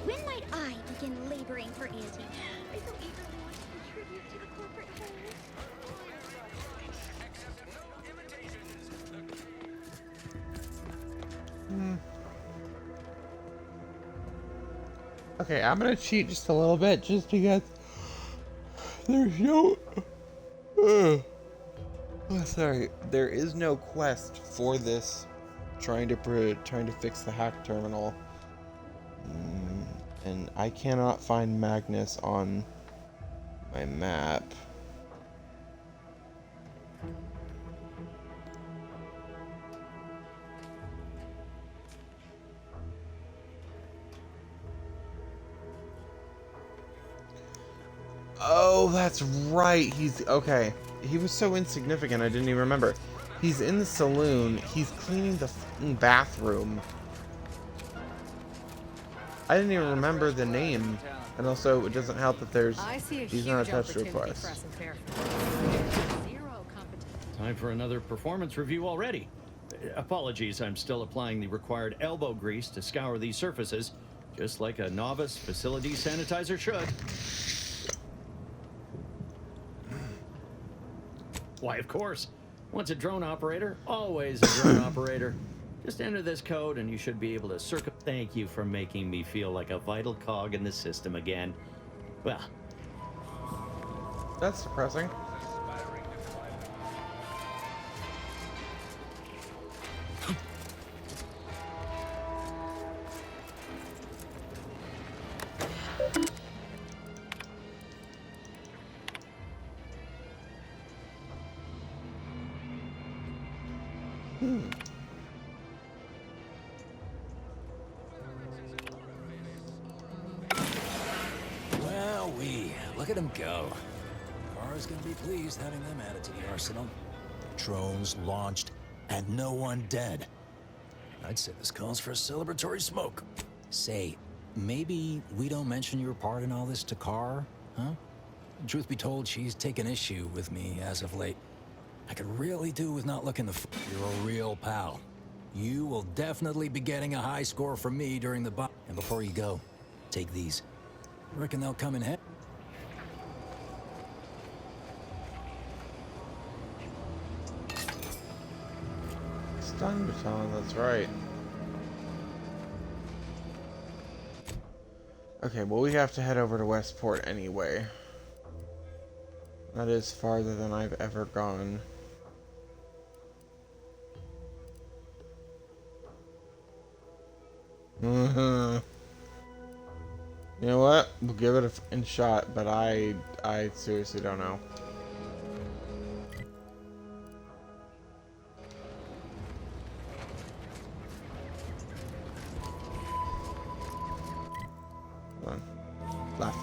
When might I begin laboring for Auntie? I so eagerly want to contribute to the corporate whole. Okay, I'm gonna cheat just a little bit, just because there's no. Oh, sorry. There is no quest for this. Trying to fix the hack terminal, and I cannot find Magnus on my map. Oh, that's right. He's okay. He was so insignificant, I didn't even remember. He's in the saloon. He's cleaning the bathroom. I didn't even remember the name. And also, it doesn't help that he's not attached to a quest. Time for another performance review already. Apologies, I'm still applying the required elbow grease to scour these surfaces, just like a novice facility sanitizer should. Why, of course. Once a drone operator, always a drone operator. Just enter this code and you should be able to Thank you for making me feel like a vital cog in the system again. Well, That's depressing. Wowee, look at them go. Kara's gonna be pleased having them added to the arsenal. Drones launched, and no one dead. I'd say this calls for a celebratory smoke. Say, maybe we don't mention your part in all this to Kara, huh? Truth be told, she's taken issue with me as of late. I could really do with not looking You're a real pal. You will definitely be getting a high score from me during the And before you go, take these. Reckon they'll come in handy. Stun baton, that's right. Okay, well we have to head over to Westport anyway. That is farther than I've ever gone. You know what? We'll give it a shot, but I seriously don't know. Hold on. Left.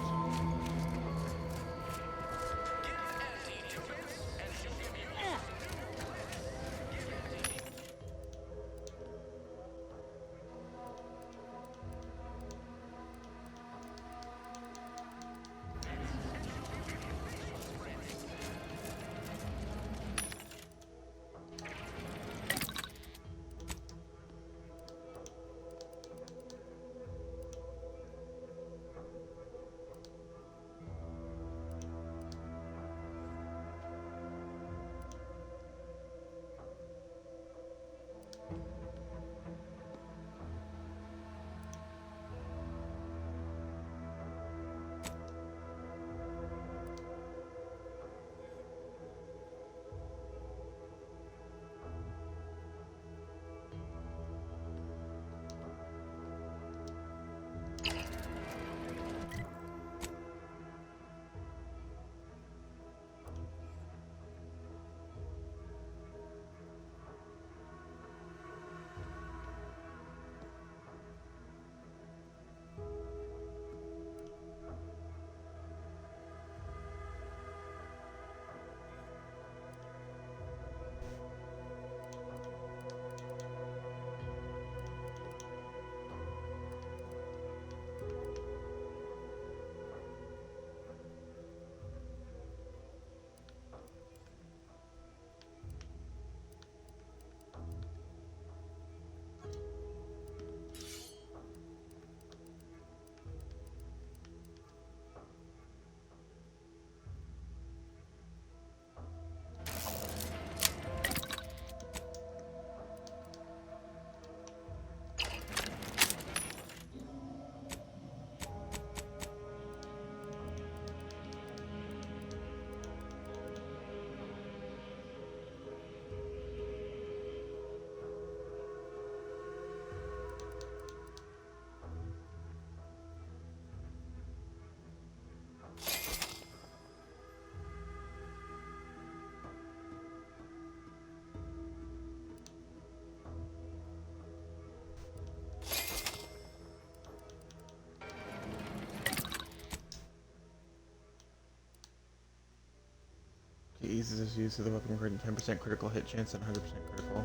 It eases the use of the weapon, granting 10% critical hit chance and 100% critical.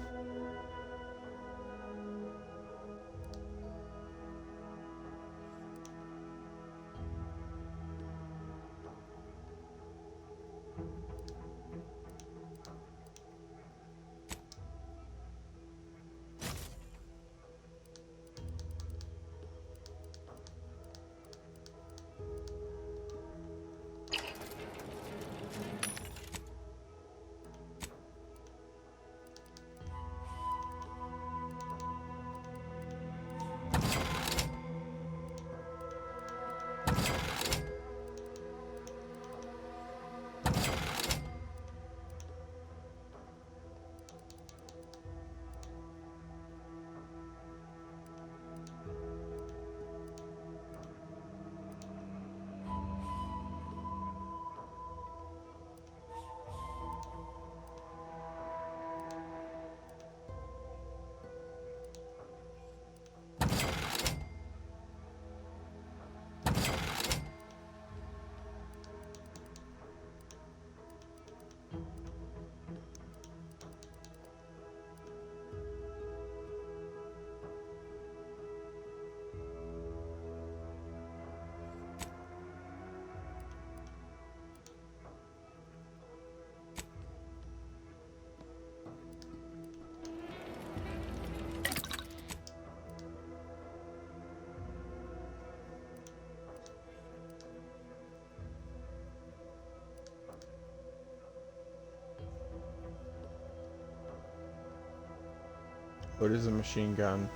What is a machine gun?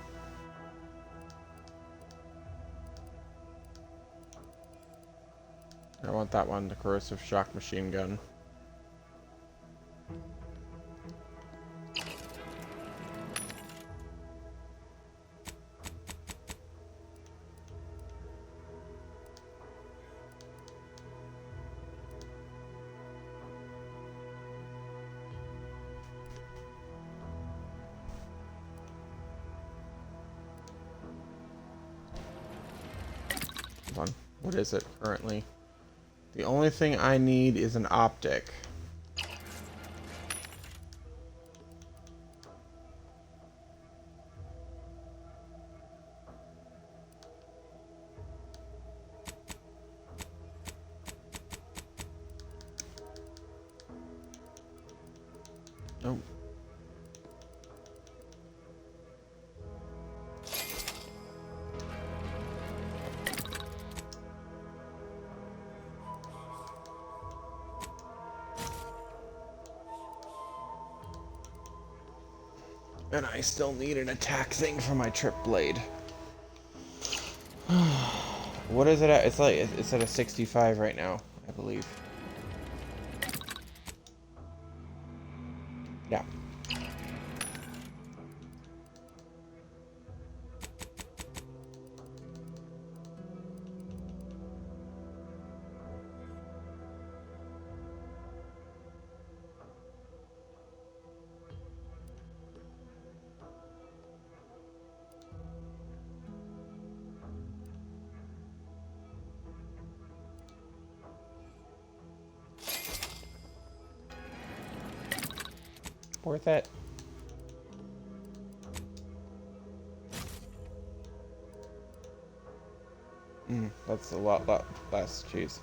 I want that one, the corrosive shock machine gun. Hold on. What is it currently? The only thing I need is an optic. Nope. And I still need an attack thing for my trip blade. What is it at? It's like it's at a 65 right now, I believe. Yeah. Worth it. That's a lot less cheese.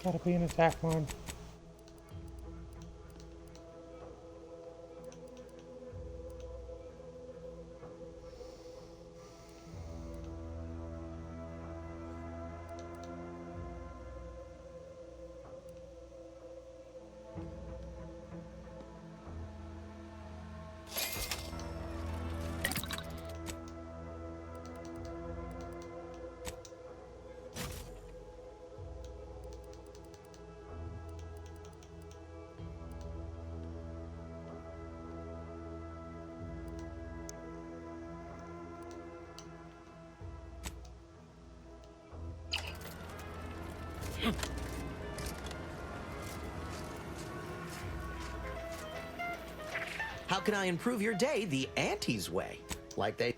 That'll be an attack one. How can I improve your day the Auntie's way? Like they...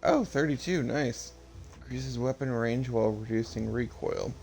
Oh, 32, nice. Increases weapon range while reducing recoil.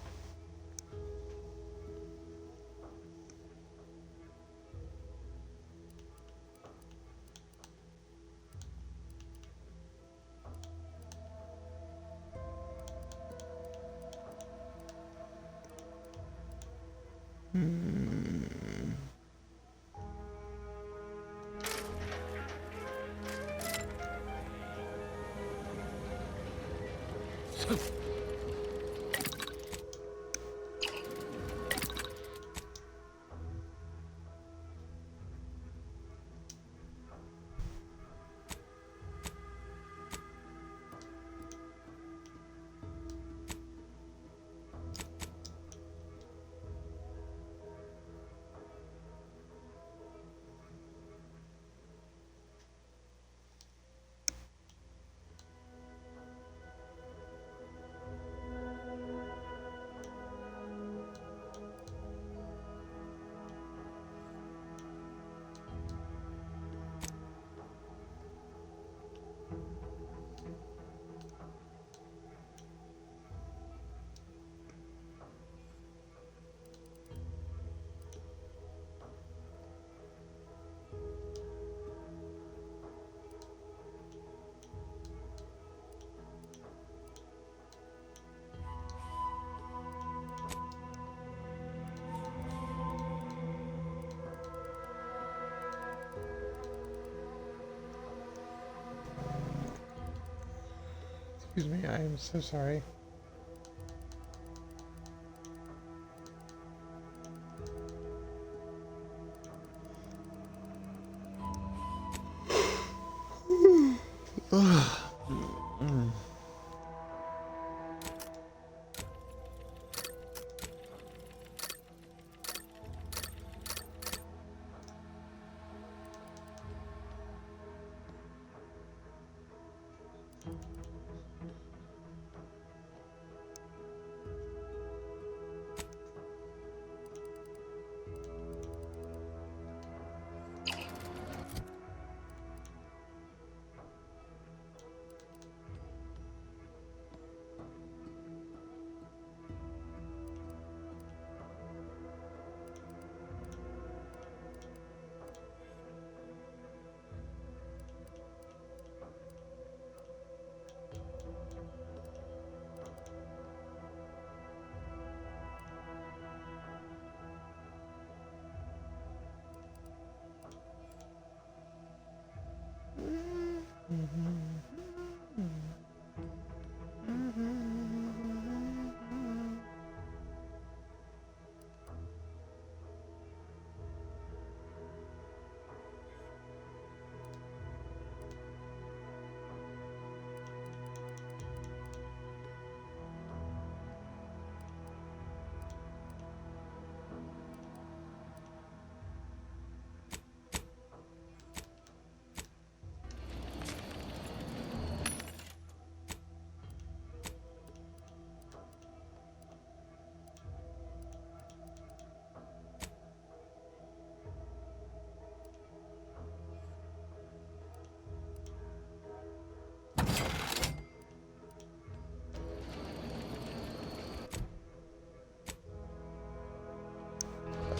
Excuse me, I am so sorry.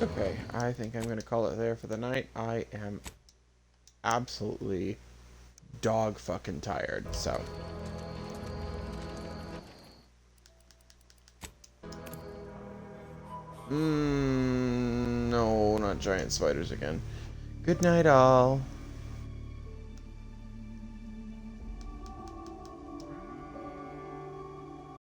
Okay, I think I'm going to call it there for the night. I am absolutely dog fucking tired, so. No, not giant spiders again. Good night, all.